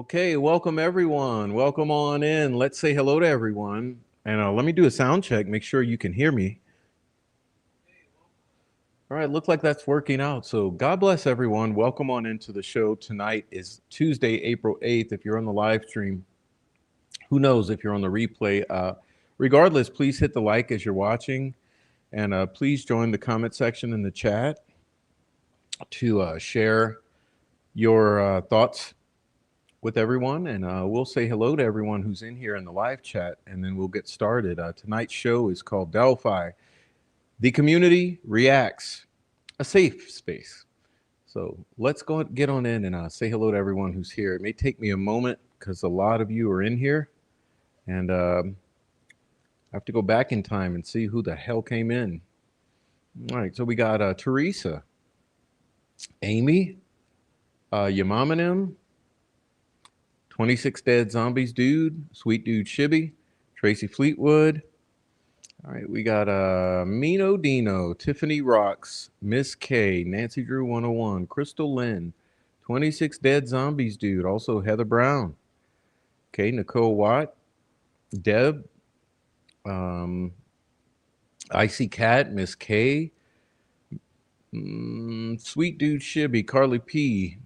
Okay, welcome everyone. Welcome on in. Let's say hello to everyone. And let me do a sound check, make sure you can hear me. All right, look like that's working out. So God bless everyone. Welcome on into the show. Tonight is Tuesday, April 8th. If you're on the live stream, who knows if you're on the replay. Regardless, please hit the like as you're watching. And please join the comment section in the chat to share your thoughts with everyone, and we'll say hello to everyone who's in here in the live chat, and then we'll get started. Tonight's show is called Delphi. The community reacts, a safe space. So let's go get on in and say hello to everyone who's here. It may take me a moment because a lot of you are in here, and I have to go back in time and see who the hell came in. All right, so we got Teresa, Amy, Yamamonim, 26 Dead Zombies Dude, Sweet Dude Shibby, Tracy Fleetwood. All right, we got Mino Dino, Tiffany Rocks, Miss K, Nancy Drew 101, Crystal Lynn, 26 Dead Zombies Dude, also Heather Brown. Okay, Nicole Watt, Deb, um, Icy Cat, Miss K, Sweet Dude Shibby, Carly P.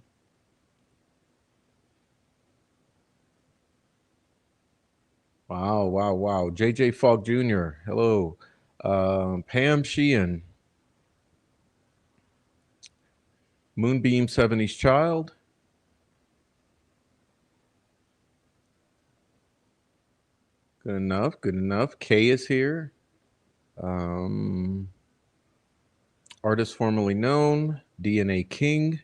Wow, wow, wow. JJ Falk Jr., hello. Pam Sheehan, Moonbeam 70s Child, good enough, good enough. Kay is here. Um, Artist formerly known, DNA King,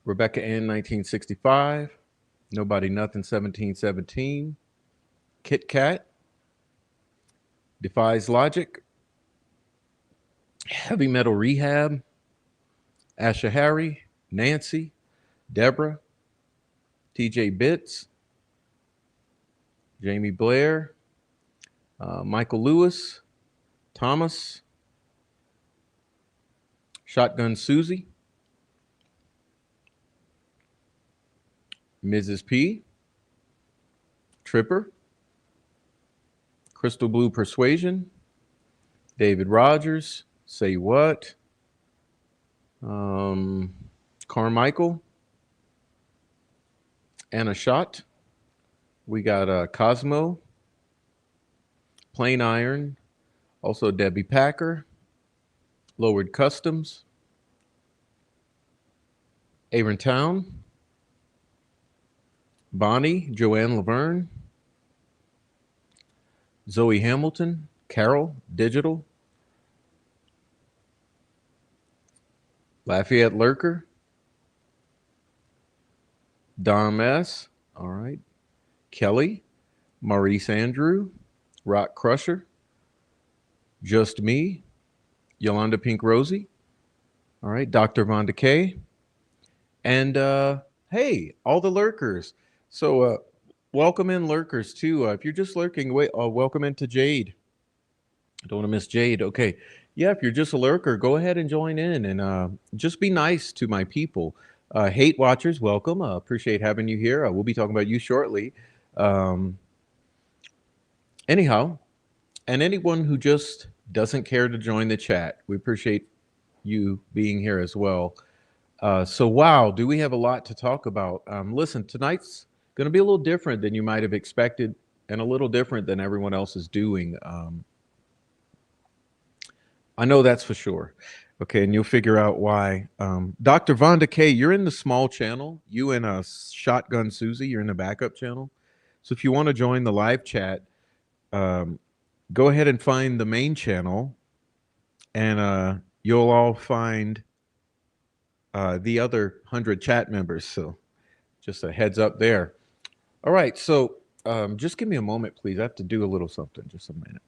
Rebecca Ann 1965, Nobody Nothing 1717, Kit Kat, Defies Logic, Heavy Metal Rehab, Asha Harry, Nancy, Deborah, TJ Bits, Jamie Blair, Michael Lewis, Thomas, Shotgun Susie, Mrs. P, Tripper, Crystal Blue Persuasion, David Rogers, Say What, um, Carmichael, Anna Schott. We got Cosmo, Plain Iron, also Debbie Packer, Lowered Customs, Aaron Town, Bonnie, Joanne Laverne, Zoe Hamilton, Carol, Digital, Lafayette Lurker, Dom S. All right. Kelly, Maurice Andrew, Rock Crusher, Just Me, Yolanda Pink Rosie. All right. Dr. Von Decay. And hey, all the lurkers. So welcome in lurkers too. If you're just lurking, wait, welcome into Jade. I don't want to miss Jade. Okay. Yeah, if you're just a lurker, go ahead and join in and just be nice to my people. Hate watchers, welcome. Appreciate having you here. We'll be talking about you shortly. Um, anyhow, and anyone who just doesn't care to join the chat, we appreciate you being here as well. So, wow, do we have a lot to talk about? Listen, tonight's going to be a little different than you might have expected and a little different than everyone else is doing. I know that's for sure. Okay, and you'll figure out why. Dr. Vonda K, you're in the small channel. You and Shotgun Susie, you're in the backup channel. So if you want to join the live chat, um, go ahead and find the main channel, and you'll all find the other 100 chat members. So just a heads up there. All right, so just give me a moment, please. I have to do a little something. Just a minute.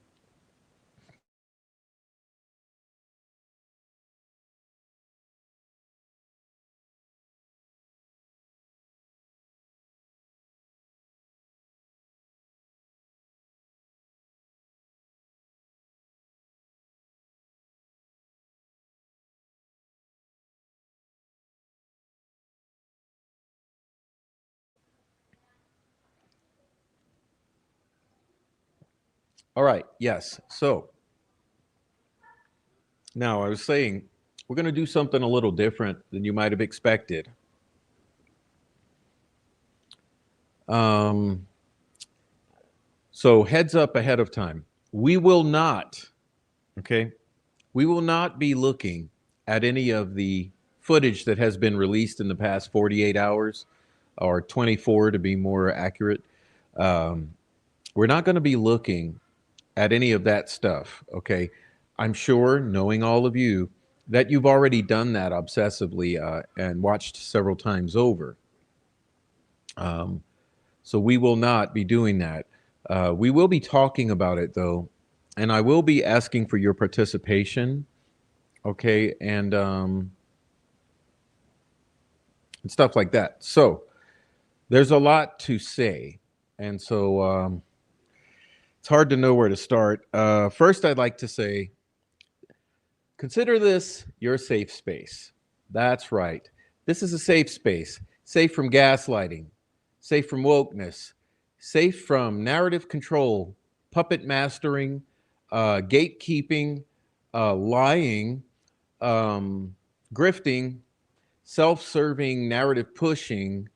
All right, yes. So now I was saying we're going to do something a little different than you might have expected. Um, so heads up ahead of time. We will not, okay, we will not be looking at any of the footage that has been released in the past 48 hours or 24 to be more accurate. Um, we're not going to be looking at any of that stuff. Okay. I'm sure, knowing all of you, that you've already done that obsessively and watched several times over. So we will not be doing that. We will be talking about it, though, and I will be asking for your participation. Okay, and stuff like that. So there's a lot to say, and so it's hard to know where to start. First, I'd like to say, consider this your safe space. That's right. This is a safe space, safe from gaslighting, safe from wokeness, safe from narrative control, puppet mastering, gatekeeping, lying, um, grifting, self serving, narrative pushing,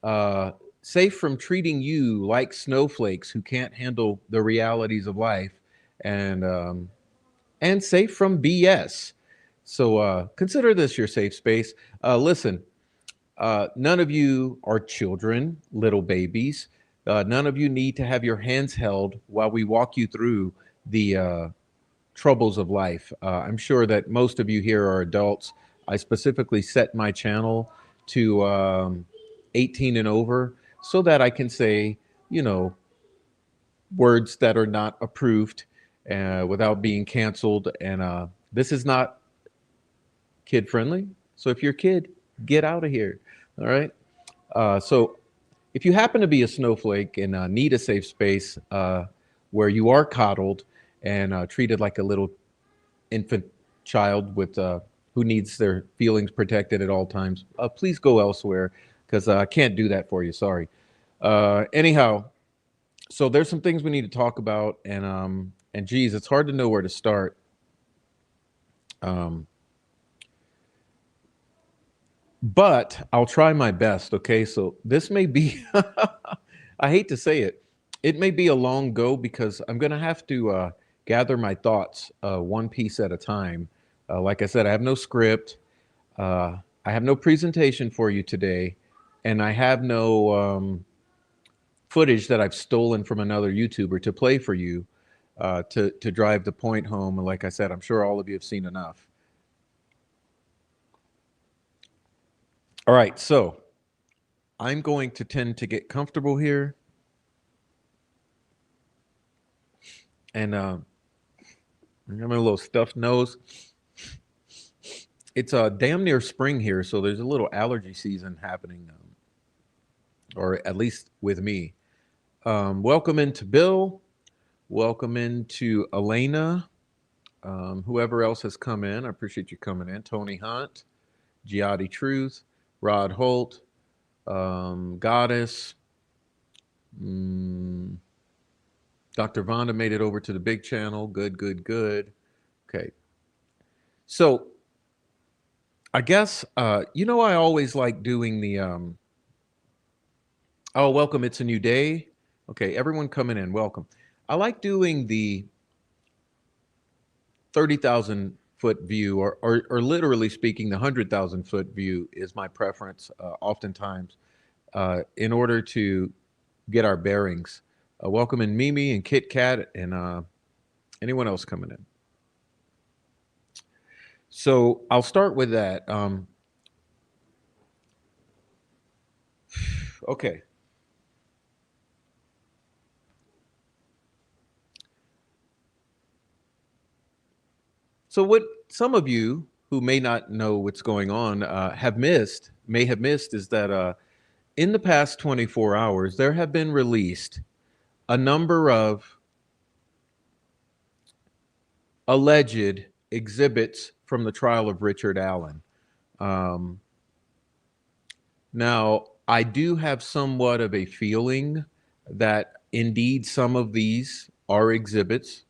uh, safe from treating you like snowflakes who can't handle the realities of life, and safe from BS. So consider this your safe space. Listen, none of you are children, little babies. None of you need to have your hands held while we walk you through the troubles of life. I'm sure that most of you here are adults. I specifically set my channel to 18 and over so that I can say, you know, words that are not approved without being canceled. And this is not kid friendly. So if you're a kid, get out of here. All right. So if you happen to be a snowflake and need a safe space where you are coddled and treated like a little infant child with who needs their feelings protected at all times, please go elsewhere because I can't do that for you. Sorry. Anyhow, so there's some things we need to talk about, and geez, it's hard to know where to start. Um, but I'll try my best. Okay, so this may be, I hate to say it, it may be a long go because I'm going to have to gather my thoughts one piece at a time. Like I said, I have no script, I have no presentation for you today, and I have no footage that I've stolen from another YouTuber to play for you to drive the point home. And like I said, I'm sure all of you have seen enough. All right, so I'm going to tend to get comfortable here. And I'm having a little stuffed nose. It's damn near spring here, so there's a little allergy season happening, or at least with me. Welcome into Bill. Welcome into Elena. Whoever else has come in, I appreciate you coming in. Tony Hunt, Giadi Truth, Rod Holt, Goddess. Mm, Dr. Vonda made it over to the big channel. Good, good, good. Okay. So I guess, I always like doing the, oh, welcome. It's a new day. Okay. Everyone coming in. Welcome. I like doing the 30,000 foot view, or literally speaking, the 100,000 foot view is my preference oftentimes in order to get our bearings. Welcome in Mimi and Kit Kat and anyone else coming in. So I'll start with that. Okay. So what some of you who may not know what's going on may have missed, is that in the past 24 hours, there have been released a number of alleged exhibits from the trial of Richard Allen. Um, Now, I do have somewhat of a feeling that indeed some of these are exhibits.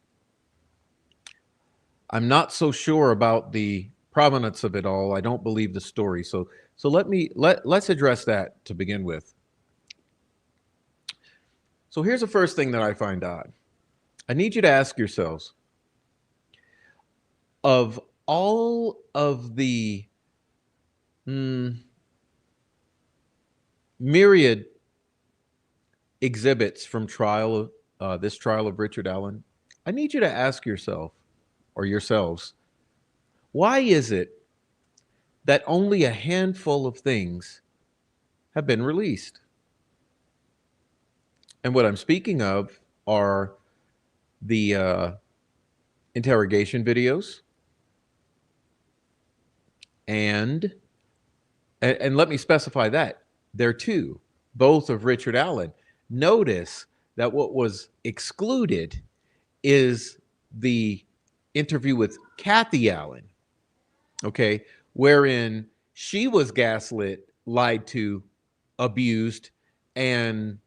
I'm not so sure about the provenance of it all. I don't believe the story. So let's address that to begin with. So here's the first thing that I find odd. I need you to ask yourselves, of all of the mm, myriad exhibits from this trial of Richard Allen, I need you to ask yourself or yourselves, why is it that only a handful of things have been released? And what I'm speaking of are the interrogation videos, and and let me specify that there are two, both of Richard Allen. Notice that what was excluded is the interview with Kathy Allen, okay, wherein she was gaslit, lied to, abused, and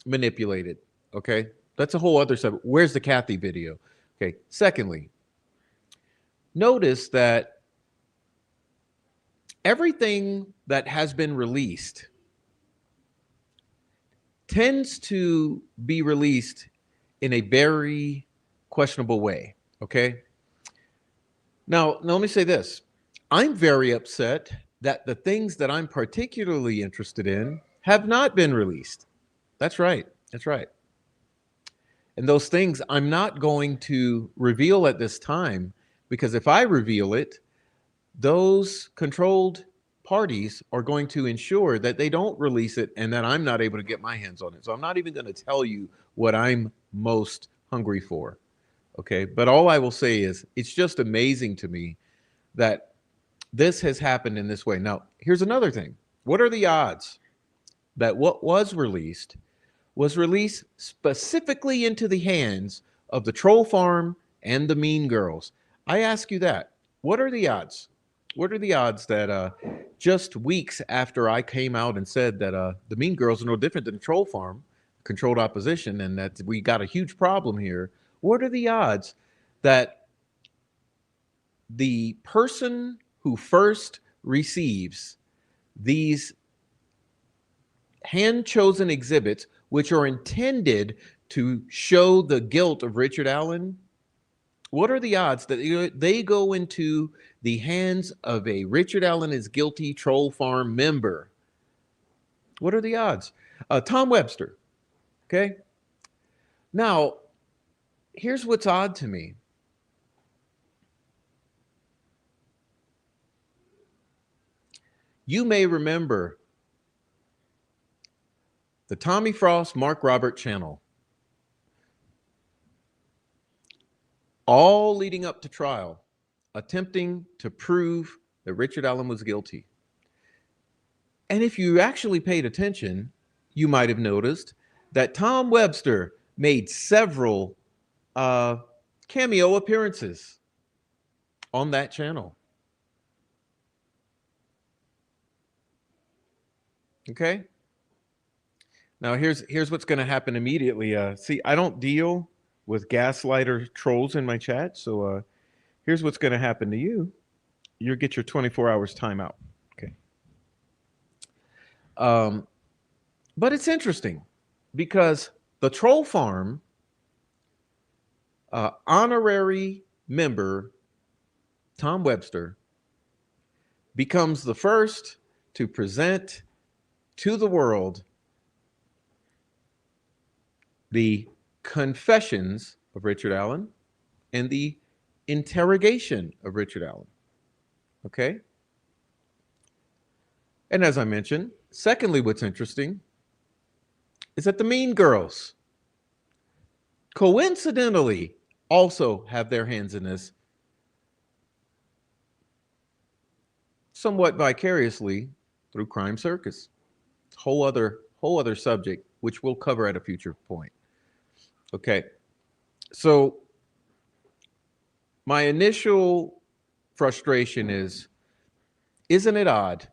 manipulated. Okay, that's a whole other subject. Where's the Kathy video? Okay. Secondly, notice that everything that has been released tends to be released in a very questionable way. Okay. Now let me say this. I'm very upset that the things that I'm particularly interested in have not been released. That's right. That's right. And those things I'm not going to reveal at this time, because if I reveal it, those controlled parties are going to ensure that they don't release it and that I'm not able to get my hands on it. So I'm not even going to tell you what I'm most hungry for. Okay. But all I will say is it's just amazing to me that this has happened in this way. Now, here's another thing. What are the odds that what was released specifically into the hands of the troll farm and the mean girls? I ask you that. What are the odds? What are the odds that just weeks after I came out and said that the mean girls are no different than the troll farm, controlled opposition, and that we got a huge problem here? What are the odds that the person who first receives these hand chosen exhibits, which are intended to show the guilt of Richard Allen, what are the odds that they go into the hands of a Richard Allen is guilty troll farm member? What are the odds? Tom Webster. Okay. Now, here's what's odd to me. You may remember the Tommy Frost, Mark Robert channel, all leading up to trial, attempting to prove that Richard Allen was guilty. And if you actually paid attention, you might have noticed that Tom Webster made several uh, cameo appearances on that channel. Okay. Now here's what's going to happen immediately. See, I don't deal with gaslighter trolls in my chat, so here's what's going to happen to you. You'll get your 24 hours timeout. Okay. Um, but it's interesting because the troll farm honorary member Tom Webster becomes the first to present to the world the confessions of Richard Allen and the interrogation of Richard Allen. Okay. And as I mentioned, secondly, what's interesting is that the Mean Girls coincidentally also have their hands in this somewhat vicariously through Crime Circus. Whole other subject, which we'll cover at a future point. Okay. So my initial frustration is, isn't it odd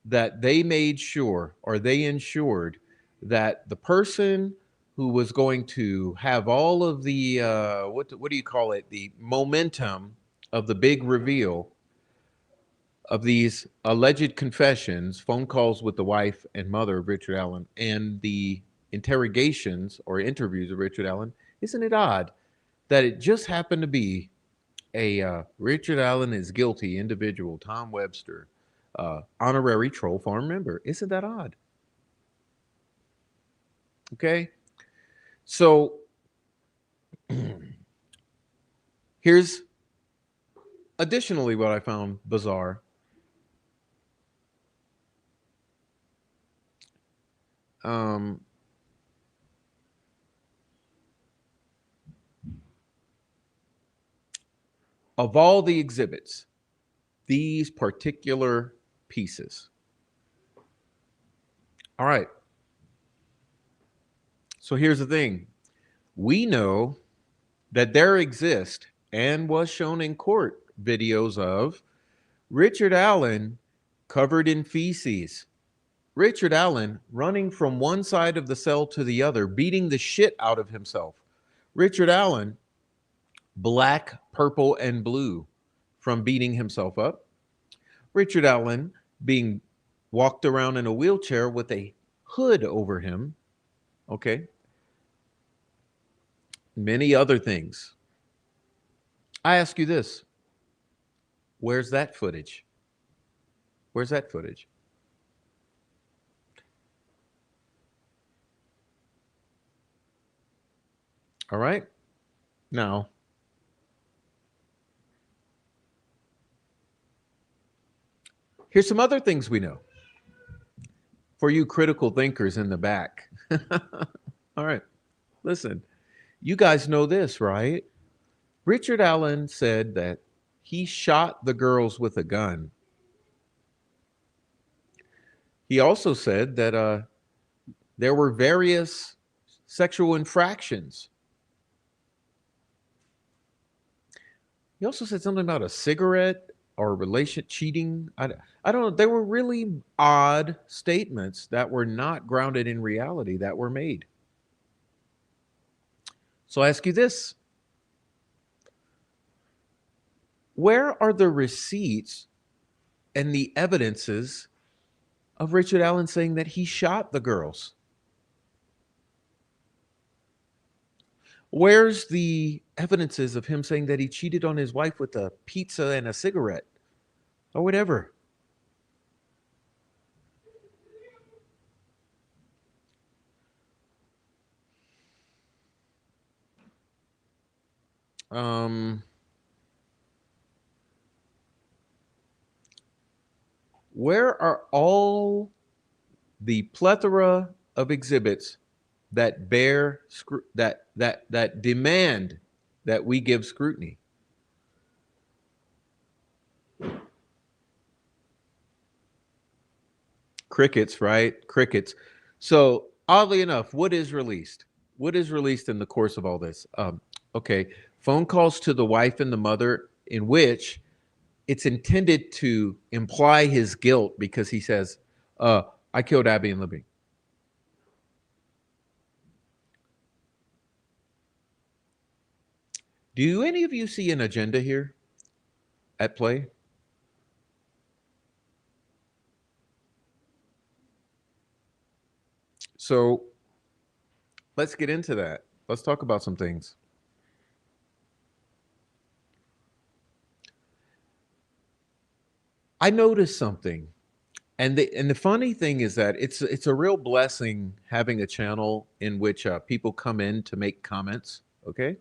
that they made sure or they ensured that the person who was going to have all of the what do you call it, the momentum of the big reveal of these alleged confessions, phone calls with the wife and mother of Richard Allen, and the interrogations or interviews of Richard Allen, isn't it odd that it just happened to be a Richard Allen is guilty individual, Tom Webster, honorary troll farm member? Isn't that odd? Okay. So here's additionally what I found bizarre. Of all the exhibits, these particular pieces. All right. So here's the thing. We know that there exist and was shown in court videos of Richard Allen covered in feces. Richard Allen running from one side of the cell to the other, beating the shit out of himself. Richard Allen, black, purple, and blue from beating himself up. Richard Allen being walked around in a wheelchair with a hood over him. Okay. Many other things. I ask you this. Where's that footage? Where's that footage? All right. Now, here's some other things we know. For you critical thinkers in the back. All right. Listen, you guys know this, right? Richard Allen said that he shot the girls with a gun. He also said that there were various sexual infractions. He also said something about a cigarette or relation cheating. I don't know. They were really odd statements that were not grounded in reality that were made. So I ask you this. Where are the receipts and the evidences of Richard Allen saying that he shot the girls? Where's the evidences of him saying that he cheated on his wife with a pizza and a cigarette or whatever? Where are all the plethora of exhibits that bear that demand that we give scrutiny? Crickets, right? Crickets. So oddly enough, what is released? What is released in the course of all this? Okay, phone calls to the wife and the mother in which it's intended to imply his guilt because he says, I killed Abby and Libby. Do any of you see an agenda here at play? So let's get into that. Let's talk about some things. I noticed something. And the funny thing is that it's a real blessing having a channel in which people come in to make comments, okay?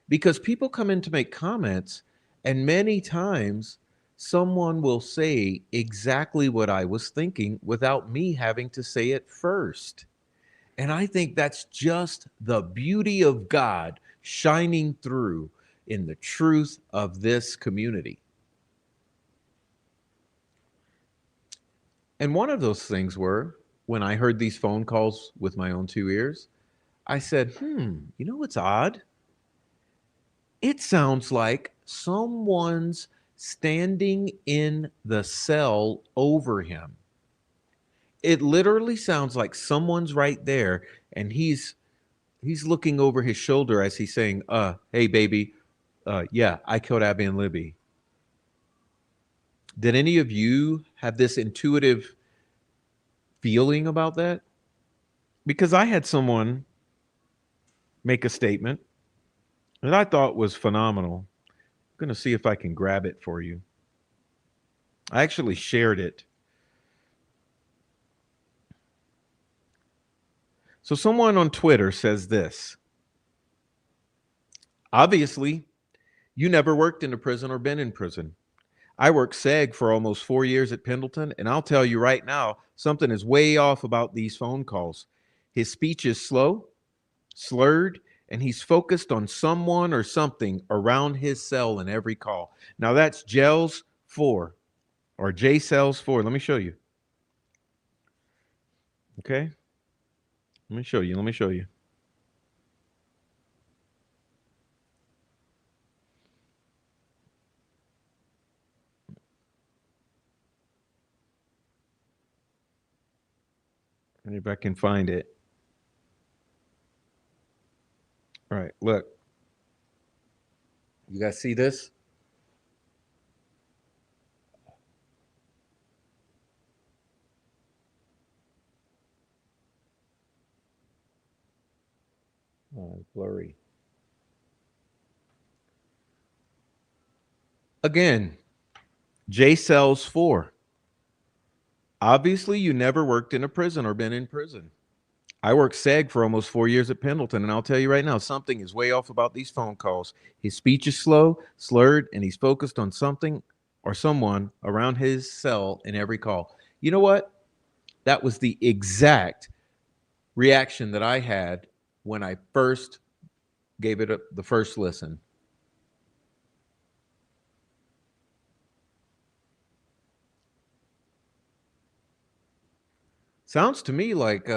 Because people come in to make comments, and many times someone will say exactly what I was thinking without me having to say it first. And I think that's just the beauty of God shining through in the truth of this community. And one of those things were when I heard these phone calls with my own two ears, I said, you know what's odd? It sounds like someone's standing in the cell over him. It literally sounds like someone's right there and he's looking over his shoulder as he's saying, hey baby, yeah, I killed Abby and Libby. Did any of you have this intuitive feeling about that? Because I had someone make a statement that I thought was phenomenal. I'm going to see if I can grab it for you. I actually shared it. So someone on Twitter says this. Obviously, you never worked in a prison or been in prison. I worked SEG for almost 4 years at Pendleton, and I'll tell you right now, something is way off about these phone calls. His speech is slow, slurred, and he's focused on someone or something around his cell in every call. Now that's Gels 4 or J cells 4. Let me show you. Okay. Let me show you. Let me show you. And if I can find it. All right, look. You guys see this? Oh, it's blurry. Again, J cells 4. Obviously, you never worked in a prison or been in prison. I worked SEG for almost 4 years at Pendleton, and I'll tell you right now, something is way off about these phone calls. His speech is slow, slurred, and he's focused on something or someone around his cell in every call. You know what? That was the exact reaction that I had when I first gave it the first listen. Sounds to me like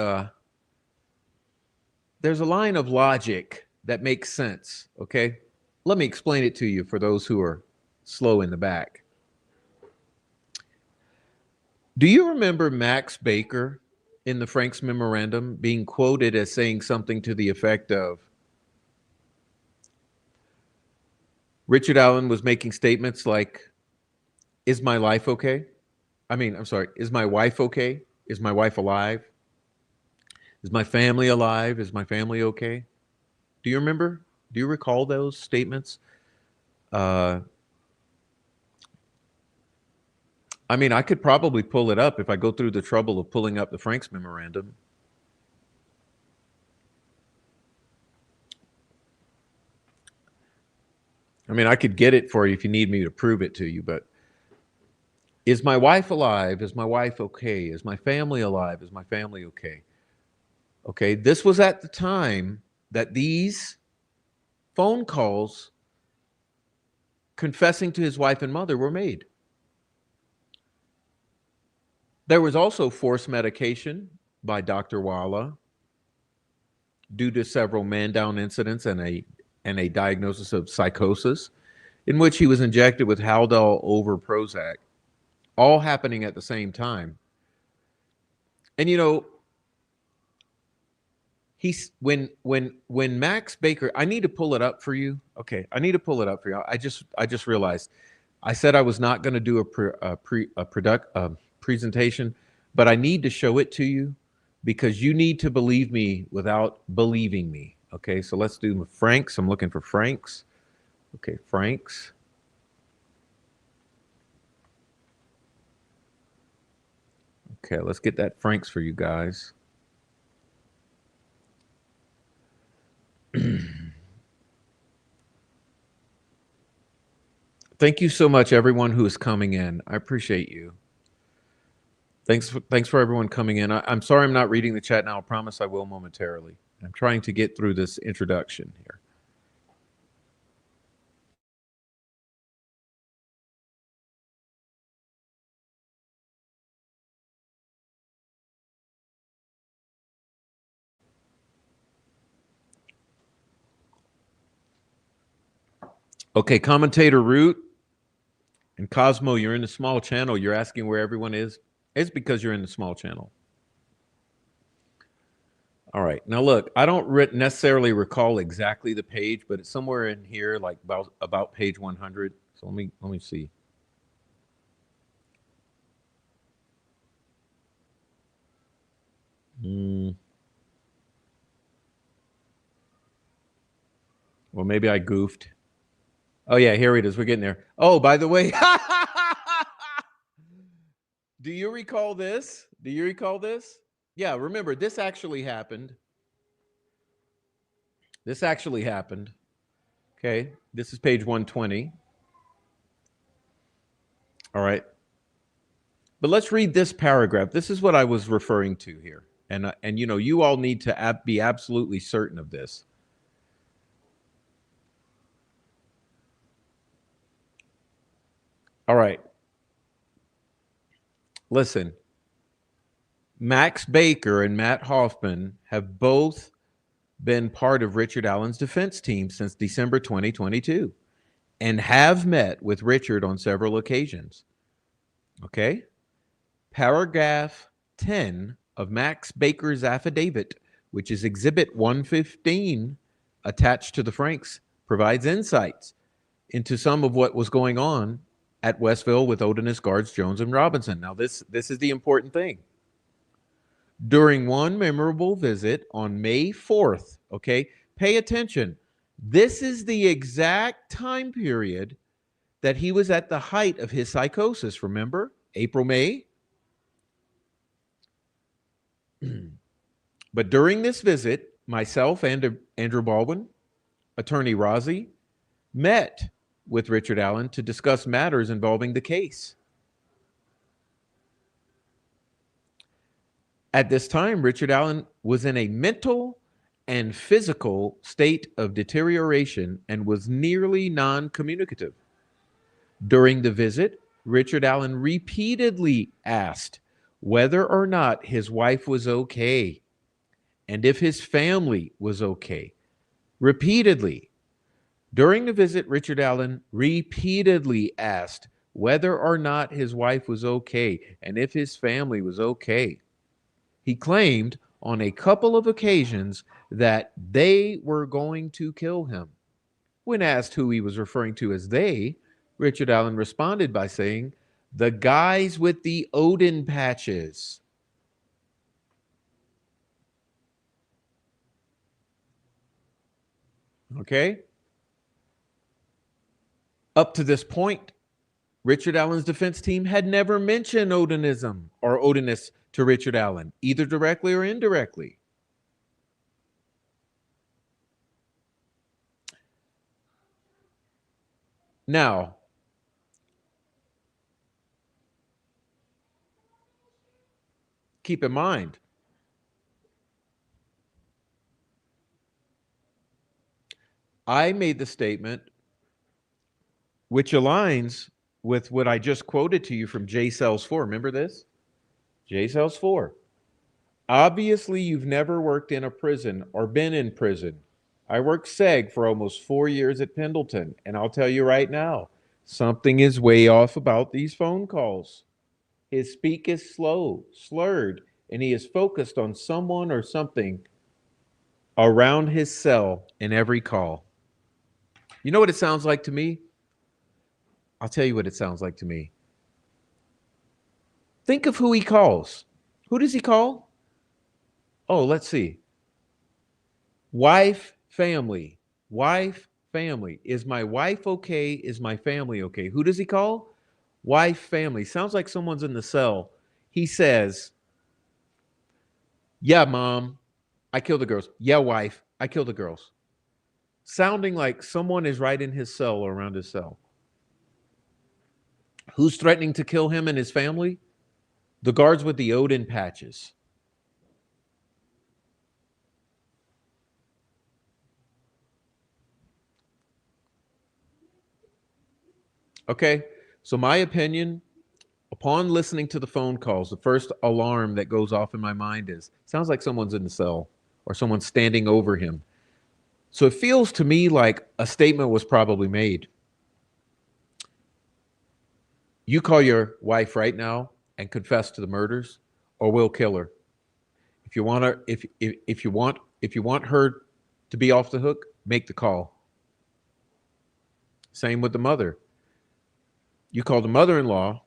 there's a line of logic that makes sense, okay? Let me explain it to you for those who are slow in the back. Do you remember Max Baker in the Frank's memorandum being quoted as saying something to the effect of Richard Allen was making statements like, is my life okay? I'm sorry, is my wife okay? Is my wife alive? Is my family alive? Is my family okay? Do you remember? Do you recall those statements? Uh, I could probably pull it up if I go through the trouble of pulling up the Frank's memorandum. I could get it for you if you need me to prove it to you, but is my wife alive? Is my wife okay? Is my family alive? Is my family okay? Okay, this was at the time that these phone calls confessing to his wife and mother were made. There was also forced medication by Dr. Walla due to several man down incidents and a diagnosis of psychosis, in which he was injected with Haldol over Prozac, all happening at the same time. And he's when Max Baker, I need to pull it up for you. Okay, I need to pull it up for you. I just realized I said I was not going to do a presentation, but I need to show it to you because you need to believe me without believing me. Okay, so let's do Frank's. I'm looking for Frank's. Okay, Frank's. Okay, let's get that Frank's for you guys. Thank you so much, everyone who is coming in. I appreciate you. Thanks for everyone coming in. I'm sorry I'm not reading the chat now. I promise I will momentarily. I'm trying to get through this introduction here. Okay, commentator Root and Cosmo, you're in the small channel. You're asking where everyone is. It's because you're in the small channel. All right. Now look, I don't necessarily recall exactly the page, but it's somewhere in here, like about page 100. So let me see. Well, maybe I goofed. Oh yeah, here it is. We're getting there. Oh, by the way, do you recall this? Do you recall this? Yeah, remember this actually happened. This actually happened. Okay, this is page 120. All right. But let's read this paragraph. This is what I was referring to here. And you all need to be absolutely certain of this. All right. Listen, Max Baker and Matt Hoffman have both been part of Richard Allen's defense team since December 2022 and have met with Richard on several occasions. Okay? Paragraph 10 of Max Baker's affidavit, which is Exhibit 115 attached to the Franks, provides insights into some of what was going on at Westville with Odinist guards Jones and Robinson. Now, this is the important thing. During one memorable visit on May 4th, okay, pay attention. This is the exact time period that he was at the height of his psychosis, remember? April, May. But during this visit, myself and Andrew Baldwin, attorney Rozzi, met with Richard Allen to discuss matters involving the case. At this time, Richard Allen was in a mental and physical state of deterioration and was nearly non-communicative. During the visit, Richard Allen repeatedly asked whether or not his wife was okay and if his family was okay. Repeatedly. During the visit, Richard Allen repeatedly asked whether or not his wife was okay and if his family was okay. He claimed on a couple of occasions that they were going to kill him. When asked who he was referring to as they, Richard Allen responded by saying, "The guys with the Odin patches." Okay? Up to this point, Richard Allen's defense team had never mentioned Odinism or Odinists to Richard Allen, either directly or indirectly. Now, keep in mind, I made the statement which aligns with what I just quoted to you from J Cells 4. Remember this? J Cells 4. Obviously, you've never worked in a prison or been in prison. I worked SEG for almost 4 years at Pendleton, and I'll tell you right now, something is way off about these phone calls. His speak is slow, slurred, and he is focused on someone or something around his cell in every call. You know what it sounds like to me? I'll tell you what it sounds like to me. Think of who he calls. Who does he call? Oh, let's see. Wife, family. Wife, family. Is my wife okay? Is my family okay? Who does he call? Wife, family. Sounds like someone's in the cell. He says, "Yeah, mom, I killed the girls. Yeah, wife, I killed the girls." Sounding like someone is right in his cell or around his cell. Who's threatening to kill him and his family? The guards with the Odin patches. Okay, so my opinion, upon listening to the phone calls, the first alarm that goes off in my mind is sounds like someone's in the cell or someone's standing over him. So it feels to me like a statement was probably made. You call your wife right now and confess to the murders, or we'll kill her. If you want her, if you want her to be off the hook, make the call. Same with the mother. You call the mother-in-law,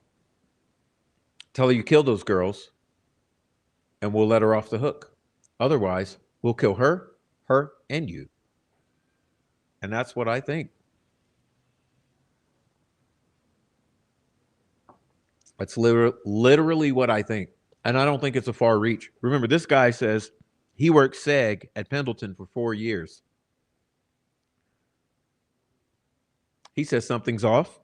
tell her you killed those girls, and we'll let her off the hook. Otherwise, we'll kill her, and you. And that's what I think. That's literally what I think. And I don't think it's a far reach. Remember, this guy says he worked SEG at Pendleton for 4 years. He says something's off.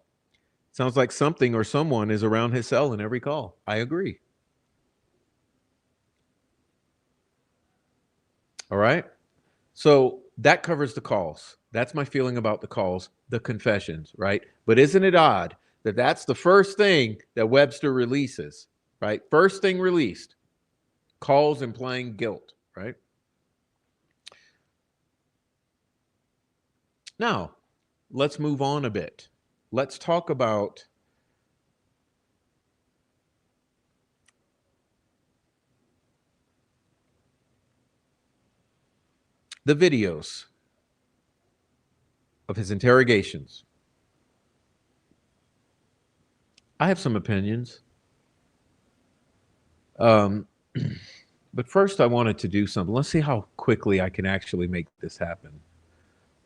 Sounds like something or someone is around his cell in every call. I agree. All right. So that covers the calls. That's my feeling about the calls, the confessions, right? But isn't it odd that's the first thing that Webster releases, right? First thing released, cause implying guilt, right? Now, let's move on a bit. Let's talk about the videos of his interrogations. I have some opinions. Um, but first, I wanted to do something. Let's see how quickly I can actually make this happen.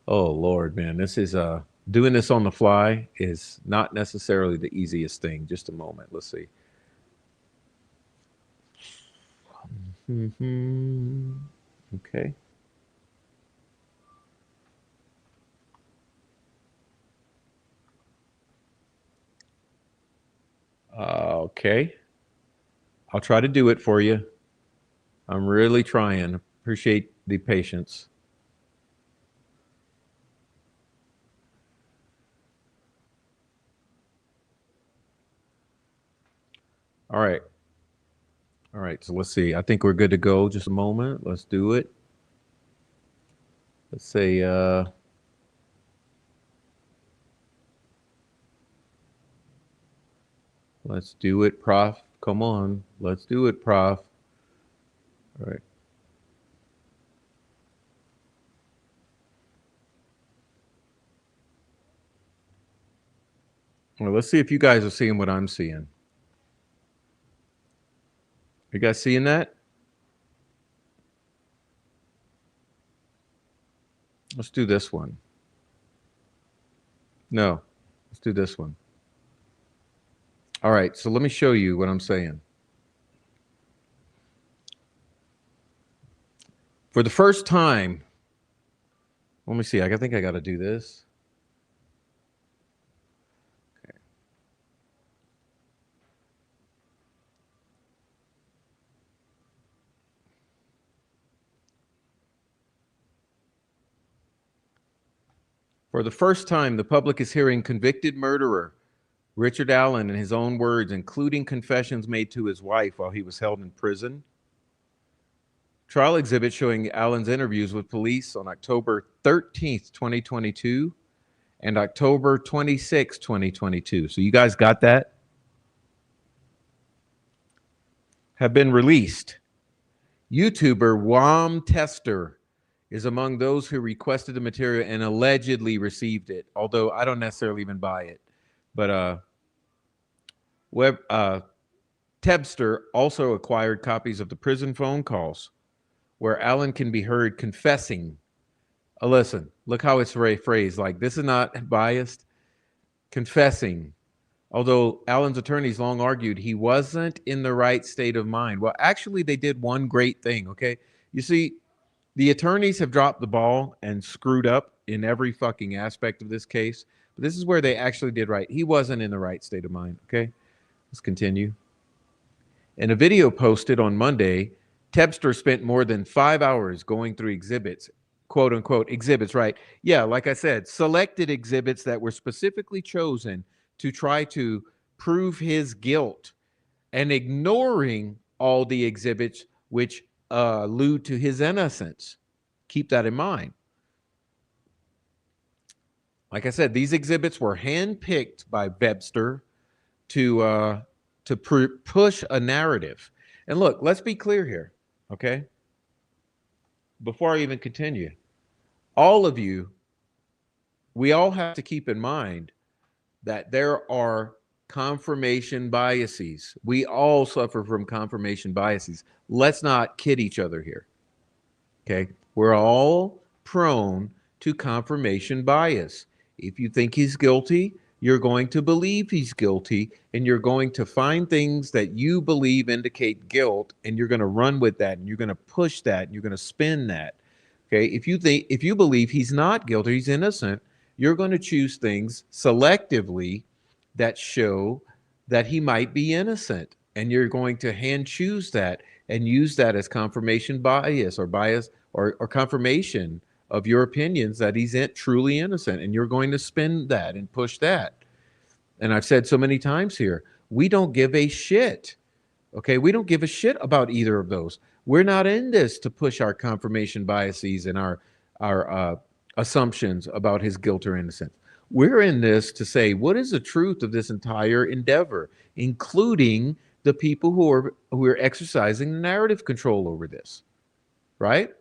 Oh, Lord, man. This is doing this on the fly is not necessarily the easiest thing. Just a moment. Let's see. Okay. Okay. I'll try to do it for you. I'm really trying. Appreciate the patience. All right. All right. So let's see. I think we're good to go. Just a moment. Let's do it. Let's say, let's do it, Prof. Come on. Let's do it, Prof. All right. Well, let's see if you guys are seeing what I'm seeing. You guys seeing that? Let's do this one. No, let's do this one. All right, so let me show you what I'm saying. For the first time, let me see. I think I got to do this. Okay. For the first time, the public is hearing convicted murderer Richard Allen, in his own words, including confessions made to his wife while he was held in prison. Trial exhibit showing Allen's interviews with police on October 13th, 2022 and October 26th, 2022. So you guys got that? Have been released. YouTuber Wom Tester is among those who requested the material and allegedly received it, although I don't necessarily even buy it. But Tebster also acquired copies of the prison phone calls where Allen can be heard confessing. Listen, look how it's phrased. Like, this is not biased. Confessing. Although Allen's attorneys long argued he wasn't in the right state of mind. Well, actually, they did one great thing, okay? You see, the attorneys have dropped the ball and screwed up in every fucking aspect of this case. But this is where they actually did right. He wasn't in the right state of mind, okay? Let's continue. In a video posted on Monday, Tebster spent more than 5 hours going through exhibits, quote unquote, exhibits, right? Yeah, like I said, selected exhibits that were specifically chosen to try to prove his guilt and ignoring all the exhibits which allude to his innocence. Keep that in mind. Like I said, these exhibits were handpicked by Webster to push a narrative. And look, let's be clear here, okay? Before I even continue, all of you, we all have to keep in mind that there are confirmation biases. We all suffer from confirmation biases. Let's not kid each other here, okay? We're all prone to confirmation bias. If you think he's guilty, you're going to believe he's guilty, and you're going to find things that you believe indicate guilt, and you're going to run with that, and you're going to push that, and you're going to spin that. Okay, if you believe he's not guilty, he's innocent, you're going to choose things selectively that show that he might be innocent, and you're going to hand choose that and use that as confirmation bias or confirmation of your opinions that he's truly innocent, and you're going to spin that and push that. And I've said so many times here, we don't give a shit. Okay, we don't give a shit about either of those. We're not in this to push our confirmation biases and our assumptions about his guilt or innocence. We're in this to say what is the truth of this entire endeavor, including the people who are exercising narrative control over this, right?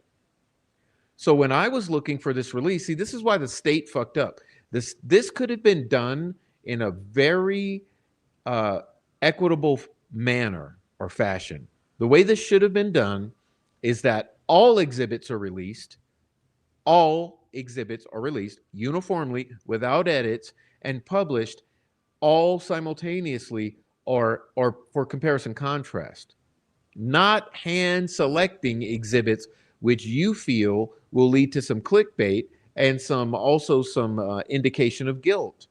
So when I was looking for this release, see, this is why the state fucked up. This could have been done in a very uh, equitable manner or fashion. The way this should have been done is that all exhibits are released uniformly without edits and published all simultaneously or for comparison contrast, not hand selecting exhibits which you feel will lead to some clickbait and some indication of guilt.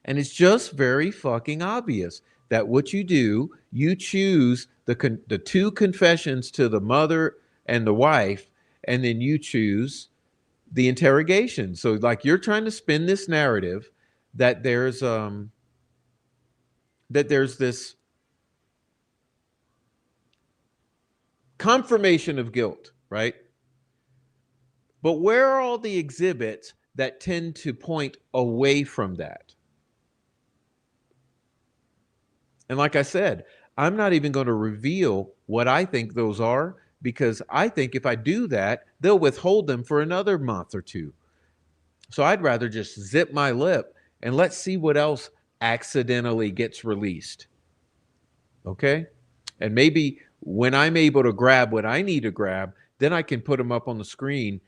And it's just very fucking obvious that what you do, you choose the two confessions to the mother and the wife, and then you choose the interrogation. So like you're trying to spin this narrative that there's this confirmation of guilt, right? But where are all the exhibits that tend to point away from that? And like I said, I'm not even going to reveal what I think those are because I think if I do that, they'll withhold them for another month or two. So I'd rather just zip my lip and let's see what else accidentally gets released. Okay? And maybe when I'm able to grab what I need to grab, then I can put them up on the screen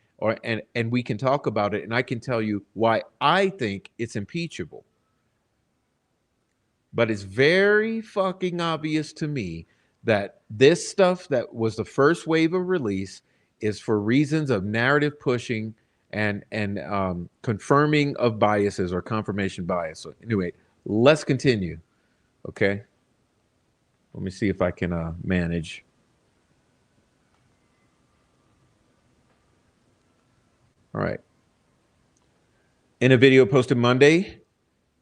and we can talk about it and I can tell you why I think it's impeachable. But it's very fucking obvious to me that this stuff that was the first wave of release is for reasons of narrative pushing and confirming of biases or confirmation bias. So anyway, let's continue. Okay. Let me see if I can manage. All right. In a video posted Monday,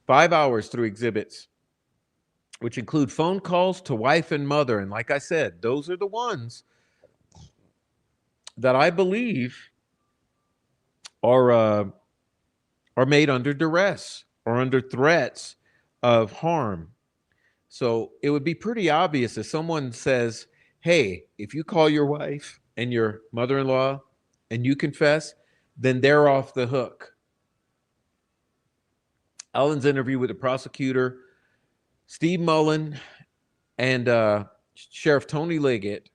5 hours through exhibits, which include phone calls to wife and mother. And like I said, those are the ones that I believe are made under duress or under threats of harm. So it would be pretty obvious if someone says, hey, if you call your wife and your mother-in-law and you confess, then they're off the hook. Allen's interview with the prosecutor, Steve Mullen, and Sheriff Tony Liggett,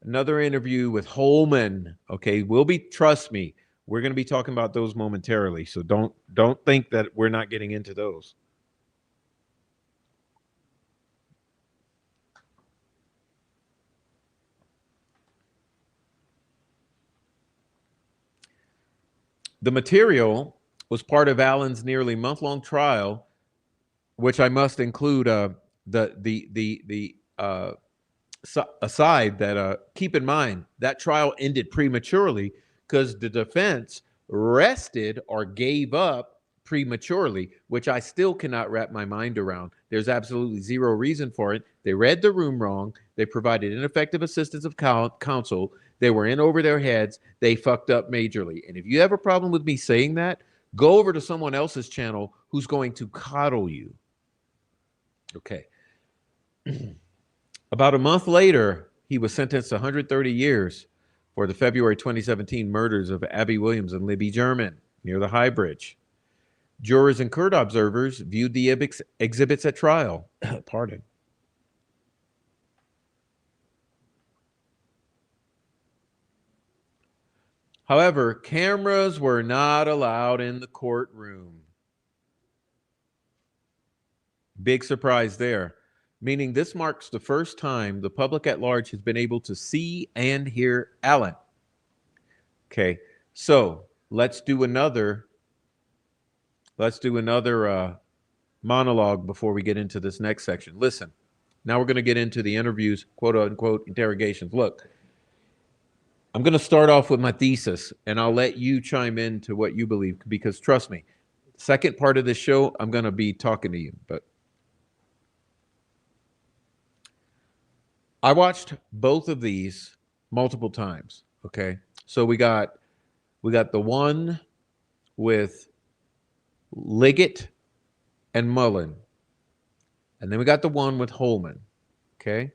another interview with Holman. Okay, trust me, we're going to be talking about those momentarily. So don't think that we're not getting into those. The material was part of Allen's nearly month-long trial, which I must include the aside that keep in mind that trial ended prematurely because the defense rested or gave up prematurely, which I still cannot wrap my mind around. There's absolutely zero reason for it. They read the room wrong. They provided ineffective assistance of counsel. They were in over their heads. They fucked up majorly. And if you have a problem with me saying that, go over to someone else's channel who's going to coddle you. Okay. About a month later, he was sentenced to 130 years for the February 2017 murders of Abby Williams and Libby German near the High Bridge. Jurors and court observers viewed the exhibits at trial. Pardon. However, cameras were not allowed in the courtroom. Big surprise there. Meaning this marks the first time the public at large has been able to see and hear Allen. Okay, so let's do another monologue before we get into this next section. Listen, now we're going to get into the interviews, quote unquote, interrogations. Look, I'm going to start off with my thesis, and I'll let you chime in to what you believe, because trust me, Second part of this show, I'm going to be talking to you. But I watched both of these multiple times. Okay, so we got the one with Liggett and Mullen, and then we got the one with Holman. Okay.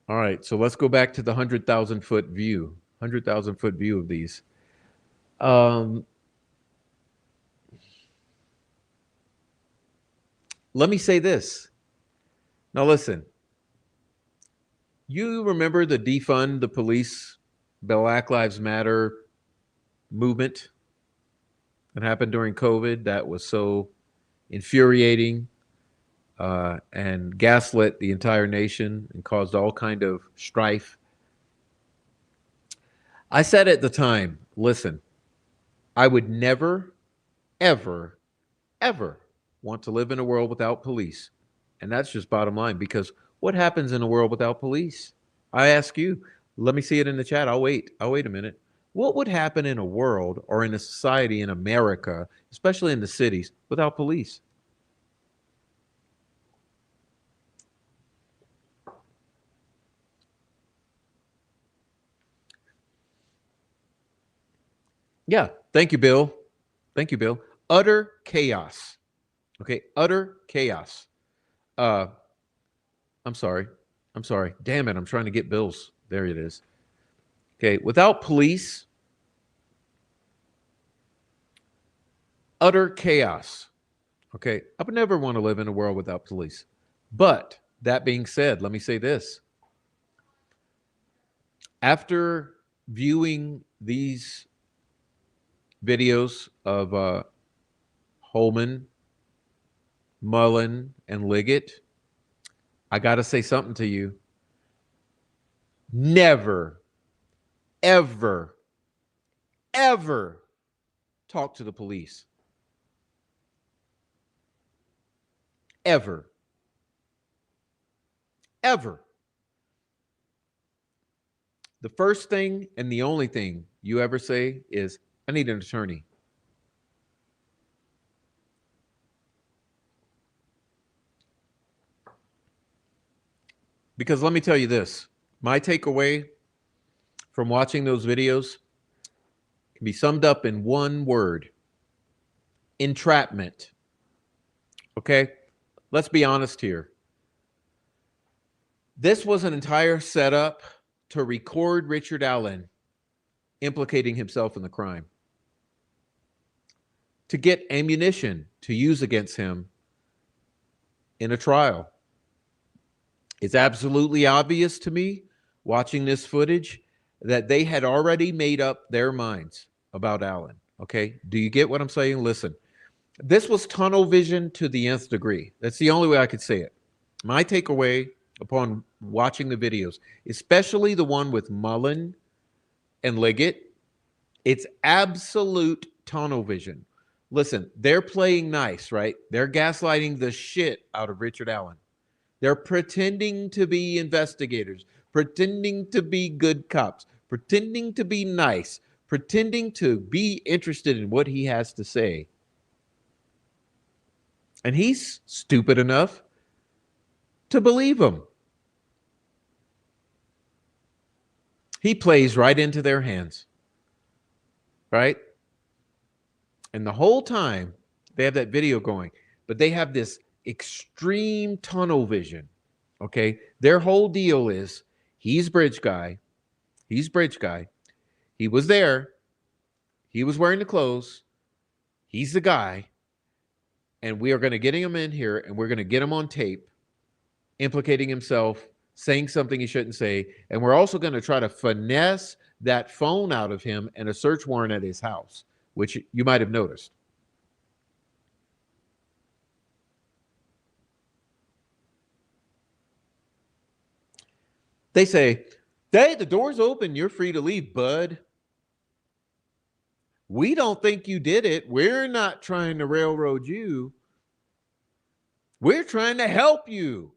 All right, so let's go back to the 100,000 foot view. 100,000 foot view of these. Um, Let me say this. Now, listen. You remember the defund the police, Black Lives Matter movement that happened during COVID? That was so infuriating and gaslit the entire nation and caused all kind of strife. I said at the time, listen, I would never, ever, ever want to live in a world without police. And that's just bottom line, because what happens in a world without police? I ask you, let me see it in the chat. I'll wait. I'll wait a minute. What would happen in a world or in a society in America, especially in the cities, without police? Yeah. Thank you, Bill. Thank you, Bill. Utter chaos. Okay. Utter chaos. Uh, I'm sorry. I'm sorry. Damn it. I'm trying to get Bill's. There it is. Okay. Without police, utter chaos. Okay. I would never want to live in a world without police. But that being said, let me say this. After viewing these videos of Holman, Mullen, and Liggett, I got to say something to you. Never, ever, ever talk to the police. Ever. Ever. The first thing and the only thing you ever say is, I need an attorney. Because let me tell you this, my takeaway from watching those videos can be summed up in one word: entrapment. Okay? Let's be honest here. This was an entire setup to record Richard Allen implicating himself in the crime, to get ammunition to use against him in a trial. It's absolutely obvious to me, watching this footage, that they had already made up their minds about Allen. Okay? Do you get what I'm saying? Listen, this was tunnel vision to the nth degree. That's the only way I could say it. My takeaway upon watching the videos, especially the one with Mullen and Liggett, it's absolute tunnel vision. Listen, they're playing nice, right? They're gaslighting the shit out of Richard Allen. They're pretending to be investigators, pretending to be good cops, pretending to be nice, pretending to be interested in what he has to say. And he's stupid enough to believe them. He plays right into their hands, right? And the whole time they have that video going, but they have this extreme tunnel vision. Okay. Their whole deal is he's bridge guy. He's bridge guy. He was there. He was wearing the clothes. He's the guy. And we are going to get him in here and we're going to get him on tape implicating himself, saying something he shouldn't say. And we're also going to try to finesse that phone out of him and a search warrant at his house, which you might have noticed. They say, hey, the door's open. You're free to leave, bud. We don't think you did it. We're not trying to railroad you. We're trying to help you.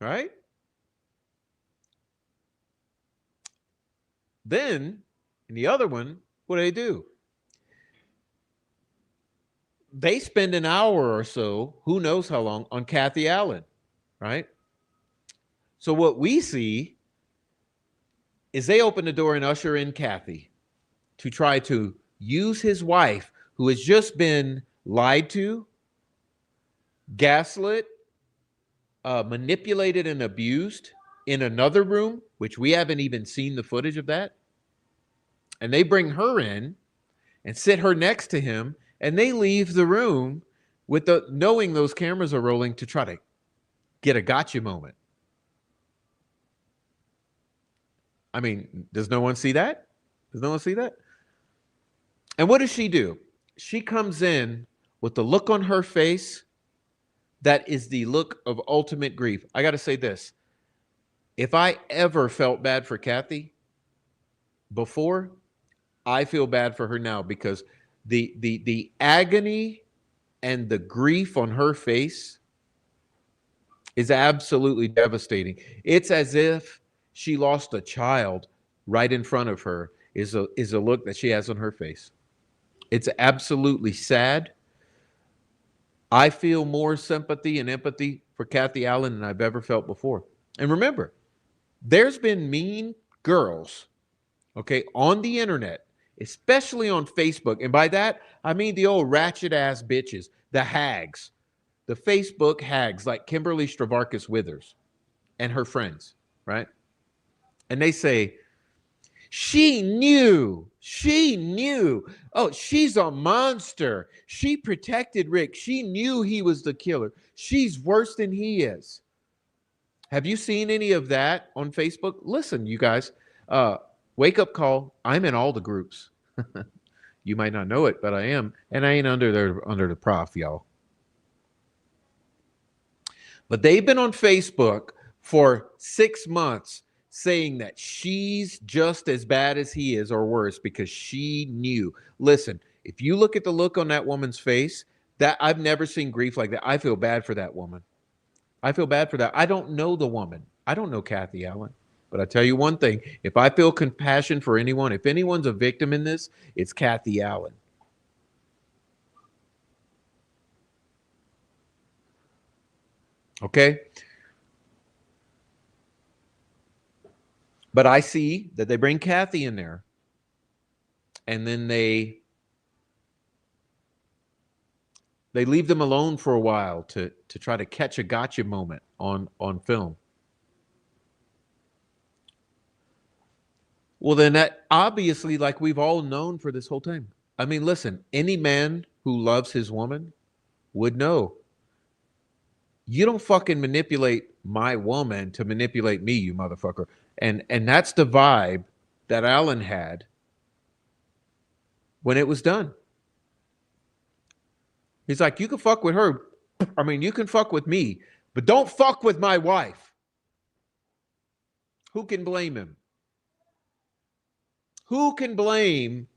Right? Then in the other one, what do? They spend an hour or so, who knows how long, on Kathy Allen, right? So what we see is they open the door and usher in Kathy to try to use his wife, who has just been lied to, gaslit, manipulated, and abused in another room, which we haven't even seen the footage of that. And they bring her in and sit her next to him, and they leave the room with the knowing those cameras are rolling to try to get a gotcha moment. I mean, does no one see that? Does no one see that? And what does she do? She comes in with the look on her face that is the look of ultimate grief. I got to say this. If I ever felt bad for Kathy before, I feel bad for her now, because the agony and the grief on her face is absolutely devastating. It's as if she lost a child right in front of her, is a look that she has on her face. It's absolutely sad. I feel more sympathy and empathy for Kathy Allen than I've ever felt before. And remember, there's been mean girls, okay, on the internet, especially on Facebook. And by that, I mean the old ratchet ass bitches, the hags, the Facebook hags like Kimberly Stravarkis Withers and her friends, right? And they say, she knew. She knew. Oh, she's a monster. She protected Rick. She knew he was the killer. She's worse than he is. Have you seen any of that on Facebook? Listen, you guys, wake up call. I'm in all the groups. You might not know it, but I am. And I ain't under the prof, y'all. But they've been on Facebook for 6 months saying that she's just as bad as he is or worse because she knew. Listen, if you look at the look on that woman's face, that I've never seen grief like that. I feel bad for that woman. I feel bad for that. I don't know the woman. I don't know Kathy Allen. But I tell you one thing, if I feel compassion for anyone, if anyone's a victim in this, it's Kathy Allen. Okay? But I see that they bring Kathy in there, and then they leave them alone for a while to try to catch a gotcha moment on film. Well, then that obviously, like we've all known for this whole time. I mean, listen, any man who loves his woman would know, you don't fucking manipulate my woman to manipulate me, you motherfucker. And that's the vibe that Alan had when it was done. He's like, you can fuck with her. I mean, you can fuck with me, but don't fuck with my wife. Who can blame him? Who can blame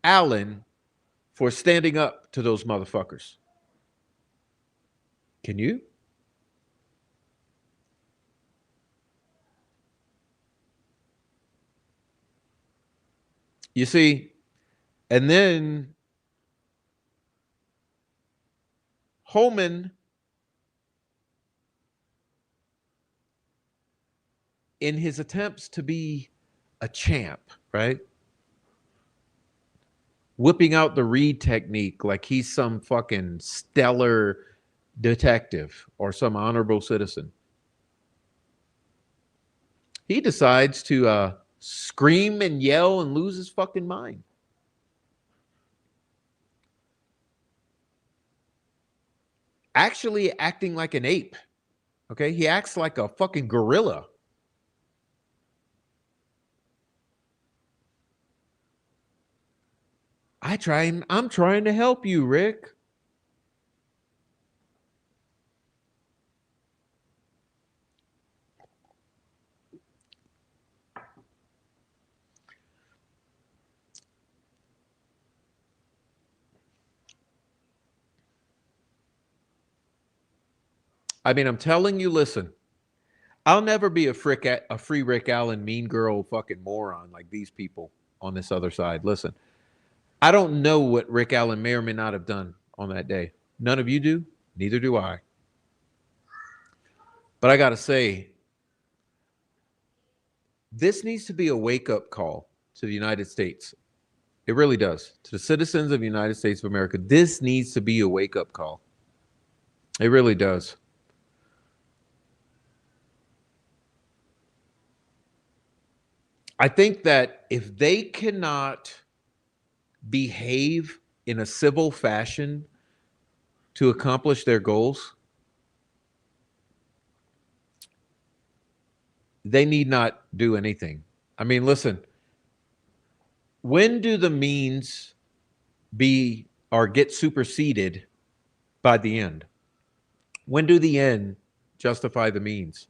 Alan for standing up to those motherfuckers? Can you? You see, and then Holman, in his attempts to be a champ, right? Whipping out the Reed technique like he's some fucking stellar detective or some honorable citizen. He decides to scream and yell and lose his fucking mind. Actually acting like an ape. Okay, he acts like a fucking gorilla. I'm trying to help you, Rick. I mean, I'm telling you, listen, I'll never be a free Rick Allen, mean girl, fucking moron like these people on this other side. Listen, I don't know what Rick Allen may or may not have done on that day. None of you do. Neither do I. But I got to say, this needs to be a wake-up call to the United States. It really does. To the citizens of the United States of America, this needs to be a wake-up call. It really does. I think that if they cannot behave in a civil fashion to accomplish their goals, they need not do anything. I mean, listen, when do the means be or get superseded by the end? When do the end justify the means?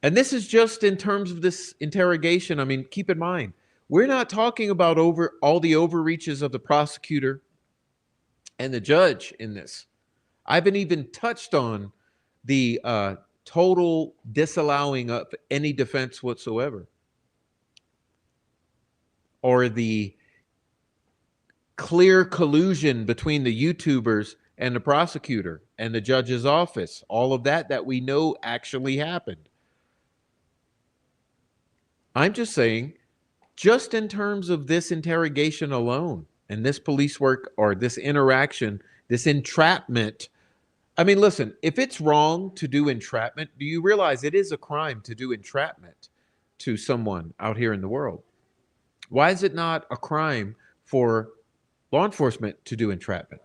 And this is just in terms of this interrogation. I mean, keep in mind, we're not talking about all the overreaches of the prosecutor and the judge in this. I haven't even touched on the total disallowing of any defense whatsoever, or the clear collusion between the YouTubers and the prosecutor and the judge's office. All of that we know actually happened. I'm just saying, just in terms of this interrogation alone and this police work or this interaction, this entrapment. I mean, listen, if it's wrong to do entrapment, do you realize it is a crime to do entrapment to someone out here in the world? Why is it not a crime for law enforcement to do entrapment?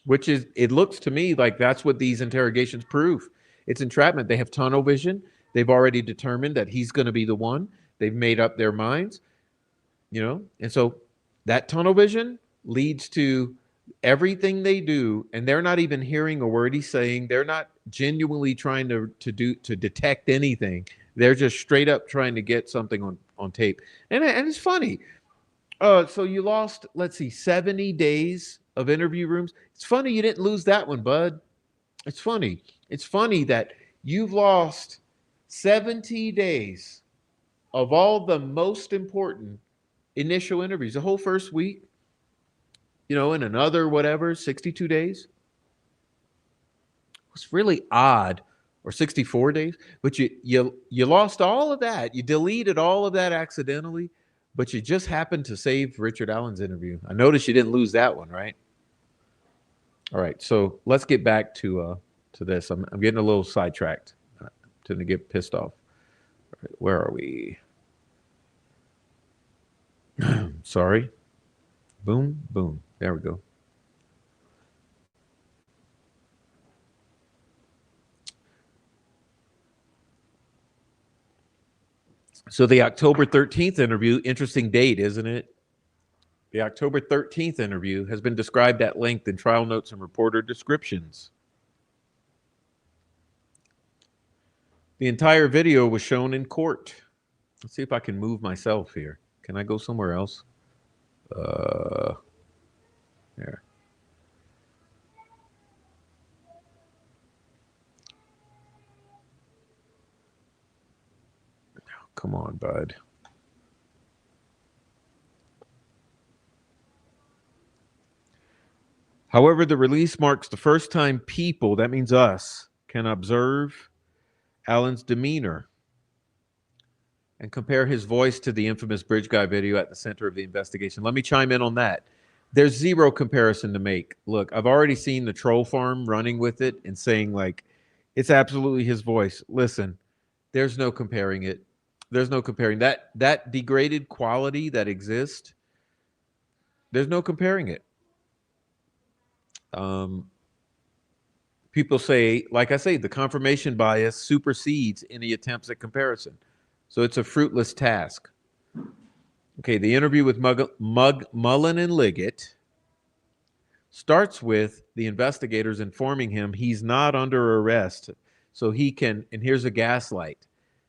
Which is, it looks to me like that's what these interrogations prove. It's entrapment. They have tunnel vision. They've already determined that he's going to be the one. They've made up their minds, and so that tunnel vision leads to everything they do, and they're not even hearing a word he's saying. They're not genuinely trying to detect anything. They're just straight up trying to get something on tape. And it's funny. So you lost, let's see, 70 days of interview rooms. It's funny you didn't lose that one, bud. It's funny. It's funny that you've lost 70 days of all the most important initial interviews, the whole first week, in another whatever, 62 days. It's really odd, or 64 days, but you lost all of that. You deleted all of that accidentally, but you just happened to save Richard Allen's interview. I noticed you didn't lose that one, right? All right, so let's get back to this. I'm getting a little sidetracked. I tend to get pissed off. All right, where are we? Sorry. Boom, boom. There we go. So the October 13th interview, interesting date, isn't it? The October 13th interview has been described at length in trial notes and reporter descriptions. The entire video was shown in court. Let's see if I can move myself here. Can I go somewhere else? There. Come on, bud. However, the release marks the first time people, that means us, can observe Allen's demeanor and compare his voice to the infamous Bridge Guy video at the center of the investigation. Let me chime in on that. There's zero comparison to make. Look, I've already seen the troll farm running with it and saying, like, it's absolutely his voice. Listen, there's no comparing it. There's no comparing that degraded quality that exists. There's no comparing it. People say, like I say, the confirmation bias supersedes any attempts at comparison. So it's a fruitless task. Okay, the interview with Mullen and Liggett starts with the investigators informing him he's not under arrest. So he can, and here's a gaslight.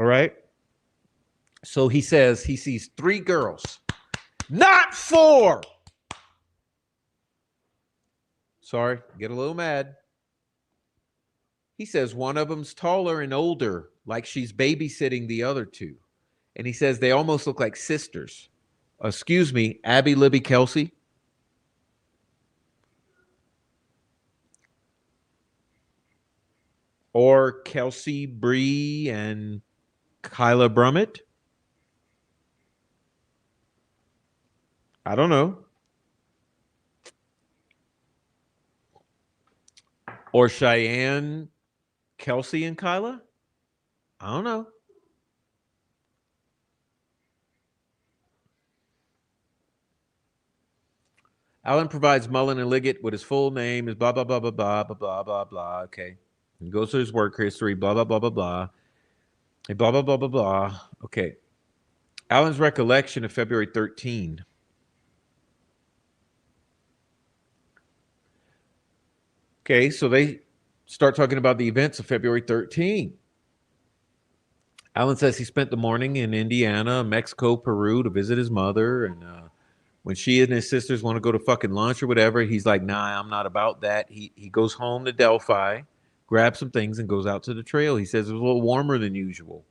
All right. So he says he sees 3 girls, not 4. Sorry, get a little mad. He says one of them's taller and older, like she's babysitting the other 2. And he says they almost look like sisters. Excuse me, Abby, Libby, Kelsey. Or Kelsey, Bree, and Kyla Brummett. I don't know. Or Cheyenne, Kelsey, and Kyla. I don't know. Alan provides Mullen and Liggett with his full name, is blah, blah, blah, blah, blah, blah, blah, blah, blah. Okay. He goes to his work history, blah, blah, blah, blah, blah. Blah, blah, blah, blah, blah. Okay. Alan's recollection of February 13. Okay, so they start talking about the events of February 13. Alan says he spent the morning in Indiana, Mexico, Peru to visit his mother. And when she and his sisters want to go to fucking lunch or whatever, he's like, nah, I'm not about that. He goes home to Delphi, grabs some things, and goes out to the trail. He says it was a little warmer than usual.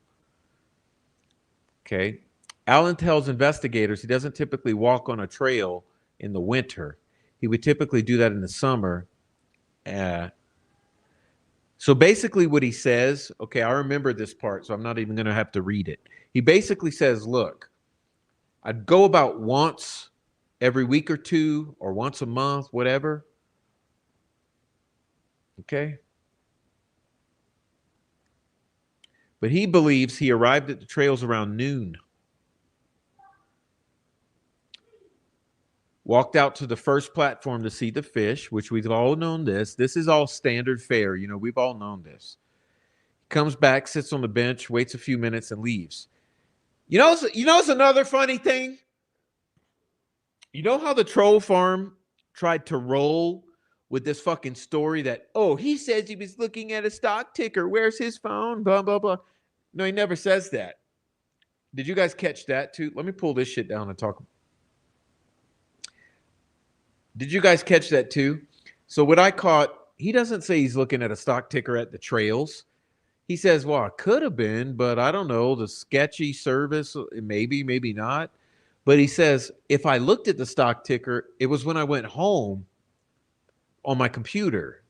Okay. Alan tells investigators he doesn't typically walk on a trail in the winter. He would typically do that in the summer. So basically what he says, okay, I remember this part, so I'm not even going to have to read it. He basically says, look, I'd go about once every week or 2 or once a month, whatever. Okay. But he believes he arrived at the trails around noon. Walked out to the first platform to see the fish, which we've all known this. This is all standard fare. You know, we've all known this. Comes back, sits on the bench, waits a few minutes, and leaves. You know, it's another funny thing. You know how the troll farm tried to roll with this fucking story that, oh, he says he was looking at a stock ticker. Where's his phone? Blah, blah, blah. No, he never says that. Did you guys catch that too? Let me pull this shit down and talk. Did you guys catch that too? So what I caught, he doesn't say he's looking at a stock ticker at the trails. He says, well, I could have been, but I don't know, the sketchy service, maybe, maybe not. But he says, if I looked at the stock ticker, it was when I went home on my computer.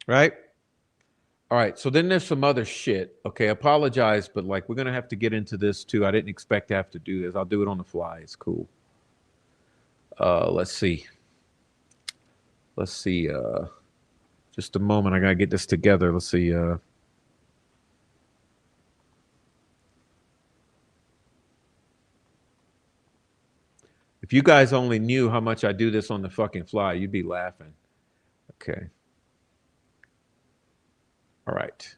Right? All right, so then there's some other shit. Okay, apologize, but like we're gonna have to get into this too. I didn't expect to have to do this. I'll do it on the fly. It's cool. Let's see. Let's see. Just a moment. I gotta get this together. Let's see. If you guys only knew how much I do this on the fucking fly, you'd be laughing. Okay. All right.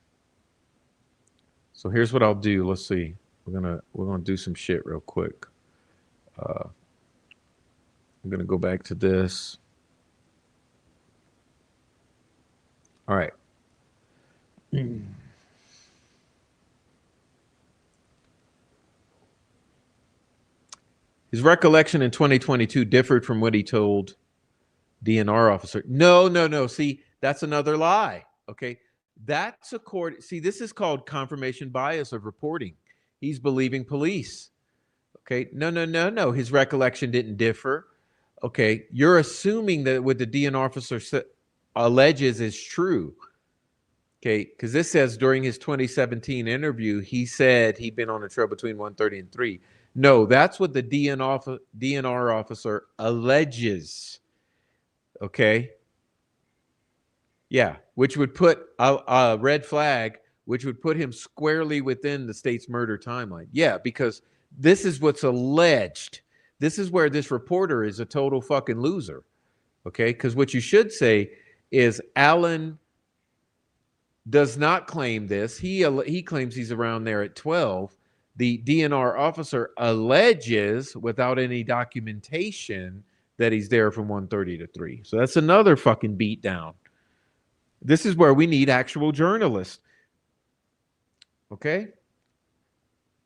So here's what I'll do. Let's see. We're gonna do some shit real quick. I'm gonna go back to this. All right. His recollection in 2022 differed from what he told DNR officer. No. See, that's another lie. Okay. That's according. See, this is called confirmation bias of reporting. He's believing police. Okay. No. His recollection didn't differ. Okay. You're assuming that what the DNR officer alleges is true. Okay. Because this says during his 2017 interview, he said he'd been on a trail between 1:30 and 3. No, that's what the DNR officer alleges. Okay. Yeah, which would put a red flag, which would put him squarely within the state's murder timeline. Yeah, because this is what's alleged. This is where this reporter is a total fucking loser. Okay, because what you should say is Alan does not claim this. He claims he's around there at 12. The DNR officer alleges, without any documentation, that he's there from 1:30 to 3. So that's another fucking beat down. This is where we need actual journalists. Okay?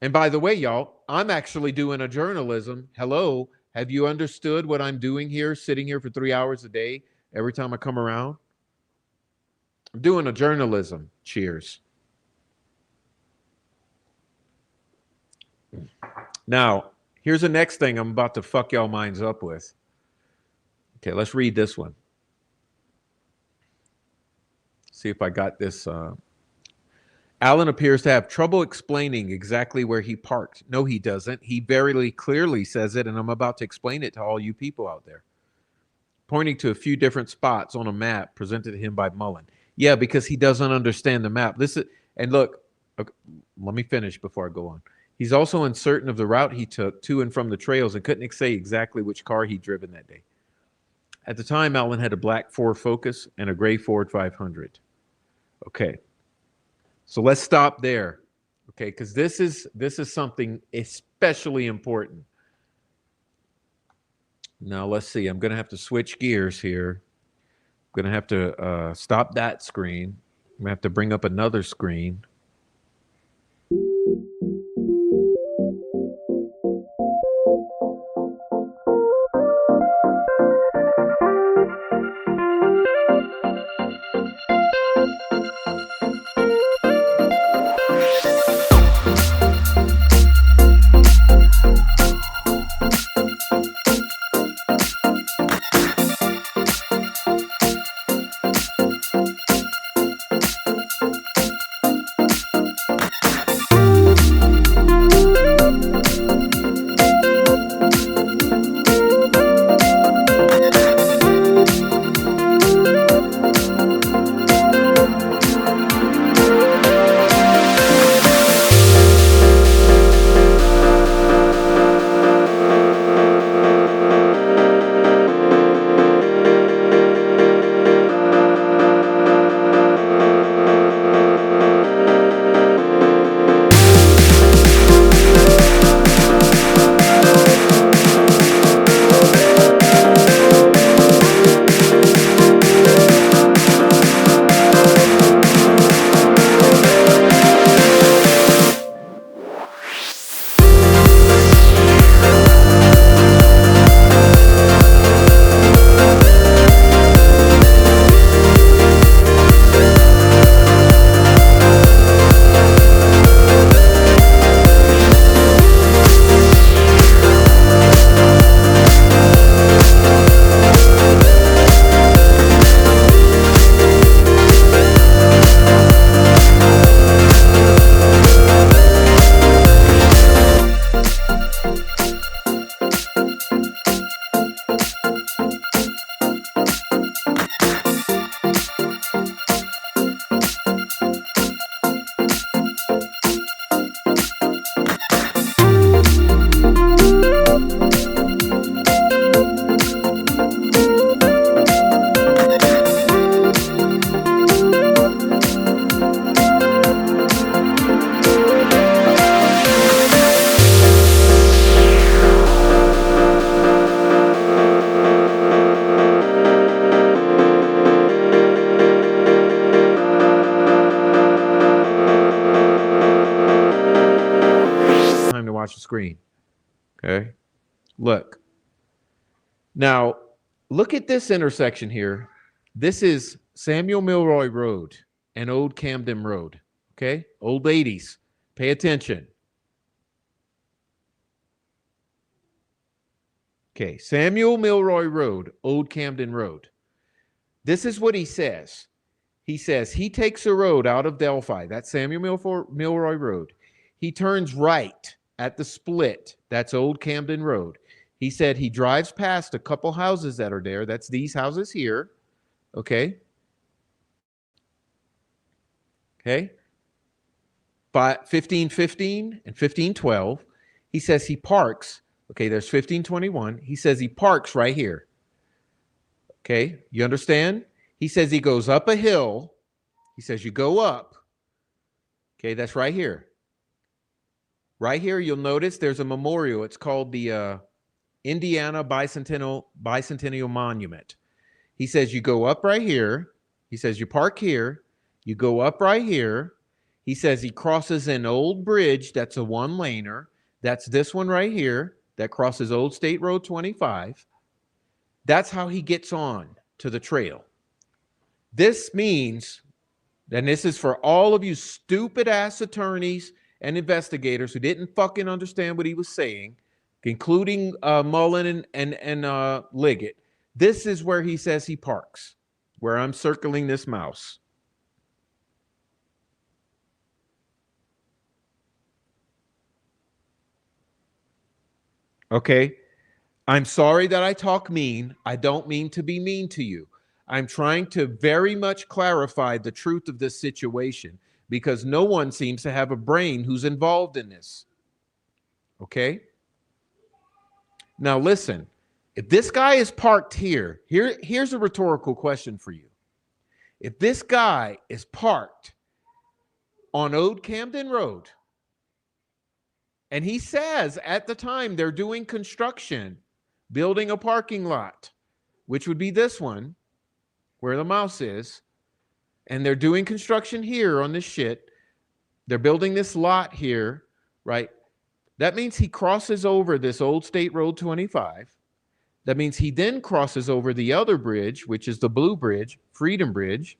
And by the way, y'all, I'm actually doing a journalism. Hello, have you understood what I'm doing here, sitting here for 3 hours a day every time I come around? I'm doing a journalism. Cheers. Now, here's the next thing I'm about to fuck y'all minds up with. Okay, let's read this one. See if I got this. Alan appears to have trouble explaining exactly where he parked. No, he doesn't. He very clearly says it, and I'm about to explain it to all you people out there. Pointing to a few different spots on a map presented to him by Mullen. Yeah, because he doesn't understand the map. And look, okay, let me finish before I go on. He's also uncertain of the route he took to and from the trails and couldn't say exactly which car he'd driven that day. At the time, Alan had a black Ford Focus and a gray Ford 500. Okay. So let's stop there, okay? Because this is something especially important. Now let's see. I'm going to have to switch gears here. I'm going to have to stop that screen. I'm going to have to bring up another screen. Watch the screen. Okay. Look. Now, look at this intersection here. This is Samuel Milroy Road and Old Camden Road. Okay. Old ladies, pay attention. Okay. Samuel Milroy Road, Old Camden Road. This is what he says. He says he takes a road out of Delphi. That's Samuel Milroy Road. He turns right at the split. That's Old Camden Road. He said he drives past a couple houses that are there. That's these houses here. Okay. Okay. By 1515 and 1512. He says he parks. Okay, there's 1521. He says he parks right here. Okay, you understand? He says he goes up a hill. He says you go up. Okay, that's right here. Right here, you'll notice there's a memorial. It's called the Indiana Bicentennial Monument. He says you go up right here. He says you park here. You go up right here. He says he crosses an old bridge that's a one-laner. That's this one right here that crosses Old State Road 25. That's how he gets on to the trail. This means, and this is for all of you stupid ass attorneys and investigators who didn't fucking understand what he was saying, including Mullen and Liggett. This is where he says he parks, where I'm circling this mouse. Okay? I'm sorry that I talk mean. I don't mean to be mean to you. I'm trying to very much clarify the truth of this situation because no one seems to have a brain who's involved in this. Okay? Now listen, if this guy is parked here's a rhetorical question for you. If this guy is parked on Old Camden Road, and he says at the time they're doing construction, building a parking lot, which would be this one, where the mouse is, and they're doing construction here on this shit. They're building this lot here, right? That means he crosses over this Old State Road 25. That means he then crosses over the other bridge, which is the Blue Bridge, Freedom Bridge.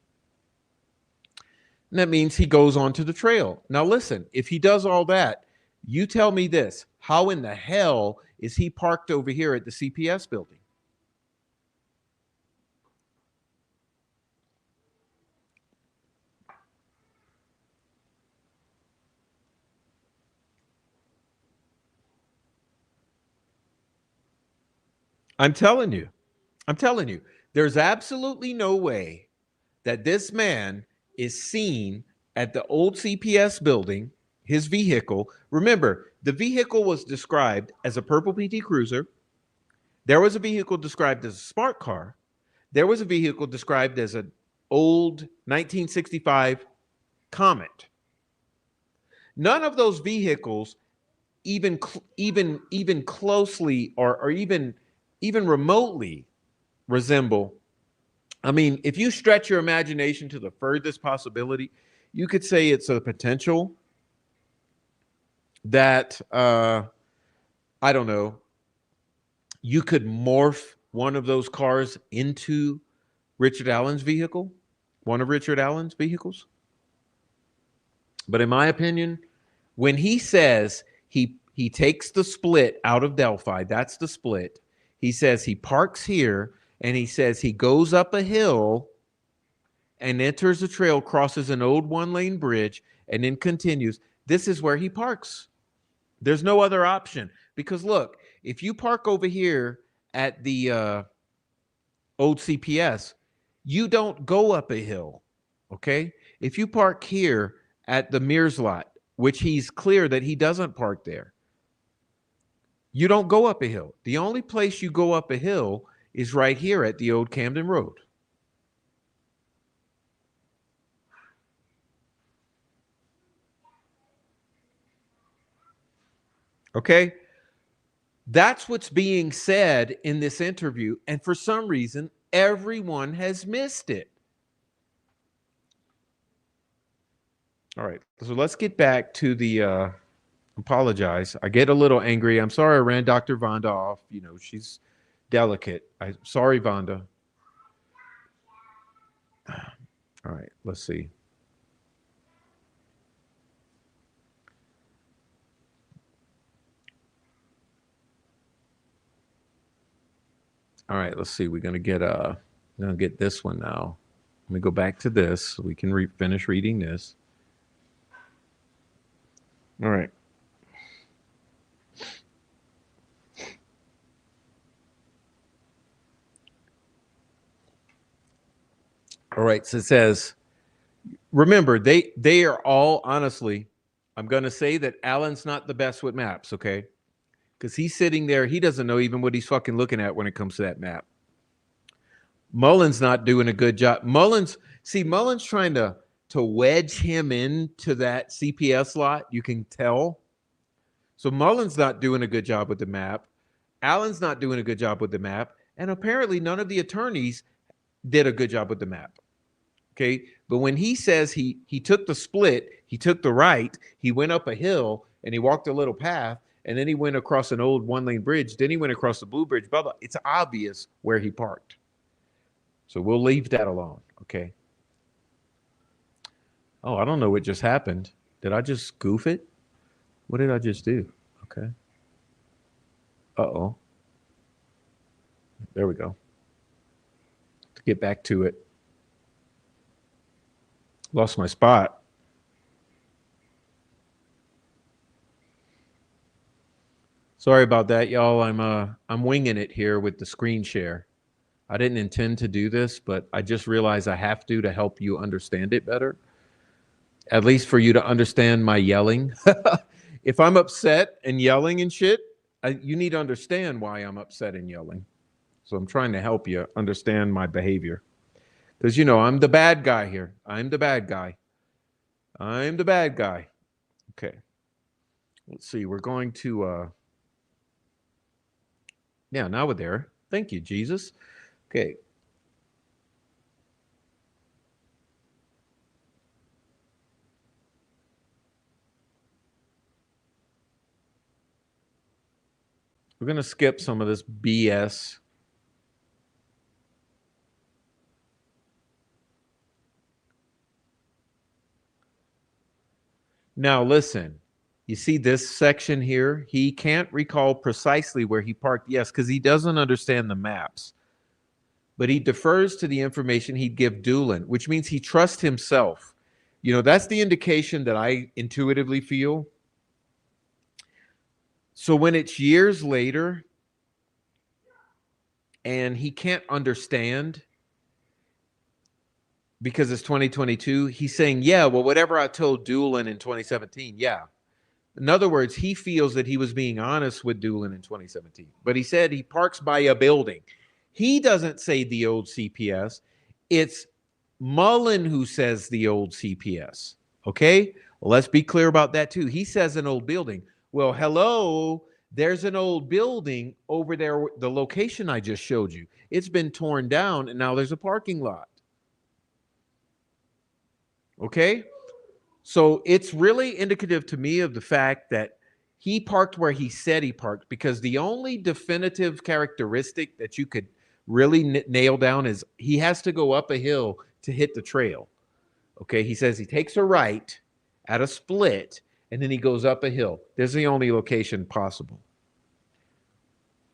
And that means he goes onto the trail. Now listen, if he does all that, you tell me this, how in the hell is he parked over here at the CPS building? I'm telling you, there's absolutely no way that this man is seen at the old CPS building, his vehicle. Remember, the vehicle was described as a purple PT Cruiser. There was a vehicle described as a smart car. There was a vehicle described as an old 1965 Comet. None of those vehicles even closely or even remotely resemble. I mean, if you stretch your imagination to the furthest possibility, you could say it's a potential that I don't know, you could morph one of those cars into Richard Allen's vehicle, one of Richard Allen's vehicles. But in my opinion, when he says he takes the split out of Delphi, that's the split. He says he parks here, and he says he goes up a hill and enters the trail, crosses an old one-lane bridge, and then continues. This is where he parks. There's no other option. Because look, if you park over here at the old CPS, you don't go up a hill, okay? If you park here at the Mears lot, which he's clear that he doesn't park there, you don't go up a hill. The only place you go up a hill is right here at the old Camden Road. Okay? That's what's being said in this interview. And for some reason, everyone has missed it. All right. So let's get back to the apologize. I get a little angry. I'm sorry I ran Dr. Vonda off. You know, she's delicate. I'm sorry, Vonda. All right, let's see. All right, let's see. We're gonna get this one now. Let me go back to this so we can finish reading this. All right. All right, so it says, remember, they are all, honestly, I'm going to say that Alan's not the best with maps, okay? Because he's sitting there, he doesn't know even what he's fucking looking at when it comes to that map. Mullen's not doing a good job. Mullen's trying to wedge him into that CPS lot, you can tell. So Mullen's not doing a good job with the map. Alan's not doing a good job with the map, and apparently none of the attorneys did a good job with the map. Okay, but when he says he took the split, he took the right, he went up a hill and he walked a little path, and then he went across an old one-lane bridge, then he went across the Blue Bridge, blah blah. It's obvious where he parked. So we'll leave that alone. Okay. Oh, I don't know what just happened. Did I just goof it? What did I just do? Okay. Uh-oh. There we go. To get back to it. Lost my spot. Sorry about that, y'all. I'm winging it here with the screen share. I didn't intend to do this, but I just realized I have to help you understand it better. At least for you to understand my yelling. If I'm upset and yelling and shit, you need to understand why I'm upset and yelling. So I'm trying to help you understand my behavior. Because, I'm the bad guy here. I'm the bad guy. I'm the bad guy. Okay. Let's see. We're going to, yeah, now we're there. Thank you, Jesus. Okay. We're going to skip some of this BS. Now, listen, you see this section here? He can't recall precisely where he parked. Yes, because he doesn't understand the maps. But he defers to the information he'd give Doolin, which means he trusts himself. That's the indication that I intuitively feel. So when it's years later and he can't understand because it's 2022, he's saying, yeah, well, whatever I told Doolin in 2017, yeah. In other words, he feels that he was being honest with Doolin in 2017. But he said he parks by a building. He doesn't say the old CPS. It's Mullen who says the old CPS. Okay? Well, let's be clear about that too. He says an old building. Well, hello, there's an old building over there, the location I just showed you. It's been torn down and now there's a parking lot. Okay? So it's really indicative to me of the fact that he parked where he said he parked, because the only definitive characteristic that you could really nail down is he has to go up a hill to hit the trail. Okay, he says he takes a right at a split and then he goes up a hill. There's the only location possible.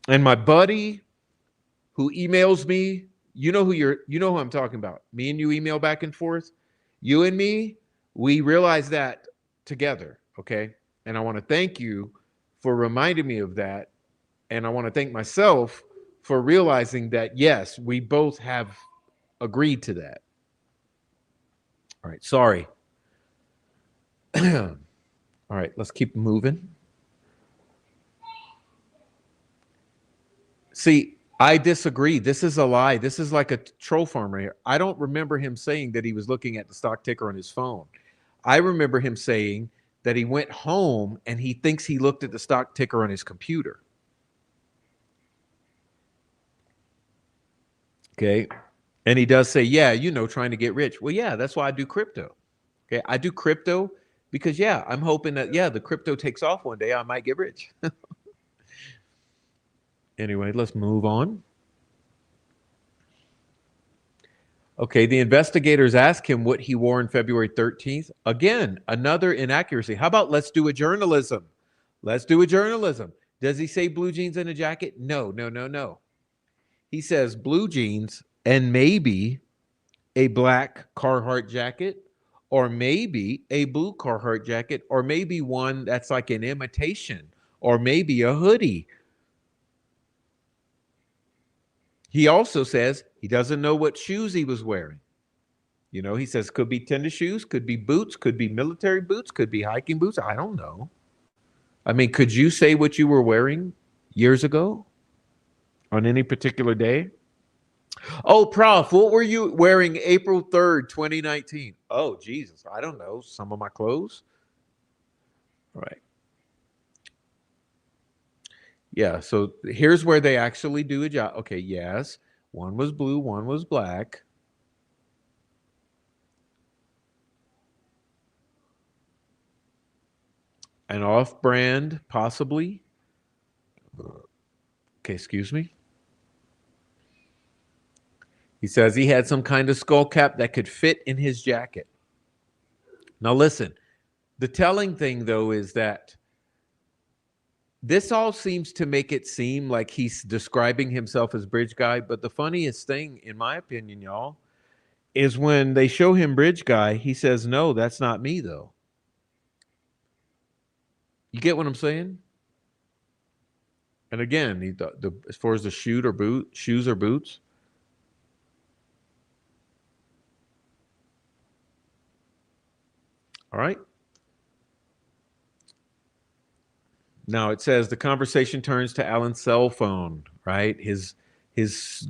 And my buddy who emails me, you know who I'm talking about. Me and you email back and forth. You and me, we realize that together, okay? And I want to thank you for reminding me of that. And I want to thank myself for realizing that, yes, we both have agreed to that. All right, sorry. All right, let's keep moving. See, I disagree. This is a lie. This is like a troll farm right here. I don't remember him saying that he was looking at the stock ticker on his phone. I remember him saying that he went home and he thinks he looked at the stock ticker on his computer. Okay. And he does say, yeah, trying to get rich. Well, yeah, that's why I do crypto. Okay. I do crypto because, yeah, I'm hoping that, yeah, the crypto takes off one day. I might get rich. Anyway, let's move on. Okay, the investigators ask him what he wore on February 13th. Again, another inaccuracy. How about let's do a journalism? Let's do a journalism. Does he say blue jeans and a jacket? No. He says blue jeans and maybe a black Carhartt jacket, or maybe a blue Carhartt jacket, or maybe one that's like an imitation, or maybe a hoodie. He also says he doesn't know what shoes he was wearing. He says could be tennis shoes, could be boots, could be military boots, could be hiking boots. I don't know. I mean, could you say what you were wearing years ago on any particular day? Oh, Prof, what were you wearing April 3rd, 2019? Oh, Jesus. I don't know. Some of my clothes. All right. Yeah, so here's where they actually do a job. Okay, yes, one was blue, one was black. An off-brand, possibly. Okay, excuse me. He says he had some kind of skull cap that could fit in his jacket. Now, listen, the telling thing, though, is that this all seems to make it seem like he's describing himself as Bridge Guy. But the funniest thing, in my opinion, y'all, is when they show him Bridge Guy, he says, no, that's not me, though. You get what I'm saying? And again, as far as the shoes or boots, all right. Now it says the conversation turns to Alan's cell phone, right? His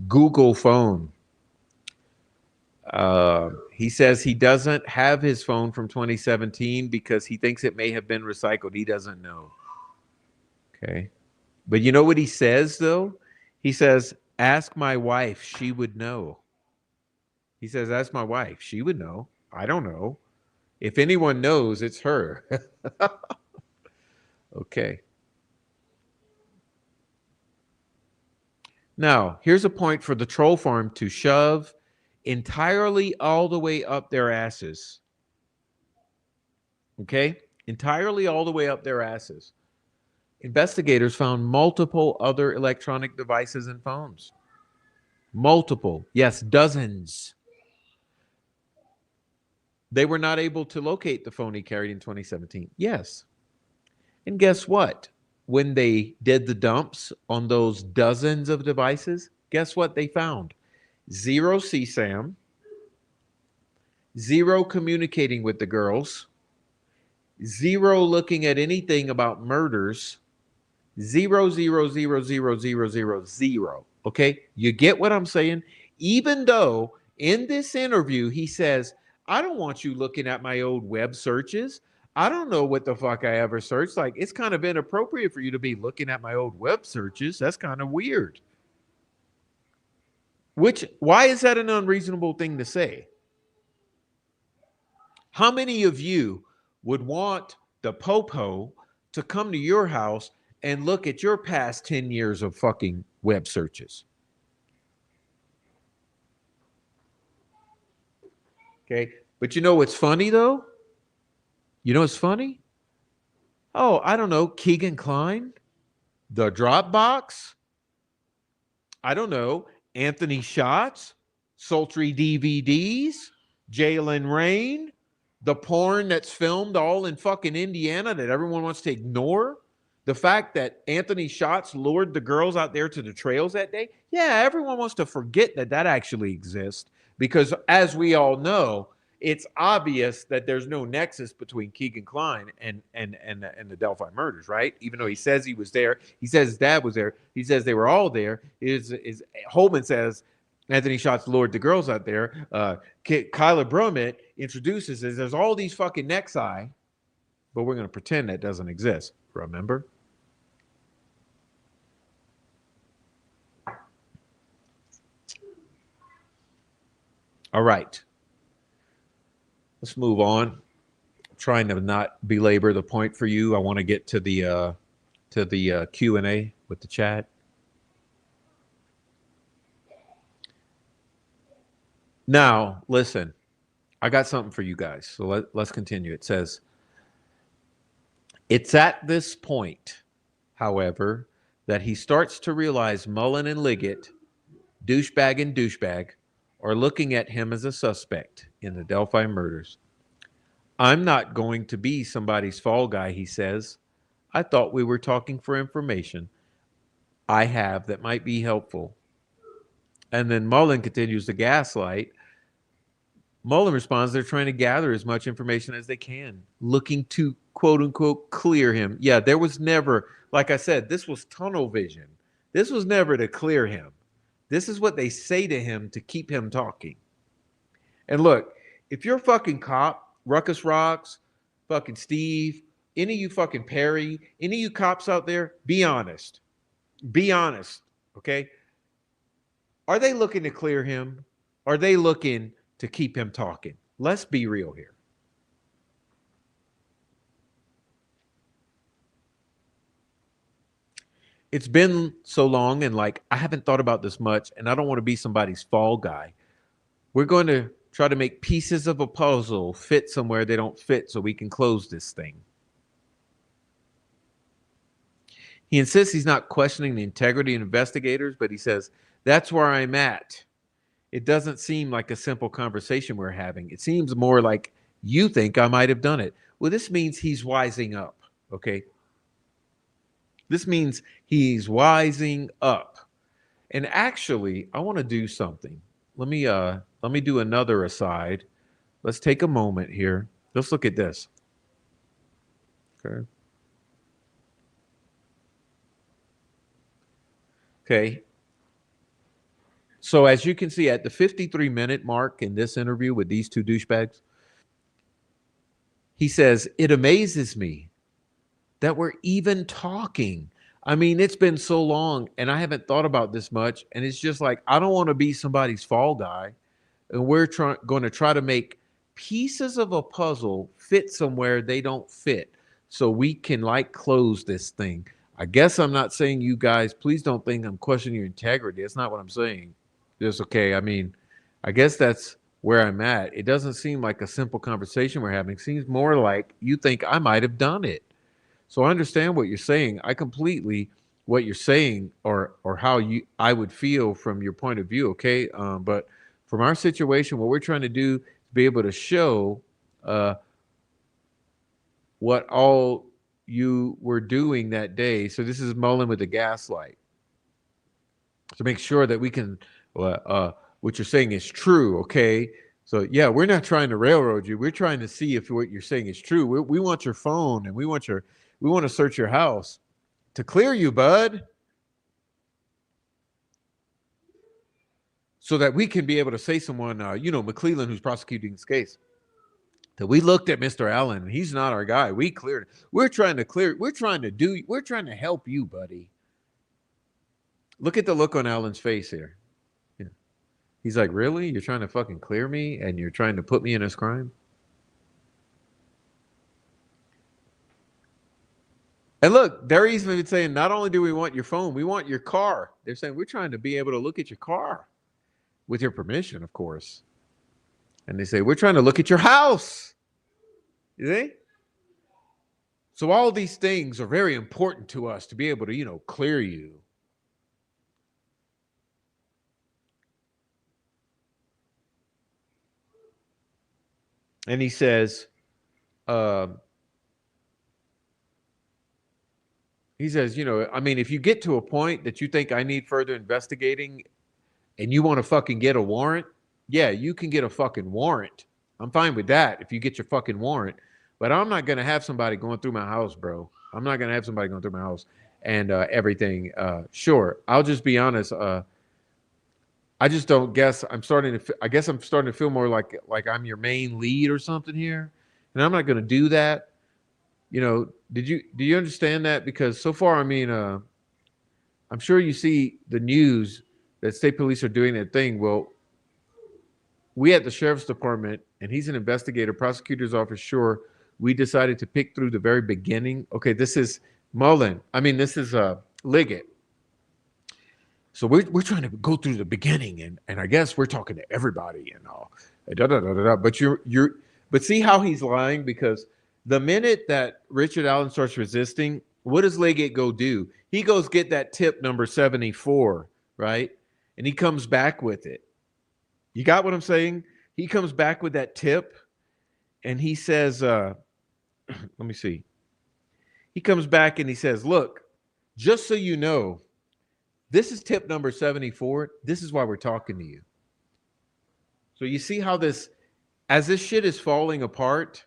Google phone. He says he doesn't have his phone from 2017 because he thinks it may have been recycled. He doesn't know. Okay. But you know what he says, though? He says, ask my wife. She would know. He says, ask my wife. She would know. I don't know. If anyone knows, it's her. Okay. Now, here's a point for the troll farm to shove entirely all the way up their asses. Okay? Entirely all the way up their asses. Investigators found multiple other electronic devices and phones. Multiple. Yes, dozens. They were not able to locate the phone he carried in 2017. Yes. And guess what? When they did the dumps on those dozens of devices, guess what they found? Zero CSAM, zero communicating with the girls, zero looking at anything about murders, zero, zero, zero, zero, zero, zero, zero. Okay? You get what I'm saying? Even though in this interview he says, I don't want you looking at my old web searches. I don't know what the fuck I ever searched. Like, it's kind of inappropriate for you to be looking at my old web searches. That's kind of weird. Why is that an unreasonable thing to say? How many of you would want the popo to come to your house and look at your past 10 years of fucking web searches? Okay. But you know what's funny though? You know what's funny? Oh, I don't know. Keegan Klein, the Dropbox. I don't know. Anthony Shots, sultry DVDs, Jalen Rain, the porn that's filmed all in fucking Indiana that everyone wants to ignore. The fact that Anthony Shots lured the girls out there to the trails that day. Yeah, everyone wants to forget that that actually exists because, as we all know, it's obvious that there's no nexus between Keegan Klein and the Delphi murders, right? Even though he says he was there, he says his dad was there, he says they were all there. Is Holman says Anthony Shots lured the girls out there. Kyler Brummett introduces us. There's all these fucking nexi, but we're going to pretend that doesn't exist. Remember? All right. Let's move on. I'm trying to not belabor the point for you. I want to get to the Q&A with the chat. Now, listen. I got something for you guys. So let's continue. It says, it's at this point, however, that he starts to realize Mullen and Liggett, douchebag, are looking at him as a suspect in the Delphi murders. I'm not going to be somebody's fall guy, he says. I thought we were talking for information I have that might be helpful. And then Mullen continues to gaslight. Mullen responds, they're trying to gather as much information as they can, looking to quote unquote clear him. Yeah, there was never, like I said, this was tunnel vision. This was never to clear him. This is what they say to him to keep him talking. And look, if you're a fucking cop, Ruckus Rocks, fucking Steve, any of you fucking Perry, any of you cops out there, be honest. Be honest, okay? Are they looking to clear him? Are they looking to keep him talking? Let's be real here. It's been so long, and like I haven't thought about this much, and I don't want to be somebody's fall guy. We're going to try to make pieces of a puzzle fit somewhere they don't fit so we can close this thing. He insists he's not questioning the integrity of investigators, but he says, that's where I'm at. It doesn't seem like a simple conversation we're having. It seems more like you think I might have done it. Well, this means he's wising up. Okay. This means he's wising up. And actually, I want to do something. Let me do another aside. Let's take a moment here. Let's look at this. Okay. Okay. So as you can see at the 53-minute mark in this interview with these two douchebags, he says, it amazes me that we're even talking. I mean, it's been so long and I haven't thought about this much. And it's just like, I don't want to be somebody's fall guy. And we're going to try to make pieces of a puzzle fit somewhere they don't fit so we can like close this thing. I guess I'm not saying you guys, please don't think I'm questioning your integrity. That's not what I'm saying. Just okay. I mean, I guess that's where I'm at. It doesn't seem like a simple conversation we're having. It seems more like you think I might have done it. So I understand what you're saying. I completely what you're saying or how you I would feel from your point of view. Okay, but from our situation, what we're trying to do is be able to show uh, what all you were doing that day. So this is Mullen with the gaslight to make sure that we can what you're saying is true. Okay. So yeah, we're not trying to railroad you. We're trying to see if what you're saying is true. We want your phone and we want to search your house to clear you, bud, so that we can be able to say someone, McClellan, who's prosecuting this case, that we looked at Mr. Allen and he's not our guy. We cleared it. We're trying to clear. We're trying to help you, buddy. Look at the look on Allen's face here. Yeah. He's like, really? You're trying to fucking clear me and you're trying to put me in this crime? And look, they're even saying, not only do we want your phone, we want your car. They're saying, we're trying to be able to look at your car with your permission, of course. And they say, we're trying to look at your house. You see? So all these things are very important to us to be able to, clear you. And he says, uh, I mean, if you get to a point that you think I need further investigating and you want to fucking get a warrant, yeah, you can get a fucking warrant. I'm fine with that if you get your fucking warrant. But I'm not going to have somebody going through my house, bro. I'm not going to have somebody going through my house and everything. Sure, I'll just be honest. I just don't guess. I guess I'm starting to feel more like I'm your main lead or something here, and I'm not going to do that. Do you understand that? Because so far, I mean, I'm sure you see the news that state police are doing that thing. Well, we at the sheriff's department, and he's an investigator, prosecutor's office. Sure, we decided to pick through the very beginning. Okay, this is Mullen. I mean, this is Liggett. So we're trying to go through the beginning, and I guess we're talking to everybody and all. Da, da, da, da, da. But see how he's lying, because the minute that Richard Allen starts resisting, what does Liggett go do? He goes get that tip number 74, right? And he comes back with it. You got what I'm saying? He comes back with that tip and he says, let me see. He comes back and he says, look, just so you know, this is tip number 74. This is why we're talking to you. So you see how as this shit is falling apart,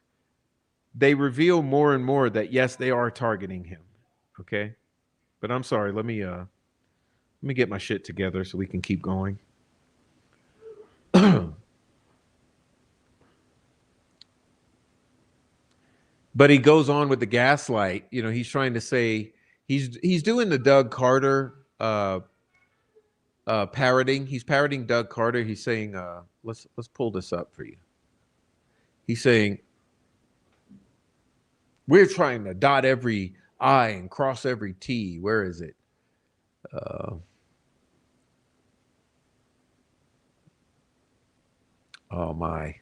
they reveal more and more that yes, they are targeting him. Okay. But I'm sorry, let me get my shit together so we can keep going. But he goes on with the gaslight. He's trying to say he's doing the Doug Carter uh, parroting. He's parroting Doug Carter. He's saying, let's pull this up for you. He's saying, we're trying to dot every I and cross every T. Where is it? Uh, oh my.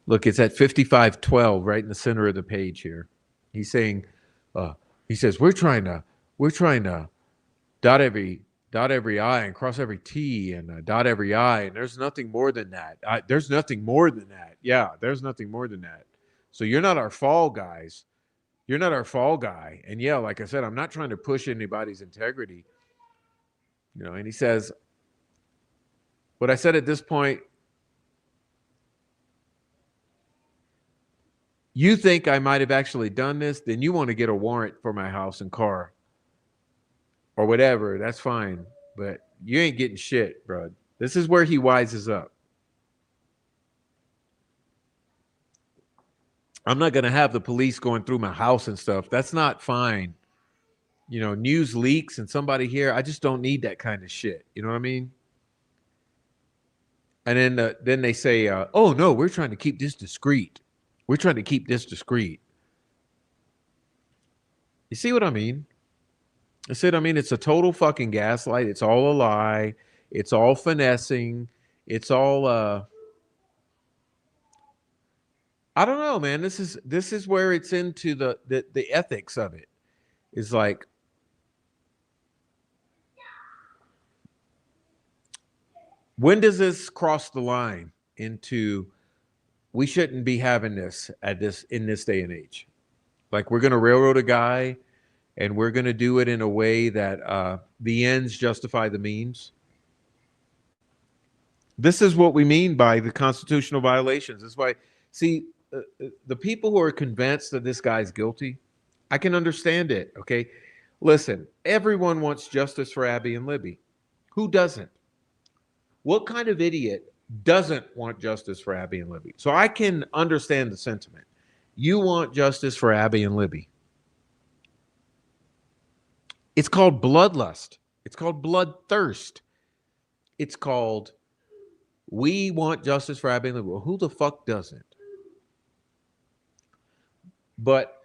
Look, it's at 5512, right in the center of the page here. He's saying, uh, he says, we're trying to dot every I and cross every T and dot every I, and there's nothing more than that. There's nothing more than that. Yeah, there's nothing more than that. So you're not our fall guys. You're not our fall guy. And yeah, like I said, I'm not trying to push anybody's integrity. And he says, what I said at this point, you think I might have actually done this, then you want to get a warrant for my house and car or whatever. That's fine. But you ain't getting shit, bro. This is where he wises up. I'm not going to have the police going through my house and stuff. That's not fine. News leaks and somebody here. I just don't need that kind of shit. You know what I mean? And then they say, oh, no, we're trying to keep this discreet. We're trying to keep this discreet. You see what I mean? It's a total fucking gaslight. It's all a lie. It's all finessing. It's all I don't know, man. This is where it's into the ethics of it. Is like, when does this cross the line into we shouldn't be having this in this day and age? Like, we're gonna railroad a guy and we're gonna do it in a way that the ends justify the means. This is what we mean by the constitutional violations. That's why, see, the people who are convinced that this guy's guilty, I can understand it. Okay, listen, everyone wants justice for Abby and Libby. Who doesn't? What kind of idiot doesn't want justice for Abby and Libby? So I can understand the sentiment. You want justice for Abby and Libby. It's called bloodlust. It's called bloodthirst. It's called, we want justice for Abby and Libby. Well, who the fuck doesn't? But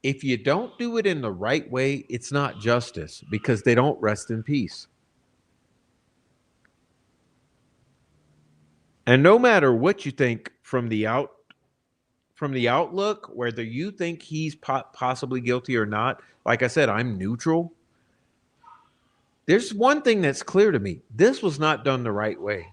if you don't do it in the right way, it's not justice, because they don't rest in peace. And no matter what you think from the outlook, whether you think he's possibly guilty or not, like I said, I'm neutral. There's one thing that's clear to me. This was not done the right way.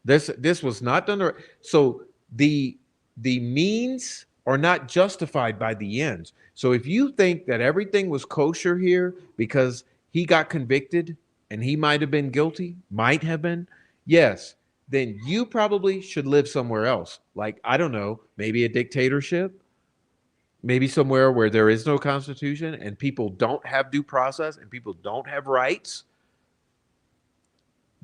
This was not done the right. So the means are not justified by the ends. So if you think that everything was kosher here because he got convicted and he might have been guilty, might have been, yes, then you probably should live somewhere else. Like, I don't know, maybe a dictatorship, maybe somewhere where there is no constitution and people don't have due process and people don't have rights.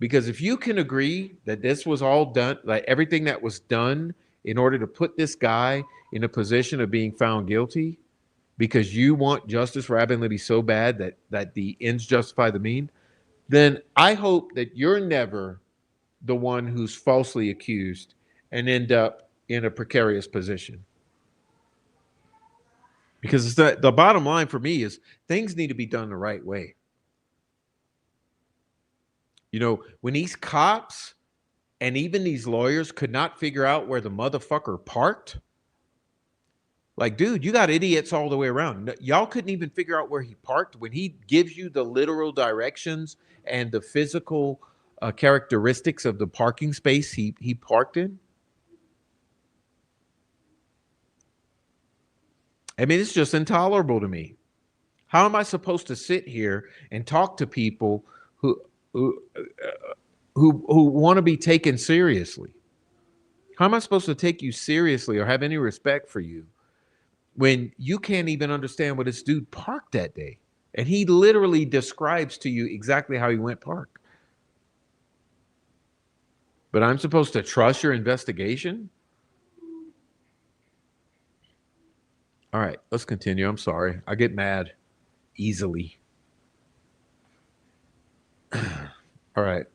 Because if you can agree that this was all done, like everything that was done in order to put this guy in a position of being found guilty, because you want justice for Abby and Libby so bad that the ends justify the mean, then I hope that you're never the one who's falsely accused and end up in a precarious position. Because the bottom line for me is things need to be done the right way. When these cops and even these lawyers could not figure out where the motherfucker parked, like, dude, you got idiots all the way around. Y'all couldn't even figure out where he parked when he gives you the literal directions and the physical characteristics of the parking space he parked in. It's just intolerable to me. How am I supposed to sit here and talk to people who who who want to be taken seriously? How am I supposed to take you seriously or have any respect for you when you can't even understand what this dude parked that day? And he literally describes to you exactly how he went park. But I'm supposed to trust your investigation? All right, let's continue. I'm sorry. I get mad easily. All right.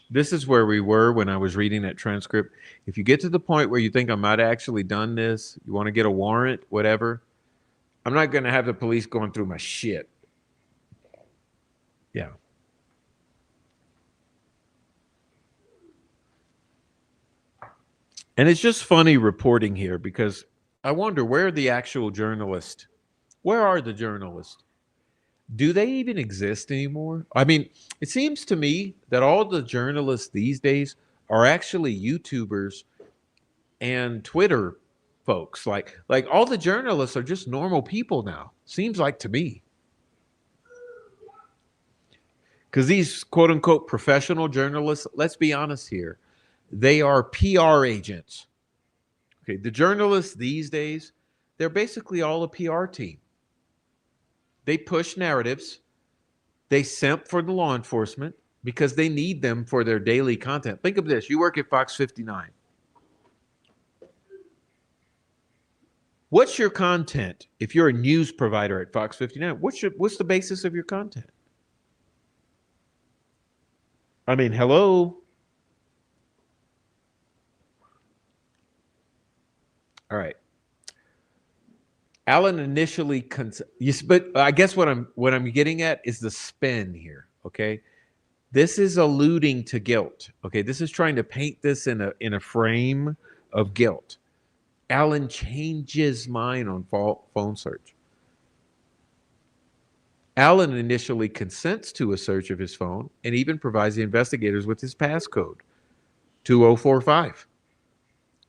This is where we were when I was reading that transcript. If you get to the point where you think I might have actually done this, you want to get a warrant, whatever, I'm not going to have the police going through my shit. Yeah. And it's just funny reporting here because I wonder where are the actual journalists? Where are the journalists? Do they even exist anymore? I mean, it seems to me that all the journalists these days are actually YouTubers and Twitter folks. Like all the journalists are just normal people now. Seems like to me. Cuz these quote unquote professional journalists, let's be honest here, they are PR agents. Okay, the journalists these days, they're basically all a PR team. They push narratives, they simp for the law enforcement because they need them for their daily content. Think of this, you work at Fox 59. What's your content if you're a news provider at Fox 59? What's the basis of your content? I mean, hello. All right. Alan initially, yes, but I guess what I'm getting at is the spin here. Okay, this is alluding to guilt. Okay, this is trying to paint this in a frame of guilt. Alan changes mind on phone search. Alan initially consents to a search of his phone and even provides the investigators with his passcode, 2045.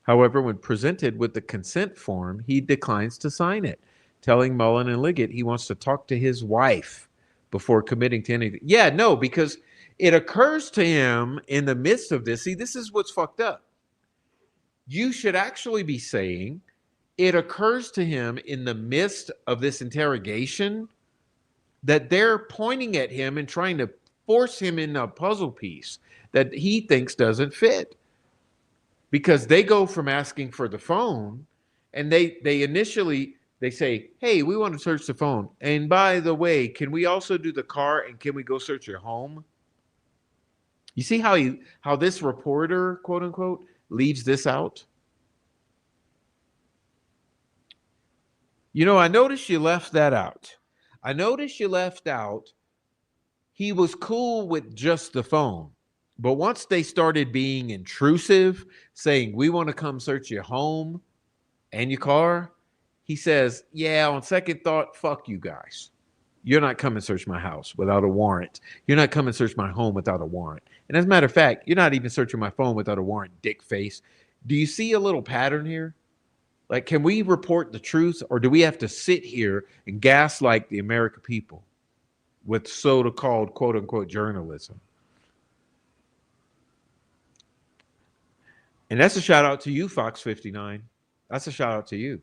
However, when presented with the consent form, he declines to sign it, telling Mullen and Liggett he wants to talk to his wife before committing to anything. Yeah, no, because it occurs to him in the midst of this. See, this is what's fucked up. You should actually be saying it occurs to him in the midst of this interrogation that they're pointing at him and trying to force him in a puzzle piece that he thinks doesn't fit, because they go from asking for the phone and they initially they say, hey, we want to search the phone, and by the way, can we also do the car, and can we go search your home? You see how this reporter, quote unquote, leaves this out. I noticed you left that out. I noticed you left out he was cool with just the phone. But once they started being intrusive, saying, we want to come search your home and your car, he says, yeah, on second thought, fuck you guys. You're not coming to search my house without a warrant. You're not coming to search my home without a warrant. And as a matter of fact, you're not even searching my phone without a warrant, dick face. Do you see a little pattern here? Like, can we report the truth, or do we have to sit here and gaslight the American people with so-called quote unquote journalism? And that's a shout out to you, Fox 59. That's a shout out to you.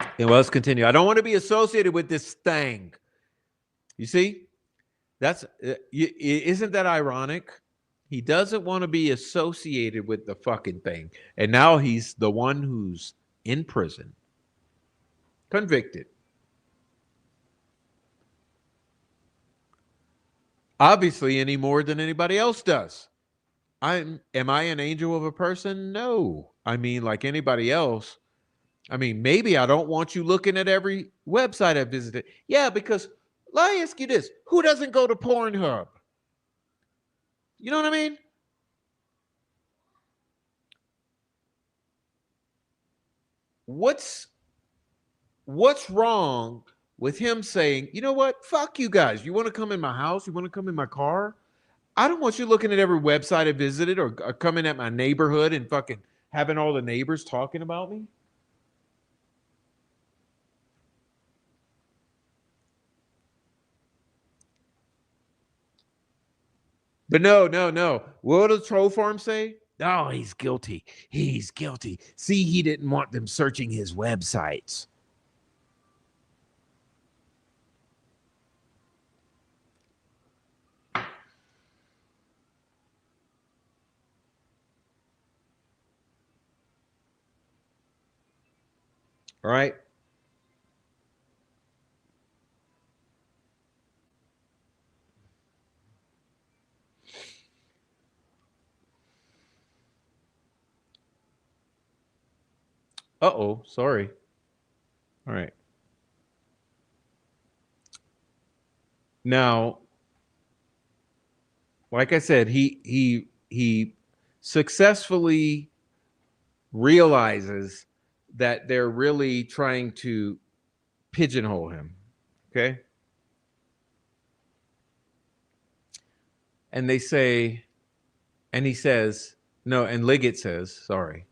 And well, let's continue. I don't want to be associated with this thing. You see, that's isn't that ironic? He doesn't want to be associated with the fucking thing, and now he's the one who's in prison, convicted. Obviously, any more than anybody else does. Am I an angel of a person? No. I mean, like anybody else. I mean, maybe I don't want you looking at every website I visited. Yeah, because let me ask you this: who doesn't go to Pornhub? You know what I mean? What's what's wrong with him saying, you know what? Fuck you guys. You want to come in my house? You want to come in my car? I don't want you looking at every website I visited, or coming at my neighborhood and fucking having all the neighbors talking about me. But no, no, no. What does troll farm say? Oh, he's guilty. He's guilty. See, he didn't want them searching his websites. All right. Uh-oh, sorry. All right. Now, like I said, he successfully realizes that they're really trying to pigeonhole him. Okay? And they say, and he says, no, and Liggett says, sorry,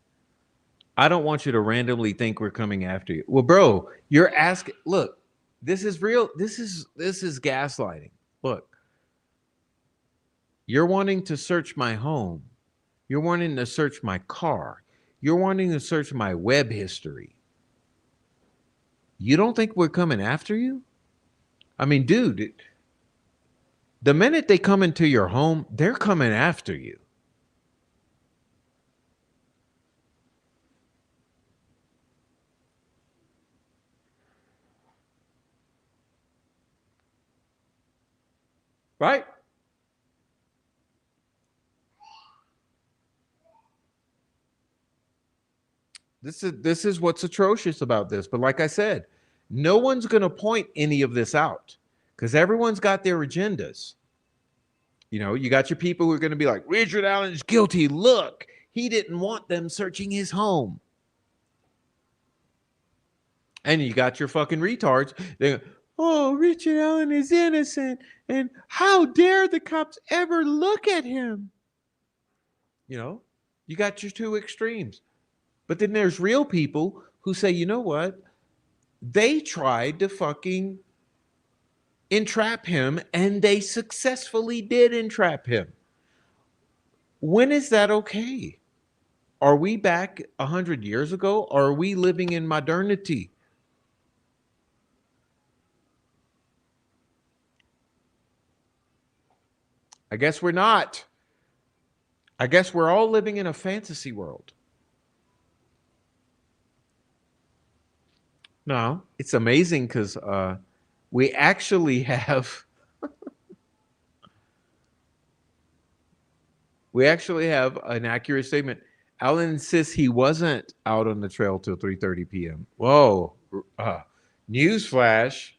I don't want you to randomly think we're coming after you. Well, bro, you're asking, look, this is real. This is gaslighting. Look, you're wanting to search my home. You're wanting to search my car. You're wanting to search my web history. You don't think we're coming after you? I mean, dude, the minute they come into your home, they're coming after you. Right? This is what's atrocious about this. But like I said, no one's going to point any of this out because everyone's got their agendas. You know, you got your people who are going to be like, Richard Allen is guilty. Look, he didn't want them searching his home. And you got your fucking retards. They go, oh, Richard Allen is innocent. And how dare the cops ever look at him? You know, you got your two extremes. But then there's real people who say, you know what? They tried to fucking entrap him and they successfully did entrap him. When is that okay? Are we back 100 years ago? Or are we living in modernity? I guess we're not. I guess we're all living in a fantasy world. No, it's amazing because we actually have an accurate statement. Allen insists he wasn't out on the trail till 3:30 p.m. Whoa, newsflash!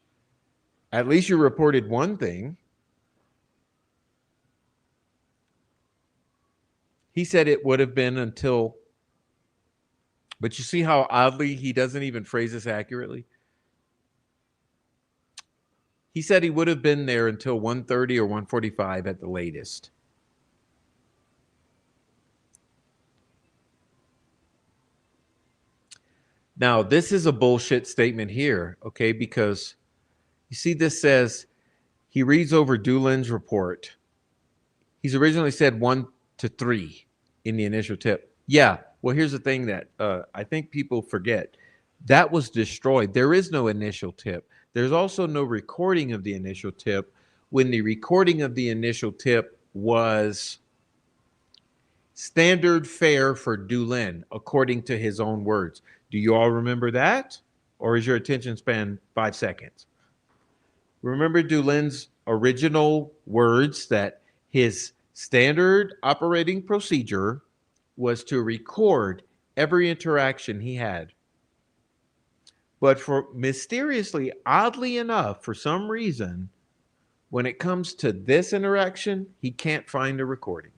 At least you reported one thing. He said it would have been until, but you see how oddly he doesn't even phrase this accurately. He said he would have been there until 1:30 or 1:45 at the latest. Now, this is a bullshit statement here, okay? Because you see, this says he reads over Doolin's report. He's originally said 1 to 3 in the initial tip. Yeah. Well, here's the thing that I think people forget. That was destroyed. There is no initial tip. There's also no recording of the initial tip when the recording of the initial tip was standard fare for Doolin, according to his own words. Do you all remember that? Or is your attention span 5 seconds? Remember Doolin's original words that his standard operating procedure was to record every interaction he had. But for mysteriously, oddly enough, for some reason, when it comes to this interaction, he can't find a recording.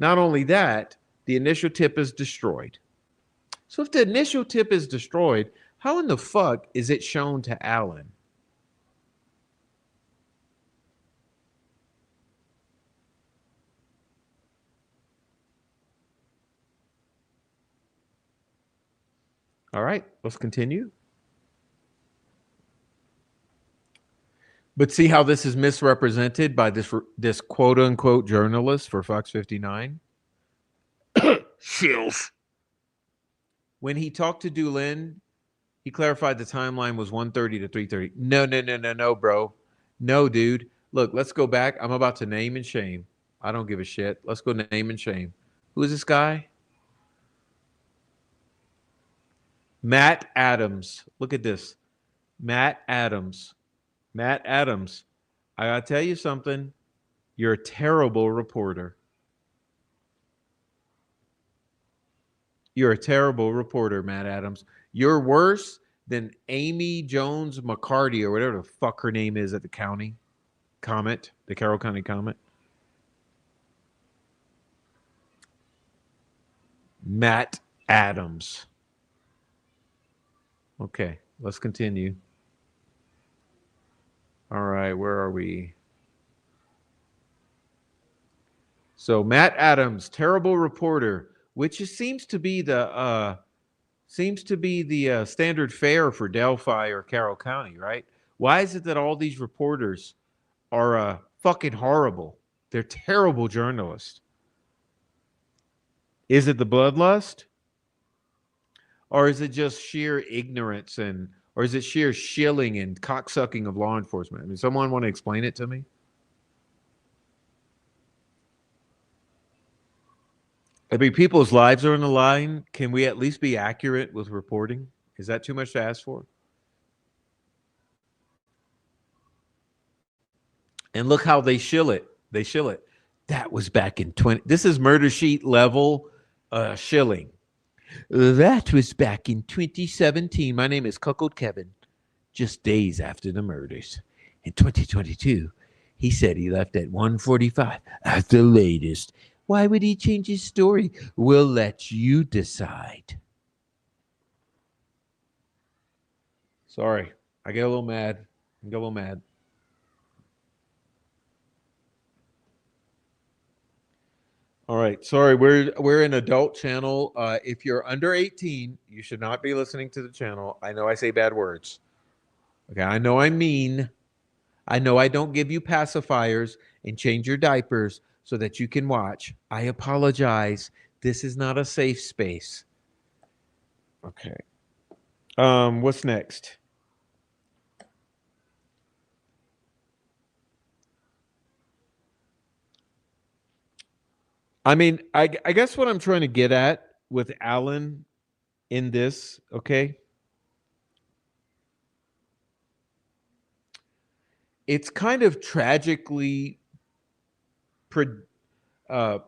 Not only that, the initial tip is destroyed. So if the initial tip is destroyed, how in the fuck is it shown to Allen? All right, let's continue. But see how this is misrepresented by this quote unquote journalist for Fox 59? Chills. When he talked to Doolin, he clarified the timeline was 1:30 to 3:30. No, no, no, no, no, bro. No, dude. Look, let's go back. I'm about to name and shame. I don't give a shit. Let's go name and shame. Who is this guy? Matt Adams. Look at this. Matt Adams. Matt Adams. I got to tell you something. You're a terrible reporter. You're a terrible reporter, Matt Adams. You're worse than Amy Jones McCarty or whatever the fuck her name is at the county comment, the Carroll County comment. Matt Adams. Okay, let's continue. All right, where are we? So Matt Adams, terrible reporter, which seems to be the standard fare for Delphi or Carroll County, right? Why is it that all these reporters are fucking horrible? They're terrible journalists. Is it the bloodlust? Or is it just sheer ignorance or is it sheer shilling and cocksucking of law enforcement? I mean, someone want to explain it to me? I mean, people's lives are on the line. Can we at least be accurate with reporting? Is that too much to ask for? And look how they shill it. They shill it. That was back in 20. This is murder sheet level shilling. That was back in 2017. My name is Cuckold Kevin. Just days after the murders. In 2022, he said he left at 1:45 at the latest. Why would he change his story? We'll let you decide. Sorry, I get a little mad. I get a little mad. All right, sorry, we're an adult channel. If you're under 18, you should not be listening to the channel. I know I say bad words. Okay, I know I'm mean. I know I don't give you pacifiers and change your diapers so that you can watch. I apologize. This is not a safe space. Okay. What's next? I mean, I guess what I'm trying to get at with Alan in this, okay? It's kind of tragically pro- uh,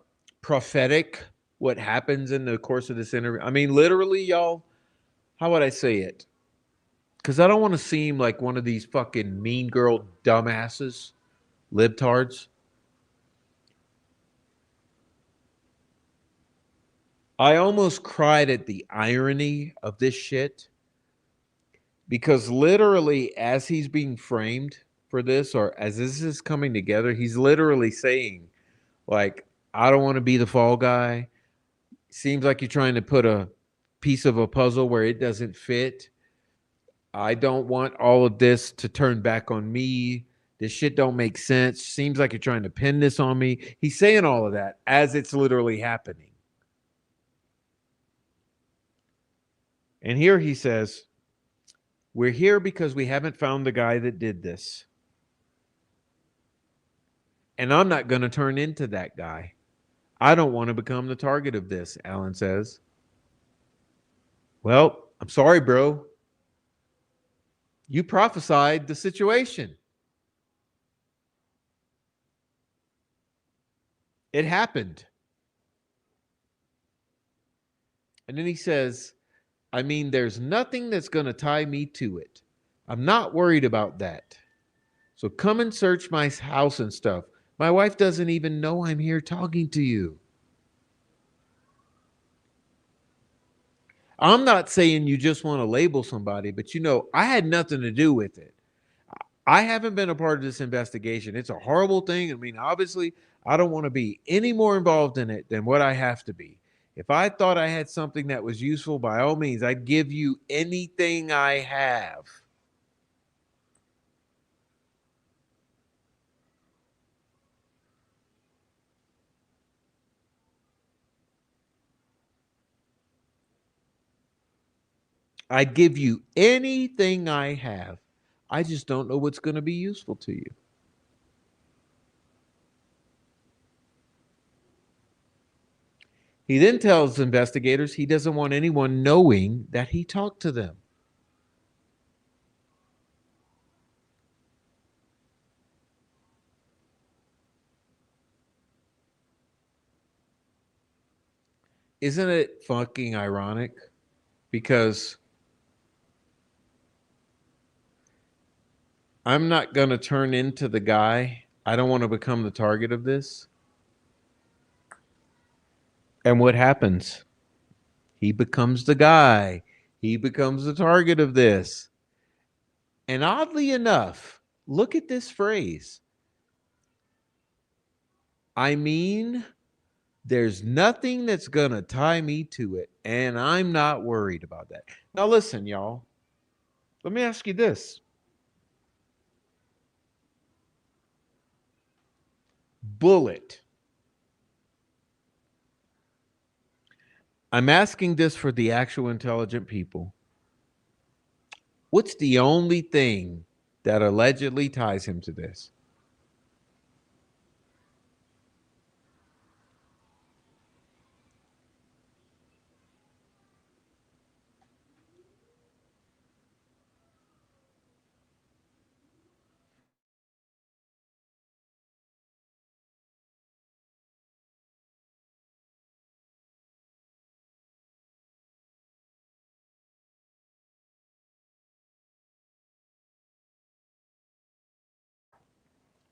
prophetic what happens in the course of this interview. I mean, literally, y'all, how would I say it? Because I don't want to seem like one of these fucking mean girl dumbasses, libtards. I almost cried at the irony of this shit because literally, as he's being framed for this, or as this is coming together, he's literally saying, like, I don't want to be the fall guy. Seems like you're trying to put a piece of a puzzle where it doesn't fit. I don't want all of this to turn back on me. This shit don't make sense. Seems like you're trying to pin this on me. He's saying all of that as it's literally happening. And here he says, we're here because we haven't found the guy that did this. And I'm not going to turn into that guy. I don't want to become the target of this, Alan says. Well, I'm sorry, bro. You prophesied the situation. It happened. And then he says, I mean, there's nothing that's going to tie me to it. I'm not worried about that. So come and search my house and stuff. My wife doesn't even know I'm here talking to you. I'm not saying you just want to label somebody, but I had nothing to do with it. I haven't been a part of this investigation. It's a horrible thing. I mean, obviously, I don't want to be any more involved in it than what I have to be. If I thought I had something that was useful, by all means, I'd give you anything I have. I'd give you anything I have. I just don't know what's going to be useful to you. He then tells investigators he doesn't want anyone knowing that he talked to them. Isn't it fucking ironic? Because I'm not going to turn into the guy. I don't want to become the target of this. And what happens? He becomes the guy. He becomes the target of this. And oddly enough, look at this phrase. I mean, there's nothing that's going to tie me to it. And I'm not worried about that. Now, listen, y'all. Let me ask you this. Bullet. I'm asking this for the actual intelligent people. What's the only thing that allegedly ties him to this?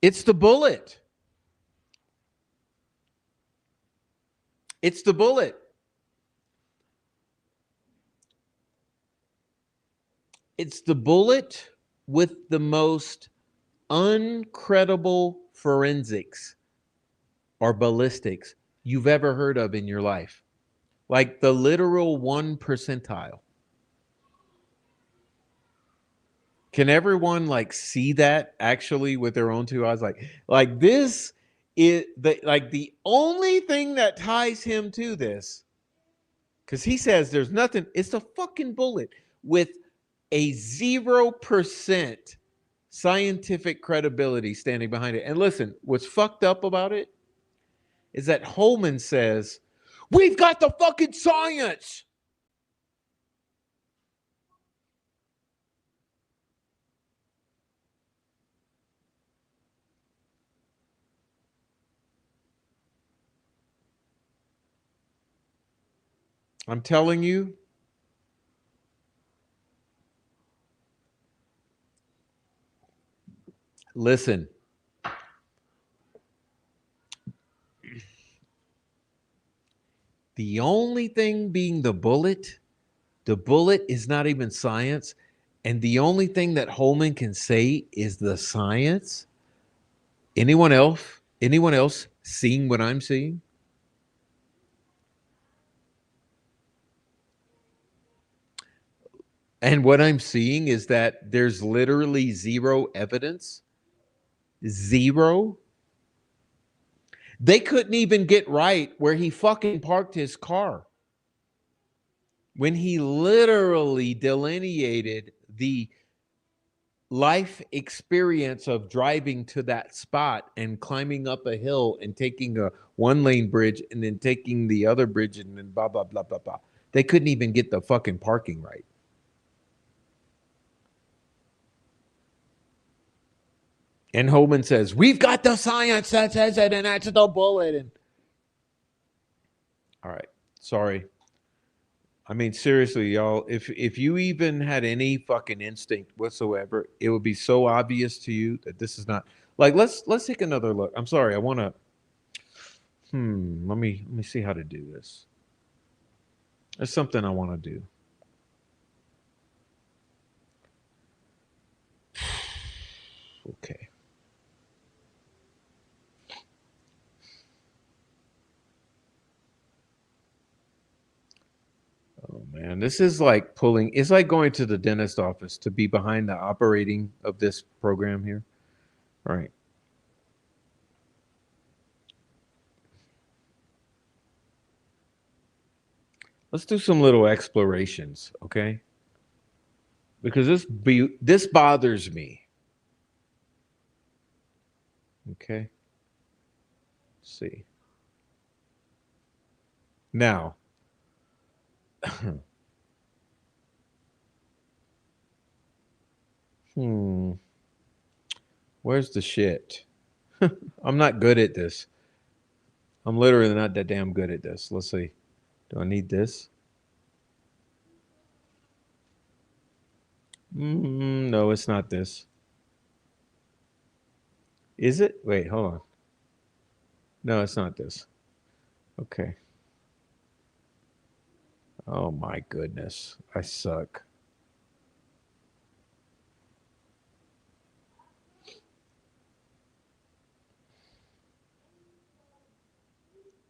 It's the bullet. It's the bullet. It's the bullet with the most uncredible forensics or ballistics you've ever heard of in your life. Like the literal 1 percentile. Can everyone like see that actually with their own two eyes? Like this is the only thing that ties him to this, because he says there's nothing, it's a fucking bullet with a 0% scientific credibility standing behind it. And listen, what's fucked up about it is that Holman says, we've got the fucking science. I'm telling you, listen, the only thing being the bullet is not even science. And the only thing that Holman can say is the science. Anyone else? Anyone else seeing what I'm seeing? And what I'm seeing is that there's literally zero evidence. Zero. They couldn't even get right where he fucking parked his car when he literally delineated the life experience of driving to that spot and climbing up a hill and taking a 1 lane bridge and then taking the other bridge and then blah, blah, blah, blah, blah. They couldn't even get the fucking parking right. And Holman says, we've got the science that says it, and that's the bullet. And all right, sorry. I mean, seriously, y'all, if you even had any fucking instinct whatsoever, it would be so obvious to you that this is not like let's take another look. I'm sorry, I wanna let me see how to do this. There's something I want to do. Okay. Oh man, this is like pulling. It's like going to the dentist office to be behind the operating of this program here. All right. Let's do some little explorations, okay? Because this bothers me. Okay. Let's see. Now, hmm, where's the shit? I'm not good at this. I'm literally not that damn good at this. Let's see. Do I need this? No, it's not this. Is it? Wait, hold on. No, it's not this. Okay. Oh my goodness. I suck.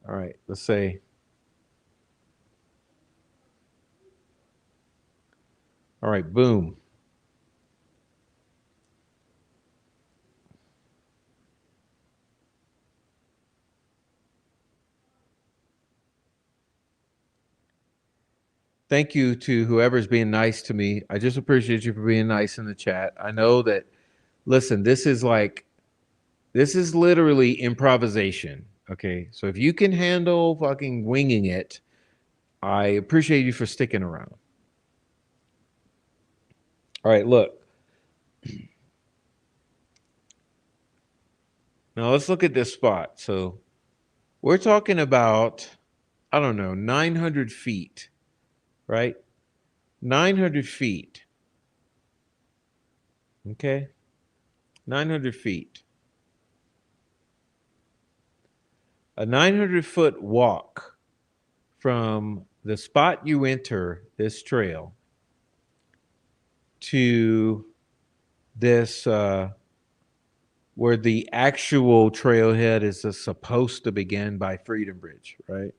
All right, let's say. All right, boom. Thank you to whoever's being nice to me. I just appreciate you for being nice in the chat. I know that, listen, this is literally improvisation. Okay. So if you can handle fucking winging it, I appreciate you for sticking around. All right, look. Now let's look at this spot. So we're talking about, I don't know, 900 feet, right? 900 feet. Okay. 900 feet. A 900-foot walk from the spot you enter this trail to this where the actual trailhead is supposed to begin by Freedom Bridge, right?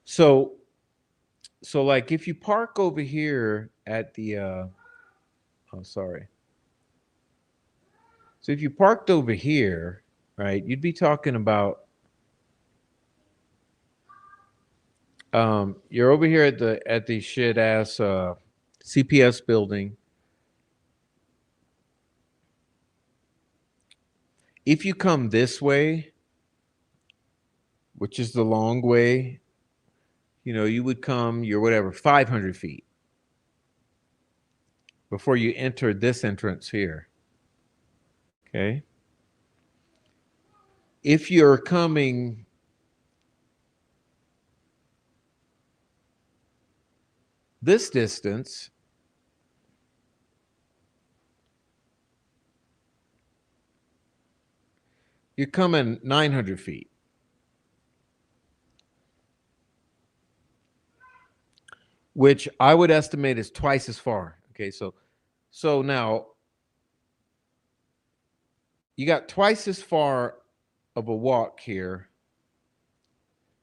So like if you park over here at the oh sorry. So if you parked over here, right, you'd be talking about you're over here at the shit ass CPS building. If you come this way, which is the long way, you know, you would come your whatever 500 feet before you enter this entrance here. Okay. If you're coming this distance, you're coming 900 feet, which I would estimate is twice as far. Okay. So now you got twice as far of a walk here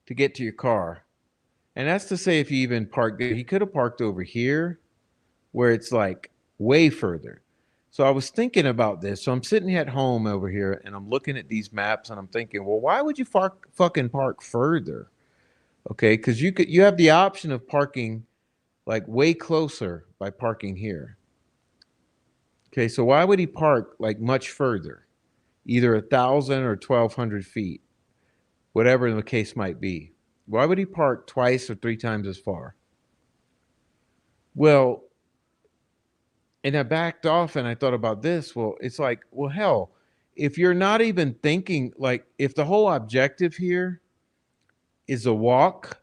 to get to your car. And that's to say, if you even parked there, he could have parked over here where it's like way further. So I was thinking about this. So I'm sitting at home over here and I'm looking at these maps and I'm thinking, well, why would you fucking park further? Okay, because you have the option of parking like way closer by parking here. Okay, so why would he park like much further, either 1,000 or 1,200 feet, whatever the case might be? Why would he park twice or three times as far? Well, and I backed off and I thought about this. Well, it's like, well, hell, if you're not even thinking, like, if the whole objective here is a walk,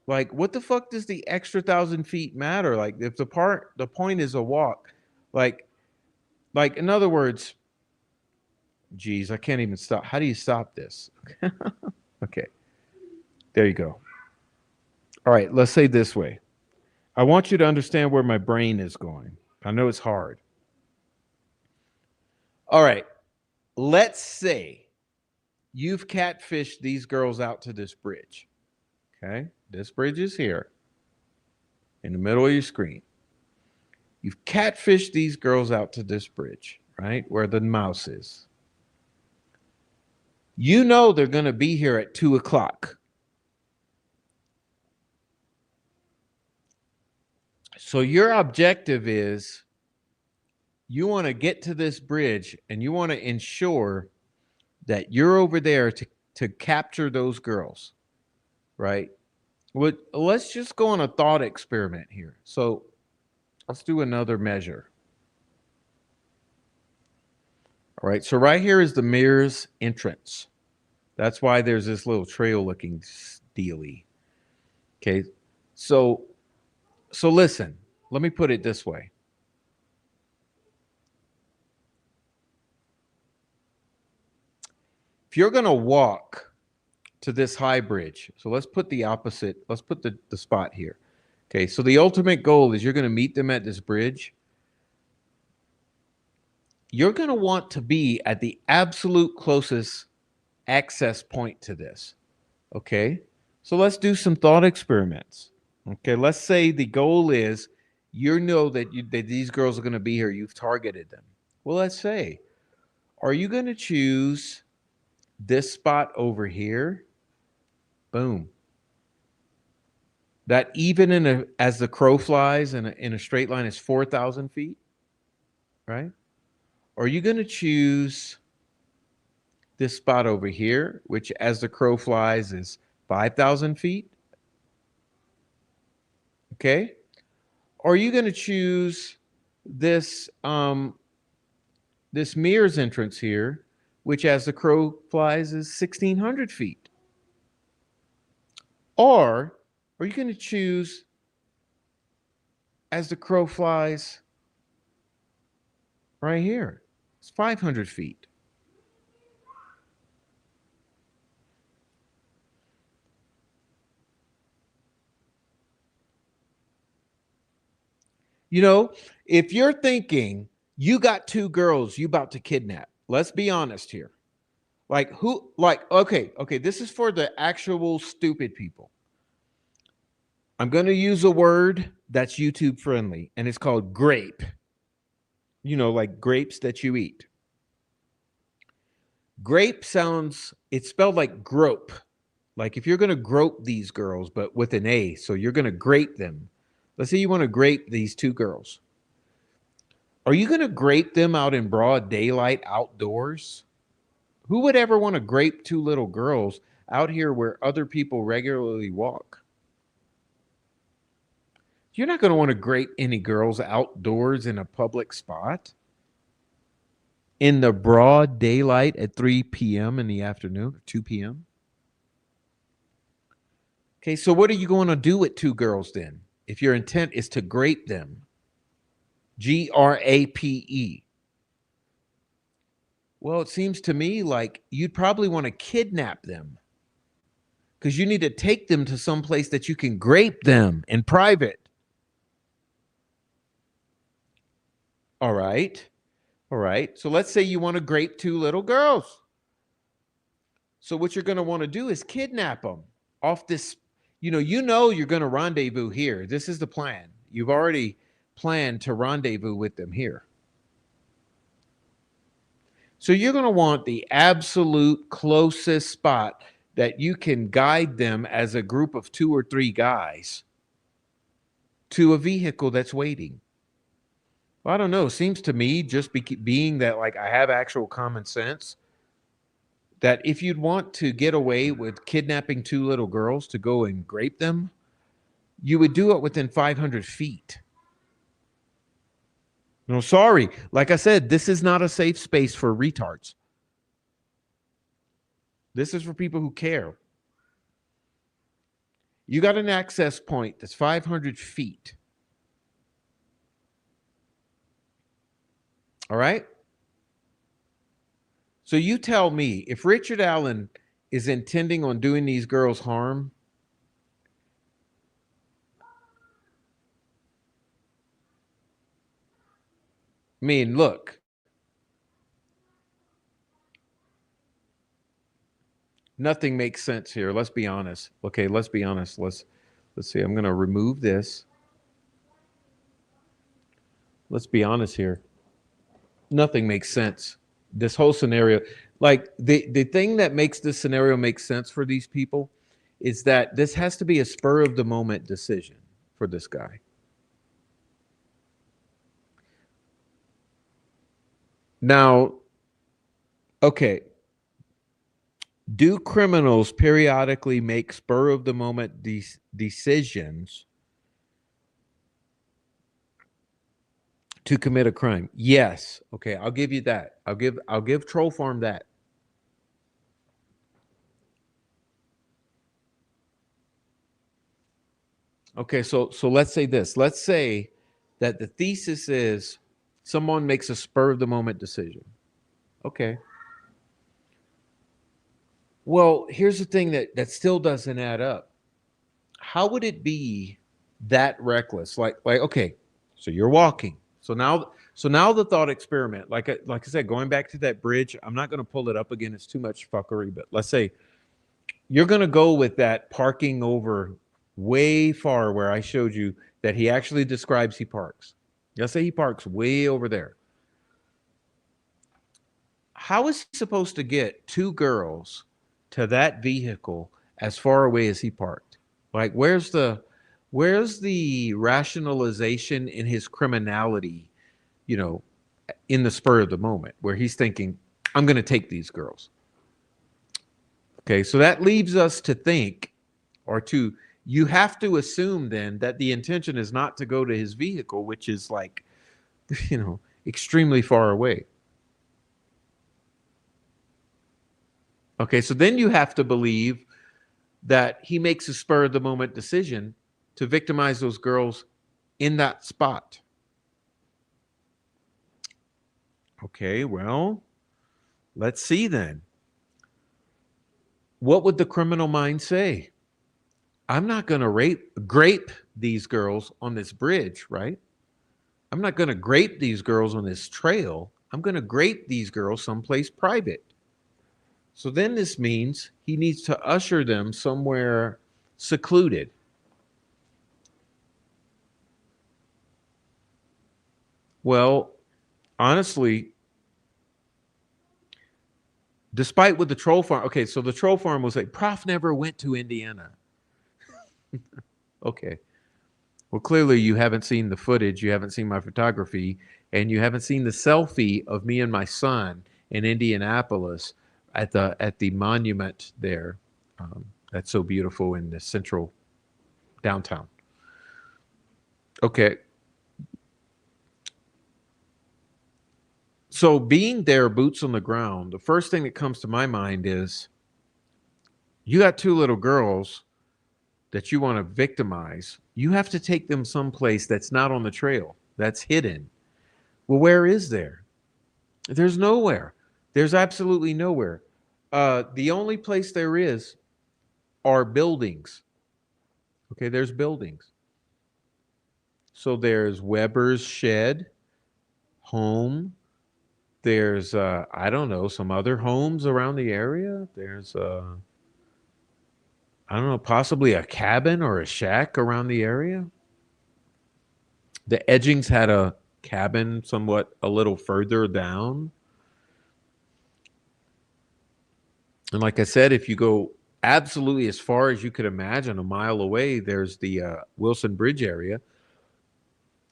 like, what the fuck does the extra 1,000 feet matter? Like, if the point is a walk, like, in other words, geez, I can't even stop. How do you stop this? Okay, there you go. All right, let's say this way. I want you to understand where my brain is going. I know it's hard. All right, let's say you've catfished these girls out to this bridge. Okay, this bridge is here in the middle of your screen. You've catfished these girls out to this bridge, right? Where the mouse is. You know they're going to be here at 2:00. So your objective is you want to get to this bridge and you want to ensure that you're over there to capture those girls, right? Let's just go on a thought experiment here. So let's do another measure. All right. So right here is the mirror's entrance. That's why there's this little trail looking steely. Okay. So listen, let me put it this way. If you're going to walk to this high bridge, so let's put the opposite, let's put the spot here. Okay. So the ultimate goal is you're going to meet them at this bridge. You're going to want to be at the absolute closest access point to this. Okay. So let's do some thought experiments. Okay. Let's say the goal is you know that these girls are going to be here. You've targeted them. Well, let's say, are you going to choose this spot over here? Boom. That even as the crow flies in a straight line is 4,000 feet, right? Or are you going to choose this spot over here, which as the crow flies is 5,000 feet? Okay. Or are you going to choose this this mirror's entrance here, which as the crow flies is 1,600 feet? Or are you going to choose as the crow flies right here? It's 500 feet. You know, if you're thinking you got two girls you about to kidnap, let's be honest here. Like who, like, okay, this is for the actual stupid people. I'm going to use a word that's YouTube friendly, and it's called grape. You know, like grapes that you eat. Grape sounds, it's spelled like grope. Like if you're going to grope these girls, but with an A, so you're going to grape them. Let's say you want to grape these two girls. Are you going to grape them out in broad daylight outdoors? Who would ever want to grape two little girls out here where other people regularly walk? You're not going to want to grape any girls outdoors in a public spot in the broad daylight at 3 p.m. in the afternoon, or 2 p.m. Okay, so what are you going to do with two girls then? If your intent is to grape them, grape. Well, it seems to me like you'd probably want to kidnap them because you need to take them to some place that you can grape them in private. All right. All right. So let's say you want to grape two little girls. So what you're going to want to do is kidnap them off this. You know you're going to rendezvous here. This is the plan. You've already planned to rendezvous with them here. So you're going to want the absolute closest spot that you can guide them as a group of two or three guys to a vehicle that's waiting. Well, I don't know. Seems to me, just being that like I have actual common sense, that if you'd want to get away with kidnapping two little girls to go and grape them, you would do it within 500 feet. No, sorry. Like I said, this is not a safe space for retards. This is for people who care. You got an access point that's 500 feet. All right. So you tell me, if Richard Allen is intending on doing these girls harm, I mean, look, nothing makes sense here. Let's be honest. Okay, let's be honest. Let's see. I'm going to remove this. Let's be honest here. Nothing makes sense. This whole scenario, like the thing that makes this scenario make sense for these people is that this has to be a spur of the moment decision for this guy. Now, okay, Do criminals periodically make spur of the moment decisions to commit a crime? Yes. Okay, I'll give you that. I'll give Troll Farm that. Okay, so let's say this. Let's say that the thesis is someone makes a spur of the moment decision. Okay. Well, here's the thing that still doesn't add up. How would it be that reckless? Like okay, so you're walking. So now the thought experiment, like I said, going back to that bridge, I'm not going to pull it up again. It's too much fuckery. But let's say you're going to go with that parking over way far where I showed you that he actually describes he parks. Let's say he parks way over there. How is he supposed to get two girls to that vehicle as far away as he parked? Like where's the rationalization in his criminality, you know, in the spur of the moment where he's thinking, I'm going to take these girls. Okay, so that leaves us to think or to you have to assume then that the intention is not to go to his vehicle, which is like, extremely far away. Okay, so then you have to believe that he makes a spur of the moment decision to victimize those girls in that spot. Okay, well, let's see then. What would the criminal mind say? I'm not going to grape these girls on this bridge, right? I'm not going to grape these girls on this trail. I'm going to grape these girls someplace private. So then this means he needs to usher them somewhere secluded. Well, honestly, despite what the troll farm, okay, so the troll farm was like, Prof never went to Indiana. Okay. Well, clearly you haven't seen the footage, you haven't seen my photography, and you haven't seen the selfie of me and my son in Indianapolis at the monument there. That's so beautiful in the central downtown. Okay. So being there, boots on the ground, the first thing that comes to my mind is you got two little girls that you want to victimize. You have to take them someplace that's not on the trail, that's hidden. Well, where is there? There's nowhere. There's absolutely nowhere. The only place there is are buildings. Okay, there's buildings. So there's Weber's shed, home. There's I don't know, some other homes around the area. There's I don't know, possibly a cabin or a shack around the area. The Edgings had a cabin somewhat a little further down. And like I said, if you go absolutely as far as you could imagine, a mile away, there's the Wilson Bridge area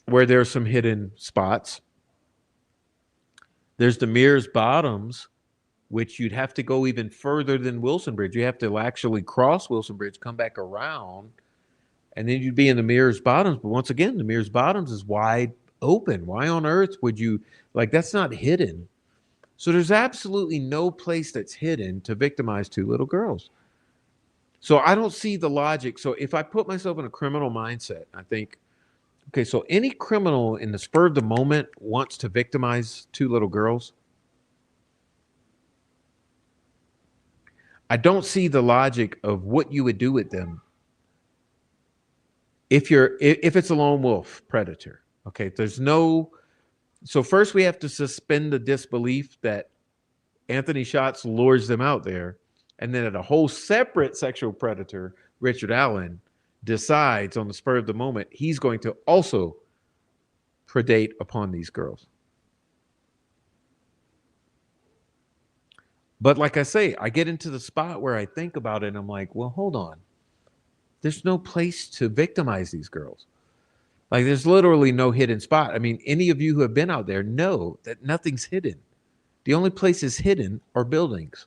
where there's some hidden spots. There's the Mears Bottoms, which you'd have to go even further than Wilson Bridge. You have to actually cross Wilson Bridge, come back around, and then you'd be in the Mears Bottoms. But once again, the Mears Bottoms is wide open. Why on earth would you like that's not hidden? So there's absolutely no place that's hidden to victimize two little girls. So I don't see the logic. So if I put myself in a criminal mindset, I think, okay, so any criminal in the spur of the moment wants to victimize two little girls. I don't see the logic of what you would do with them if it's a lone wolf predator. Okay, there's no. So first we have to suspend the disbelief that Anthony Schatz lures them out there, and then at a whole separate sexual predator, Richard Allen, decides on the spur of the moment he's going to also predate upon these girls. But like I say, I get into the spot where I think about it and I'm like, well, hold on. There's no place to victimize these girls. Like there's literally no hidden spot. I mean, any of you who have been out there know that nothing's hidden. The only places hidden are buildings.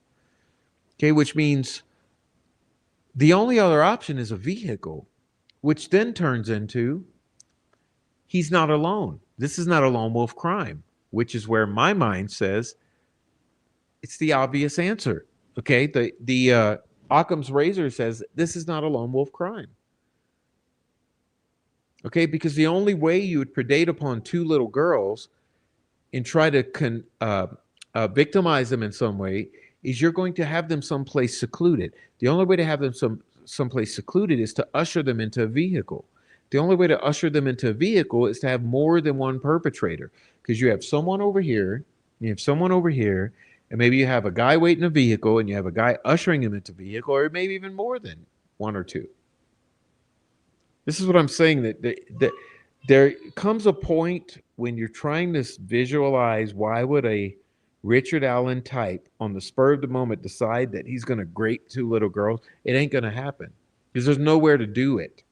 Okay, which means the only other option is a vehicle, which then turns into he's not alone. This is not a lone wolf crime, which is where my mind says it's the obvious answer. Okay, the Occam's razor says this is not a lone wolf crime. Okay, because the only way you would predate upon two little girls and try to victimize them in some way is you're going to have them someplace secluded. The only way to have them someplace secluded is to usher them into a vehicle. The only way to usher them into a vehicle is to have more than one perpetrator, because you have someone over here, you have someone over here, and maybe you have a guy waiting a vehicle and you have a guy ushering him into a vehicle, or maybe even more than one or two. This is what I'm saying, that there comes a point when you're trying to visualize why would a Richard Allen type on the spur of the moment decide that he's going to grape two little girls. It ain't going to happen because there's nowhere to do it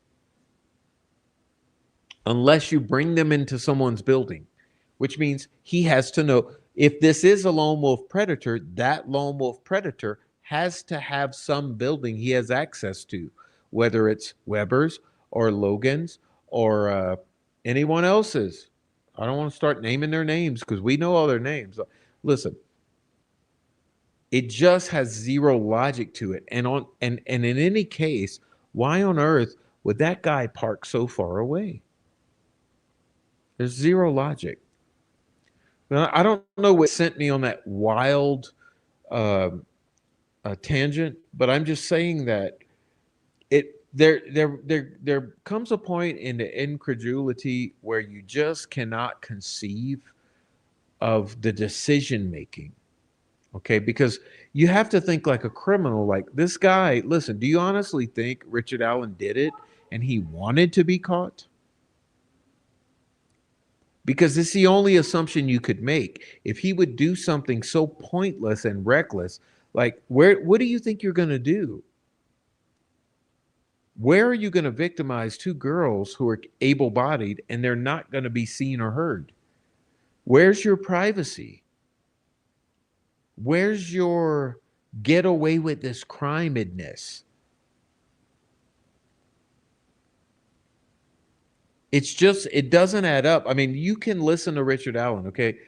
unless you bring them into someone's building, which means he has to know if this is a lone wolf predator, that lone wolf predator has to have some building he has access to, whether it's Weber's or Logan's or anyone else's. I don't want to start naming their names because we know all their names. Listen, it just has zero logic to it. And in any case, why on earth would that guy park so far away? There's zero logic. Now, I don't know what sent me on that wild uh, tangent, but I'm just saying that there comes a point in the incredulity where you just cannot conceive of the decision making. Okay, because you have to think like a criminal. Like this guy, listen, do you honestly think Richard Allen did it and he wanted to be caught? Because it's the only assumption you could make. If he would do something so pointless and reckless, like what do you think you're going to do? Where are you going to victimize two girls who are able-bodied and they're not going to be seen or heard? Where's your privacy? Where's your get away with this crime-edness? It's just, it doesn't add up. I mean, you can listen to Richard Allen, okay?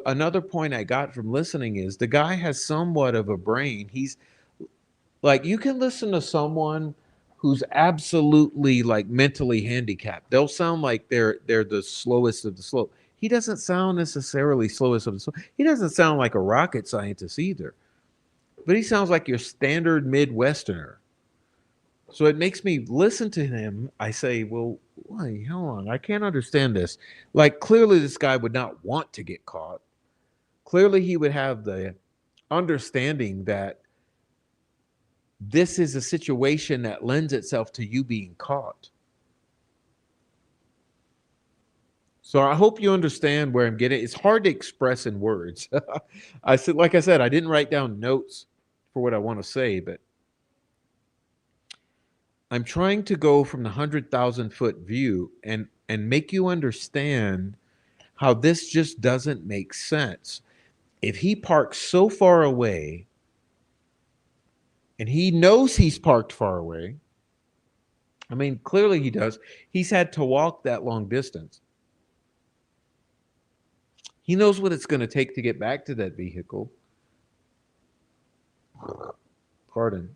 Another point I got from listening is the guy has somewhat of a brain. He's like, you can listen to someone who's absolutely like mentally handicapped. They'll sound like they're the slowest of the slow. He doesn't sound necessarily slowest of the slow. He doesn't sound like a rocket scientist either. But he sounds like your standard Midwesterner. So it makes me listen to him. I say, well, why? Hold on. I can't understand this. Like, clearly, this guy would not want to get caught. Clearly, he would have the understanding that this is a situation that lends itself to you being caught. So I hope you understand where I'm getting. It's hard to express in words. Like I said, I didn't write down notes for what I want to say, but I'm trying to go from the 100,000-foot view and make you understand how this just doesn't make sense. If he parks so far away and he knows he's parked far away, I mean, clearly he does. He's had to walk that long distance. He knows what it's going to take to get back to that vehicle. Pardon.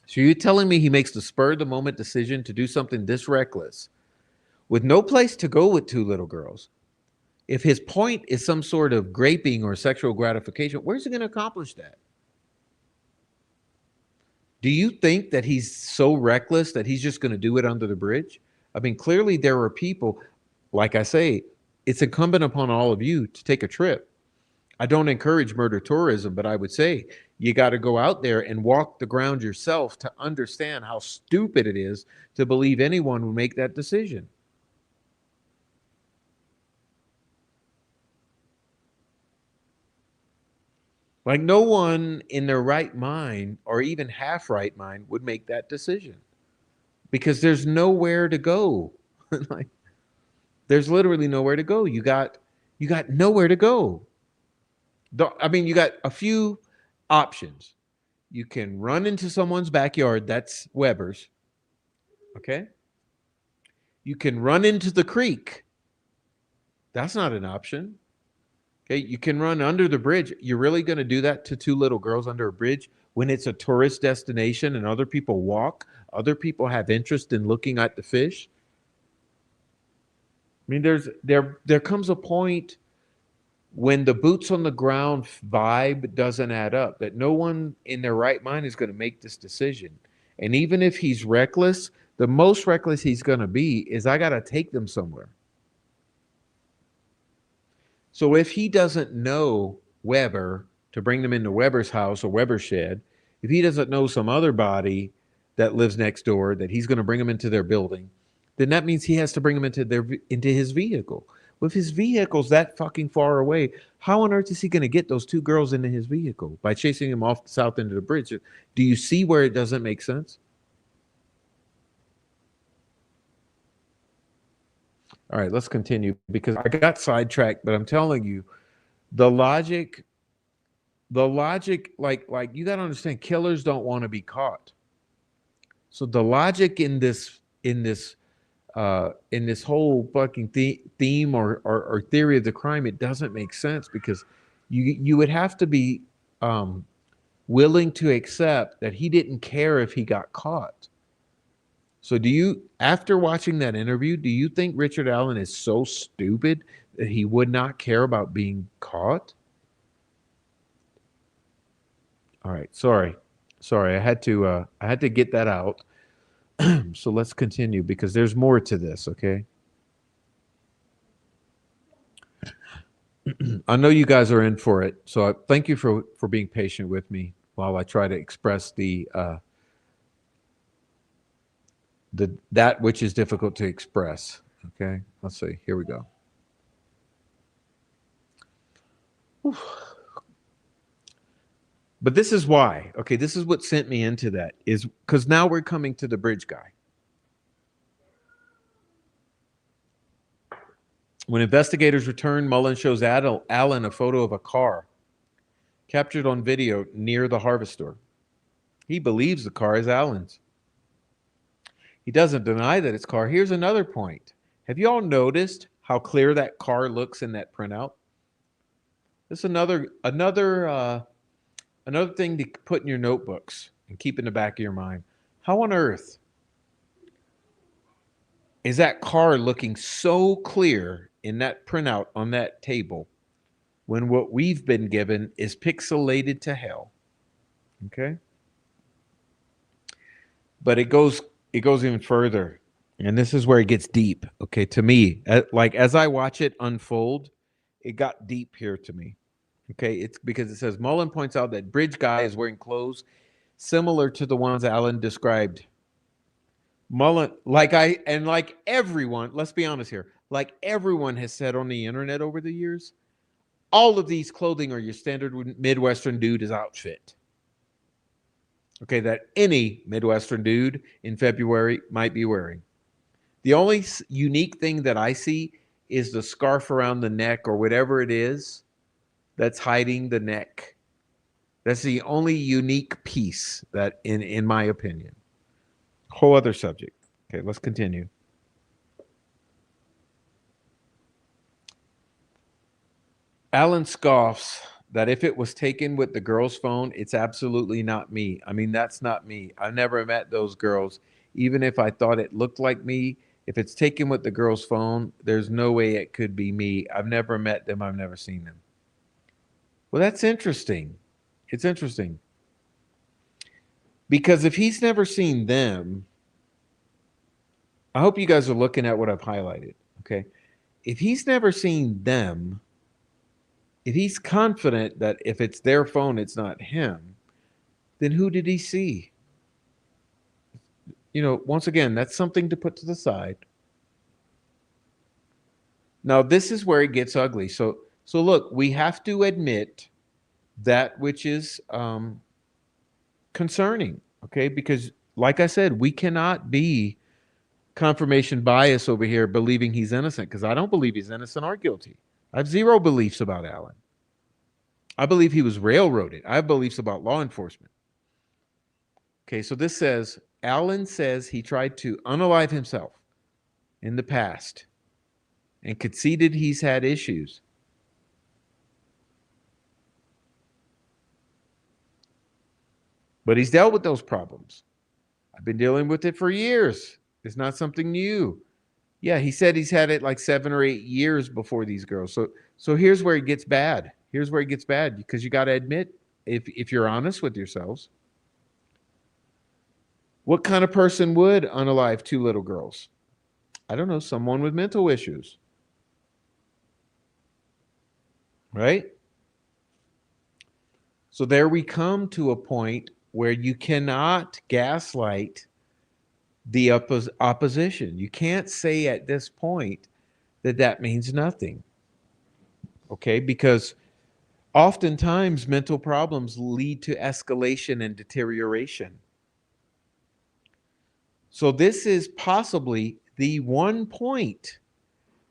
So you're telling me he makes the spur of the moment decision to do something this reckless with no place to go with two little girls? If his point is some sort of graping or sexual gratification, where's he going to accomplish that? Do you think that he's so reckless that he's just going to do it under the bridge? I mean, clearly there are people, like I say, it's incumbent upon all of you to take a trip. I don't encourage murder tourism, but I would say you got to go out there and walk the ground yourself to understand how stupid it is to believe anyone would make that decision. Like no one in their right mind or even half right mind would make that decision because there's nowhere to go. Like there's literally nowhere to go. You got nowhere to go. I mean, you got a few Options. You can run into someone's backyard. That's Weber's. Okay. You can run into the creek. That's not an option. Okay. You can run under the bridge. You're really going to do that to two little girls under a bridge when it's a tourist destination and other people walk? Other people have interest in looking at the fish? I mean, there comes a point when the boots on the ground vibe doesn't add up, that no one in their right mind is going to make this decision. And even if he's reckless, the most reckless he's going to be is I got to take them somewhere. So if he doesn't know Weber to bring them into Weber's house or Weber's shed, if he doesn't know some other body that lives next door that he's going to bring them into their building, then that means he has to bring them into his vehicle. Well, if his vehicle's that fucking far away, how on earth is he going to get those two girls into his vehicle? By chasing them off the south end of the bridge. Do you see where it doesn't make sense? All right, let's continue because I got sidetracked, but I'm telling you, the logic, like you got to understand, killers don't want to be caught. So the logic in this whole fucking theme or theory of the crime, it doesn't make sense because you would have to be willing to accept that he didn't care if he got caught. So do you, after watching that interview, do you think Richard Allen is so stupid that he would not care about being caught? All right, sorry, I had to get that out. So let's continue because there's more to this. Okay. I know you guys are in for it, so thank you for being patient with me while I try to express the that which is difficult to express. Okay, let's see. Here we go. Whew. But this is why. Okay, this is what sent me into that, is because now we're coming to the bridge guy. When investigators return, Mullen shows Allen a photo of a car captured on video near the harvest store. He believes the car is Allen's. He doesn't deny that it's car. Here's another point. Have you all noticed how clear that car looks in that printout? This is another thing to put in your notebooks and keep in the back of your mind. How on earth is that car looking so clear in that printout on that table when what we've been given is pixelated to hell? Okay? But it goes even further. And this is where it gets deep, okay, to me. Like as I watch it unfold, it got deep here to me. Okay, it's because it says Mullen points out that bridge guy is wearing clothes similar to the ones Allen described. Mullen, like everyone, let's be honest here, like everyone has said on the internet over the years, all of these clothing are your standard Midwestern dude's outfit. Okay, that any Midwestern dude in February might be wearing. The only unique thing that I see is the scarf around the neck or whatever it is that's hiding the neck. That's the only unique piece that, in my opinion. Whole other subject. Okay, let's continue. Allen scoffs that if it was taken with the girl's phone, it's absolutely not me. I mean, that's not me. I've never met those girls. Even if I thought it looked like me, if it's taken with the girl's phone, there's no way it could be me. I've never met them. I've never seen them. Well, that's interesting. It's interesting. Because if he's never seen them, I hope you guys are looking at what I've highlighted. Okay. If he's never seen them, if he's confident that if it's their phone, it's not him, then who did he see? You know, once again, that's something to put to the side. Now, this is where it gets ugly. So look, we have to admit that which is concerning, okay? Because, like I said, we cannot be confirmation bias over here believing he's innocent, because I don't believe he's innocent or guilty. I have zero beliefs about Allen. I believe he was railroaded. I have beliefs about law enforcement. Okay, so this says Allen says he tried to unalive himself in the past and conceded he's had issues. But he's dealt with those problems. I've been dealing with it for years. It's not something new. Yeah, he said he's had it like 7 or 8 years before these girls. So here's where it gets bad. Here's where it gets bad because you got to admit, if you're honest with yourselves, what kind of person would unalive two little girls? I don't know, someone with mental issues, right? So there we come to a point where you cannot gaslight the opposition. You can't say at this point that that means nothing, okay? Because oftentimes mental problems lead to escalation and deterioration. So this is possibly the one point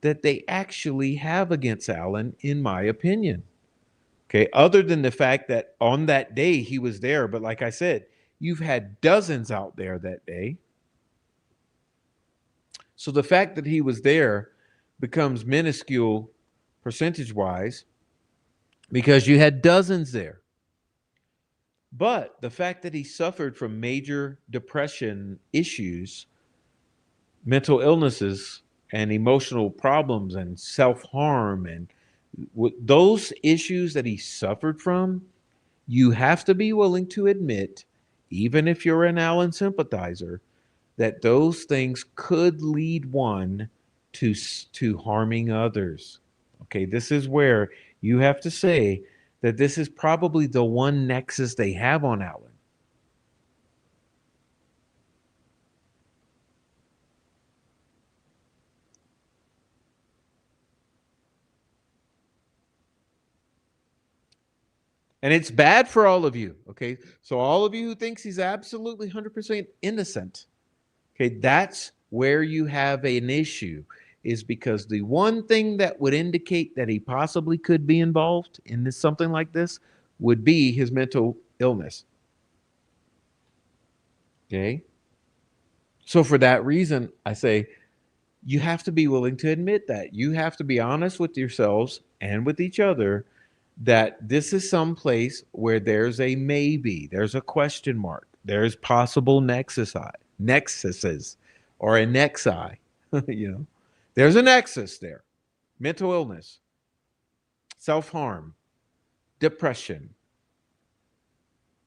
that they actually have against Allen, in my opinion. Okay, other than the fact that on that day he was there, but like I said, you've had dozens out there that day. So the fact that he was there becomes minuscule percentage wise because you had dozens there. But the fact that he suffered from major depression issues, mental illnesses, and emotional problems and self harm, and those issues that he suffered from, you have to be willing to admit, even if you're an Allen sympathizer, that those things could lead one to harming others. Okay, this is where you have to say that this is probably the one nexus they have on Allen. And it's bad for all of you. Okay, so all of you who thinks he's absolutely 100% innocent, okay, that's where you have an issue, is because the one thing that would indicate that he possibly could be involved in this, something like this, would be his mental illness. Okay. So for that reason, I say you have to be willing to admit that. You have to be honest with yourselves and with each other that this is some place where there's a maybe, there's a question mark, there's possible nexuses or a nexi, you know, there's a nexus there. Mental illness, self-harm, depression.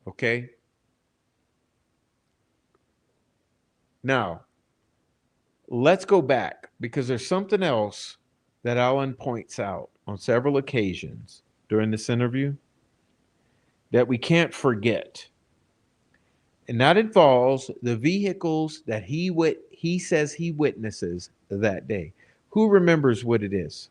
Okay. Now, let's go back because there's something else that Alan points out on several occasions during this interview that we can't forget. And that involves the vehicles that he says he witnesses that day. Who remembers what it is?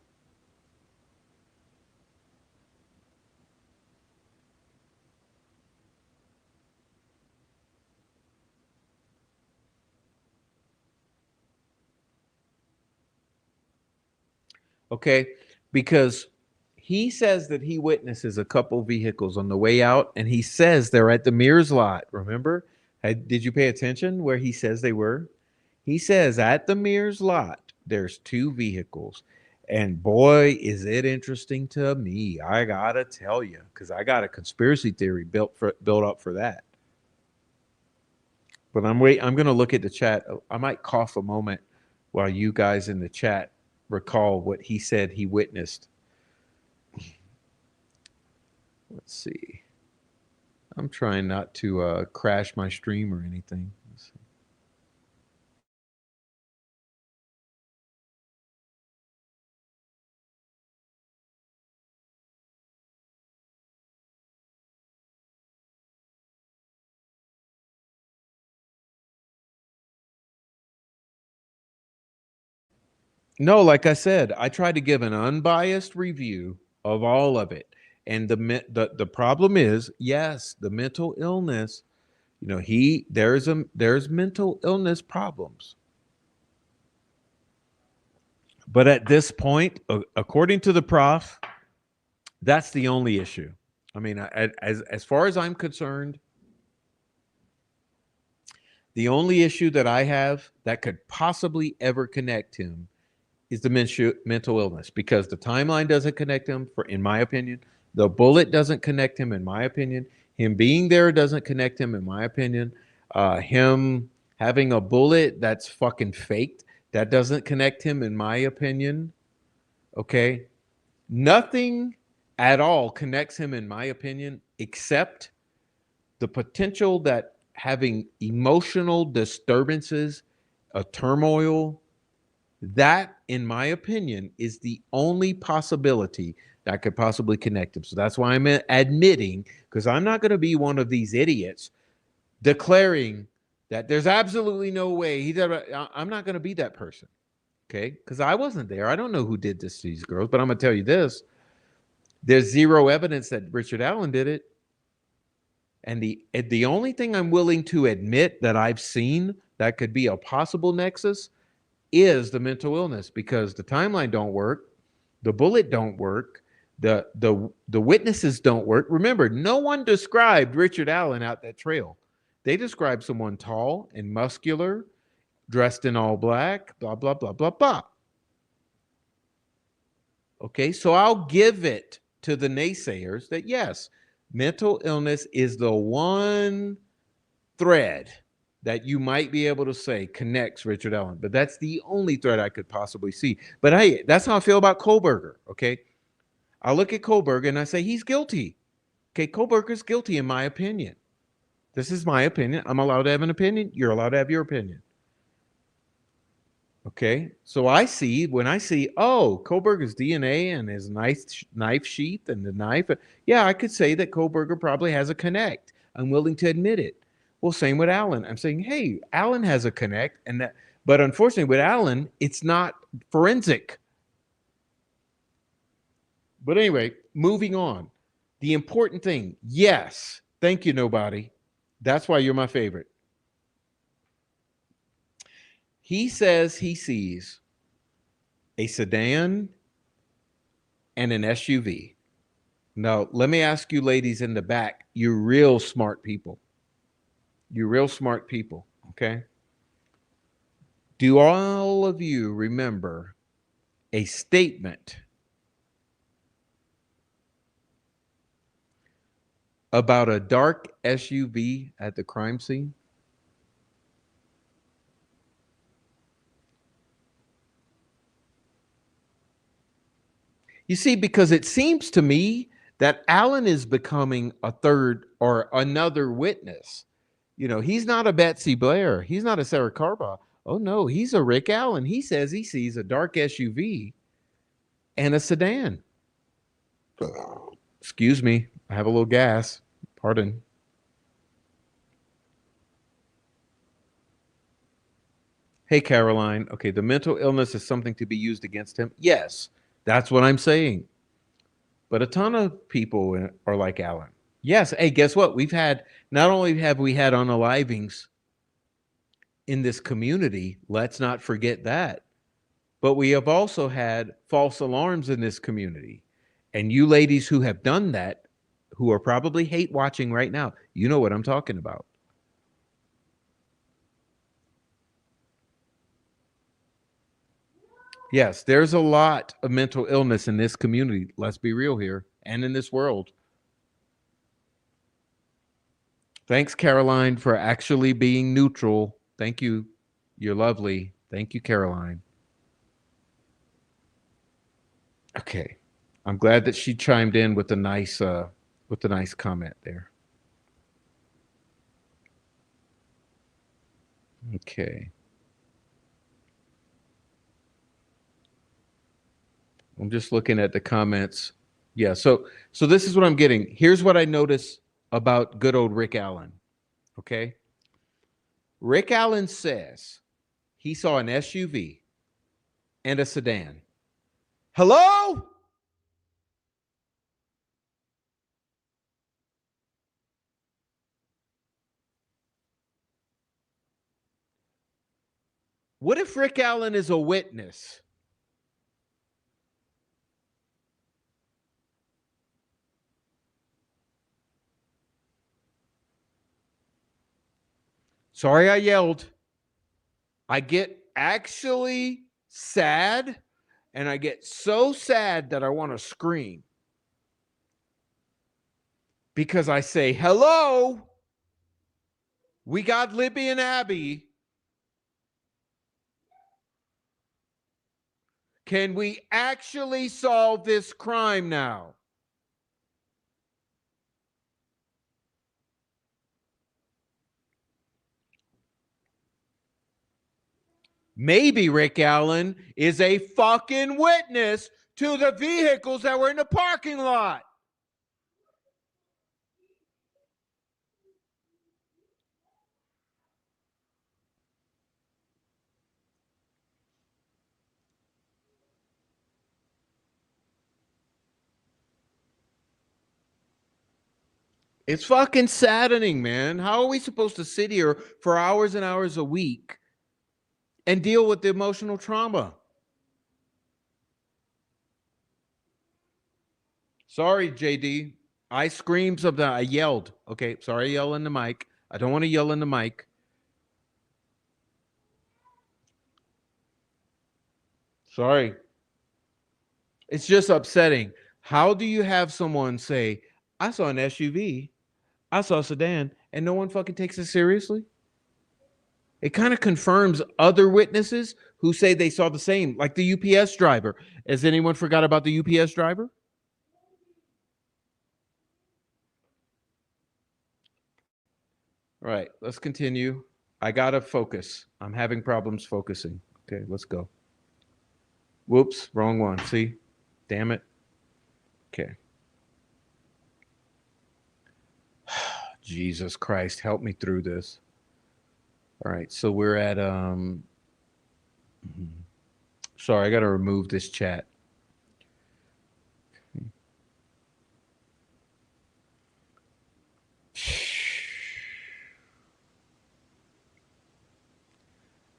Okay, because he says that he witnesses a couple vehicles on the way out, and he says they're at the Mears lot. Remember? Did you pay attention where he says they were? He says at the Mears lot, there's two vehicles. And boy, is it interesting to me. I gotta tell you, because I got a conspiracy theory built up for that. But I'm gonna look at the chat. I might cough a moment while you guys in the chat recall what he said he witnessed. Let's see. I'm trying not to crash my stream or anything. No, like I said, I tried to give an unbiased review of all of it. And the problem is, yes, the mental illness, you know, there's mental illness problems. But at this point, according to the prof, that's the only issue. I mean, as far as I'm concerned, the only issue that I have that could possibly ever connect him is the mental illness, because the timeline doesn't connect him, for in my opinion. The bullet doesn't connect him, in my opinion. Him being there doesn't connect him, in my opinion. Him having a bullet that's fucking faked, that doesn't connect him, in my opinion. Okay, nothing at all connects him, in my opinion, except the potential that having emotional disturbances, a turmoil, that, in my opinion, is the only possibility that could possibly connect him. So that's why I'm admitting, because I'm not going to be one of these idiots declaring that there's absolutely no way he's ever. I'm not going to be that person, okay? Because I wasn't there. I don't know who did this to these girls, but I'm going to tell you this: there's zero evidence that Richard Allen did it. And the only thing I'm willing to admit that I've seen that could be a possible nexus is the mental illness, because the timeline don't work, the bullet don't work, the witnesses don't work. Remember, no one described Richard Allen out that trail. They described someone tall and muscular, dressed in all black, blah blah blah blah blah. Okay, so I'll give it to the naysayers that yes, mental illness is the one thread that you might be able to say connects Richard Allen, but that's the only thread I could possibly see. But hey, that's how I feel about Kohlberger. Okay, I look at Kohlberger and I say he's guilty. Okay, Kohlberger's guilty in my opinion. This is my opinion. I'm allowed to have an opinion. You're allowed to have your opinion. Okay, so when I see, oh, Kohlberger's DNA and his knife sheath and the knife, yeah, I could say that Kohlberger probably has a connect. I'm willing to admit it. Well, same with Allen. I'm saying, hey, Allen has a connect, and that, but unfortunately with Allen, it's not forensic. But anyway, moving on. The important thing, yes, thank you, nobody. That's why you're my favorite. He says he sees a sedan and an SUV. Now, let me ask you, ladies in the back, you're real smart people. You're real smart people, okay? Do all of you remember a statement about a dark SUV at the crime scene? You see, because it seems to me that Allen is becoming a third or another witness. You know, he's not a Betsy Blair. He's not a Sarah Carba. Oh, no, he's a Rick Allen. He says he sees a dark SUV and a sedan. Excuse me. I have a little gas. Pardon. Hey, Caroline. Okay, the mental illness is something to be used against him. Yes, that's what I'm saying. But a ton of people are like Alan. Yes. Hey, guess what? Not only have we had unalivings in this community, let's not forget that, but we have also had false alarms in this community. And you ladies who have done that, who are probably hate watching right now, you know what I'm talking about. Yes, there's a lot of mental illness in this community. Let's be real here, and in this world. Thanks, Caroline, for actually being neutral. Thank you. You're lovely. Thank you, Caroline. Okay. I'm glad that she chimed in with a nice comment there. Okay. I'm just looking at the comments. Yeah, so this is what I'm getting. Here's what I notice about good old Rick Allen. Okay? Rick Allen says he saw an SUV and a sedan. Hello? What if Rick Allen is a witness? Sorry I yelled. I get actually sad, and I get so sad that I want to scream. Because I say, hello, we got Libby and Abby. Can we actually solve this crime now? Maybe Rick Allen is a fucking witness to the vehicles that were in the parking lot. It's fucking saddening, man. How are we supposed to sit here for hours and hours a week and deal with the emotional trauma? Sorry, JD. I screamed something. I yelled. Okay, sorry, I yell in the mic. I don't want to yell in the mic. Sorry. It's just upsetting. How do you have someone say, I saw an SUV, I saw a sedan, and no one fucking takes it seriously? It kind of confirms other witnesses who say they saw the same, like the UPS driver. Has anyone forgot about the UPS driver? All right, let's continue. I gotta focus. I'm having problems focusing. Okay, let's go. Whoops, wrong one. See? Damn it. Okay. Jesus Christ, help me through this. All right, so we're at sorry, I gotta remove this chat.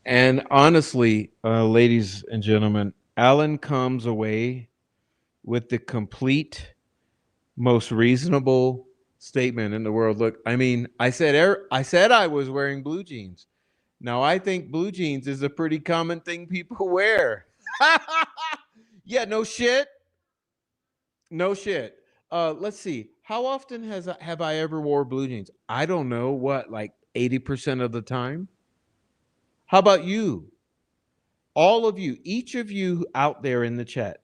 And honestly, ladies and gentlemen, Alan comes away with the complete, most reasonable statement in the world. Look, I mean, I said I was wearing blue jeans. Now I think blue jeans is a pretty common thing people wear. Yeah, no shit. No shit. Let's see. How often have I ever wore blue jeans? I don't know. What, like 80% of the time? How about you? All of you, each of you out there in the chat.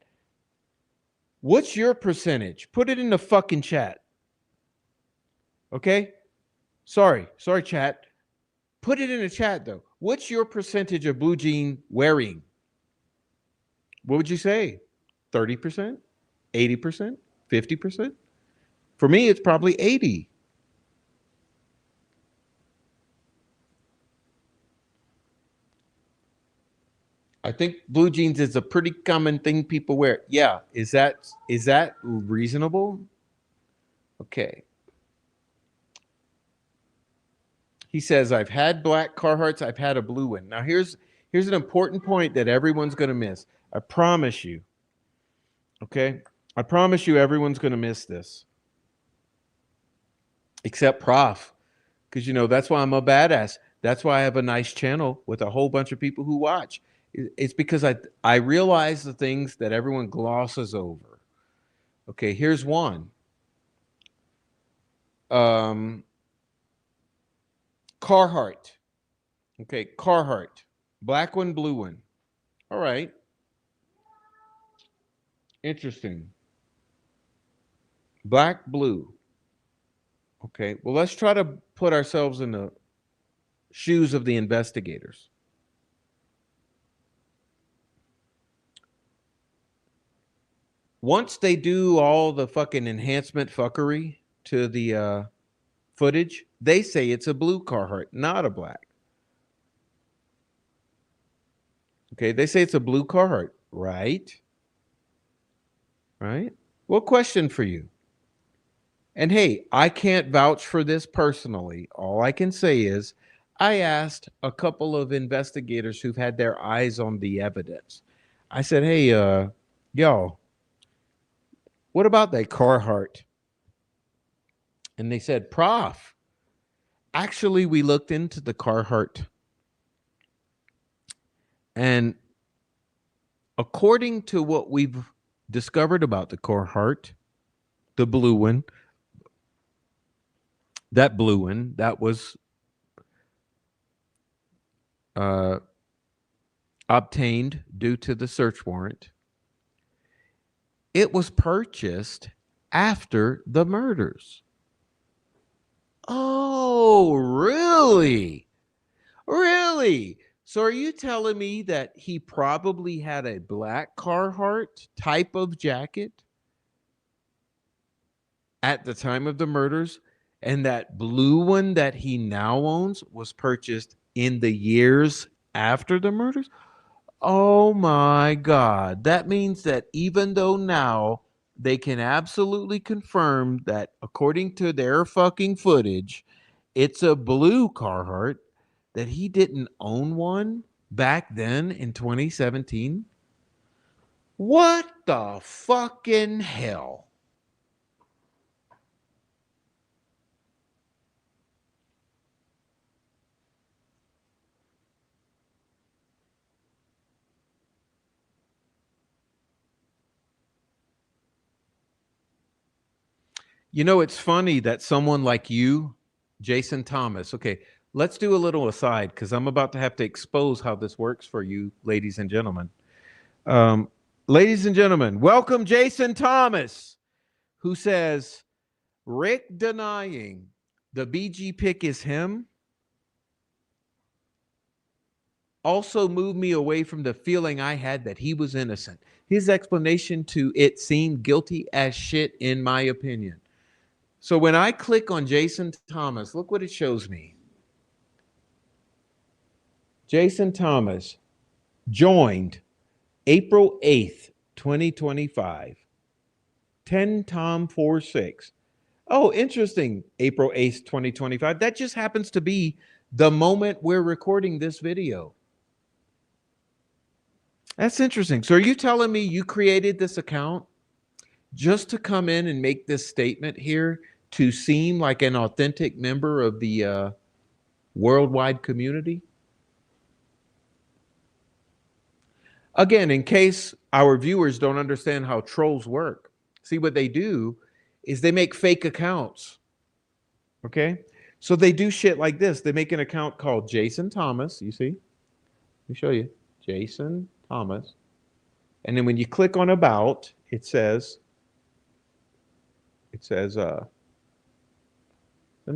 What's your percentage? Put it in the fucking chat. Okay? Sorry, chat. Put it in the chat though. What's your percentage of blue jean wearing? What would you say? 30%? 80%? 50%? For me, it's probably 80. I think blue jeans is a pretty common thing people wear. Yeah, is that reasonable? Okay. He says, I've had black Carhartts, I've had a blue one. Now here's an important point that everyone's going to miss. I promise you. Okay? I promise you everyone's going to miss this. Except Prof. Because that's why I'm a badass. That's why I have a nice channel with a whole bunch of people who watch. It's because I realize the things that everyone glosses over. Okay, here's one. Carhartt. Okay, Carhartt. Black one, blue one. All right. Interesting. Black, blue. Okay, well, let's try to put ourselves in the shoes of the investigators. Once they do all the fucking enhancement fuckery to the footage, they say it's a blue Carhartt, not a black. Okay, they say it's a blue Carhartt, right? Right? Well, question for you. And hey, I can't vouch for this personally. All I can say is I asked a couple of investigators who've had their eyes on the evidence. I said, hey, y'all, what about that Carhartt? And they said, Prof, Actually, we looked into the Carhartt, and according to what we've discovered about the Carhartt, the blue one, that was uh, obtained due to the search warrant, it was purchased after the murders. Oh, really? Really? So are you telling me that he probably had a black Carhartt type of jacket at the time of the murders, and that blue one that he now owns was purchased in the years after the murders? Oh my God. That means that even though now they can absolutely confirm that according to their fucking footage, it's a blue Carhartt, that he didn't own one back then in 2017? What the fucking hell? You know, it's funny that someone like you, Jason Thomas, okay, let's do a little aside because I'm about to have to expose how this works for you, ladies and gentlemen. Um, Ladies and gentlemen, welcome Jason Thomas, who says Rick denying the BG pick is him also moved me away from the feeling I had that he was innocent. His explanation to it seemed guilty as shit, in my opinion. So when I click on Jason Thomas, look what it shows me. Jason Thomas joined April 8th, 2025. 10 Tom 46. Oh, interesting. April 8th, 2025. That just happens to be the moment we're recording this video. That's interesting. So are you telling me you created this account just to come in and make this statement here to seem like an authentic member of the worldwide community? Again, in case our viewers don't understand how trolls work, see what they do is they make fake accounts. Okay. So they do shit like this. They make an account called Jason Thomas. You see? Let me show you. Jason Thomas. And then when you click on about, it says, I'm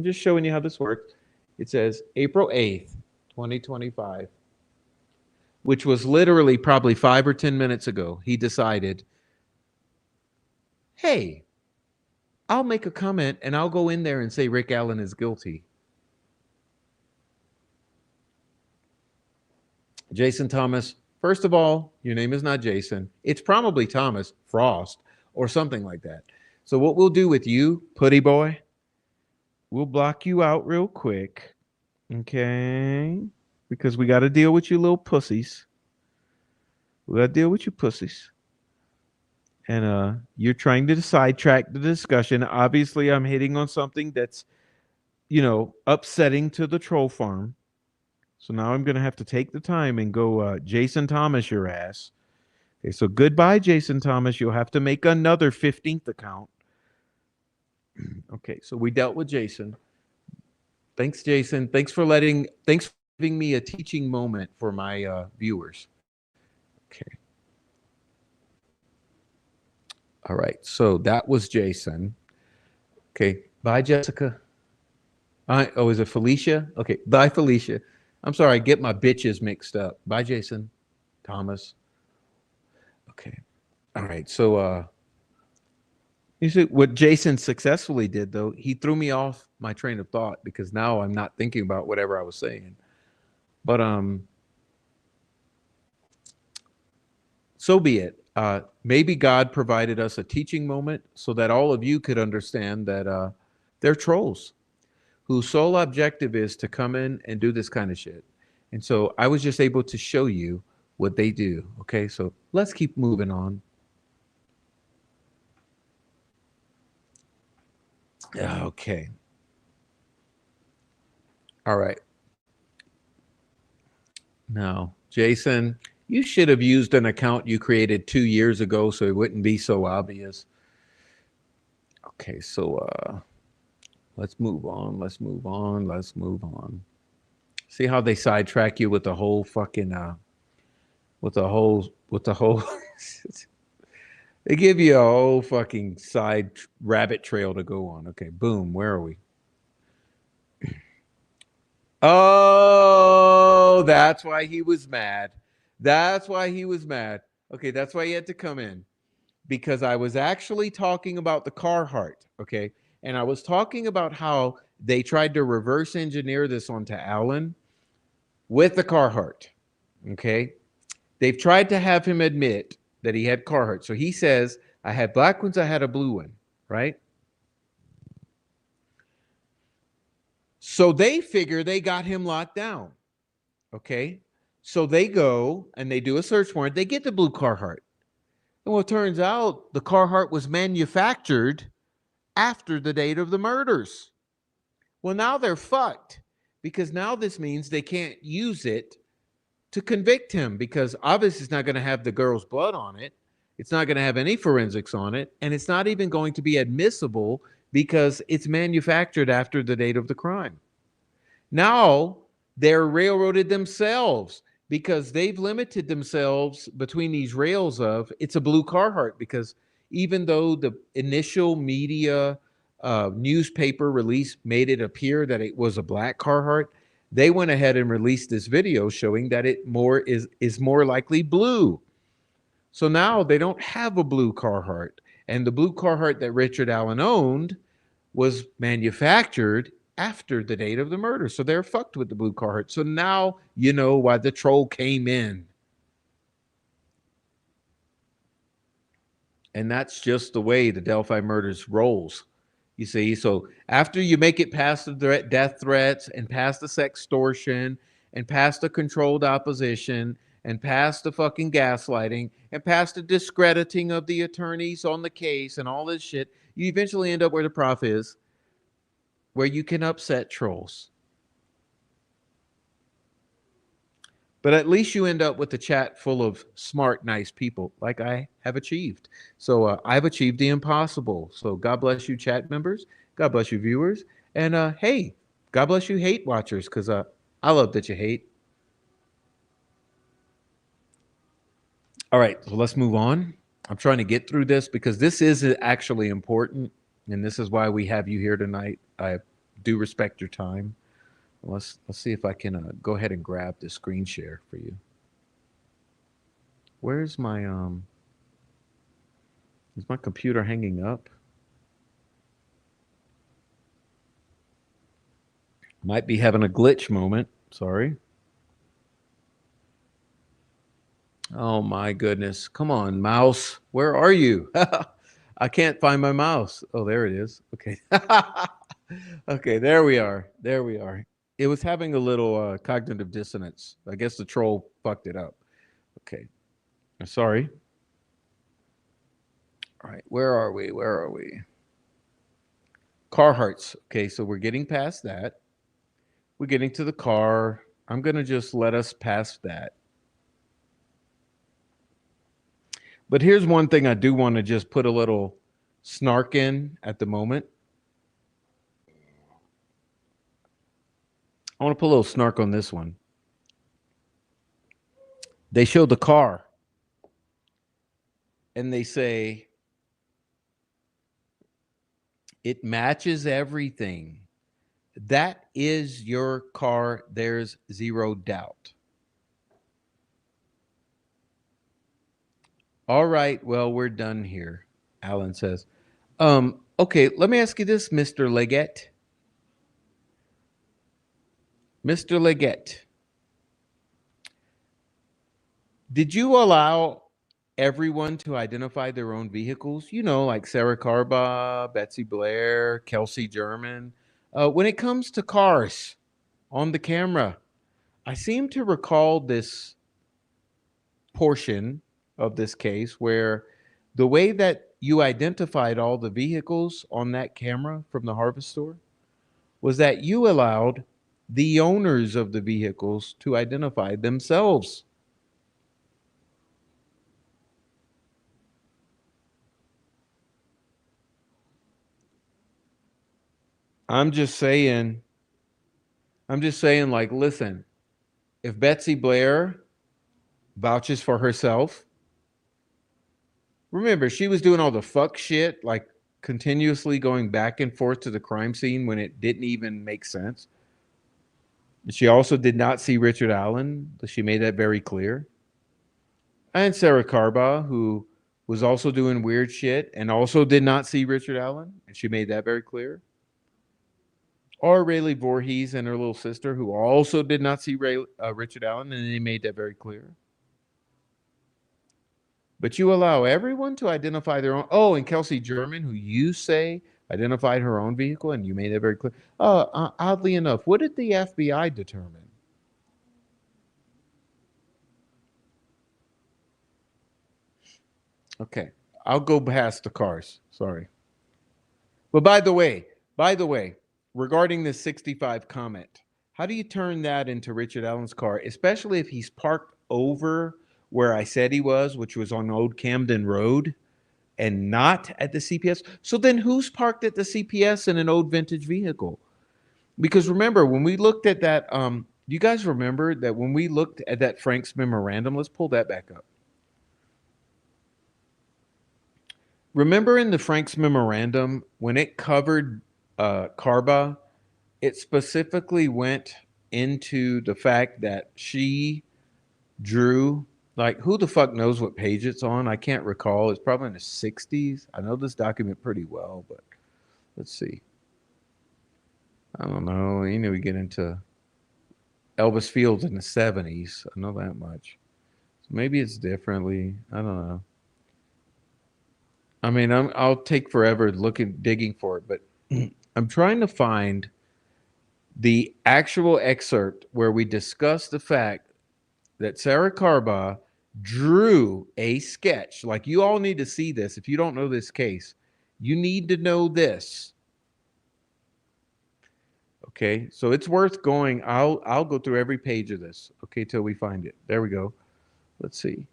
just showing you how this works. It says April 8th, 2025, which was literally probably 5 or 10 minutes ago. He decided, hey, I'll make a comment and I'll go in there and say Rick Allen is guilty. Jason Thomas, first of all, your name is not Jason. It's probably Thomas Frost or something like that. So what we'll do with you, Putty Boy, we'll block you out real quick. Okay? Because we got to deal with you little pussies. We got to deal with you pussies. And you're trying to sidetrack the discussion. Obviously, I'm hitting on something that's, upsetting to the troll farm. So now I'm going to have to take the time and go Jason Thomas your ass. Okay, so goodbye, Jason Thomas. You'll have to make another 15th account. Okay, so we dealt with Jason. Thanks, Jason. Thanks for giving me a teaching moment for my viewers. Okay. All right. So that was Jason. Okay. Bye, Jessica. Oh, is it Felicia? Okay. Bye, Felicia. I'm sorry. I get my bitches mixed up. Bye, Jason. Thomas. Okay. All right. So, you see what Jason successfully did, though? He threw me off my train of thought because now I'm not thinking about whatever I was saying. But so be it. Maybe God provided us a teaching moment so that all of you could understand that they're trolls whose sole objective is to come in and do this kind of shit. And so I was just able to show you what they do. Okay, so let's keep moving on. Okay. All right. Now, Jason, you should have used an account you created 2 years ago so it wouldn't be so obvious. Okay, so let's move on. Let's move on. Let's move on. See how they sidetrack you with the whole fucking with the whole they give you a whole fucking side rabbit trail to go on. Okay, boom, where are we? Oh, that's why he was mad. That's why he was mad. Okay, that's why he had to come in. Because I was actually talking about the Carhartt, okay? And I was talking about how they tried to reverse engineer this onto Alan with the Carhartt, okay? They've tried to have him admit that he had Carhartt. So he says, I had black ones, I had a blue one, right? So they figure they got him locked down, okay? So they go and they do a search warrant. They get the blue Carhartt. And well, it turns out the Carhartt was manufactured after the date of the murders. Well, now they're fucked because now this means they can't use it to convict him because obviously it's not going to have the girl's blood on it. It's not going to have any forensics on it. And it's not even going to be admissible because it's manufactured after the date of the crime. Now they're railroaded themselves because they've limited themselves between these rails of it's a blue Carhartt because even though the initial media newspaper release made it appear that it was a black Carhartt, they went ahead and released this video showing that it is more likely blue. So now they don't have a blue Carhartt, and the blue Carhartt that Richard Allen owned was manufactured after the date of the murder. So they're fucked with the blue Carhartt. So now you know why the troll came in. And that's just the way the Delphi murders rolls. You see, so after you make it past the death threats and past the sextortion and past the controlled opposition and past the fucking gaslighting and past the discrediting of the attorneys on the case and all this shit, you eventually end up where the prof is, where you can upset trolls. But at least you end up with a chat full of smart, nice people like I have achieved. So I've achieved the impossible. So God bless you, chat members. God bless you, viewers. And hey, God bless you, hate watchers, because I love that you hate. All right, so let's move on. I'm trying to get through this because this is actually important. And this is why we have you here tonight. I do respect your time. Let's see if I can go ahead and grab the screen share for you. Where's my is my computer hanging up? Might be having a glitch moment. Sorry. Oh my goodness. Come on, mouse. Where are you? I can't find my mouse. Oh, there it is. Okay. Okay, there we are. There we are. It was having a little cognitive dissonance. I guess the troll fucked it up. Okay. Sorry. All right. Where are we? Where are we? Carhartts. Okay, so we're getting past that. We're getting to the car. I'm going to just let us pass that. But here's one thing I do want to just put a little snark in at the moment. I want to put a little snark on this one. They show the car and they say it matches everything. That is your car. There's zero doubt. All right, well, we're done here, Alan says. Okay, let me ask you this, Mr. Leggett. Mr. Leggett, did you allow everyone to identify their own vehicles? You know, like Sarah Carba, Betsy Blair, Kelsey German. When it comes to cars on the camera, I seem to recall this portion of this case where the way that you identified all the vehicles on that camera from the Harvest store was that you allowed the owners of the vehicles to identify themselves. I'm just saying, like, listen, if Betsy Blair vouches for herself, remember, she was doing all the fuck shit, like continuously going back and forth to the crime scene when it didn't even make sense. She also did not see Richard Allen. She made that very clear. And Sarah Carba, who was also doing weird shit and also did not see Richard Allen, and she made that very clear. Or Rayleigh Voorhees and her little sister, who also did not see Richard Allen, and they made that very clear. But you allow everyone to identify their own. Oh, and Kelsey German, who you say identified her own vehicle, and you made that very clear. Oddly enough, what did the FBI determine? Okay, I'll go past the cars. Sorry. But by the way, regarding this 65 comment, how do you turn that into Richard Allen's car, especially if he's parked over where I said he was, which was on Old Camden Road, and not at the CPS? So then who's parked at the CPS in an old vintage vehicle? Because remember, when we looked at that, you guys remember that when we looked at that Frank's memorandum, let's pull that back up. Remember in the Frank's memorandum, when it covered Carba, it specifically went into the fact that she drew, like, who the fuck knows what page it's on? I can't recall. It's probably in the 60s. I know this document pretty well, but let's see. I don't know. You know, we get into Elvis Fields in the 70s. I know that much. So maybe it's differently. I don't know. I mean, I'll take forever looking, digging for it, but I'm trying to find the actual excerpt where we discuss the fact that Sarah Carba drew a sketch. Like, you all need to see this. If you don't know this case, you need to know this. Okay, so it's worth going. I'll go through every page of this. Okay, till we find it. There we go. Let's see.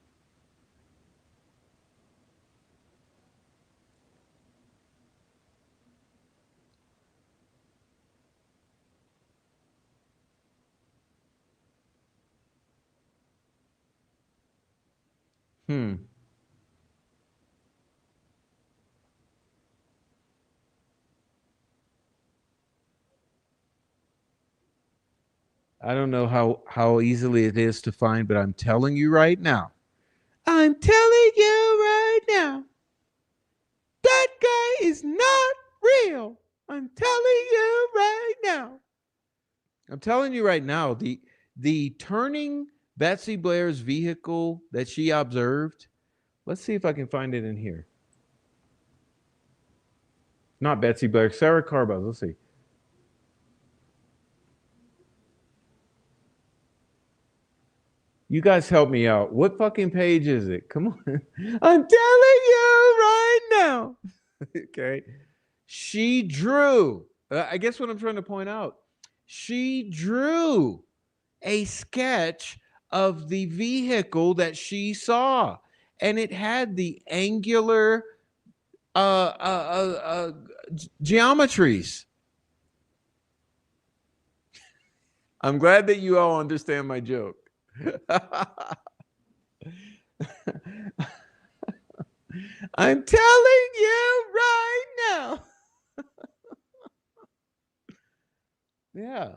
Hmm. I don't know how easily it is to find, but I'm telling you right now. I'm telling you right now. That guy is not real. I'm telling you right now. I'm telling you right now, the turning Betsy Blair's vehicle that she observed. Let's see if I can find it in here. Not Betsy Blair, Sarah Carbuz. Let's see. You guys help me out. What fucking page is it? Come on. I'm telling you right now. Okay. She drew. I guess what I'm trying to point out. She drew a sketch of the vehicle that she saw, and it had the angular geometries. I'm glad that you all understand my joke. I'm telling you right now. Yeah.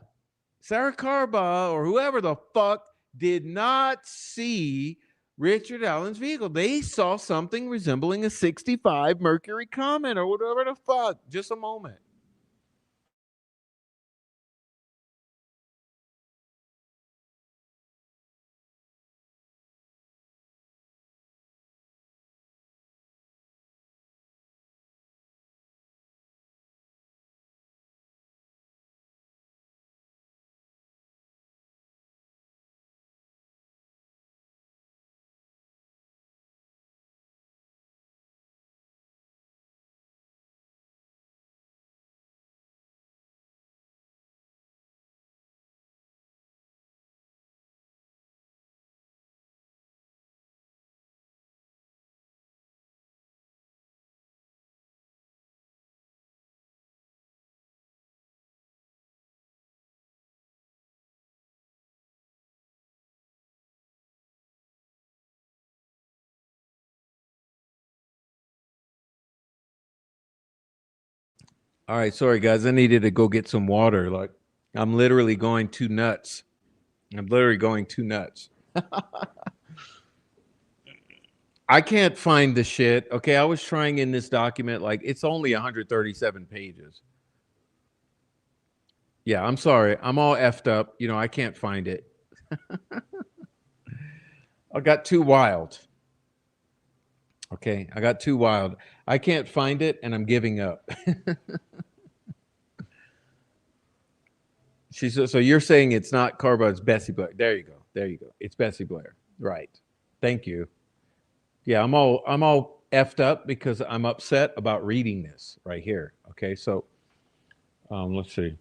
Sarah Carba or whoever the fuck did not see Richard Allen's vehicle. They saw something resembling a 65 Mercury Comet or whatever the fuck. Just a moment. All right, sorry guys, I needed to go get some water. Like, I'm literally going too nuts. I'm literally going too nuts. I can't find the shit. Okay, I was trying in this document, like it's only 137 pages. Yeah, I'm sorry. I'm all effed up. You know, I can't find it. I got too wild. Okay, I got too wild. I can't find it and I'm giving up. She said, so you're saying it's not Carba, it's Bessie Blair. There you go. There you go. It's Bessie Blair. Right. Thank you. Yeah, I'm all effed up because I'm upset about reading this right here. Okay, so let's see.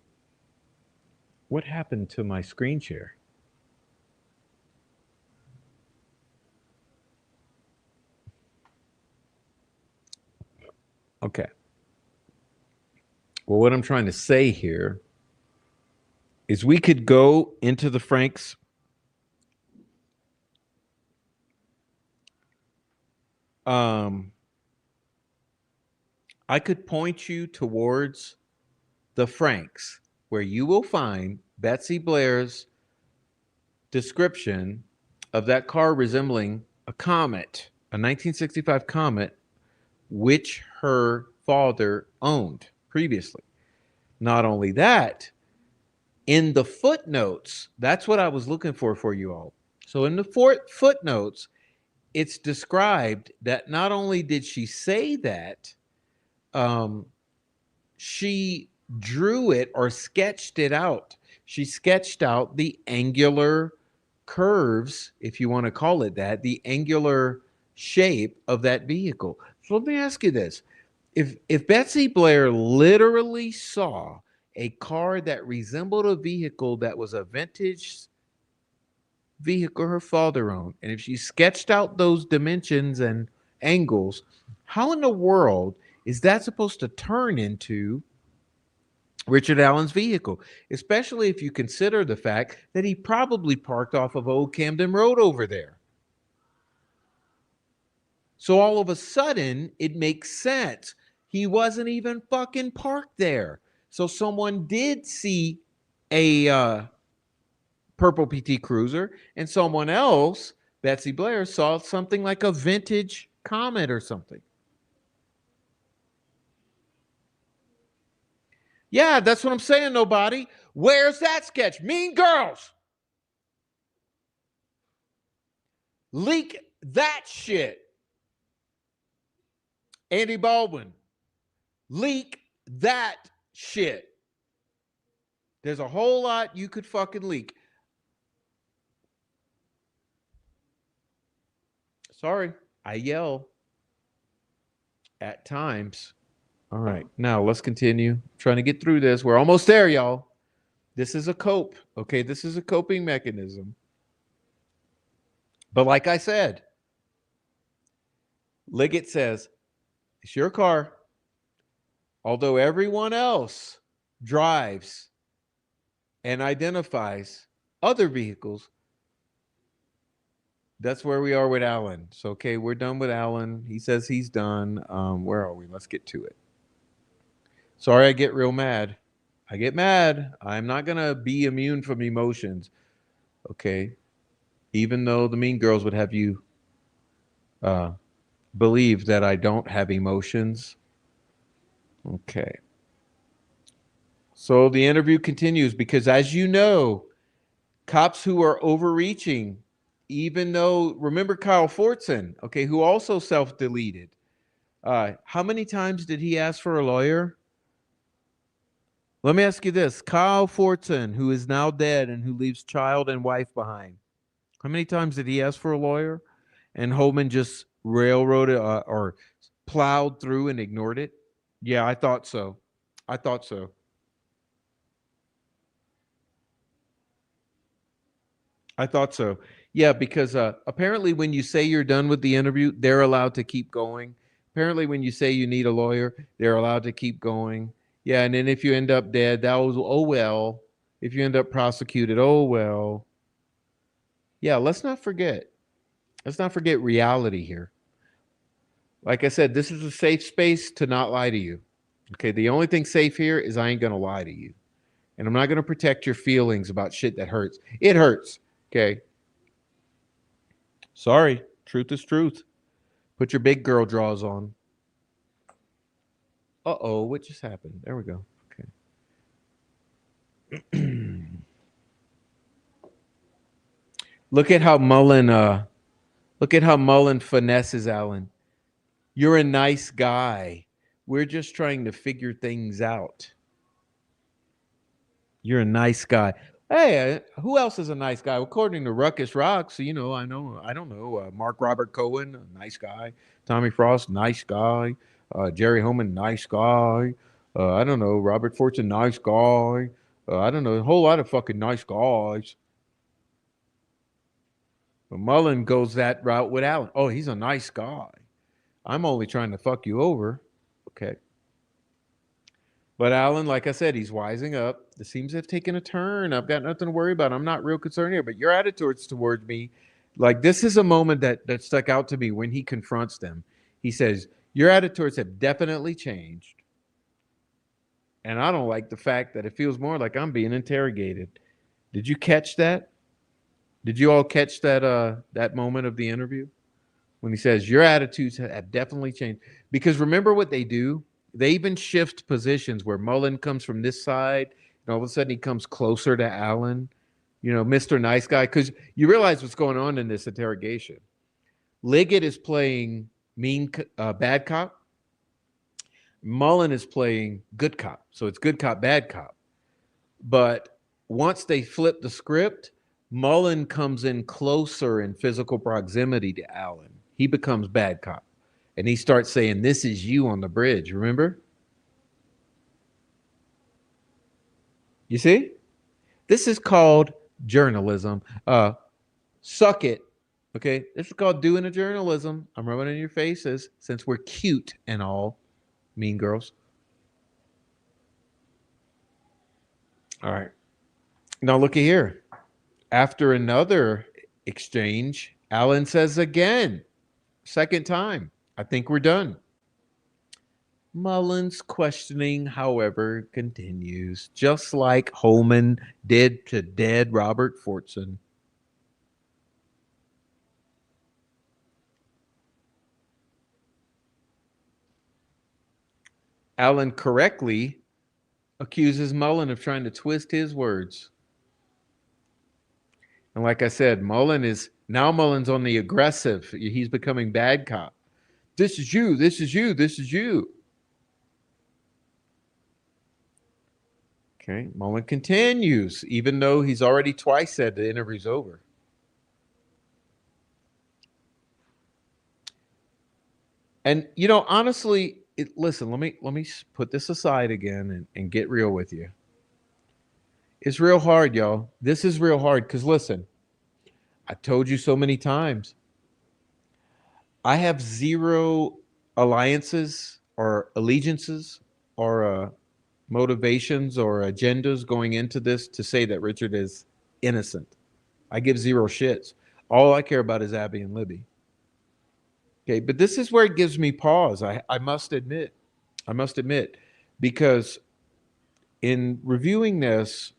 What happened to my screen share? Okay. Well, what I'm trying to say here is we could go into the Franks. Um, I could point you towards the Franks, where you will find Betsy Blair's description of that car resembling a comet, a 1965 comet, which her father owned previously. Not only that, in the footnotes, that's what I was looking for you all. So in the footnotes, it's described that not only did she say that, um, she drew it or sketched it out. She sketched out the angular curves, if you want to call it that, the angular shape of that vehicle. So let me ask you this. If Betsy Blair literally saw a car that resembled a vehicle that was a vintage vehicle her father owned, and if she sketched out those dimensions and angles, how in the world is that supposed to turn into Richard Allen's vehicle, especially if you consider the fact that he probably parked off of Old Camden Road over there? So all of a sudden, it makes sense. He wasn't even fucking parked there. So someone did see a purple PT Cruiser, and someone else, Betsy Blair, saw something like a vintage Comet or something. Yeah, that's what I'm saying, nobody. Where's that sketch? Mean Girls. Leak that shit. Andy Baldwin. Leak that shit. There's a whole lot you could fucking leak. Sorry, I yell at times. All right, now let's continue. I'm trying to get through this. We're almost there, y'all. This is a cope. Okay, this is a coping mechanism. But like I said, Liggett says, it's your car. Although everyone else drives and identifies other vehicles, that's where we are with Alan. So, okay, we're done with Alan. He says he's done. Where are we? Let's get to it. Sorry, I get real mad. I get mad. I'm not going to be immune from emotions. Okay. Even though the Mean Girls would have you uh, believe that I don't have emotions. Okay. So the interview continues because, as you know, cops who are overreaching, even though, remember Kyle Fortson, okay, who also self deleted. How many times did he ask for a lawyer? Let me ask you this: Kyle Fortson, who is now dead and who leaves child and wife behind, how many times did he ask for a lawyer? And Holman just railroaded or plowed through and ignored it? Yeah, I thought so. I thought so. I thought so. Yeah, because apparently when you say you're done with the interview, they're allowed to keep going. Apparently, when you say you need a lawyer, they're allowed to keep going. Yeah, and then if you end up dead, that was, oh well. If you end up prosecuted, oh well. Yeah, let's not forget. Let's not forget reality here. Like I said, this is a safe space to not lie to you. Okay, the only thing safe here is I ain't gonna lie to you. And I'm not gonna protect your feelings about shit that hurts. It hurts. Okay. Sorry. Truth is truth. Put your big girl draws on. Uh-oh, what just happened? There we go. Okay. Look at how Mullen finesses Alan. You're a nice guy. We're just trying to figure things out. You're a nice guy. Hey, who else is a nice guy? According to Ruckus Rocks, I don't know. Mark Robert Cohen, a nice guy. Tommy Frost, nice guy. Jerry Homan, nice guy. I don't know. Robert Fortune, nice guy. I don't know. A whole lot of fucking nice guys. But Mullen goes that route with Allen. Oh, he's a nice guy. I'm only trying to fuck you over. Okay. But Alan, like I said, he's wising up. This seems to have taken a turn. I've got nothing to worry about. I'm not real concerned here. But your attitudes towards me, like this is a moment that stuck out to me when he confronts them. He says, "Your attitudes have definitely changed, and I don't like the fact that it feels more like I'm being interrogated." Did you catch that? Did you all catch that moment of the interview when he says your attitudes have definitely changed? Because remember what they do? They even shift positions where Mullen comes from this side, and all of a sudden he comes closer to Allen, Mr. Nice Guy. Because you realize what's going on in this interrogation. Liggett is playing bad cop. Mullen is playing good cop. So it's good cop, bad cop. But once they flip the script, Mullen comes in closer in physical proximity to Allen. He becomes bad cop. And he starts saying, "This is you on the bridge." Remember? You see? This is called journalism. Suck it. Okay? This is called doing a journalism. I'm rubbing in your faces since we're cute and all, mean girls. All right. Now look at here. After another exchange, Alan says again, second time, "I think we're done." Mullen's questioning, however, continues, just like Holman did to dead Robert Fortson. Allen correctly accuses Mullen of trying to twist his words. And like I said, Mullen's on the aggressive. He's becoming bad cop. "This is you, this is you, this is you." Okay, Mullen continues, even though he's already twice said the interview's over. And honestly, listen. Let me put this aside again and get real with you. It's real hard, y'all. This is real hard because listen, I told you so many times. I have zero alliances or allegiances or motivations or agendas going into this to say that Richard is innocent. I give zero shits. All I care about is Abby and Libby. Okay, but this is where it gives me pause. I must admit. I must admit, because in reviewing this,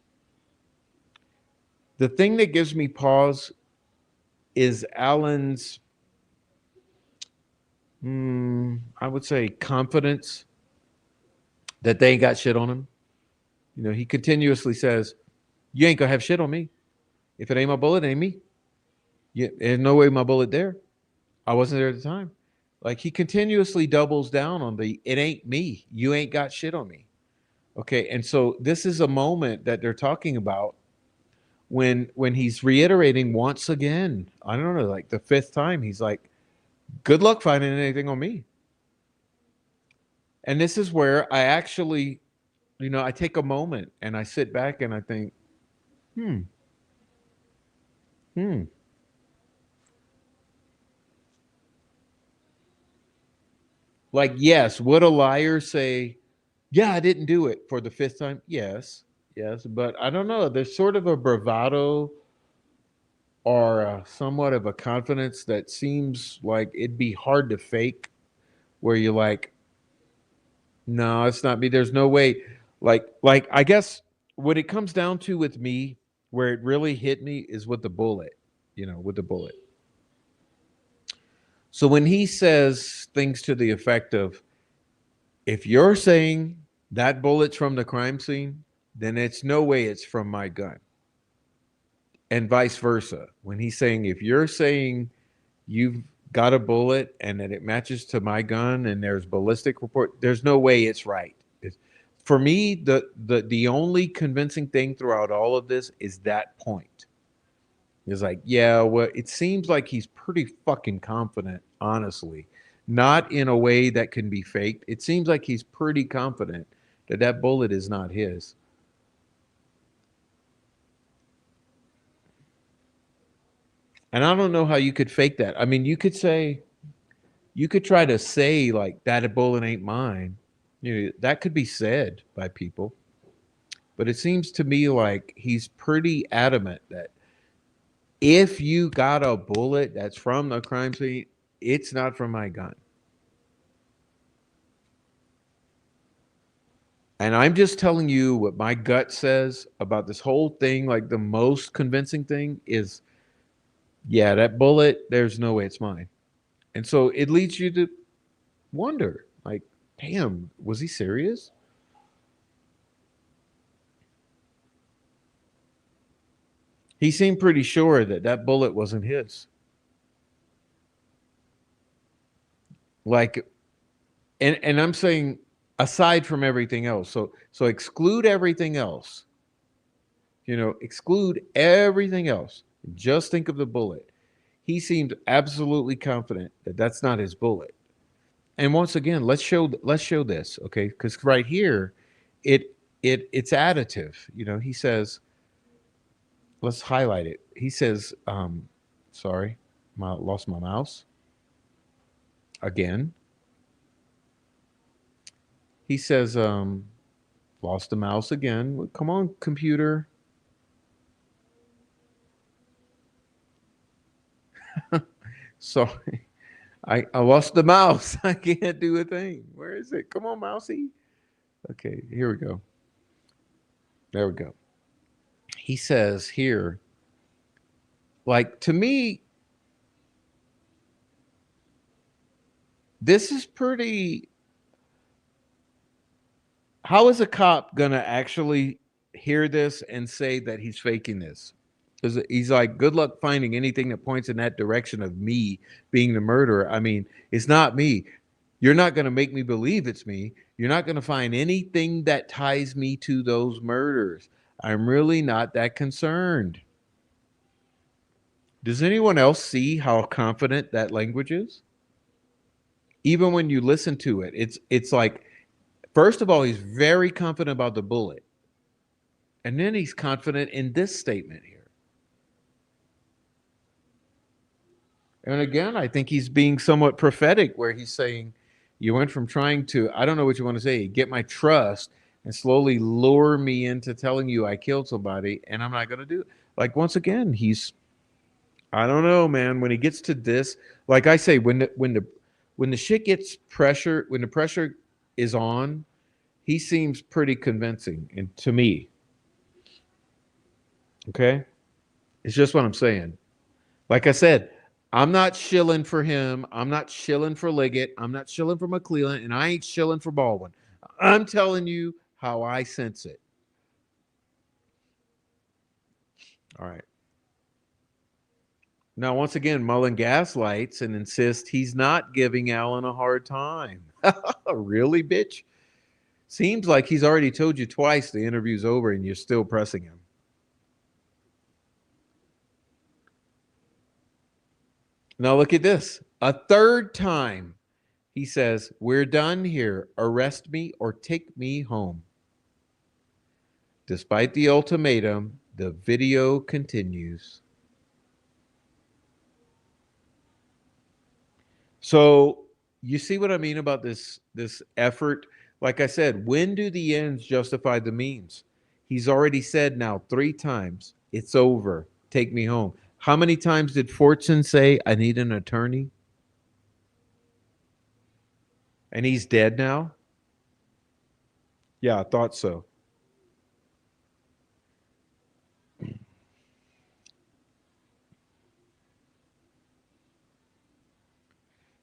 the thing that gives me pause is Alan's, I would say, confidence that they ain't got shit on him. He continuously says, "You ain't gonna have shit on me. If it ain't my bullet, it ain't me. There's no way my bullet there. I wasn't there at the time." Like he continuously doubles down on "it ain't me. You ain't got shit on me." Okay, and so this is a moment that they're talking about when he's reiterating once again. I don't know, like the fifth time, he's like, "Good luck finding anything on me." And this is where I actually, I take a moment and I sit back and I think, hmm, hmm. Like, yes, would a liar say, "Yeah, I didn't do it" for the fifth time? Yes, yes, but I don't know. There's sort of a bravado or somewhat of a confidence that seems like it'd be hard to fake, where you're like, No, it's not me. There's no way. Like I guess what it comes down to with me, where it really hit me, is with the bullet. With the bullet. So when he says things to the effect of, if you're saying that bullet's from the crime scene, then it's no way it's from my gun. And vice versa. When he's saying, if you're saying you've got a bullet and that it matches to my gun and there's ballistic report, there's no way it's right. For me, the only convincing thing throughout all of this is that point. It's like, yeah, well, it seems like he's pretty fucking confident, honestly. Not in a way that can be faked. It seems like he's pretty confident that that bullet is not his. And I don't know how you could fake that. I mean, you could try to say like that bullet ain't mine. That could be said by people. But it seems to me like he's pretty adamant that if you got a bullet that's from the crime scene, it's not from my gun. And I'm just telling you what my gut says about this whole thing. Like the most convincing thing is, yeah, that bullet, there's no way it's mine. And so it leads you to wonder, like, damn, was he serious? He seemed pretty sure that that bullet wasn't his. Like, and I'm saying aside from everything else. So exclude everything else. Exclude everything else. Just think of the bullet. He seemed absolutely confident that that's not his bullet. And once again, let's show this, okay? Because right here, it's additive. He says, let's highlight it. He says, sorry, lost my mouse again. He says, lost the mouse again. Come on, computer. Sorry. I lost the mouse. I can't do a thing. Where is it? Come on, mousey. Okay, here we go. There we go. He says here, like, to me, this is pretty. How is a cop gonna actually hear this and say that he's faking this? Because he's like, good luck finding anything that points in that direction of me being the murderer. I mean, it's not me. You're not going to make me believe it's me. You're not going to find anything that ties me to those murders. I'm really not that concerned. Does anyone else see how confident that language is? Even when you listen to it, it's like, first of all, he's very confident about the bullet. And then he's confident in this statement here. And again, I think he's being somewhat prophetic where he's saying, you went from trying to, I don't know what you want to say, get my trust and slowly lure me into telling you I killed somebody and I'm not going to do it. Like, once again, I don't know, man. When he gets to this, like I say, when the shit gets pressure, when the pressure is on, he seems pretty convincing and to me. Okay. It's just what I'm saying. Like I said, I'm not shilling for him. I'm not shilling for Liggett. I'm not shilling for McClellan, and I ain't shilling for Baldwin. I'm telling you how I sense it. All right. Now, once again, Mullen gaslights and insists he's not giving Allen a hard time. Really, bitch? Seems like he's already told you twice the interview's over and you're still pressing him. Now, look at this. A third time, he says, we're done here. Arrest me or take me home. Despite the ultimatum, the video continues. So you see what I mean about this effort? Like I said, when do the ends justify the means? He's already said now 3 times, it's over. Take me home. How many times did Fortune say, I need an attorney? And he's dead now? Yeah, I thought so.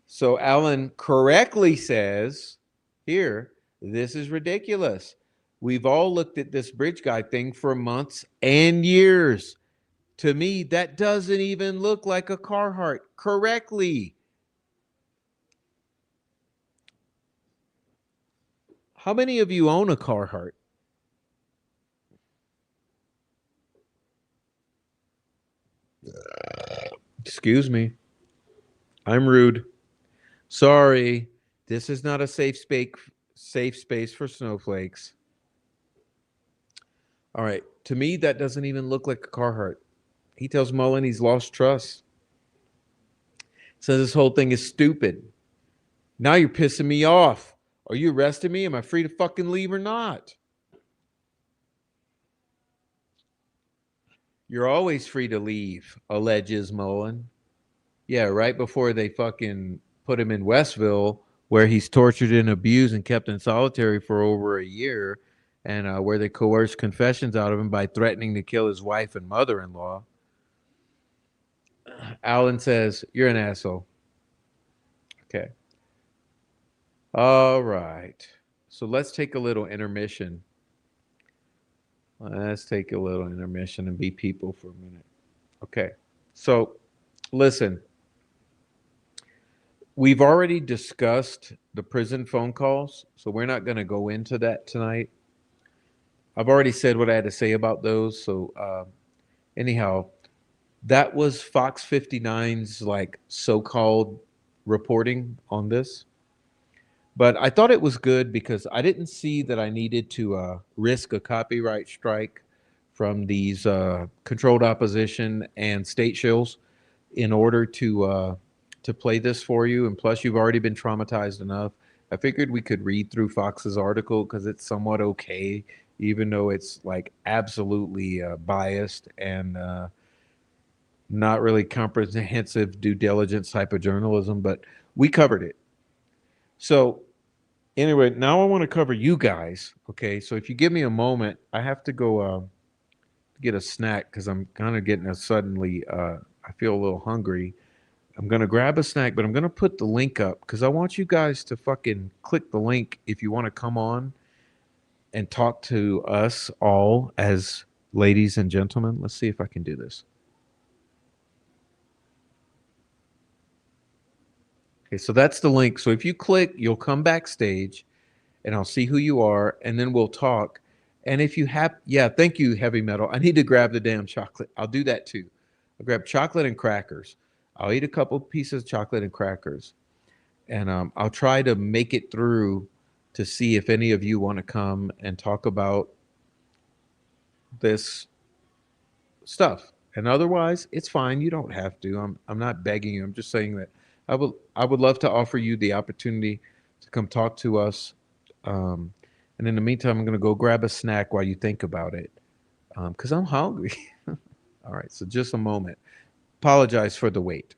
So Alan correctly says here, this is ridiculous. We've all looked at this bridge guide thing for months and years. To me, that doesn't even look like a Carhartt correctly. How many of you own a Carhartt? Excuse me. I'm rude. Sorry. This is not a safe space for snowflakes. All right. To me, that doesn't even look like a Carhartt. He tells Mullen he's lost trust. Says this whole thing is stupid. Now you're pissing me off. Are you arresting me? Am I free to fucking leave or not? You're always free to leave, alleges Mullen. Yeah, right before they fucking put him in Westville, where he's tortured and abused and kept in solitary for over a year, and where they coerced confessions out of him by threatening to kill his wife and mother in law. Alan says, "You're an asshole." Okay. All right. So let's take a little intermission. Let's take a little intermission and be people for a minute. Okay. So listen, we've already discussed the prison phone calls, so we're not going to go into that tonight. I've already said what I had to say about those. So, anyhow, that was Fox 59's like so-called reporting on this. But I thought it was good because I didn't see that I needed to risk a copyright strike from these controlled opposition and state shills in order to play this for you. And plus, you've already been traumatized enough. I figured we could read through Fox's article because it's somewhat okay, even though it's like absolutely biased and not really comprehensive due diligence type of journalism. But we covered it. So anyway, now I want to cover you guys. Okay, so if you give me a moment, I have to go get a snack because I'm kind of getting a suddenly. I feel a little hungry. I'm gonna grab a snack, but I'm gonna put the link up because I want you guys to fucking click the link if you want to come on and talk to us all as ladies and gentlemen. Let's see if I can do this. Okay, so that's the link. So if you click, you'll come backstage and I'll see who you are, and then we'll talk. And if you have, yeah, thank you, heavy metal. I need to grab the damn chocolate. I'll do that too. I'll grab chocolate and crackers. I'll eat a couple pieces of chocolate and crackers, and I'll try to make it through to see if any of you want to come and talk about this stuff. And otherwise, it's fine. You don't have to. I'm not begging you. I'm just saying that I would love to offer you the opportunity to come talk to us. Um, and in the meantime, I'm going to go grab a snack while you think about it because I'm hungry. All right. So just a moment. Apologize for the wait.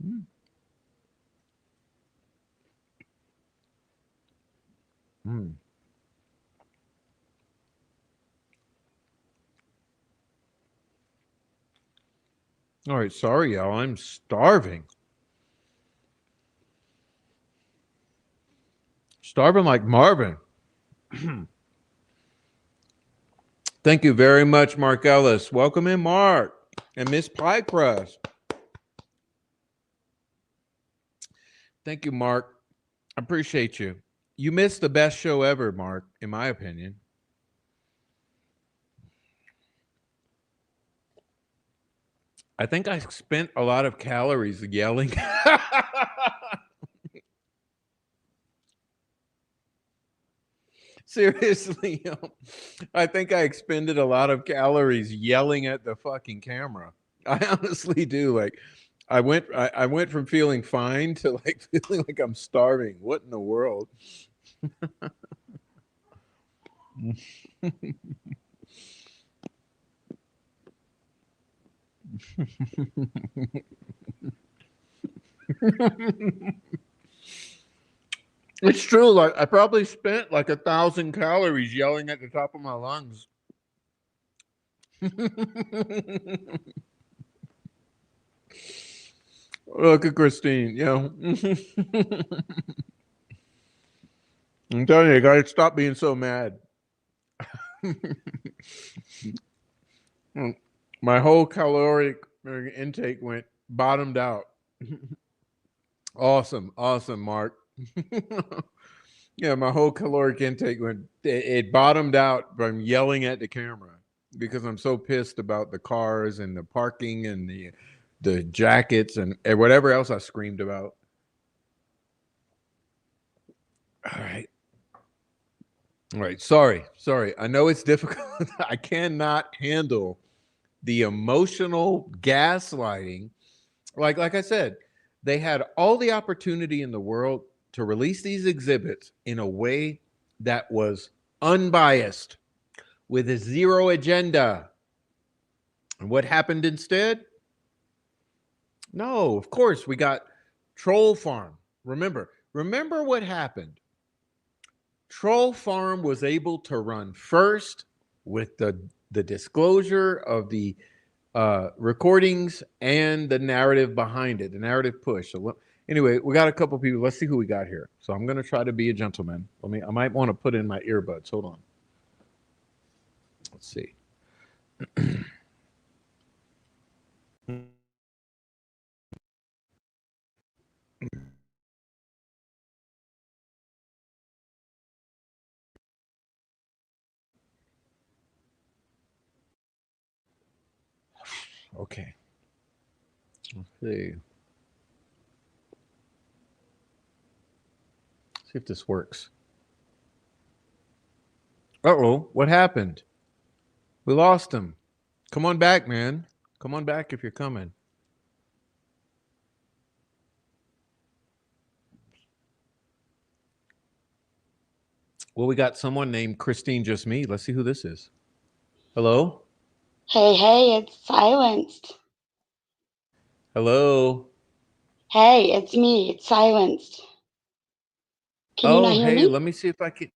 Mm. Mm. All right, sorry, y'all. I'm starving. Starving like Marvin. Thank you very much, Mark Ellis. Welcome in, Mark. And Miss Pie Crust. Thank you, Mark. I appreciate you. You missed the best show ever, Mark, in my opinion. I think I spent a lot of calories yelling. Seriously, I think I expended a lot of calories yelling at the fucking camera. I honestly do. Like, I went from feeling fine to like feeling like I'm starving. What in the world? It's true. Like I probably spent like 1,000 calories yelling at the top of my lungs. Look at Christine. I'm telling you, guys, stop being so mad. My whole caloric intake went bottomed out. Awesome, awesome, Mark. Yeah, my whole caloric intake went. It bottomed out from yelling at the camera because I'm so pissed about the cars and the parking and the jackets and whatever else I screamed about. All right. All right. Sorry. Sorry. I know it's difficult. I cannot handle the emotional gaslighting. Like I said, they had all the opportunity in the world to release these exhibits in a way that was unbiased with a zero agenda. And what happened instead? No, of course, we got Troll Farm. Remember what happened. Troll Farm was able to run first with the disclosure of the recordings and the narrative behind it, the narrative push. So anyway, we got a couple people. Let's see who we got here. So I'm going to try to be a gentleman. I might want to put in my earbuds. Hold on. Let's see. Okay. Let's see. See if this works. Uh-oh, what happened? We lost him. Come on back, man. Come on back if you're coming. Well, we got someone named Christine Just Me. Let's see who this is. Hello? Hey, hey, it's silenced. Hello? Hey, it's me. It's silenced. Can you not Oh, hear hey, me? let me see if I can.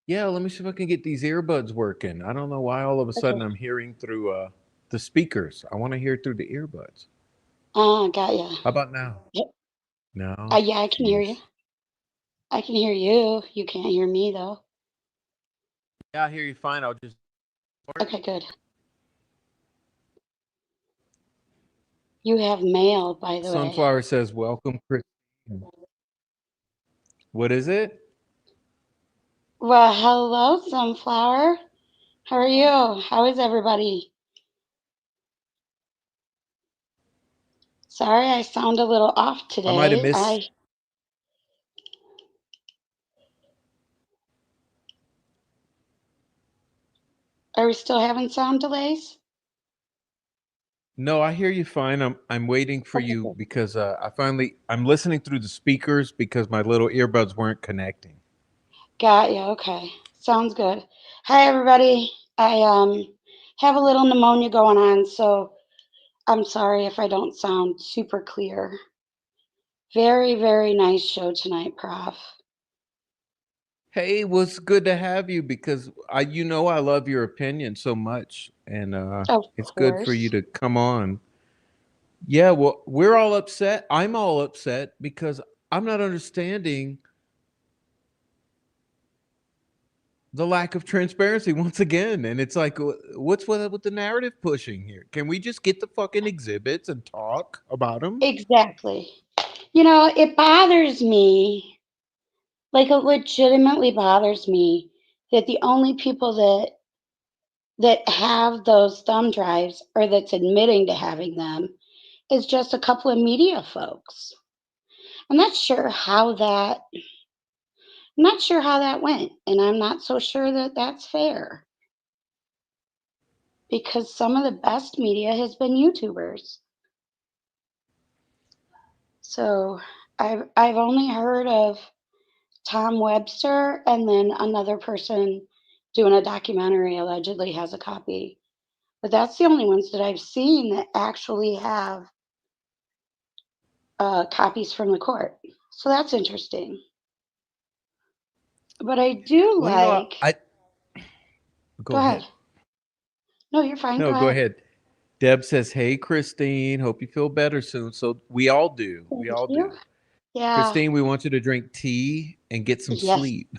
Yeah, let me see if I can get these earbuds working. I don't know why all of a Okay. sudden I'm hearing through the speakers. I want to hear through the earbuds. Got ya. How about now? Yep. No? Yeah, I can hear you. Jeez. I can hear you. You can't hear me though. Yeah, I hear you fine. I'll just. Okay, good. You have mail, by the way. Sunflower says, welcome, Chris. What is it? Well, hello, Sunflower. How are you? How is everybody? Sorry, I sound a little off I might have today. missed. Are we still having sound delays? No, I hear you fine. I'm waiting for Okay, you good. because I'm listening through the speakers because my little earbuds weren't connecting. Got you. Okay. Sounds good. Hi, everybody. I have a little pneumonia going on, so I'm sorry if I don't sound super clear. Very, very nice show tonight, Prof. Hey, was good to have you because I love your opinion so much, and Of it's good for course. you to come on. Yeah, well, we're all upset. I'm all upset because I'm not understanding the lack of transparency once again. And it's like, what's with the narrative pushing here? Can we just get the fucking exhibits and talk about them? Exactly. It bothers me, like it legitimately bothers me that the only people that have those thumb drives or that's admitting to having them is just a couple of media folks. I'm not sure how that I'm not sure how that went, and I'm not so sure that that's fair because some of the best media has been YouTubers. So I've only heard of Tom Webster and then another person doing a documentary allegedly has a copy. But that's the only ones that I've seen that actually have copies from the court. So that's interesting. But I do Well, like. go Go ahead. ahead. No, you're fine. Go No, go ahead. ahead. Deb says, "Hey, Christine, hope you feel better soon." So we all do. We Thank all you. do. Yeah. Christine, we want you to drink tea and get some Yes. sleep.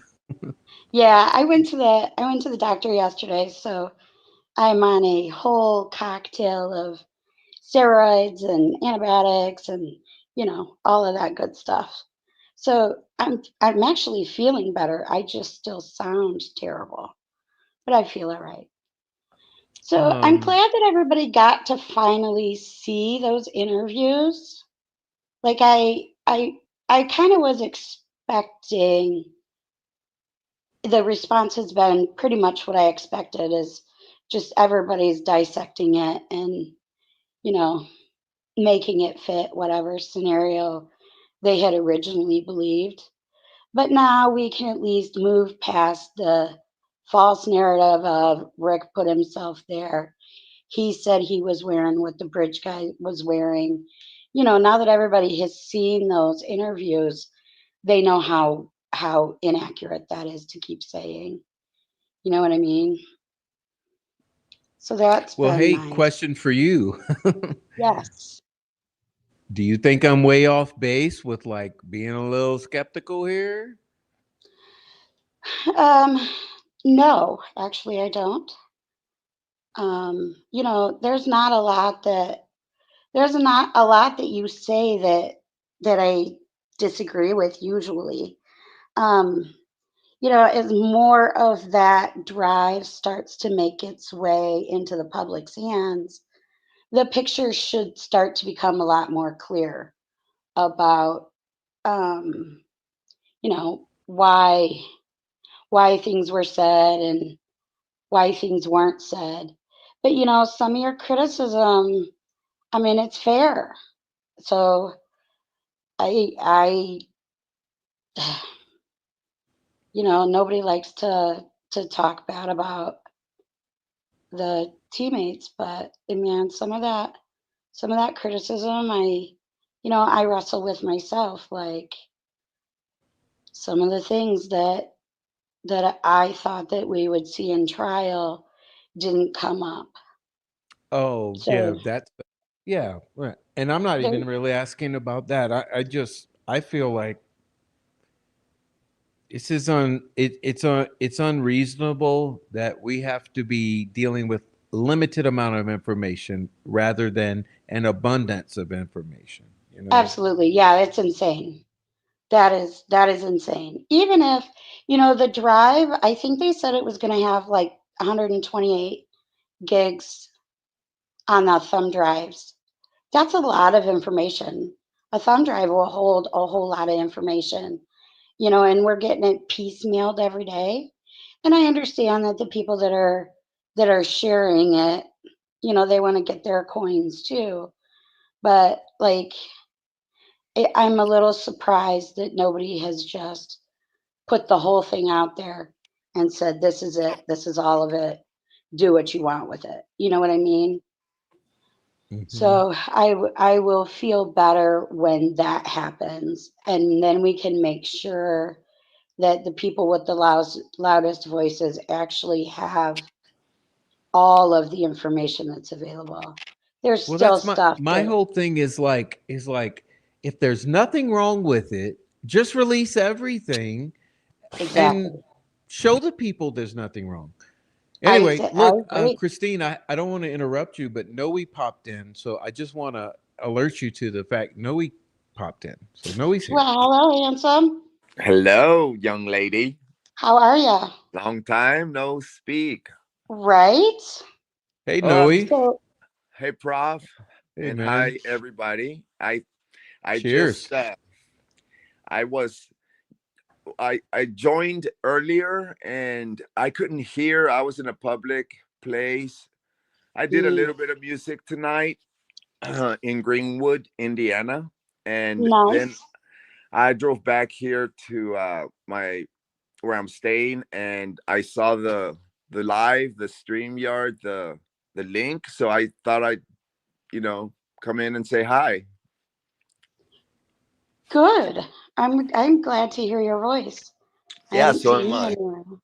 Yeah. I went to the doctor yesterday, so I'm on a whole cocktail of steroids and antibiotics and all of that good stuff. So I'm actually feeling better. I just still sound terrible, but I feel all right. So I'm Um, glad that everybody got to finally see those interviews. Like I kind of was expecting the response has been pretty much what I expected is just everybody's dissecting it and you know making it fit whatever scenario they had originally believed. But now we can at least move past the false narrative of Rick put himself there. He said he was wearing what the bridge guy was wearing. Now that everybody has seen those interviews, they know how inaccurate that is to keep saying. You know what I mean? So that's well, been hey, nice. question for you. Yes. Do you think I'm way off base with like being a little skeptical here? Um, no, actually, I don't. There's not a lot that you say that I disagree with usually. Um, as more of that drive starts to make its way into the public's hands, the picture should start to become a lot more clear about um, why things were said and why things weren't said. But some of your criticism, I mean, it's fair. So I nobody likes to talk bad about the teammates, but man, some of that criticism, I wrestle with myself. Like some of the things that I thought that we would see in trial didn't come up. Oh, yeah, So yeah, right. And I'm not there, even really asking about that. I feel like it's unreasonable that we have to be dealing with limited amount of information rather than an abundance of information, you know? absolutely, yeah, it's insane. That is insane. Even if, the drive, I think they said it was going to have like 128 gigs on the thumb drives. That's a lot of information. A thumb drive will hold a whole lot of information, and we're getting it piecemealed every day. And I understand that the people that are sharing it, they want to get their coins too. But like, I'm a little surprised that nobody has just put the whole thing out there and said, this is it, this is all of it, do what you want with it. You know what I mean? Hmm. So I will feel better when that happens, and then we can make sure that the people with the loudest voices actually have all of the information that's available. There's Well, still that's my stuff my that whole thing is like if there's nothing wrong with it, just release everything and exactly. show the people there's nothing wrong. Anyway, I look, agree. Christine, I don't want to interrupt you, but Noe popped in, so I just want to alert you to the fact Noe popped in. So Noe's here. Well, hello, handsome. Hello, young lady. How are you? Long time no speak. Right? Hey, Uh, Noe. So, hey, Prof, Hey, and man. hi, everybody. I Cheers. just I was I joined earlier and I couldn't hear. I was in a public place. I did a mm, little bit of music tonight in Greenwood, Indiana, and then nice. I drove back here to my where I'm staying, and I saw the live, the stream yard, the link. So I thought I'd come in and say hi. Good. I'm glad to hear your voice. I Yeah, haven't so seen am you in I. a while.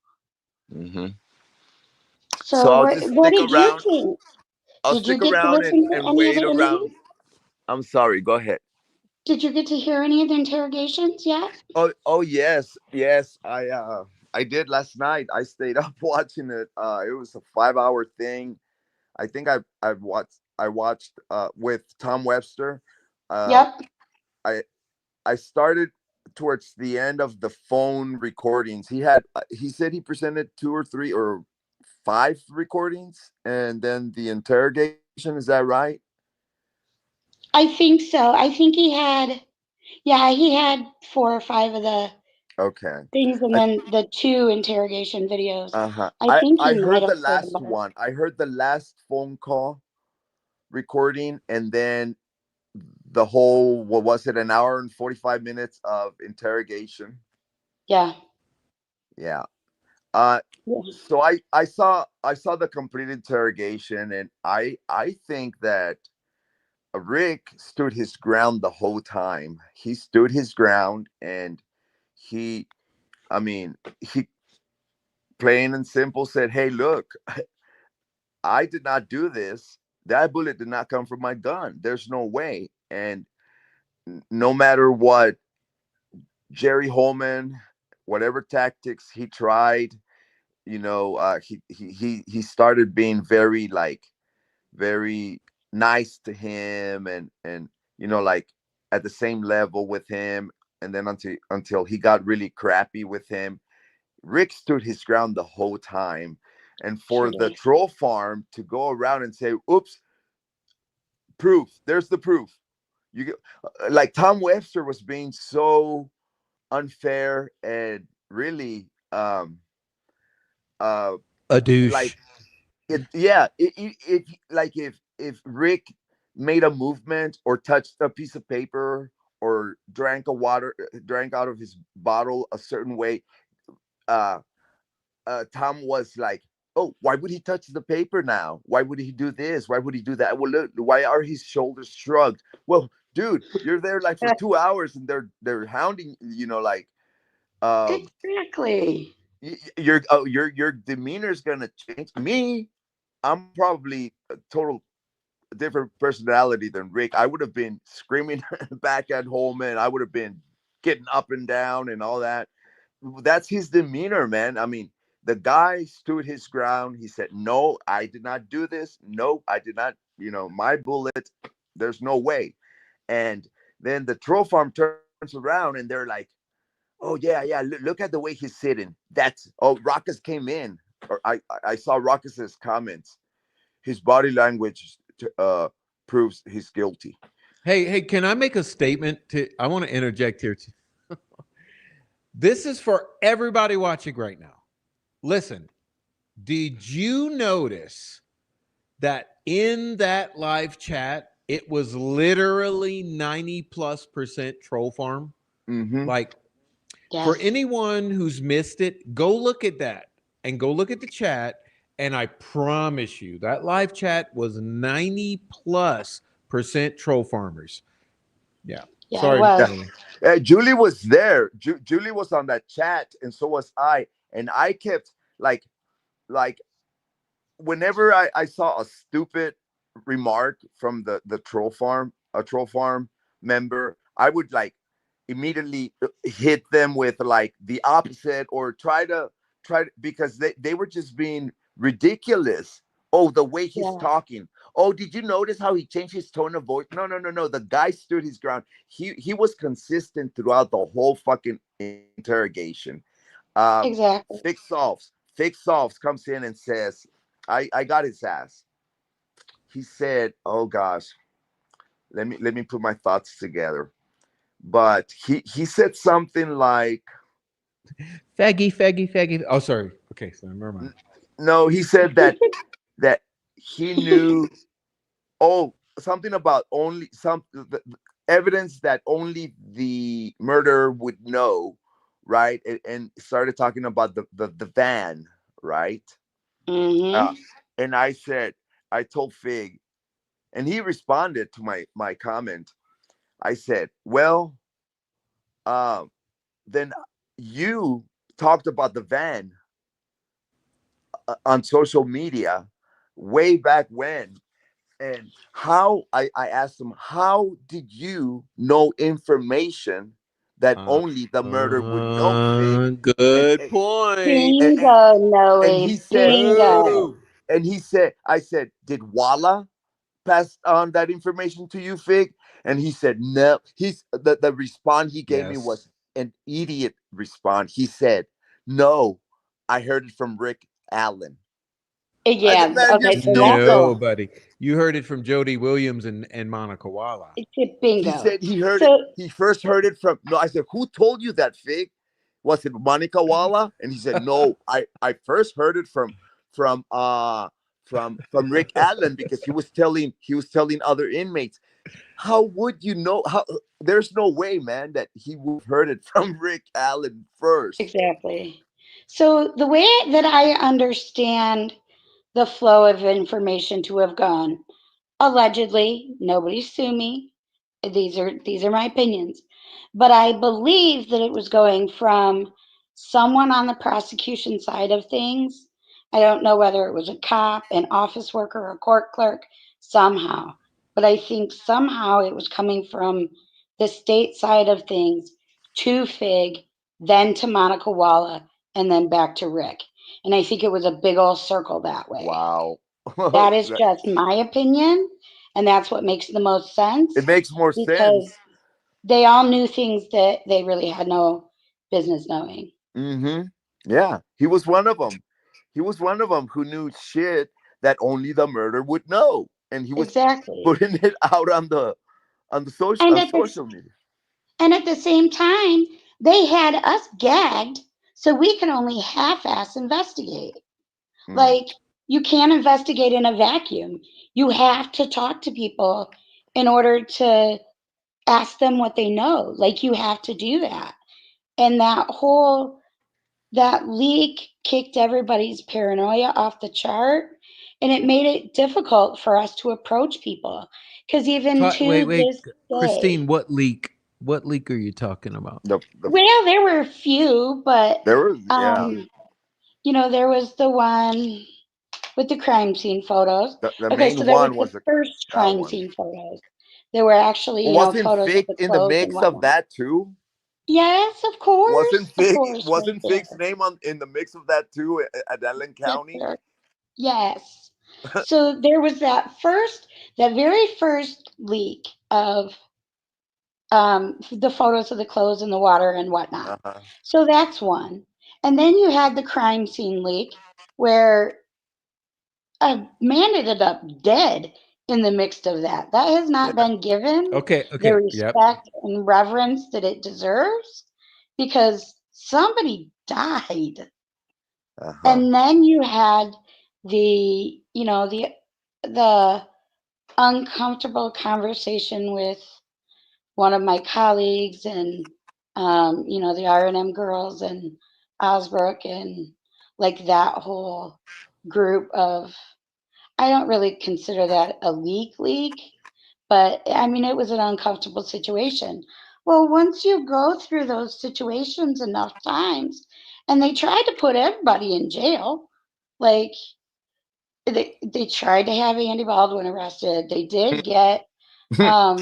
hmm So So I'll just what stick did you around. think? I'll Did you stick get to around listen to and any of wait the around. interviews? I'm sorry. Go ahead. Did you get to hear any of the interrogations yet? Oh yes, yes. I did last night. I stayed up watching it. It was a 5 hour thing. I think I watched with Tom Webster. Uh, Yep. I I started towards the end of the phone recordings. He said he presented two or three or five recordings, and then the interrogation. Is that right? I think so. I think he had 4 or 5 of the Okay. things and I then the 2 interrogation videos. uh-huh. I I think I he might heard the have played last more. one. I heard the last phone call recording, and then the whole, what was it, an hour and 45 minutes of interrogation. Yeah. Yeah. Uh Yeah. so I saw the complete interrogation, and I think that Rick stood his ground the whole time. He stood his ground, and he, I mean, he plain and simple said, "Hey, look, I did not do this. That bullet did not come from my gun. There's no way." And no matter what Jerry Holman, whatever tactics he tried, he started being very, like, very nice to him, and like at the same level with him, and then until he got really crappy with him. Rick stood his ground the whole time, and Sure for the did. troll farm to go around and say, "Oops, proof, there's the proof," you get, like, Tom Webster was being so unfair and really, uh A douche. like, it yeah if like, if Rick made a movement or touched a piece of paper or drank out of his bottle a certain way, uh Tom was like, "Oh, why would he touch the paper now? Why would he do this? Why would he do that? Well, look, why are his shoulders shrugged? Well, dude, you're there like for 2 hours, and they're hounding, like, um Exactly. your demeanor is gonna change. Me, I'm probably a total different personality than Rick. I would have been screaming back at Holman. I would have been getting up and down and all that. That's his demeanor, man. I mean, the guy stood his ground. He said, "No, I did not do this. No, I did not. My bullet. There's no way." And then the troll farm turns around, and they're like, "Oh yeah, yeah. Look at the way he's sitting. That's oh, Ruckus came in, or I saw Ruckus's comments. His body language proves he's guilty." Hey, can I make a statement? I want to interject here. This is for everybody watching right now. Listen, did you notice that in that live chat, it was literally 90 plus percent troll farm? Mm-hmm. Like, for Yes. anyone who's missed it, go look at that and go look at the chat And I promise you, that live chat was 90+% troll farmers. Yeah. Yeah, it Sorry, was. Melanie. Julie was there. Julie was on that chat, and so was I. And I kept like whenever I saw a stupid remark from the troll farm, a troll farm member, I would like immediately hit them with like the opposite, or because they were just being ridiculous. Oh, the way he's Yeah, talking. Oh, did you notice how he changed his tone of voice? No, no, no, no. The guy stood his ground. He was consistent throughout the whole fucking interrogation. Um, exactly. Fix solves comes in and says, I got his ass. He said, "Oh gosh, let me put my thoughts together." But he said something like, Faggy, faggy, faggy. Oh, sorry. Okay, so never mind. no, he said that he knew, oh, something about only some evidence that only the murderer would know, right? And started talking about the van, right? Uh, Mm-hmm. and I told Fig, and he responded to my comment. I said, well, um, then you talked about the van on social media way back when. And I asked him, how did you know information that only the murder would know, Fig? And Good point. and, Bingo, and Noe. he said, Bingo. I said, did Walla pass on that information to you, Fig? And he said, no. The response he gave me Yes. was an idiot response. He said, no, I heard it from Rick Allen. I said, Yeah. man, you're Okay. So that's stupid. No, a buddy. You heard it from Jody Williams and Monica Walla. it's a He bingo. said he heard it. So He first heard it from, no, I said, who told you that, Fig? Was it Monica Walla? And he said, no, I first heard it from uh from Rick Allen, because he was telling other inmates. How would you know? How There's no way, man, that he would have heard it from Rick Allen first. exactly. So the way that I understand the flow of information to have gone, allegedly, nobody sue me. These are my opinions. But I believe that it was going from someone on the prosecution side of things. I don't know whether it was a cop, an office worker, a court clerk, somehow. But I think somehow it was coming from the state side of things to Fig, then to Monica Walla, and then back to Rick. And I think it was a big old circle that way. Wow. That is just my opinion, and that's what makes the most It sense makes more because sense. they all knew things that they really had no business knowing. Mm-hmm. Yeah, he was one of them. He was one of them who knew shit that only the murder would know, and he was Exactly. putting it out on the social And on at the social media. and at the same time, they had us gagged so we could only half-ass investigate. Mm. Like you can't investigate in a vacuum. You have to talk to people in order to ask them what they know. Like you have to do that. And that leak kicked everybody's paranoia off the chart, and it made it difficult for us to approach people because even Wait, to wait, this Christine. day, What leak? What leak are you talking about? The well, there were a few, but There was, yeah, um there was the one with the crime scene photos. the Okay, main so there was one the was first that crime one. scene photos. There were actually Well, wasn't photos of Fig the in the clothes and mix of whatnot. that too? Yes, Wasn't of Fig course right wasn't Fig's there. name on in the mix of that too at Allen Right County? there. Yes. So there was that very first leak of the photos of the clothes in the water and whatnot. Uh-huh. So that's one. And then you had the crime scene leak where a man ended up dead in the mix of that. That has not Yeah. been given Okay, the okay, yep. respect and reverence that it deserves because somebody died. Uh-huh. And then you had the uncomfortable conversation with one of my colleagues and the R&M girls and Osbrook and like that whole group of, I don't really consider that a league, but I mean, it was an uncomfortable situation. Well, once you go through those situations enough times, and they tried to put everybody in jail, like they tried to have Andy Baldwin arrested. They did get um,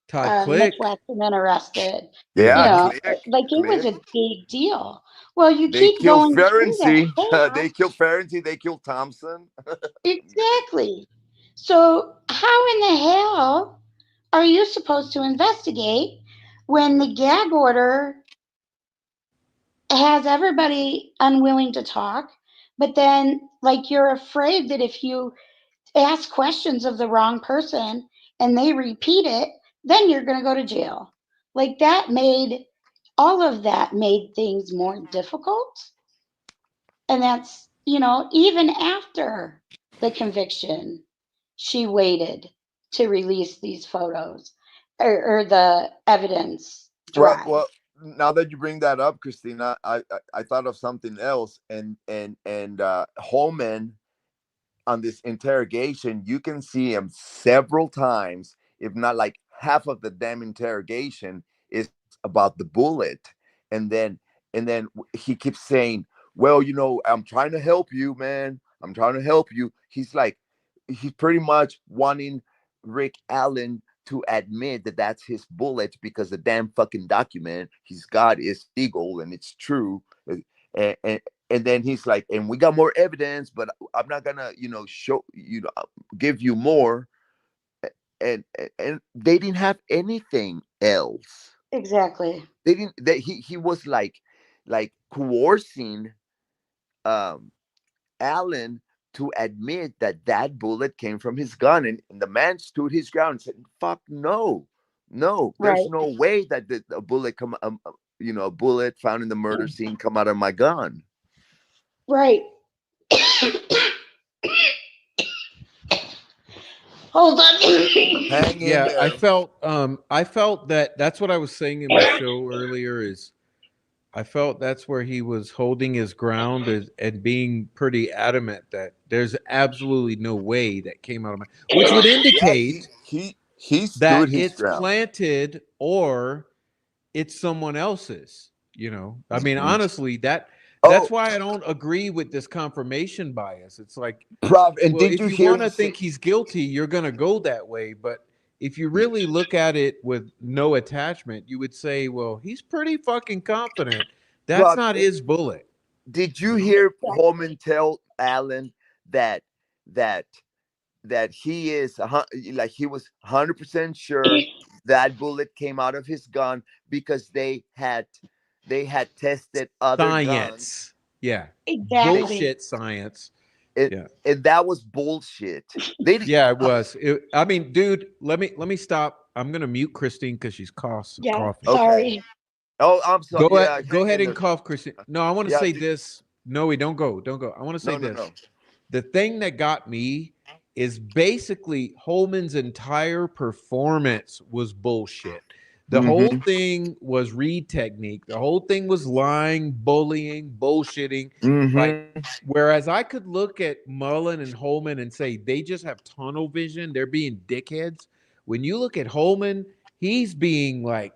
Todd Mitch Click. Westerman arrested. You Yeah. Yeah, know, click, like it was click. a big deal. Well, you They keep killed going through that Ferenczi. They chaos. killed Ferenczi. They killed Thompson. Exactly. So, how in the hell are you supposed to investigate when the gag order has everybody unwilling to talk? But then, like, you're afraid that if you ask questions of the wrong person and they repeat it, then you're going to go to jail. Like, all of that made things more difficult. And that's, even after the conviction, she waited to release these photos or the evidence drive. Well, now that you bring that up, Christina, I thought of something else, and Holman on this interrogation, you can see him several times, if not like half of the damn interrogation is about the bullet, and then he keeps saying, "Well, I'm trying to help you, man. I'm trying to help you." He's pretty much wanting Rick Allen to admit that that's his bullet because the damn fucking document he's got is legal and it's true. And, and then he's like, and we got more evidence, but I'm not gonna, show give you more. And they didn't have anything else. Exactly. They didn't. That he was like coercing um Allen to admit that that bullet came from his gun, and the man stood his ground and said, "Fuck no, no, there's Right. no way that a bullet a bullet found in the murder scene come out of my gun." Right. Hold on. Hang in Yeah, I there. felt that that's what I was saying in the show earlier is I felt that's where he was holding his ground and being pretty adamant that there's absolutely no way that came out of my, which would Yeah, indicate he that stood his it's ground. planted or it's someone else's. I mean, Mhm. honestly, that's Oh, why I don't agree with this confirmation bias. It's like, Prof, and well, did if you you hear want him to say, think he's guilty, you're going to go that way. But if you really look at it with no attachment, you would say, well, he's pretty fucking confident. That's Prof, not his bullet. did you hear Holman tell Allen that that that he is like he was 100% sure that bullet came out of his gun because they had tested other guns. Science. Yeah. They Exactly. Bullshit science. it, Yeah. and that was bullshit. They did- Yeah, it was. I mean, dude, let me stop. I'm gonna mute Christine because she's Yeah. coughing. okay. Sorry. Oh, I'm sorry. Yeah, Go hang ahead in and there. cough, Christine. No, I want to Yeah, say this. No, we don't go. Don't go. I want to say no, no, this. no. The thing that got me is basically Holman's entire performance was bullshit. The whole Mm-hmm. thing was read technique. The whole thing was lying, bullying, bullshitting. Like, Mm-hmm. whereas I could look at Mullen and Holman and say they just have tunnel vision, they're being dickheads. When you look at Holman, he's being like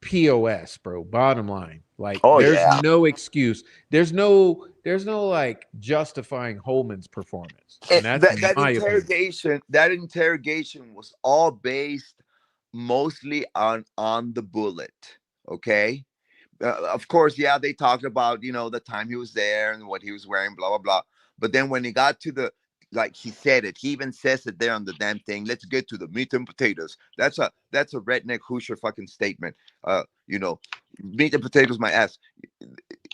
POS, bro. Bottom line. Like, Oh there's yeah. no excuse. There's no like justifying Holman's performance. And that's That that my opinion. interrogation that interrogation was all based mostly on the bullet. Okay. Of course, yeah, they talked about the time he was there and what he was wearing, blah blah blah. But then when he got to the, like he said it, he even says it there on the damn thing. Let's get to the meat and potatoes. That's a redneck Hoosier fucking statement. Meat and potatoes, my ass.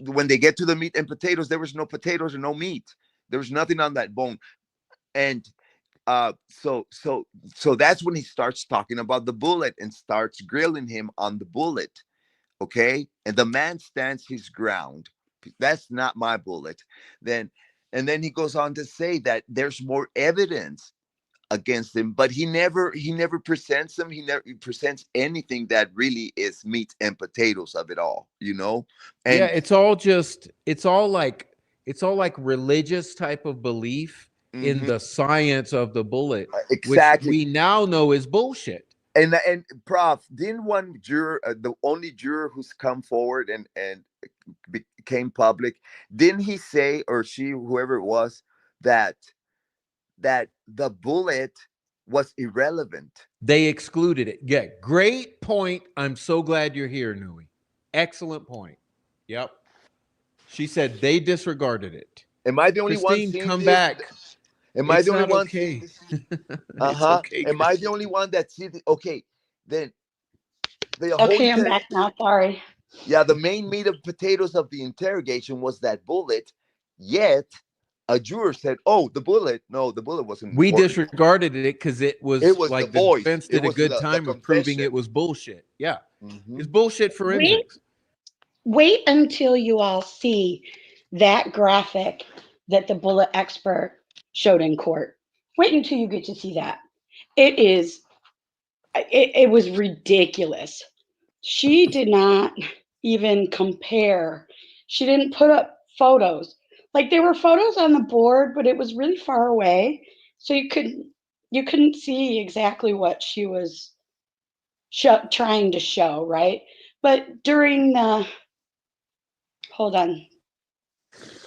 When they get to the meat and potatoes, there was no potatoes or no meat. There was nothing on that bone. And so that's when he starts talking about the bullet and starts grilling him on the bullet. Okay, and the man stands his ground. That's not my bullet. then and then he goes on to say that there's more evidence against him, but he never presents them. He never presents anything that really is meat and potatoes of it all. Yeah, And it's all like it's all like religious type of belief in the science of the bullet, which Exactly. we now know is bullshit. And Prof, didn't one juror, the only juror who's come forward and became public, didn't he say, or she, whoever it was, that the bullet was irrelevant? They excluded it. Yeah, great point. I'm so glad you're here, Nui. Excellent point. Yep. She said they disregarded it. Am I the only one Christine, seeing come this? back. Am I It's the only not one seeing okay. this? It's okay, Am I the Christine. only one that sees it? Okay, then the whole Okay, I'm back now. Sorry. yeah, the main meat and potatoes of the interrogation was that bullet. Yet a juror said, "Oh, the bullet. No, the bullet wasn't We important. disregarded it because it was It was the like the voice. defense It did a was good the time of proving it confession." was bullshit. Yeah. Mm-hmm. It's bullshit Wait, forensics. wait until you all see that graphic that the bullet expert showed in court. Wait until you get to see that. It is, it was ridiculous. She did not even compare. She didn't put up photos. Like there were photos on the board, but it was really far away, so you couldn't see exactly what she was trying to show, right? But during the hold on,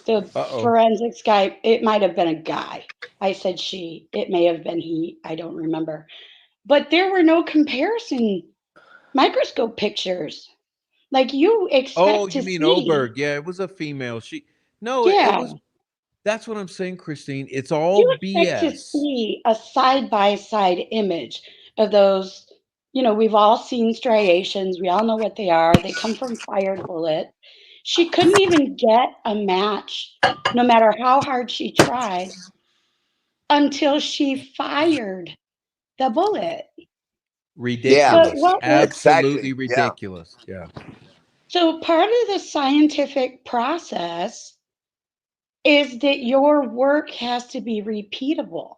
the Uh-oh. forensics guy, it might have been a guy. I said she. It may have been he. I don't remember. But there were no comparison microscope pictures. Like you Oh, expect you to mean see. Oberg. Yeah, it was a female. She no, it Yeah, was that's what I'm saying, Christine. It's all you expect to BS. see a side by side image of those. We've all seen striations. We all know what they are. They come from fired bullet. She couldn't even get a match, no matter how hard she tried, until she fired the bullet. Yeah, But Ridiculous. what was exactly. Absolutely Yeah. ridiculous. Yeah. so part of the scientific process is that your work has to be repeatable.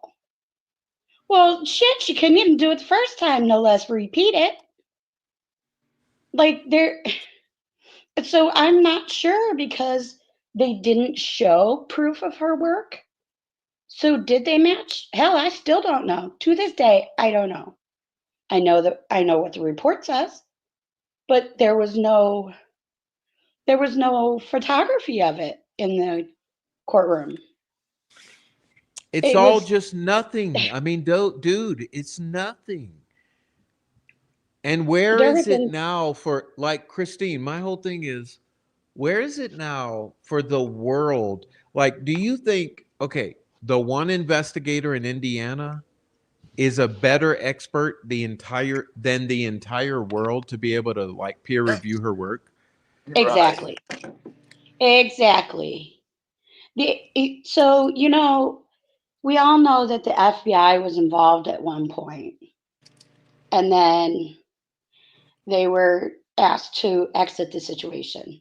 Well, shit, she couldn't even do it the first time, no less repeat it. Like there, so I'm not sure because they didn't show proof of her work. So did they match? Hell, I still don't know. To this day, I don't know. I know what the report says, but there was no photography of it in the courtroom. It's It all was just nothing. I mean, dude, it's nothing. And where there is have it been now for like Christine? My whole thing is where is it now for the world? Like, do you think, okay, the one investigator in Indiana is a better expert than the entire world to be able to like peer review her work? Right. exactly, exactly. So we all know that the FBI was involved at one point, and then they were asked to exit the situation.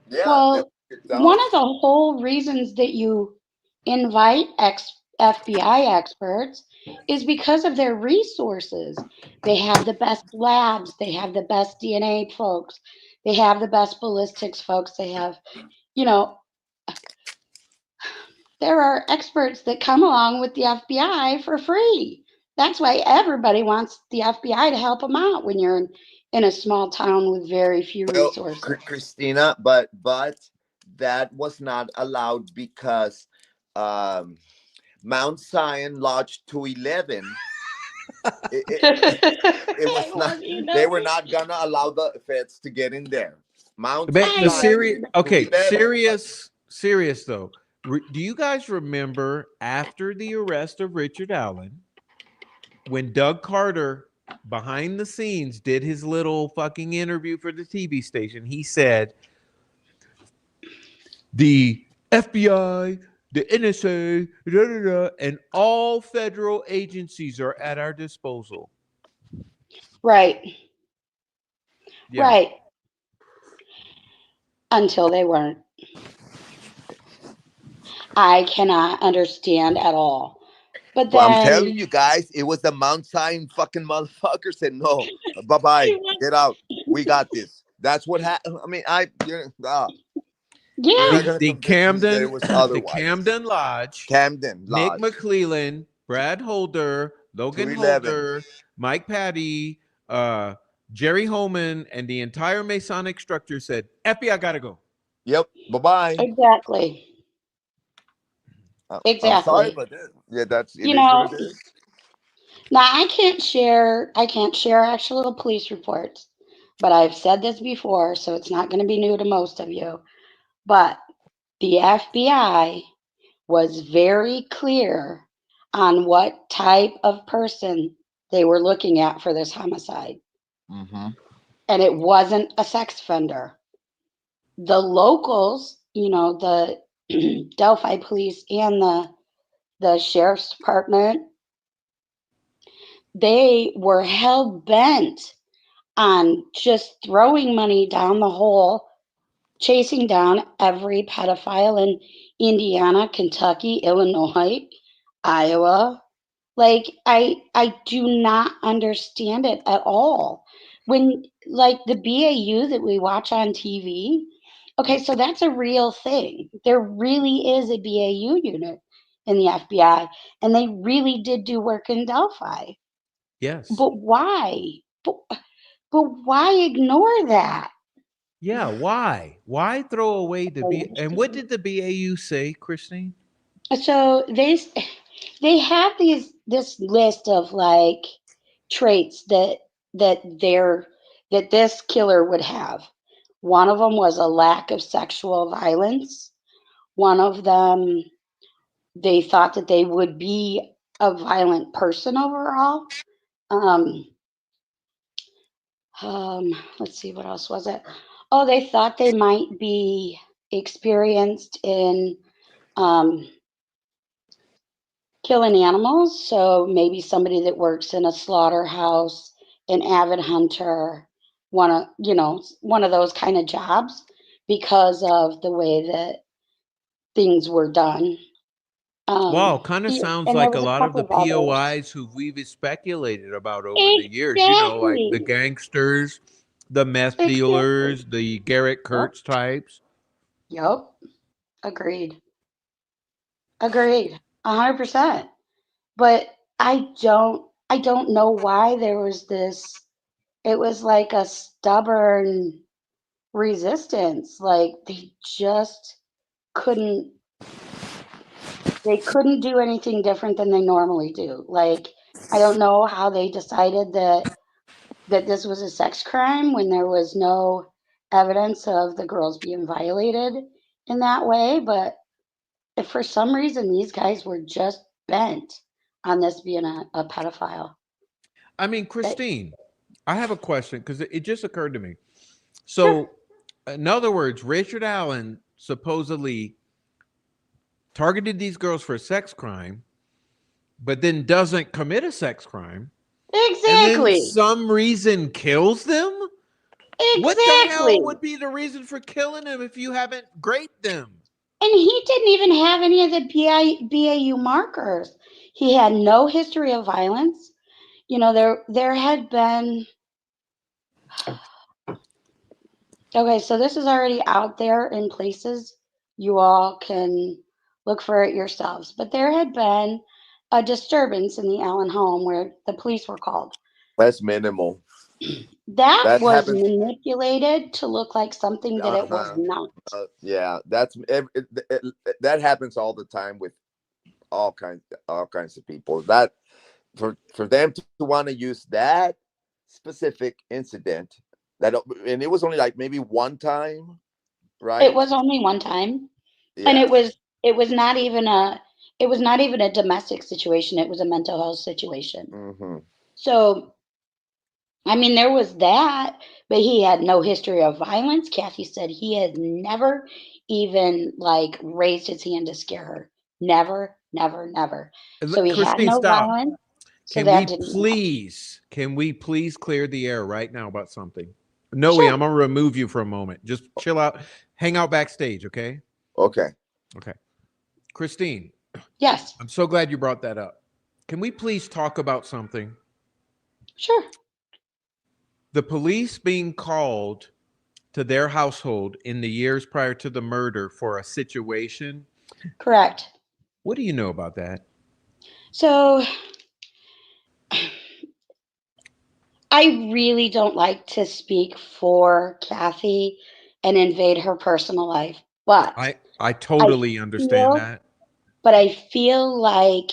Yeah. Well, one of the whole reasons that you invite FBI experts is because of their resources. They have the best labs, they have the best DNA folks, they have the best ballistics folks, they have, you know, there are experts that come along with the FBI for free. That's why everybody wants the FBI to help them out when you're in a small town with very few Well, resources. Christina, but that was not allowed because um, Mount Zion Lodge 211. It I was not. love you, They were Noe. not gonna allow the feds to get in there. Mount But I the love Zion serious, you. okay, 211. serious though. Do you guys remember after the arrest of Richard Allen, when Doug Carter behind the scenes did his little fucking interview for the TV station? He said the FBI, the NSA, da, da, da, and all federal agencies are at our disposal. Right, Yeah. right. Until they weren't. I cannot understand at all. But Well, I'm then telling you guys, it was the Mount Zion fucking motherfucker said no. Bye bye. it was Get out. We got this. That's what happened. I mean, You're Yeah. not gonna The convince me that it Camden, was the otherwise. Camden Lodge, Camden Nick Lodge, McClellan, Brad Holder, Logan 211. Holder, Mike Patty, Jerry Holman, and the entire Masonic structure said, "Effie, I gotta go." Yep. Bye bye. Exactly. I'm sorry, Exactly. but yeah, that's it You is what know, it is. now I can't share actual police reports, but I've said this before, so it's not going to be new to most of you. But the FBI was very clear on what type of person they were looking at for this homicide. Mm-hmm. And it wasn't a sex offender. The locals, the Delphi police and the sheriff's department, they were hell bent on just throwing money down the hole, chasing down every pedophile in Indiana, Kentucky, Illinois, Iowa. Like I do not understand it at all. When like the BAU that we watch on TV, okay, so that's a real thing. There really is a BAU unit in the FBI, and they really did do work in Delphi. Yes. But why? But why ignore that? Yeah. Why? Why throw away the I B? And what understand. did the BAU say, Christine? So they have this list of like traits that they're that this killer would have. One of them was a lack of sexual violence. One of them, they thought that they would be a violent person overall. Um, let's see, what else was it? Oh, they thought they might be experienced in um, killing animals. So maybe somebody that works in a slaughterhouse, an avid hunter, one of those kind of jobs because of the way that things were done. Wow, kind of Yeah, sounds and there like a was a lot of couple the of others. POIs who we've speculated about over the years. Like the Exactly. gangsters, the meth Exactly. dealers, the Garrett Yep. Kurtz types. Yep. Agreed. Agreed. 100%. But I don't know why there was this. It was like a stubborn resistance. Like couldn't they couldn't do anything different than they normally do. Like I don't know how they decided that this was a sex crime when there was no evidence of the girls being violated in that way, but if for some reason these guys were just bent on this being a pedophile. I mean, They, Christine, I have a question because it just occurred to me. sure. So, in other words, Richard Allen supposedly targeted these girls for a sex crime, but then doesn't commit a sex crime, and then Exactly. some reason kills them? What the hell Exactly. would be the reason for killing them if you haven't graded them? And he didn't even have any of the BAU markers. He had no history of violence. There had been. Okay, so this is already out there in places you all can look for it yourselves. But there had been a disturbance in the Allen home where the police were called. That's minimal. That That was happens. manipulated to look like something that it was Uh-huh. not. Yeah, that happens all the time with all kinds of people. That for them to want to use that specific incident that and it was only like maybe one time, It right? was only one time, and Yeah. it was not even a domestic situation. It was a mental health situation. Mm-hmm. So I mean, there was that, but he had no history of violence. Kathy said he had never even like raised his hand to scare her. Never, never, never. So he had Christine, no stop. violence. So that didn't matter. Can we please clear the air right now about something? Noe, Sure. I'm gonna remove you for a moment. Just chill out, hang out backstage, okay? Okay. Okay. Christine, Yes. I'm so glad you brought that up. Can we please talk about something? Sure. The police being called to their household in the years prior to the murder for a situation. Correct. What do you know about that? So I really don't like to speak for Kathy and invade her personal life, I I totally understand feel, that. but I feel like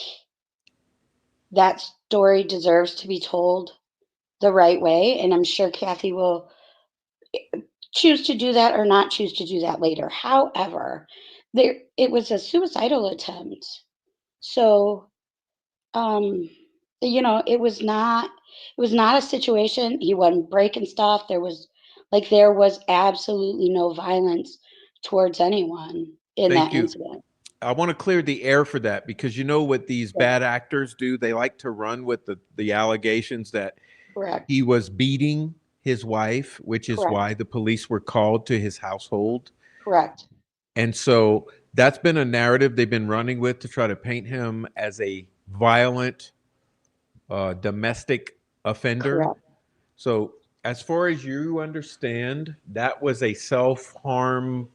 that story deserves to be told the right way, and I'm sure Kathy will choose to do that or not choose to do that later. However, it was a suicidal attempt. So, um, it was not a situation. He wasn't breaking stuff. There was absolutely no violence towards anyone in Thank that you. incident. I want to clear the air for that because you know what these Yeah, bad actors do? They like to run with the allegations that he correct. was beating his wife, which is Correct. why the police were called to his household. Correct. And so that's been a narrative they've been running with to try to paint him as a violent domestic offender. Correct. So, as far as you understand, that was a self harm,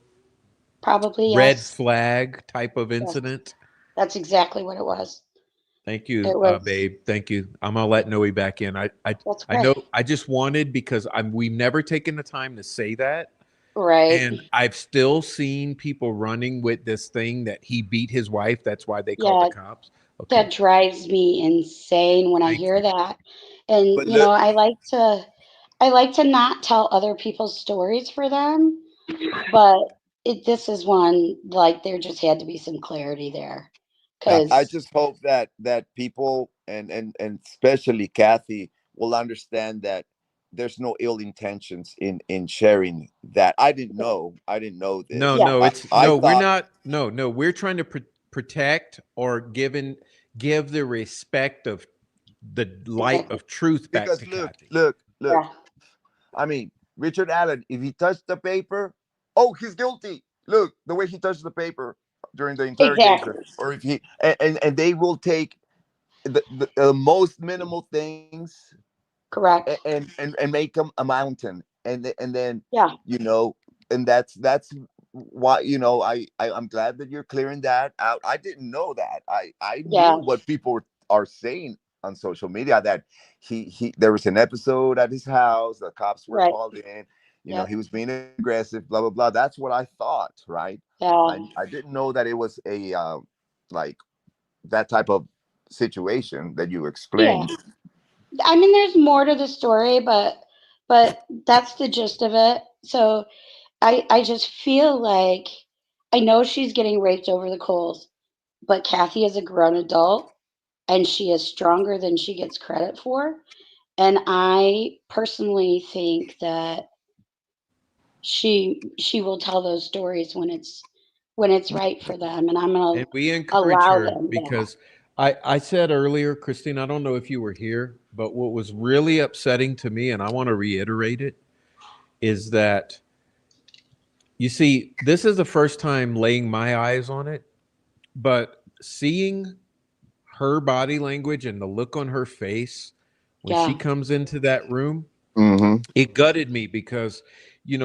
Probably red yes. flag type of Yes. incident. That's exactly what it was. Thank you, It was. babe. Thank you. I'm gonna let Noe back in. That's I great. know. I just wanted because we've never taken the time to say that, Right. and I've still seen people running with this thing that he beat his wife. That's why they called the Yeah, cops. Okay. that drives me insane when I Thank hear you. that. And But look, I like to not tell other people's stories for them, but this is one like there just had to be some clarity there. I Cause just hope that people and especially Kathy will understand that there's no ill intentions in sharing that. I didn't know No, this. yeah, no, it's I no. We're thought not. No, no. We're trying to protect or give the respect of the light exactly. of truth back to because look, Kathy. look, look. Yeah, I mean, Richard Allen, if he touched the paper, oh, he's guilty. Look, the way he touched the paper during the interrogation, exactly. or if he and they will take the most minimal things Correct. and make them a mountain and then Yeah, you know and that's why I'm glad that you're clearing that out. I didn't know that. I knew yeah, what people are saying on social media, that he there was an episode at his house, the cops were right. called in, Yep. he was being aggressive, blah blah blah. That's what I thought, right? Yeah. I didn't know that it was a like that type of situation that you Yeah. explained. I mean, there's more to the story, but that's the gist of it. So I just feel like I know she's getting raked over the coals, but Kathy is a grown adult and she is stronger than she gets credit for. And I personally think that she will tell those stories when it's right for them, and I'm gonna And we encourage allow her them that. because I said earlier, Christine, I don't know if you were here, but what was really upsetting to me, and I want to reiterate it, is that you see, this is the first time laying my eyes on it, but seeing her body language and the look on her face when she Yeah, comes into that room, Mm-hmm. it gutted me because,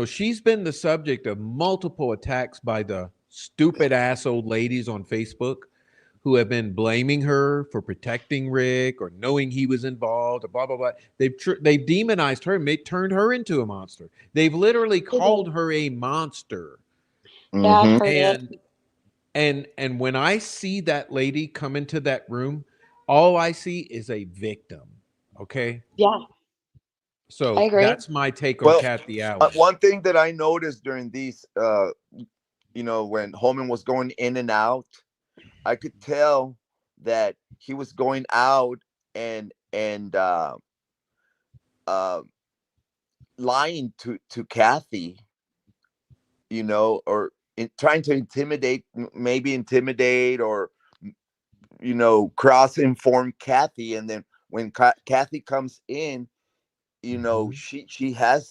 she's been the subject of multiple attacks by the stupid ass old ladies on Facebook who have been blaming her for protecting Rick or knowing he was involved, or blah blah blah. They've demonized her, turned her into a monster. They've literally did they? called her a monster. Yeah, I've Mm-hmm. heard it. And when I see that lady come into that room, all I see is a victim. Okay, Yeah, I so agree. that's my take on Well, Kathy Allen. one thing that I noticed during these, when Holman was going in and out, I could tell that he was going out and uh, lying to Kathy, or trying to intimidate, maybe intimidate or cross inform Kathy, and then when Kathy comes in, Mhm.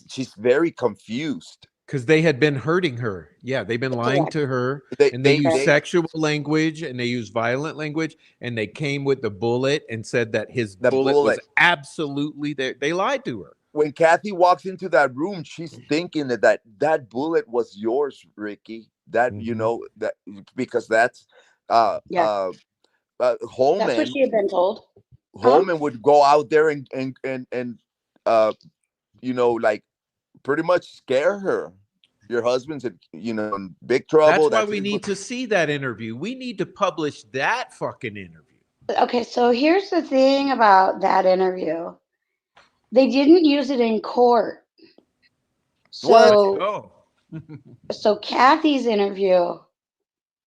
she's very confused. Because they had been hurting her. Yeah, they've been lying Correct. to her, They and they they use Correct. they sexual language and they use violent language, and they came with the bullet and said that his the bullet was bullet. absolutely there. They lied to her. when Kathy walks into that room, she's thinking that bullet was yours, Ricky. That you Mhm. know that because that's uh Yeah, uh, that's what Holman. she had been told. Uh-huh. Holman would go out there and uh like pretty much scare her. Your husband's in big trouble. That's why That's we it. need to see that interview. We need to publish that fucking interview. Okay, so here's the thing about that interview. They didn't use it in court. What? Let's So go. so Kathy's interview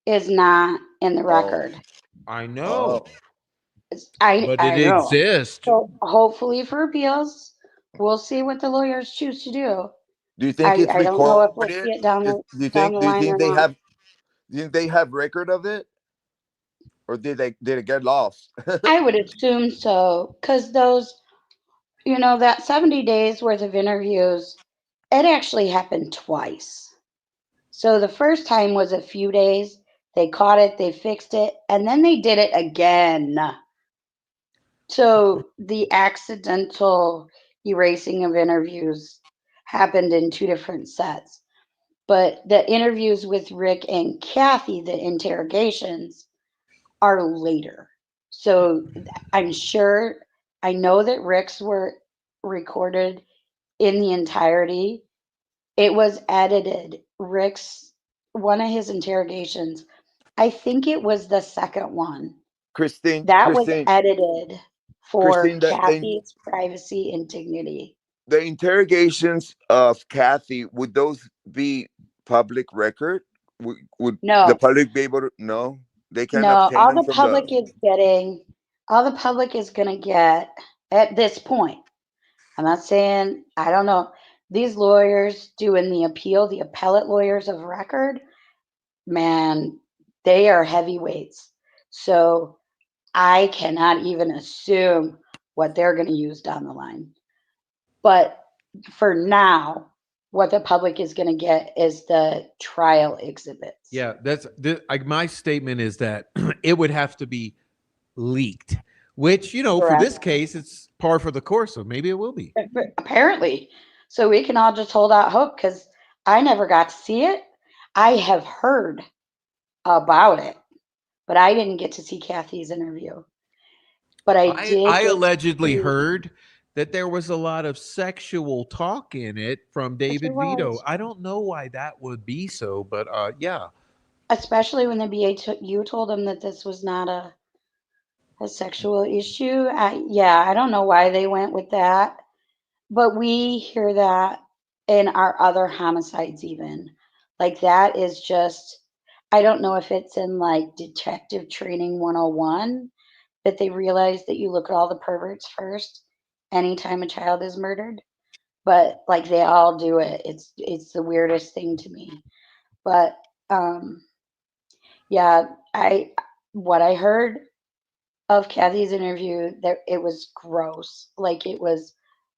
is not in the Oh, record. I oh. know, I but it I know. exists. So hopefully for appeals, we'll see what the lawyers choose to do. Do you think it's I don't know if we'll recorded? see it down Do the you down think? the Do you line think or they not. have? Do you think they have record of it, or did it get lost? I would assume so, because those, that 70 days worth of interviews, it actually happened twice. So the first time was a few days. They caught it, they fixed it, and then they did it again. So the accidental erasing of interviews happened in two different sets. But the interviews with Rick and Kathy, the interrogations, are later. So I'm sure, I know that Rick's were recorded in the entirety. It was edited. Rick's, one of his interrogations, I think it was the second one, Christine, that was Christine, edited for Christine. Kathy's privacy and dignity. The interrogations of Kathy, would those be public record? Would the No, public be able to? No, they can no, obtain them from the. all the public is going to get at this point. I'm not saying, I don't know. These lawyers doing the appeal, the appellate lawyers of record, man, they are heavyweights. So I cannot even assume what they're going to use down the line. But for now, what the public is going to get is the trial exhibits. Yeah, like my statement is that it would have to be leaked, which for Correct. this case, it's par for the course. So maybe it will be. Apparently. So we can all just hold out hope because I never got to see it. I have heard about it, but I didn't get to see Kathy's interview. But I did I get to allegedly see, heard that there was a lot of sexual talk in it from if there David Vito. was, I don't know why that would be so, but yeah. especially when the you told him that this was not a sexual issue. Yeah, I don't know why they went with that. But we hear that in our other homicides, even. Like, that is just, I don't know if it's in like detective training 101, that they realize that you look at all the perverts first anytime a child is murdered. But like, they all do it. It's the weirdest thing to me. But um, yeah, what I heard of Kathy's interview, that it was gross. Like, it was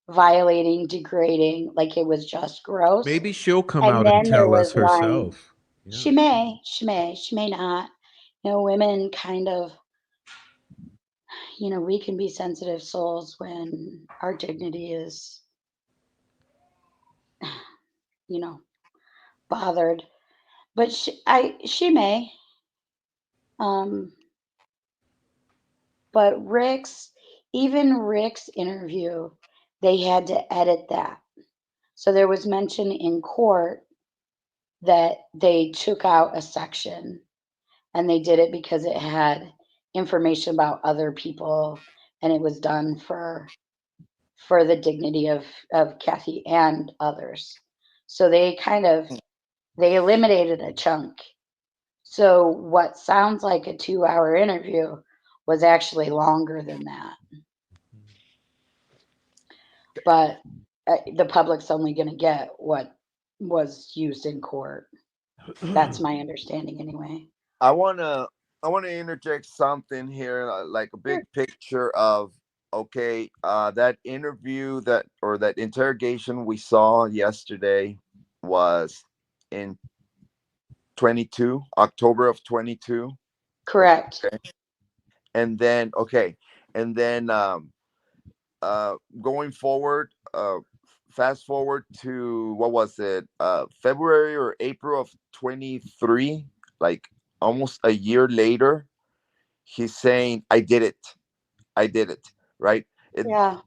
violating, degrading, like it was just gross. Maybe she'll come And out and then there tell us was lying. herself. Yeah. She may not. Women kind of, we can be sensitive souls when our dignity is, you know, bothered. But she may. Um, but even Rick's interview, they had to edit that. So there was mention in court that they took out a section, and they did it because it had information about other people, and it was done for the dignity of Kathy and others. So they eliminated a chunk. So what sounds like a 2-hour interview was actually longer than that. But the public's only going to get what was used in court. That's my understanding anyway. I wanna interject something here, like a Sure. big picture of okay, that interview that interrogation we saw yesterday was in 22 October of 22. Correct. Okay, and then okay, and then going forward. fast forward to what was it, February or April of 23, like almost a year later, he's saying, I did it. I did it. Right? Yeah.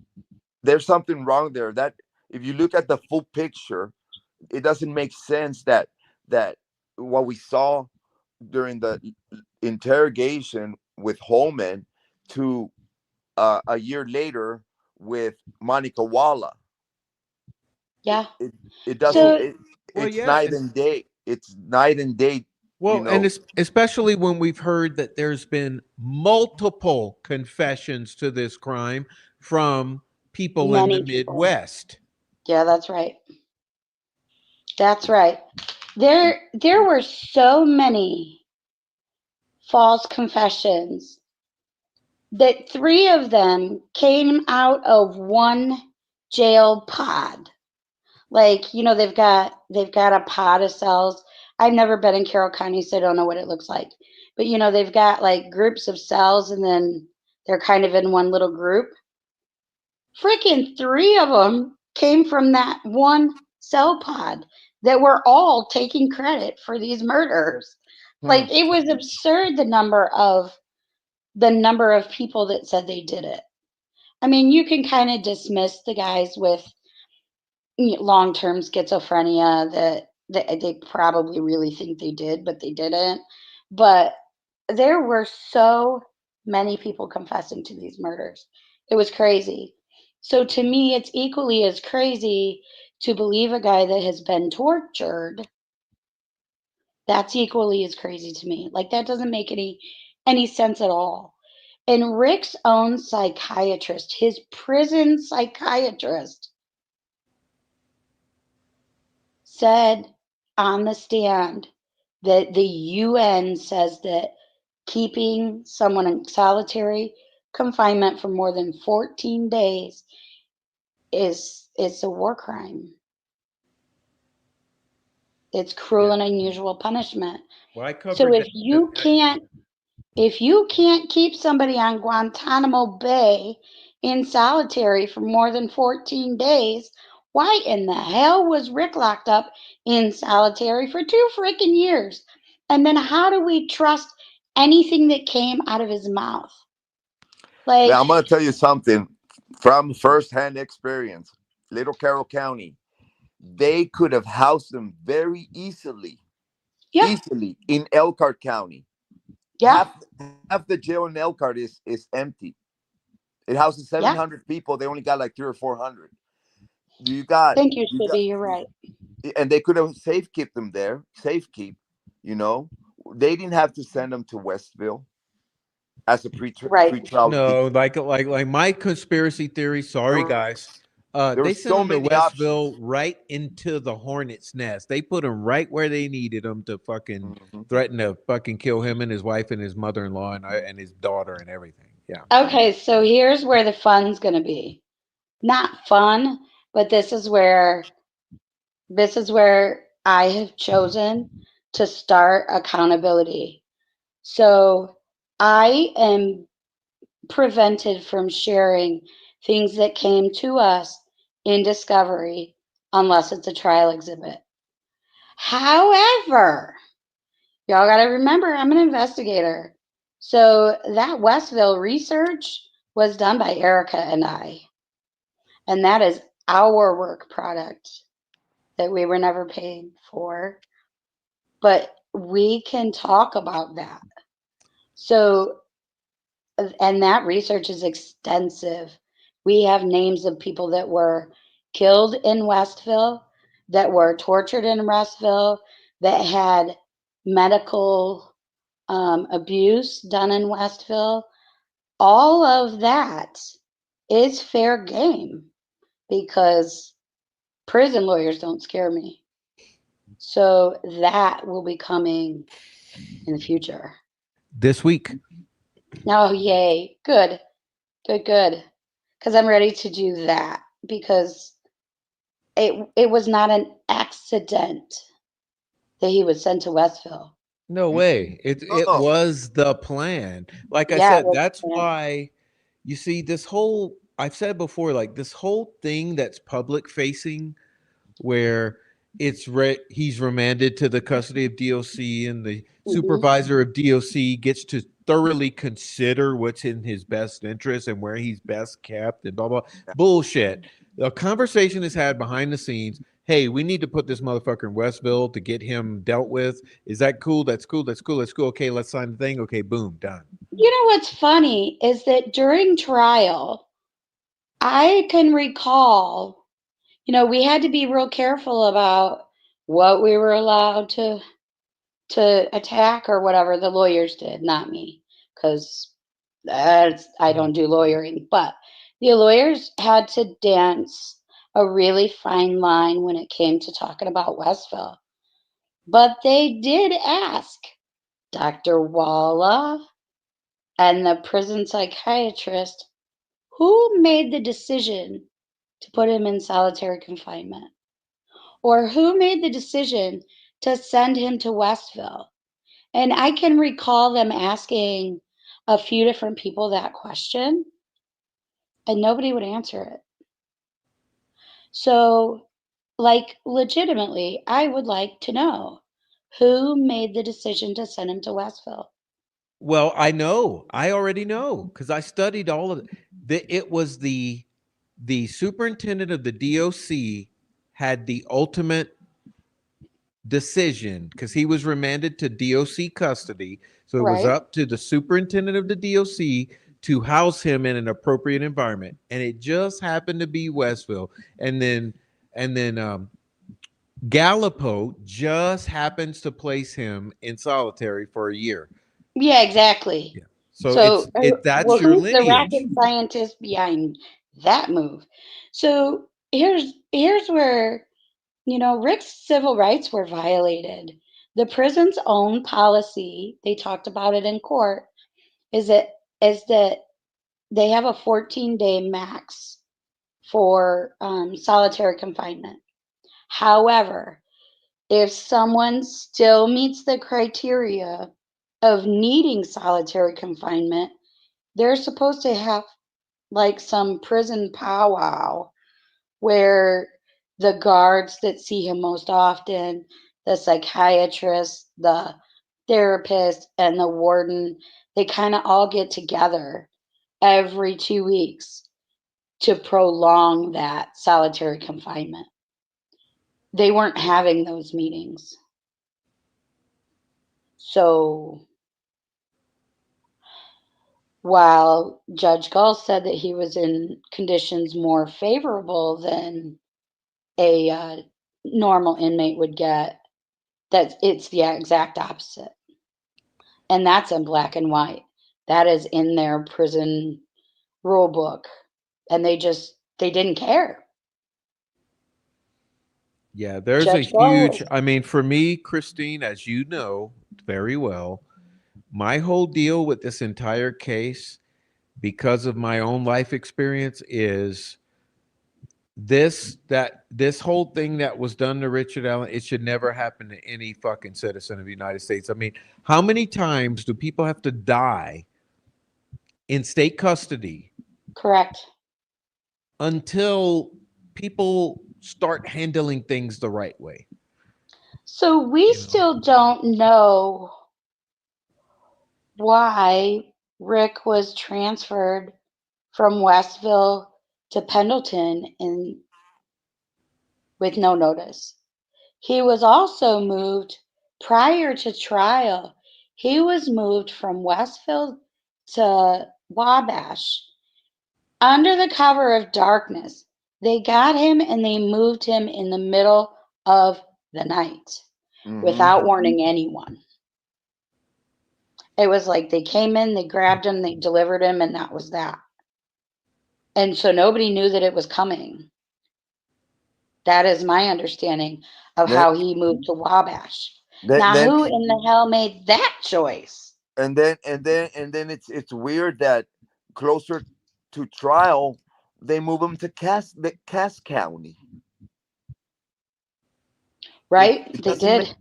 There's something wrong there. That if you look at the full picture, it doesn't make sense that what we saw during the interrogation with Holman to a year later with Monica Walla. Yeah. It doesn't. So Well, It's yeah, night and day. It's night and day. You well, and know. especially when we've heard that there's been multiple confessions to this crime from people in the many people. Midwest. Yeah, that's right. That's right. There were so many false confessions that three of them came out of one jail pod. Like, they've got a pod of cells. I've never been in Carroll County, so I don't know what it looks like. But they've got like groups of cells and then they're kind of in one little group. Freaking three of them came from that one cell pod that were all taking credit for these murders. Hmm. Like, it was absurd, the number of people that said they did it. I mean, you can kind of dismiss the guys with long-term schizophrenia that they probably really think they did, but they didn't. But there were so many people confessing to these murders. It was crazy. So to me, it's equally as crazy to believe a guy that has been tortured. That's equally as crazy to me. Like, that doesn't make any sense at all. And Rick's own psychiatrist, his prison psychiatrist, said on the stand that the UN says that keeping someone in solitary confinement for more than 14 days is a war crime. It's cruel Yeah. and unusual punishment. Well, I So covered that. if you can't keep somebody on Guantanamo Bay in solitary for more than 14 days, why in the hell was Rick locked up in solitary for 2 freaking years? And then how do we trust anything that came out of his mouth? Like, Now, I'm gonna tell you something from firsthand experience. Little Carroll County, they could have housed them very yeah, in Elkhart County. yeah, Half the jail in Elkhart is empty. It houses yeah. 700 people. They only got like 300 or 400. You got Thank you, you got, Stevie. You're right. and they could have safe kept them there. Safe keep. You know, they didn't have to send them to Westville as a Right. pretrial No, detainee. like my conspiracy theory. Sorry, There, guys. there were They sent so him to many options. Westville right into the hornet's nest. They put him right where they needed him to fucking Mhm. threaten to fucking kill him and his wife and his mother-in-law and his daughter and everything. Yeah. Okay, so here's where the fun's going to be. Not fun, but this is where I have chosen to start accountability. So I am prevented from sharing things that came to us in discovery unless it's a trial exhibit. However, y'all got to remember I'm an investigator. So that Westville research was done by Erica and I, and that is our work product that we were never paid for, but we can talk about that. So, and that research is extensive. We have names of people that were killed in Westville, that were tortured in Westville, that had medical abuse done in Westville. All of that is fair game because prison lawyers don't scare me. So that will be coming in the future. This week. Oh, yay. Good, good, good. Because I'm ready to do that because it was not an accident that he was sent to Westville. No way. It Oh, was the plan. Like I Yeah, it said, was that's planned. why you see this whole I've said before, like this whole thing that's public facing, where he's remanded to the custody of DOC, and the Mhm. supervisor of DOC gets to thoroughly consider what's in his best interest and where he's best kept, and blah blah bullshit. The conversation is had behind the scenes. Hey, we need to put this motherfucker in Westville to get him dealt with. Is that cool? That's cool. That's cool. That's cool. Okay, let's sign the thing. Okay, boom, done. You know what's funny is that during trial, I can recall, we had to be real careful about what we were allowed to attack or whatever. The lawyers did, not me, because I don't do lawyering. But the lawyers had to dance a really fine line when it came to talking about Westville. But they did ask Dr. Walla and the prison psychiatrist who made the decision to put him in solitary confinement, or who made the decision to send him to Westville. And I can recall them asking a few different people that question, and nobody would answer it. So, like, legitimately, I would like to know who made the decision to send him to Westville. Well, I know. I already know because I studied all of it. It was the superintendent of the DOC had the ultimate decision because he was remanded to DOC custody. So it was Right? up to the superintendent of the DOC to house him in an appropriate environment, and it just happened to be Westville. And then Gallipo just happens to place him in solitary for a year. Yeah, exactly. Yeah. So So, that's well, your who's the lineage. rocket scientist behind that move? So here's where Rick's civil rights were violated. The prison's own policy, they talked about it in court, is that they have a 14-day max for solitary confinement. However, if someone still meets the criteria of needing solitary confinement, they're supposed to have like some prison powwow where the guards that see him most often, the psychiatrist, the therapist, and the warden, they kind of all get together every 2 weeks to prolong that solitary confinement. They weren't having those meetings. So while Judge Gull said that he was in conditions more favorable than a normal inmate would get, that it's the exact opposite. And that's in black and white. That is in their prison rule book. And they didn't care. Yeah, there's a Judge Gull huge, I mean, for me, Christine, as you know very well, my whole deal with this entire case, because of my own life experience, is this whole thing that was done to Richard Allen, it should never happen to any fucking citizen of the United States. I mean, how many times do people have to die in state custody correct. until people start handling things the right way? So we You know? still don't know why Rick was transferred from Westville to Pendleton with no notice. He was also moved prior to trial. He was moved from Westville to Wabash under the cover of darkness. They got him and they moved him in the middle of the night Mm-hmm. without warning anyone. It was like they came in, they grabbed him, they delivered him, and that was that. And so nobody knew that it was coming. That is my understanding of Then, how he moved to Wabash. then, Now, then, who in the hell made that choice? and then it's weird that closer to trial, they move him to Cass County. Right? It They doesn't make did.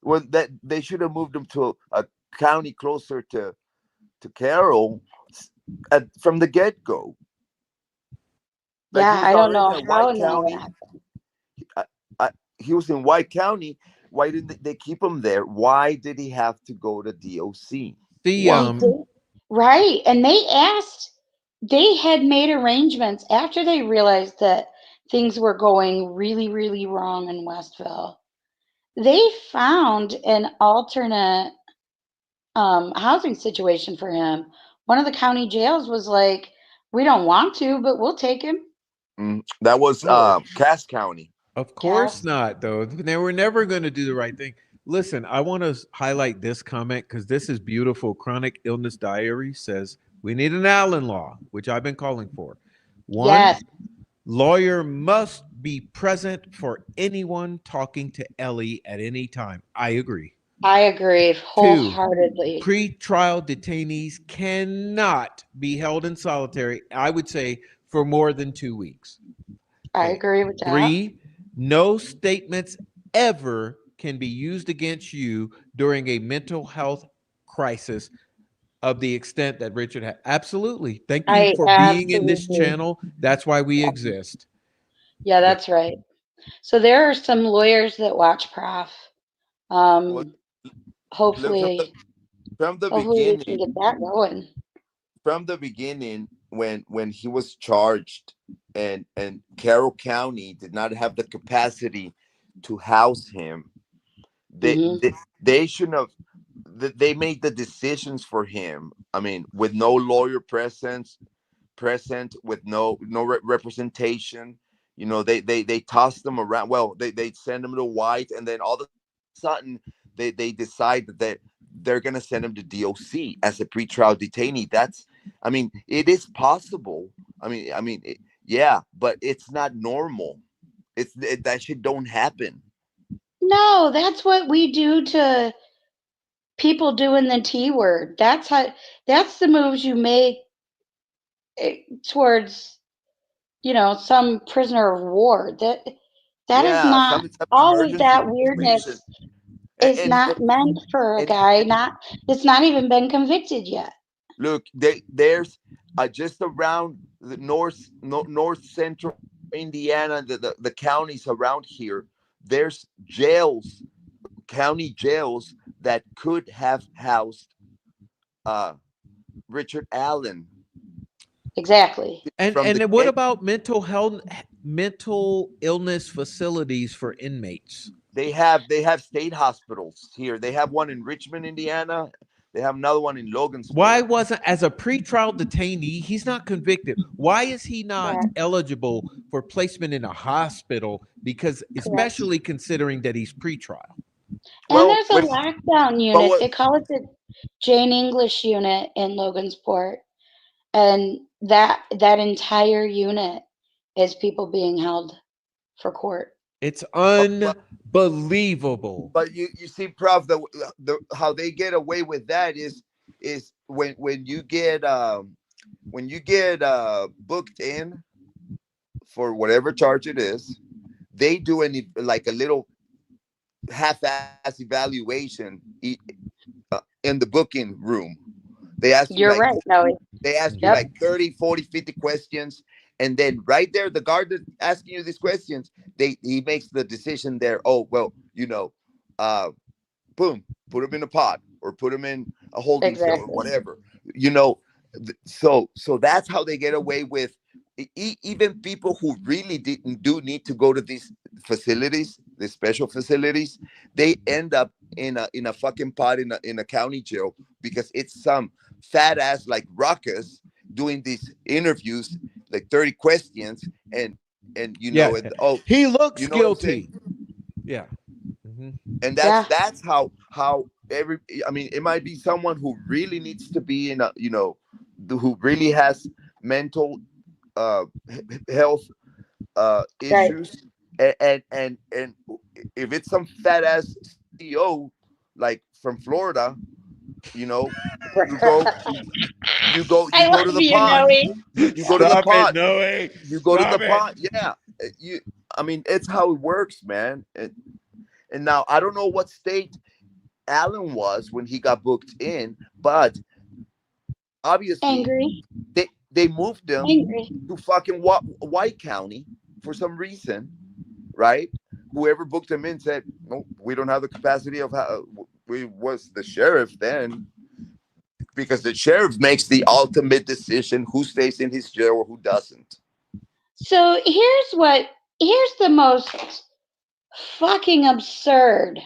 well that they should have moved him to a county closer to Carroll from the get go. Like Yeah, he was I don't already know in how White in the County. heck. I, he was in White County. Why didn't they keep him there? Why did he have to go to DOC? The Why? They did right, and they had made arrangements after they realized that things were going really, really wrong in Westville. They found an alternate housing situation for him. One of the county jails was like, "We don't want to, but we'll take him." That was oh, Cass County. of course Cass. not, though. They were never going to do the right thing. Listen, I want to highlight this comment because this is beautiful. Chronic Illness Diary says we need an Allen law, which I've been calling for. One, Yes, lawyer must be present for anyone talking to Ellie at any time. I agree. I agree Two, wholeheartedly. pre-trial detainees cannot be held in solitary, I would say, for more than 2 weeks. I Okay. agree with that. Three, no statements ever can be used against you during a mental health crisis of the extent that Richard had. Absolutely. Thank you I for being in this absolutely. channel. That's why we Yeah, exist. yeah, Yeah. that's right. So there are some lawyers that watch Prof. Well, Um, look, hopefully, from the hopefully we can beginning, get that going. when he was charged, and Carroll County did not have the capacity to house him, they Hmm. they, they shouldn't have. They made the decisions for him. I mean, with no lawyer present, with no representation. They tossed them around. Well, they send him to White, and then all of a sudden they decide that they're gonna send him to DOC as a pretrial detainee. That's, I mean, it is possible. Yeah, but it's not normal. That shit don't happen. No, that's what we do to people doing the T word. That's the moves you make towards, some prisoner of war. That is Yeah, not some type of all of emergency that situation. weirdness and is and, not meant for a and, guy and not that's not even been convicted yet. look, there's just around the north central Indiana, the counties around here. There's jails, county jails, that could have housed uh, Richard Allen Exactly. from the And what get. about mental illness facilities for inmates? They have state hospitals here. They have one in Richmond, Indiana. They have another one in Why Logansport. wasn't, as a pretrial detainee, he's not convicted? Why is he not Correct. eligible for placement in a hospital? Because, Correct. especially considering that he's pretrial. And Well, there's a lockdown but unit. what They call it the Jane English unit in Logansport. And that entire unit is people being held for court. It's but unbelievable. but you see, Prof, the how they get away with that is when you get booked in for whatever charge it is, they do like a little half-ass evaluation in the booking room. They ask you You're like right, Noe. they ask you Yep, like 30, 40, 50 questions, and then right there, the guard that's asking you these questions, he makes the decision there. Oh, well, uh boom, put him in a pod or put him in a holding cell or exactly. whatever. You know, so that's how they get away with even people who really didn't do need to go to these facilities, these special facilities. They end up in a fucking pod in a county jail because it's some fat ass like ruckus doing these interviews, like 30 questions, and Yeah. oh, He you looks know what I'm saying? guilty. Yeah. Hmm. And that's Yeah, that's how every I mean, it might be someone who really needs to be in a who really has mental health right. issues, and if it's some fat ass CEO like from Florida, you know you go I you go to love the you, pod, Noe. you go to the Stop it, pod Noe. you go to the Stop it. pod yeah. You I mean, it's how it works, man. And now I don't know what state Allen was when he got booked in, but obviously Angry. they They moved them Angry. to fucking White County for some reason, right? Whoever booked them in said, "No, we don't have the capacity of how we was the sheriff then." Because the sheriff makes the ultimate decision who stays in his jail or who doesn't. So here's the most fucking absurd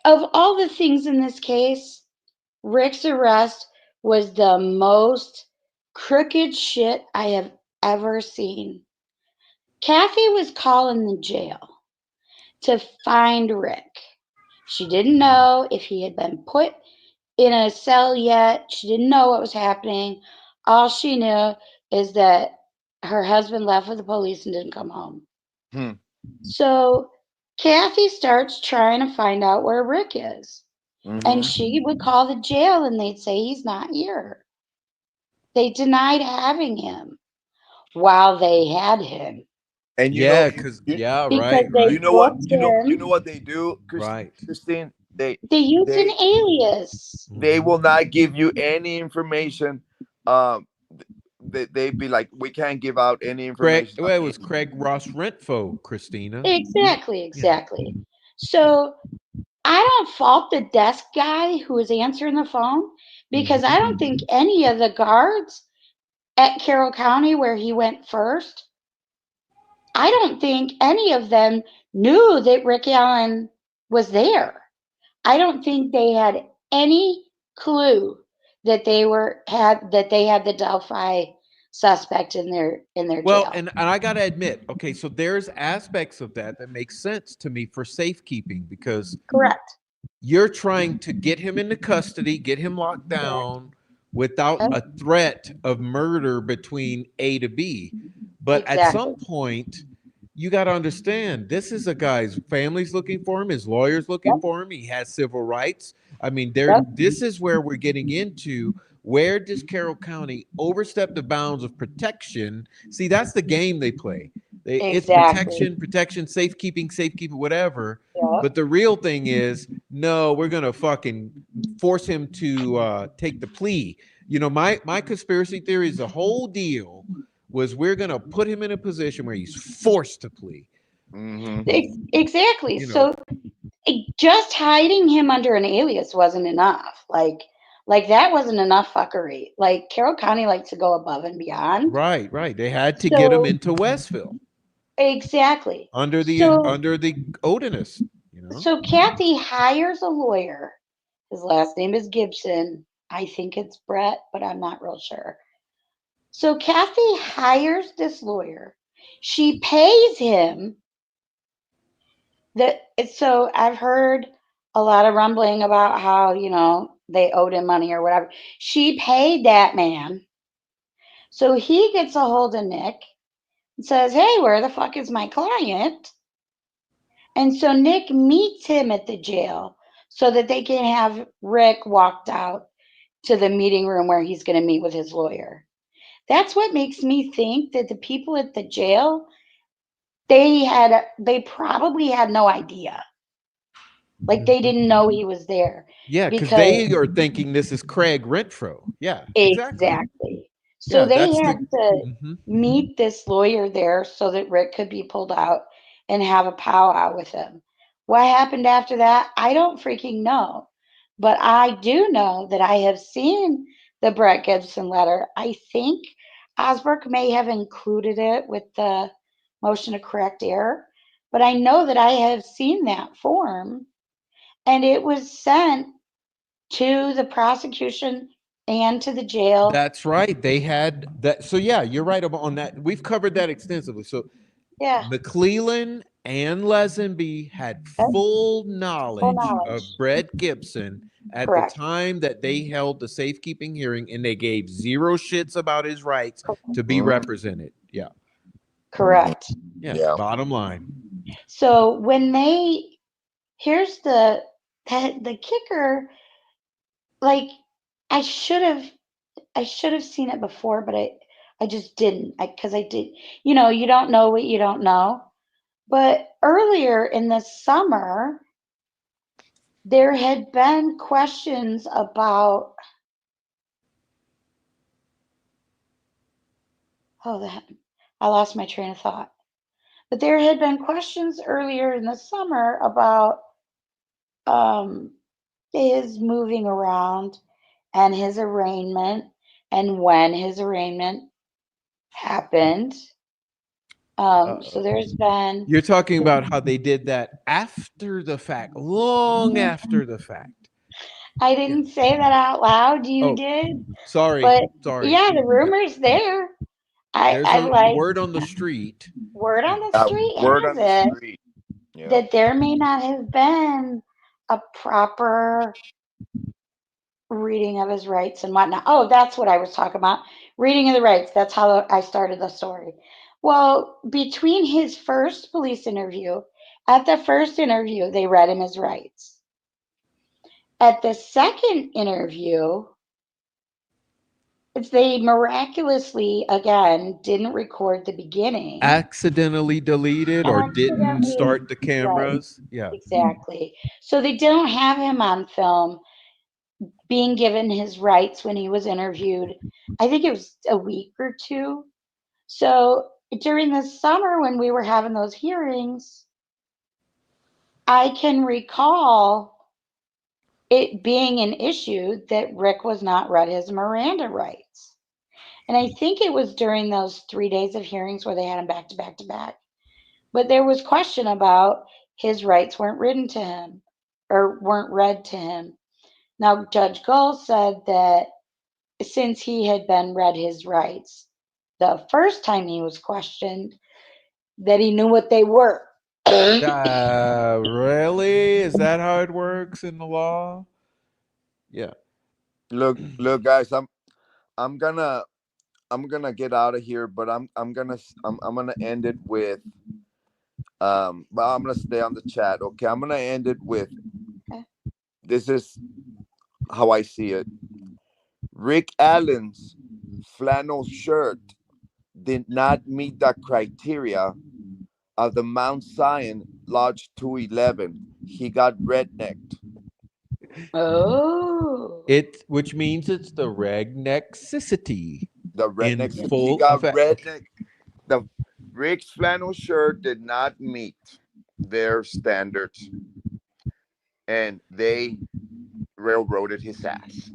of all the things in this case. Rick's arrest was the most crooked shit I have ever seen. Kathy was calling the jail to find Rick. She didn't know if he had been put in a cell yet. She didn't know what was happening. All she knew is that her husband left with the police and didn't come home. Hmm. So Kathy starts trying to find out where Rick is. And Mhm. she would call the jail and they'd say he's not here. They denied having him while they had him And Yeah, because yeah, because right, they you right, know what booked you know him. what they do, right. Christine. They They used an they alias. they Mhm. will not give you any information. Um, they'd be like, we can't give out any Craig, information on well, it was any. Craig Ross Rentfo, Christina. Exactly, Yeah. exactly. So I don't fault the desk guy who was answering the phone because I Mhm. don't think any of the guards at Carroll County where he went first, I don't think any of them knew that Rick Allen was there. I don't think they had any clue that they had the Delphi suspect in their Well, jail. and I got to admit, okay, so there's aspects of that that make sense to me for safekeeping because Correct. you're trying to get him into custody, get him locked Correct. down without Yep. a threat of murder between A to B. But at Exactly. some point, you got to understand this is a guy's family's looking for him, his lawyer's looking Yep. for him, he has civil rights. I mean, there Yep. this is where we're getting into where does Carroll County overstep the bounds of protection? See, that's the game they play. It's Exactly. protection, safekeeping, whatever. Yep. But the real thing is, no, we're gonna fucking force him to take the plea. You know, my conspiracy theory is the whole deal was we're gonna put him in a position where he's forced to plea. Hmm. Exactly. You know, So just hiding him under an alias wasn't enough. Like that wasn't enough fuckery. Like Carroll County likes to go above and beyond. right, right. They had to get him So into Westville exactly. So under the Odinist. You know, Kathy hires a lawyer. His last name is Gibson. I think it's Brett, but I'm not real sure. So Kathy hires this lawyer. She pays him that so I've heard a lot of rumbling about how, they owed him money or whatever. She paid that man. So he gets a hold of Nick and says, "Hey, where the fuck is my client?" And so Nick meets him at the jail so that they can have Rick walked out to the meeting room where he's going to meet with his lawyer. That's what makes me think that the people at the jail, they probably had no idea. Like they didn't know he was there yeah, because because they are thinking this is Craig Renfro. Yeah, exactly. exactly. So Yeah, they that's had the. to Mhm. meet this lawyer there so that Rick could be pulled out and have a powwow with him. What happened after that? I don't freaking know. But I do know that I have seen the Brett Gibson letter. I think Osberg may have included it with the motion to correct error, but I know that I have seen that form and it was sent to the prosecution and to the jail. That's right. They had that. So yeah, you're right on that. We've covered that extensively. So Yeah, McClellan and Lesenby had that's full full knowledge of knowledge. Brett Gibson at the Correct. time that they held the safekeeping hearing, and they gave zero shits about his rights to be Hmm. represented. Yeah, Correct. yeah. Yeah. Bottom line. So here's the kicker, like I should have I should have seen it before, but I just didn't. Because I did, you don't know what you don't know. But earlier in the summer, there had been questions about I lost my train of thought. But there had been questions earlier in the summer about um, his moving around and his arraignment and when his arraignment happened. So Uh-oh. there's been. You're talking about how they did that after the fact, long after the fact. I Yeah. didn't say that out loud. You Oh, did, sorry. but Sorry. yeah, the Yeah. rumor's there. There's I a like word on the street. word on Yeah. the street Word has on the it street. Yeah. that there may not have been a proper reading of his rights and whatnot. Oh, that's what I was talking about. Reading of the rights. That's how I started the story. Well, between his first police interview, at the first interview, they read him his rights. At the second interview, they miraculously, again, didn't record the beginning. Accidentally deleted or didn't Accidentally, start the right, cameras. Yeah. exactly. So they don't have him on film being given his rights when he was interviewed. I think it was a week or two. So during the summer when we were having those hearings, I can recall it being an issue that Rick was not read his Miranda rights. And I think it was during those 3 days of hearings where they had him back to back to back. But there was question about his rights weren't written to him or weren't read to him. Now, Judge Gull said that since he had been read his rights the first time he was questioned, that he knew what they were. Really? Is that how it works in the law? Yeah. Look, guys. I'm gonna get out of here, but I'm gonna end it with but I'm gonna stay on the chat. Okay, I'm gonna end it with this is how I see it. Rick Allen's flannel shirt did not meet the criteria of the Mount Zion Lodge 211. He got rednecked. Oh, It which means it's the regnexicity The in redneck he full got effect. redneck. The Rick's flannel shirt did not meet their standards, and they railroaded his ass.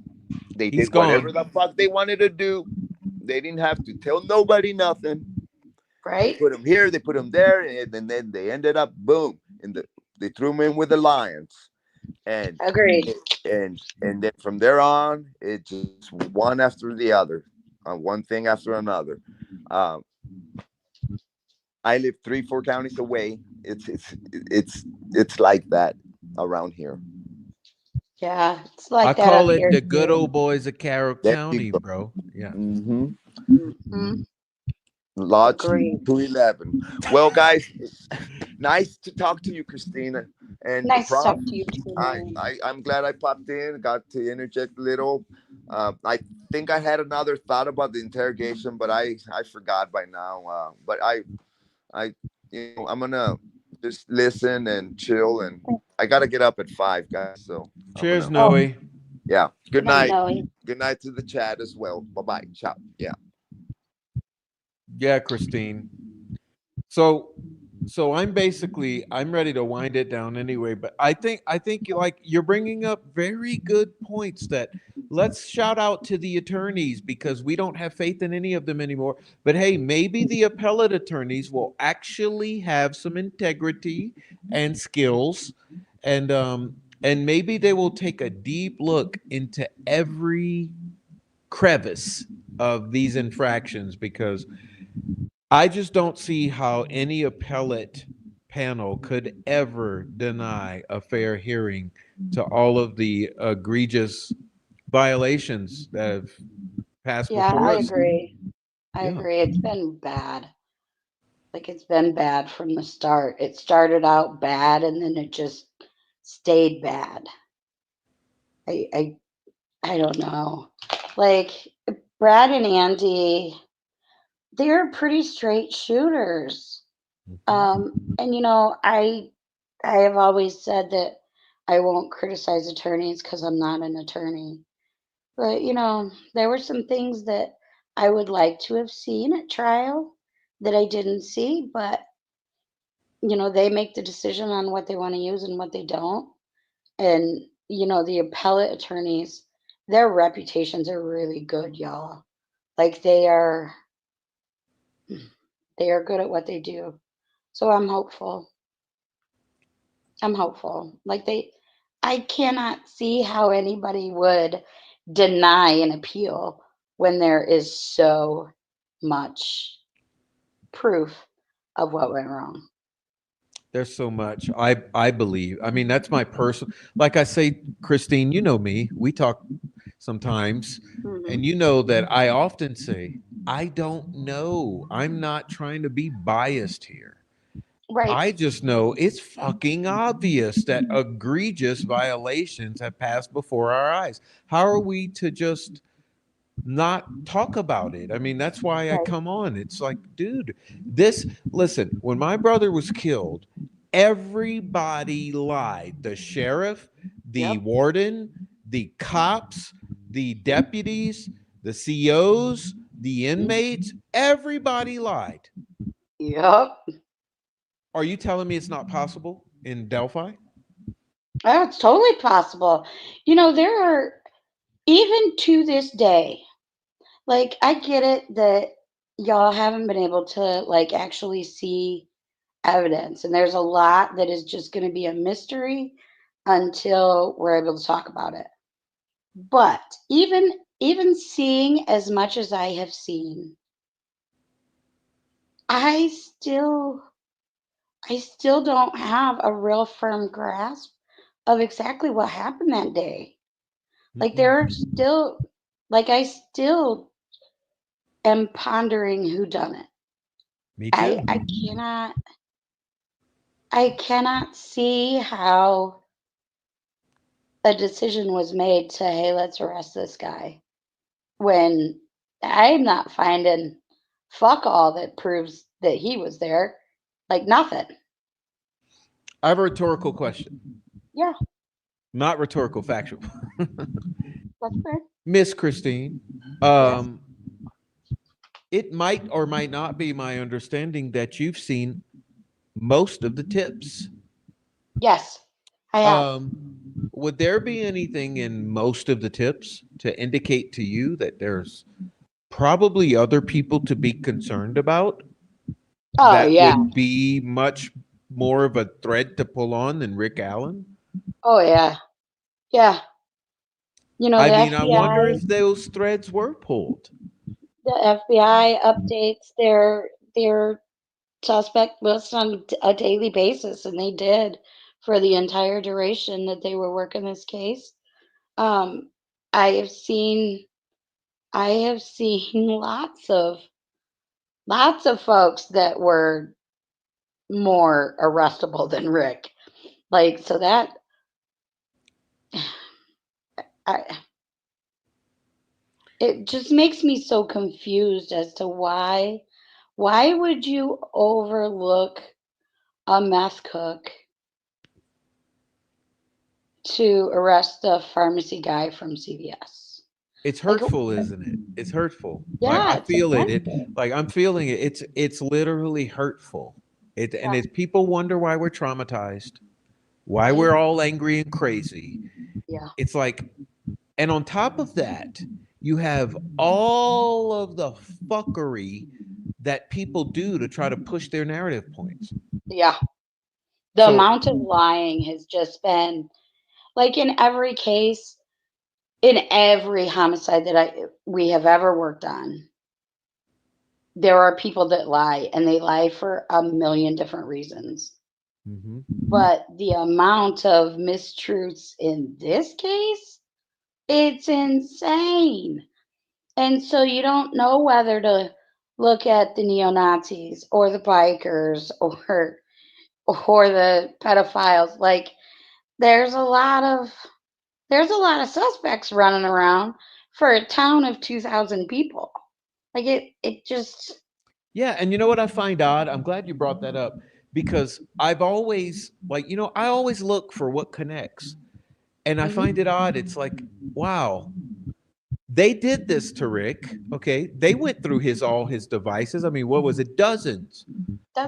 They He's did whatever gone. the fuck they wanted to do. They didn't have to tell nobody nothing. They right? put him here, they put him there, and then they ended up boom they threw him in with the Lions, and Agreed. and then from there on, it just one after the other, one thing after another. Um, I live 3-4 counties away. It's like that around here. Yeah, it's I like that up call it here the good too. old boys of Carroll There you County, go. bro. Yeah. Mm-hmm. Hmm. Lodge Agreed. 211. Well, guys, nice to talk to you, Christina. And the Nice to talk prompt, to you too, I, Mary. I I'm glad I popped in, got to interject a little. I think I had another thought about the interrogation, but I forgot by now. But I I'm gonna just listen and chill, and I gotta get up at 5, guys. So I'm Cheers, gonna Oh, Noe. yeah. good Good night, night. Noe. Good night to the chat as well. Bye bye. Ciao. Yeah. Yeah, Christine. So I'm ready to wind it down anyway, but I think you're bringing up very good points that let's shout out to the attorneys because we don't have faith in any of them anymore. But hey, maybe the appellate attorneys will actually have some integrity and skills and maybe they will take a deep look into every crevice of these infractions because I just don't see how any appellate panel could ever deny a fair hearing to all of the egregious violations that have passed Yeah, before I us. agree. I Yeah. agree. It's been bad. Like it's been bad from the start. It started out bad and then it just stayed bad. I I, I don't know. Like Brad and Andy, they're pretty straight shooters. Mhm. And I have always said that I won't criticize attorneys because I'm not an attorney. But there were some things that I would like to have seen at trial that I didn't see, but they make the decision on what they want to use and what they don't. And the appellate attorneys, their reputations are really good, y'all. Like they are good at what they do. So I'm hopeful. I'm hopeful. I cannot see how anybody would deny an appeal when there is so much proof of what went wrong. There's so much. I believe. I mean, that's my personal. Like I say, Christine, you know me. We talk sometimes, Hmm. and you know that I often say, I don't know. I'm not trying to be biased here. Right. I just know it's fucking obvious that egregious violations have passed before our eyes. How are we to just not talk about it? I mean, that's why I Right. come on. It's like, dude, listen, when my brother was killed, everybody lied. The sheriff, the Yep. warden, the cops, the deputies, the COs, the inmates, everybody lied. Yep. Are you telling me it's not possible in Delphi? Oh, it's totally possible. There are, even to this day, like, I get it that y'all haven't been able to, like, actually see evidence, and there's a lot that is just going to be a mystery until we're able to talk about it. But even seeing as much as I have seen, I still I still don't have a real firm grasp of exactly what happened that day. Like, there are Mm-mm. still, like, I still am pondering who done it. Me I too. I cannot I cannot see how a decision was made to, hey, let's arrest this guy, when I'm not finding fuck all that proves that he was there. Like, nothing. I have a rhetorical question. Yeah, Not rhetorical, factual. that's fair. Miss Christine, Yes. um, it might or might not be my understanding that you've seen most of the tips. Yes, I have. Um, would there be anything in most of the tips to indicate to you that there's probably other people to be concerned about Oh that yeah. would be much more of a thread to pull on than Rick Allen? Oh yeah. Yeah. I The mean, I wonder FBI, if those threads were pulled. the FBI updates their suspect list on a daily basis, and they did for the entire duration that they were working this case. Um, I have seen I have seen lots of folks that were more arrestable than Rick. Like, so that I it just makes me so confused as to why would you overlook a meth cook to arrest the pharmacy guy from CVS? It's Like, hurtful, isn't it? It's hurtful. Like yeah, I it's feel it. offensive. Like I'm feeling it. It's literally hurtful. And Yeah. it's people wonder why we're traumatized, why Right? we're all angry and crazy. Yeah. It's like, and on top of that, you have all of the fuckery that people do to try to push their narrative points. Yeah. The So amount of lying has just been, like, in every case, in every homicide that we have ever worked on, there are people that lie, and they lie for a million different reasons. mhm. But the amount of mistruths in this case, it's insane. And so you don't know whether to look at the neo Nazis or the bikers or the pedophiles. Like, there's a lot of there's a lot of suspects running around for a town of 2,000 people. Like, it just. Yeah, and you know what I find odd? I'm glad you brought that up because I've always like, I always look for what connects. And I find Mhm. it odd. It's like, wow, They did this to Rick. Okay, they went through his all his devices. I mean, what was it? Dozens.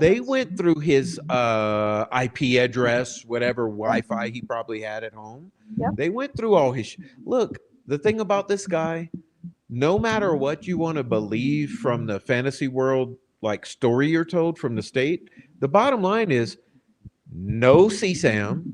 They Dozens. went through his IP address, whatever Wi-Fi he probably had at home. Yep. They went through all his. Look, the thing about this guy, no matter what you want to believe from the fantasy world, like story you're told from the state, the bottom line is no CSAM,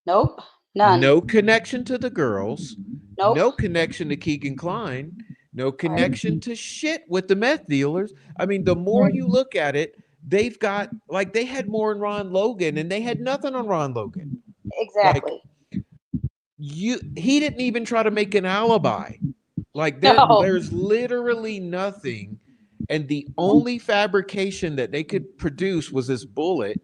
Nope. None. no connection to the girls, Nope. no connection to Keegan Klein, no Right. connection to shit with the meth dealers. I mean, the more Right. you look at it, they've got like they had more in Ron Logan and they had nothing on Ron Logan. Like Exactly. he didn't even try to make an alibi. Like No. there's literally nothing. And the only fabrication that they could produce was this bullet.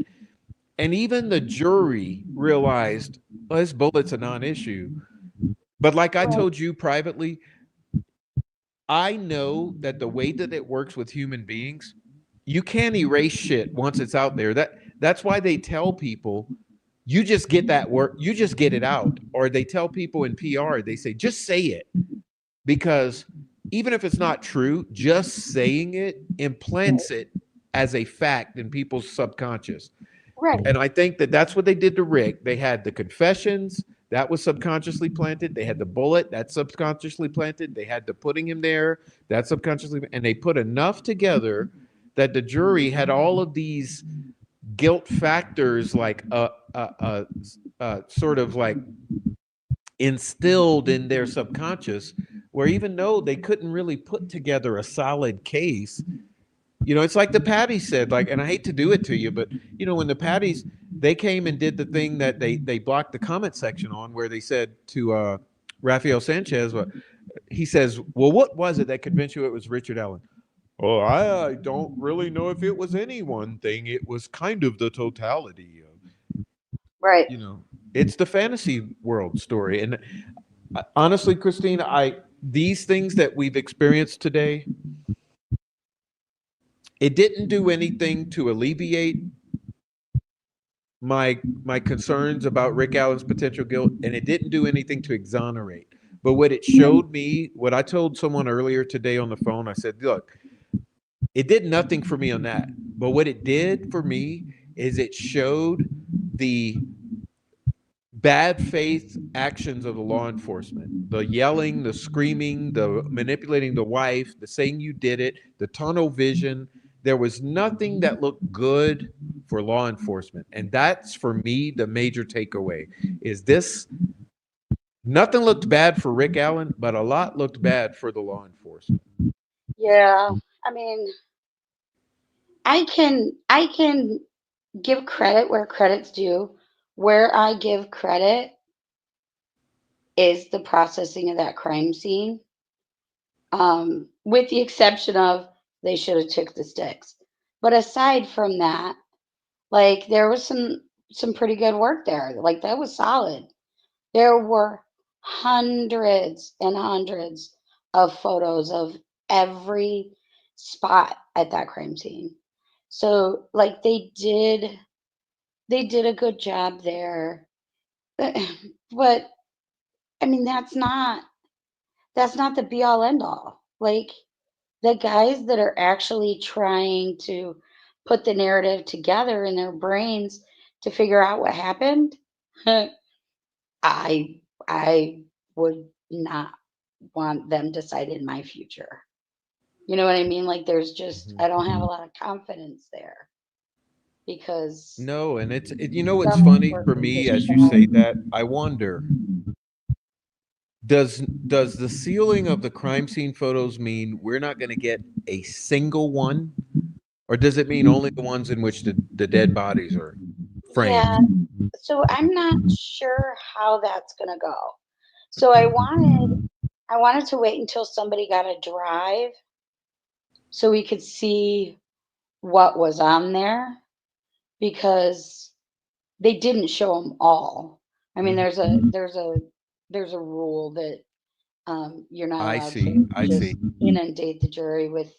And even the jury realized, well, this bullet's a non-issue. But like I Right. told you privately, I know that the way that it works with human beings, you can't erase shit once it's out there. That's why they tell people you just get that work, you just get it out. Or they tell people in PR, they say, just say it. Because even if it's not true, just saying it implants it as a fact in people's subconscious. Right. And I think that that's what they did to Rick. They had the confessions that was subconsciously planted. They had the bullet that's subconsciously planted. They had the putting him there that's subconsciously, and they put enough together that the jury had all of these guilt factors, like sort of like instilled in their subconscious, where even though they couldn't really put together a solid case, it's like the Patties said, like, and I hate to do it to you, but when the Patties, they came and did the thing that they blocked the comment section on, where they said to Rafael Sanchez, he says, well, what was it that convinced you it was Richard Allen? Oh, I don't really know if it was any one thing. It was kind of the totality of, Right. it's the fantasy world story. And honestly, Christine, these things that we've experienced today, it didn't do anything to alleviate my concerns about Rick Allen's potential guilt, and it didn't do anything to exonerate. But what it showed me, what I told someone earlier today on the phone, I said, look, it did nothing for me on that. But what it did for me is it showed the bad faith actions of the law enforcement, the yelling, the screaming, the manipulating the wife, the saying you did it, the tunnel vision. There was nothing that looked good for law enforcement. And that's, for me, the major takeaway is this. Nothing looked bad for Rick Allen, but a lot looked bad for the law enforcement. Yeah. I mean, I can give credit where credit's due. Where I give credit is the processing of that crime scene. With the exception of they should have took the sticks. But aside from that, like there was some pretty good work there. Like that was solid. There were hundreds and hundreds of photos of every spot at that crime scene. So like they did a good job there. But I mean that's not the be all end all. Like the guys that are actually trying to put the narrative together in their brains to figure out what happened, I I would not want them decided my future. You know what I mean? Like there's just I don't have a lot of confidence there because No, and it's some funny work for was me just as you say shy. that. I wonder, does the sealing of the crime scene photos mean we're not going to get a single one, or does it mean only the ones in which the dead bodies are Yeah, framed? so I'm not sure how that's gonna go. So I wanted to wait until somebody got a drive so we could see what was on there because they didn't show them all. I mean, Mhm. there's a rule that you're not I allowed see. to I just see. inundate the jury with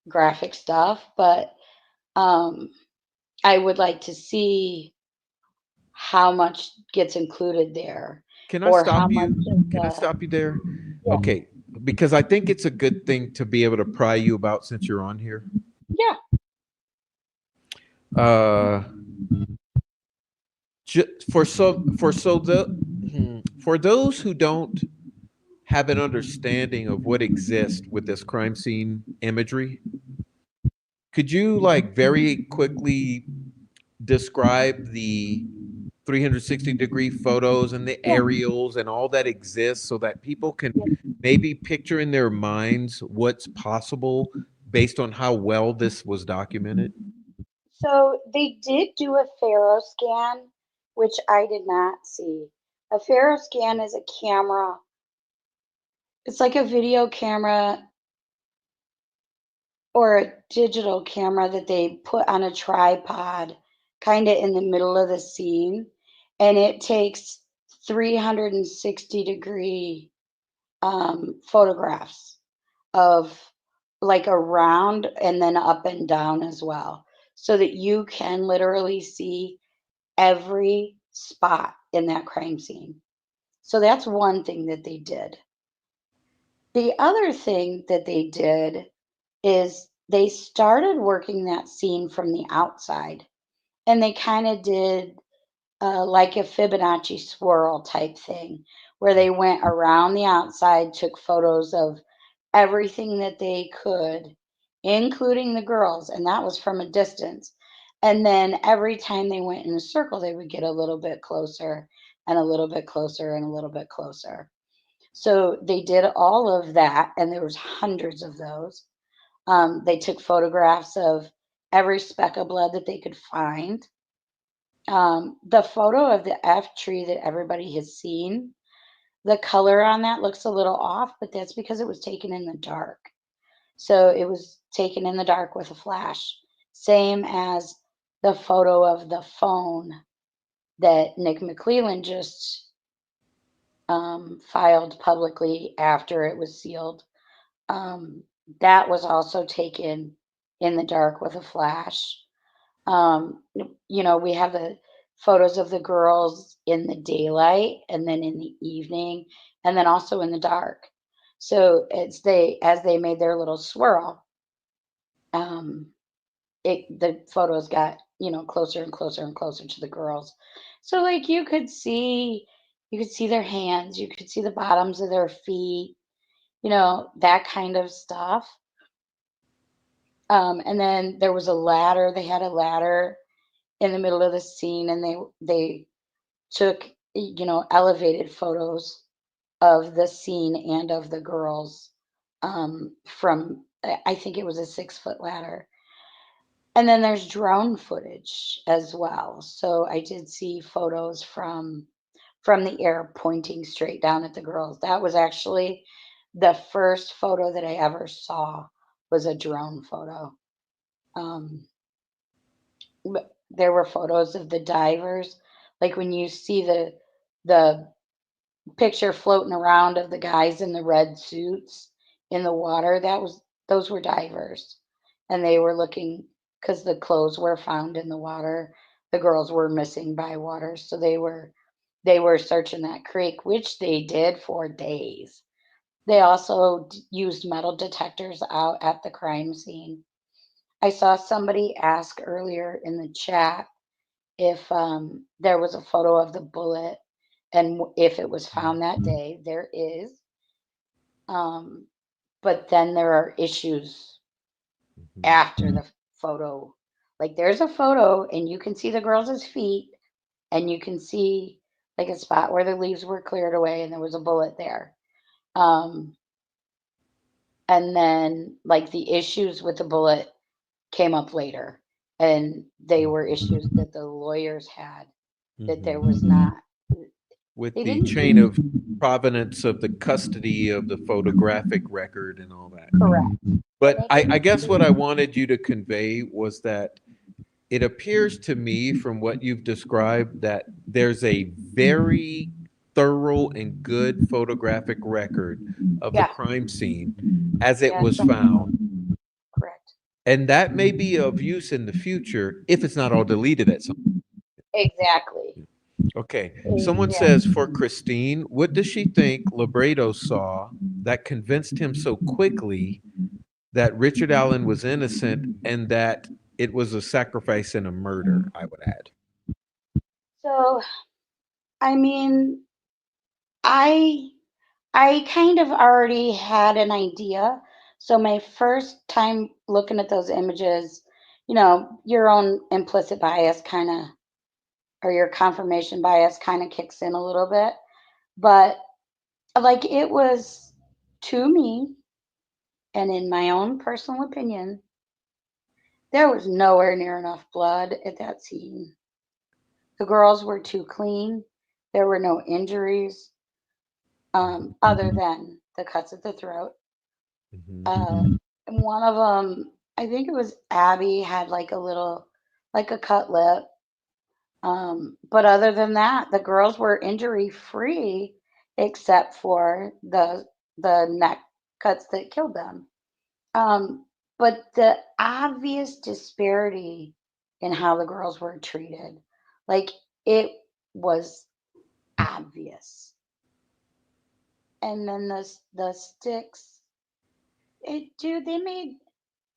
graphic stuff, but um, I would like to see how much gets included there Can I or how stop much you? of Can I the stop you there? yeah. Okay. because I think it's a good thing to be able to pry you about since you're on here. Yeah. Uh, for those who don't have an understanding of what exists with this crime scene imagery, could you like very quickly describe the 360-degree photos and the Yeah. aerials and all that exists so that people can Yeah. maybe picture in their minds what's possible based on how well this was documented? So they did do a Faro scan, which I did not see. A Faro scan is a camera. It's like a video camera or a digital camera that they put on a tripod kind of in the middle of the scene, and it takes 360-degree photographs of like around and then up and down as well, so that you can literally see every spot in that crime scene. So that's one thing that they did. The other thing that they did is they started working that scene from the outside, and they kind of did like a Fibonacci swirl type thing where they went around the outside, took photos of everything that they could, including the girls, and that was from a distance. And then every time they went in a circle, they would get a little bit closer and a little bit closer and a little bit closer. So they did all of that, and there was hundreds of those. They took photographs of every speck of blood that they could find. The photo of the F tree that everybody has seen, the color on that looks a little off, but that's because it was taken in the dark. So it was taken in the dark with a flash. Same as the photo of the phone that Nick McClelland just filed publicly after it was sealed. Um, that was also taken in the dark with a flash. We have the photos of the girls in the daylight and then in the evening and then also in the dark. So as they made their little swirl, um, the photos got, closer and closer and closer to the girls. So like you could see their hands, you could see the bottoms of their feet, that kind of stuff. And then there was a ladder. They had a ladder in the middle of the scene, and they took, elevated photos of the scene and of the girls, from I think it was a 6-foot ladder. And then there's drone footage as well. So I did see photos from the air pointing straight down at the girls. That was actually the first photo that I ever saw, was a drone photo. Um, but there were photos of the divers, like when you see the picture floating around of the guys in the red suits in the water, those were divers, and they were looking because the clothes were found in the water. The girls were missing by water, so they were searching that creek, which they did for days. They also used metal detectors out at the crime scene. I saw somebody ask earlier in the chat if there was a photo of the bullet and if it was found that day. There is, um, but then there are issues after the photo. Like there's a photo and you can see the girls' feet and you can see like a spot where the leaves were cleared away and there was a bullet there. Um, and then like the issues with the bullet came up later, and they were issues that the lawyers had, that there was not, With they the didn't chain do of provenance of the custody of the photographic record and all that. correct. And But they I didn't guess what I do wanted you to convey was that it appears to me from what you've described that there's a very thorough and good photographic record of the yeah, crime scene as it yeah, was found. correct. And that may be of use in the future if it's not all deleted at some Exactly. point. Okay. Someone Yeah. says for Christine, what does she think Labredo saw that convinced him so quickly that Richard Allen was innocent and that it was a sacrifice and a murder, I would add. So, I mean, I I kind of already had an idea. So my first time looking at those images, your own implicit bias kind of, or your confirmation bias kind of kicks in a little bit. But like it was, to me, and in my own personal opinion, there was nowhere near enough blood at that scene. The girls were too clean. There were no injuries, other than the cuts at the throat. Mhm. Uh, and one of them, I think it was Abby, had like a little, like a cut lip. But other than that, the girls were injury free, except for the neck cuts that killed them. But the obvious disparity in how the girls were treated, like it was obvious. And then the sticks, dude, they made,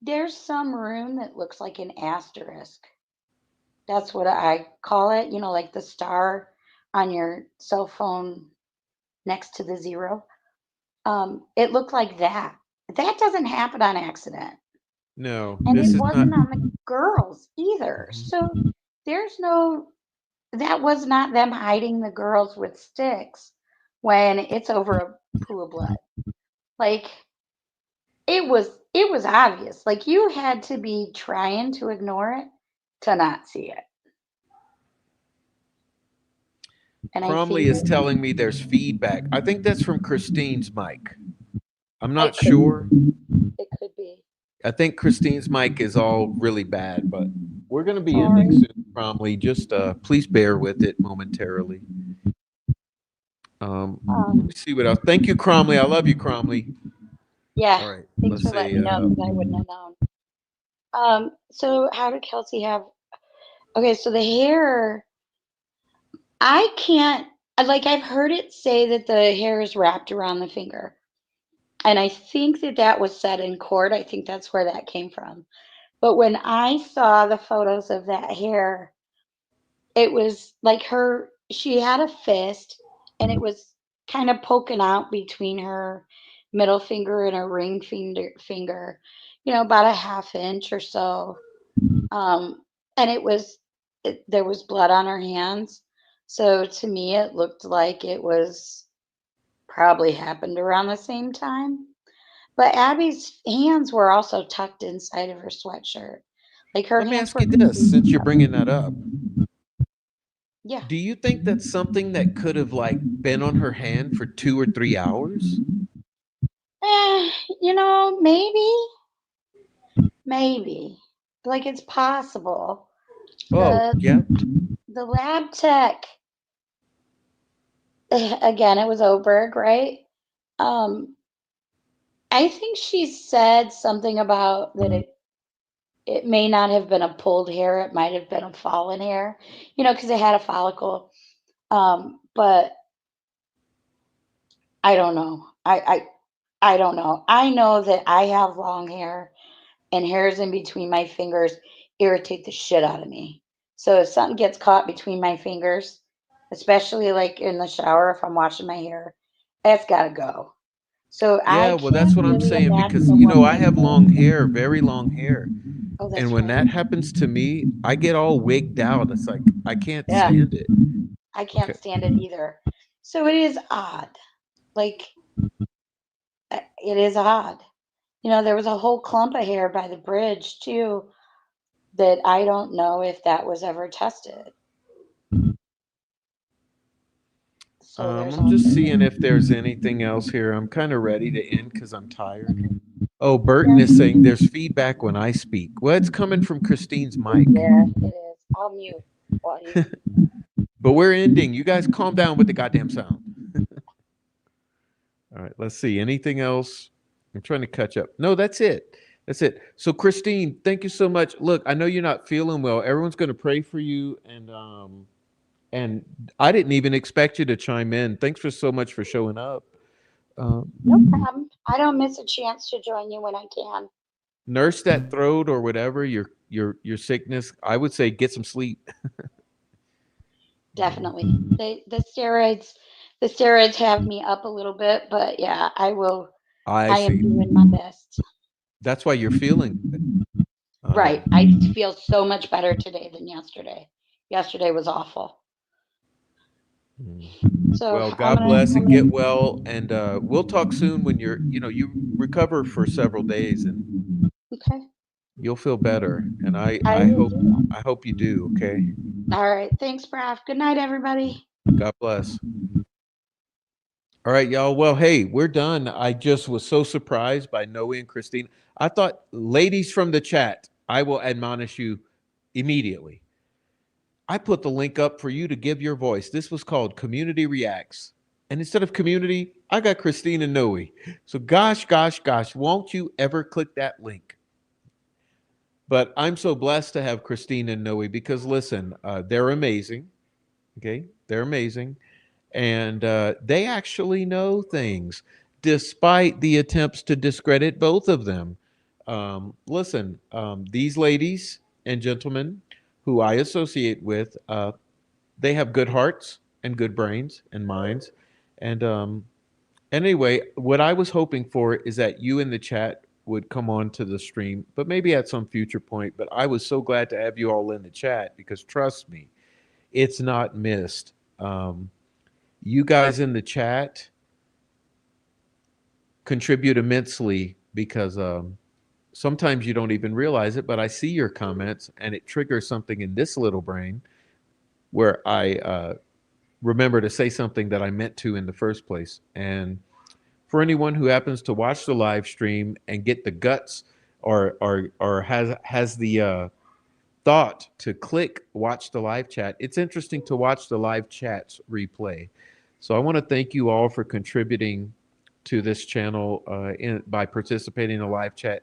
there's some room that looks like an asterisk. That's what I call it, like the star on your cell phone next to the zero. It looked like that. That doesn't happen on accident. No, And this it is not. wasn't on the girls either. So Mhm. there's no, that was not them hiding the girls with sticks when it's over a pool of blood. Like it was obvious. Like you had to be trying to ignore it to not see it. And I Cromley think is telling me there's feedback. I think that's from Christine's mic. I'm not it could sure. it could be. I think Christine's mic is all really bad, but we're going to be ending Sorry. soon, Cromley. Just please bear with it momentarily. Let me Um, see what else. Thank you, Cromley. I love you, Cromley. yeah. All right. Thanks Let's for letting say me know because I wouldn't have known. So how did Kelsey have? Okay, so the hair. I can't. Like I've heard it say that the hair is wrapped around the finger, and I think that that was said in court. I think that's where that came from. But when I saw the photos of that hair, it was like she had a fist and it was kind of poking out between her middle finger and her ring finger, about a half inch or so. Um, and there was blood on her hands. So to me, it looked like it was probably happened around the same time. But Abby's hands were also tucked inside of her sweatshirt. Like her let me hands ask were you this, completely since you're covered. bringing that up. Yeah. Do you think that's something that could have like been on her hand for 2 or 3 hours? Eh, maybe, maybe. Like it's possible. Oh, The yeah. the lab tech, again, it was Oberg, right? Um, I think she said something about that it may not have been a pulled hair, it might have been a fallen hair, because it had a follicle. But I don't know. I don't know. I know that I have long hair and hairs in between my fingers irritate the shit out of me. So if something gets caught between my fingers, especially like in the shower if I'm washing my hair, that's got to go. So I Yeah, well, that's can't what I'm really saying imagine because, a I woman have long with, hair, very long hair. oh, And that's when right. that happens to me, I get all wigged out. It's like, I can't Yeah, stand it. I Okay. can't stand it either. So it is odd. Like it is odd. There was a whole clump of hair by the bridge too that I don't know if that was ever tested. So there's I'm just also seeing that. if there's anything else here. I'm kind of ready to end because I'm tired. Oh, Burton is Yeah, saying there's feedback when I speak. Well, it's coming from Christine's mic. yeah, it is. I'll mute while you. But we're ending. You guys calm down with the goddamn sound. All right, let's see. Anything else? I'm trying to catch up. No, that's it. That's it. So, Christine, thank you so much. Look, I know you're not feeling well. Everyone's going to pray for you, And I didn't even expect you to chime in. Thanks for so much for showing up. Um, No problem. I don't miss a chance to join you when I can. Nurse that throat or whatever your sickness. I would say get some sleep. Definitely. The steroids have me up a little bit, but yeah, I will. I I am see. doing my best. That's why you're feeling good. Right. Um, I feel so much better today than yesterday. Yesterday was awful. mm. So Well, I'm God gonna. bless I'm and gonna. get well, and we'll talk soon when you recover for several days, and Okay. you'll feel better. And I I I will hope do that. I hope you do. Okay. All right. Thanks, Braf. Good night, everybody. God bless. All right, y'all. Well, hey, we're done. I just was so surprised by Noe and Christine. I thought, ladies from the chat, I will admonish you immediately. I put the link up for you to give your voice. This was called Community Reacts. And instead of community, I got Christine and Noe. So, gosh, won't you ever click that link? But I'm so blessed to have Christine and Noe because, listen, they're amazing. Okay. They're amazing. And they actually know things despite the attempts to discredit both of them. Listen, these ladies and gentlemen who I associate with, they have good hearts and good brains and minds. And anyway, what I was hoping for is that you in the chat would come on to the stream, but maybe at some future point. But I was so glad to have you all in the chat because trust me, it's not missed. You guys in the chat contribute immensely because sometimes you don't even realize it, but I see your comments and it triggers something in this little brain where I remember to say something that I meant to in the first place. And for anyone who happens to watch the live stream and get the guts or has the thought to click watch the live chat, it's interesting to watch the live chats replay. So I want to thank you all for contributing to this channel by participating in the live chat.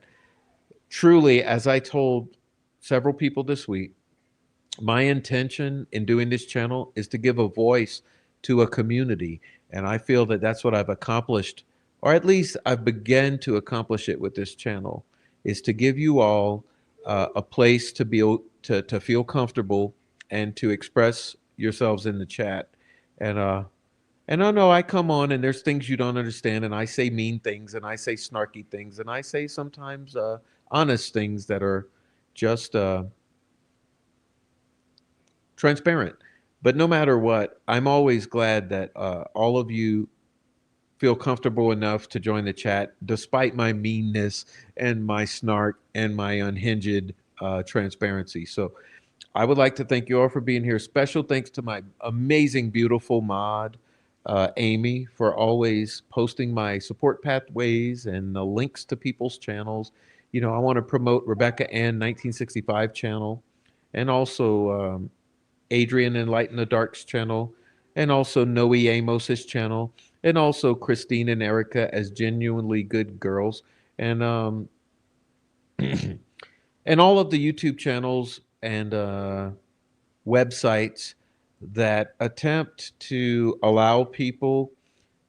Truly, as I told several people this week, my intention in doing this channel is to give a voice to a community. And I feel that that's what I've accomplished, or at least I've begun to accomplish it with this channel, is to give you all a place to be to feel comfortable and to express yourselves in the chat. And I know I come on and there's things you don't understand, and I say mean things, and I say snarky things, and I say sometimes honest things that are just transparent. But no matter what, I'm always glad that all of you feel comfortable enough to join the chat, despite my meanness and my snark and my unhinged transparency. So I would like to thank you all for being here. Special thanks to my amazing, beautiful mod, Amy, for always posting my support pathways and the links to people's channels. You know, I want to promote Rebecca Ann 1965 channel and also Adrian Enlighten the Dark's channel, and also Noe Amos's channel, and also Christine and Erica as genuinely good girls, and and all of the YouTube channels and websites that attempt to allow people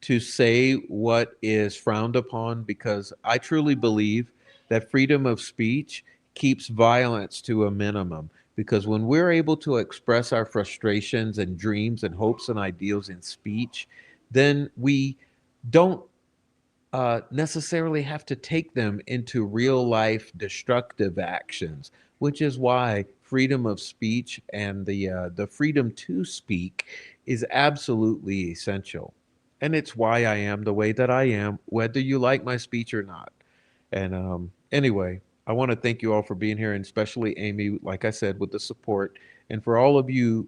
to say what is frowned upon, because I truly believe that freedom of speech keeps violence to a minimum. Because when we're able to express our frustrations and dreams and hopes and ideals in speech, then we don't necessarily have to take them into real life destructive actions, which is why freedom of speech and the freedom to speak is absolutely essential. And it's why I am the way that I am, whether you like my speech or not. And anyway, I want to thank you all for being here, and especially Amy, like I said, with the support. And for all of you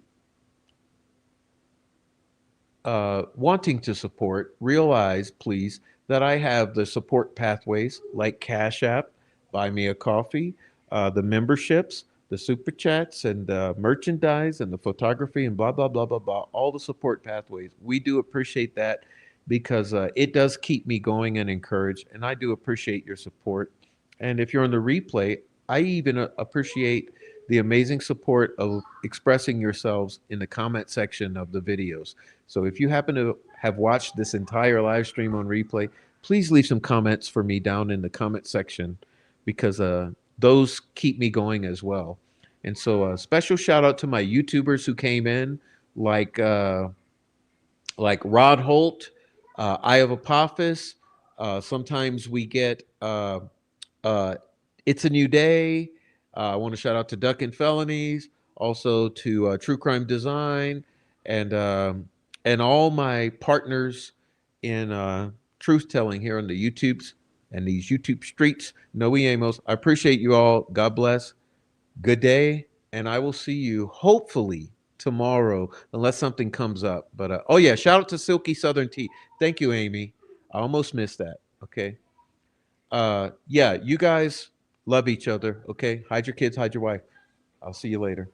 wanting to support, realize, please, that I have the support pathways like Cash App, Buy Me a Coffee, the memberships, the super chats, and the merchandise, and the photography, and blah, blah, blah, blah, blah. All the support pathways. We do appreciate that because it does keep me going and encouraged. And I do appreciate your support. And if you're on the replay, I even appreciate the amazing support of expressing yourselves in the comment section of the videos. So if you happen to have watched this entire live stream on replay, please leave some comments for me down in the comment section, because those keep me going as well. And so a special shout out to my YouTubers who came in, like Rod Holt, Eye of Apophis. Sometimes we get uh, It's a New Day. I want to shout out to Duck and Felonies, also to True Crime Design, and all my partners in truth telling here on the YouTubes and these YouTube streets. No Amos. I appreciate you all. God bless. Good day, and I will see you hopefully tomorrow, unless something comes up. But oh yeah, shout out to Silky Southern Tea. Thank you, Amy. I almost missed that. Okay. Yeah, you guys love each other. Okay. Hide your kids, hide your wife. I'll see you later.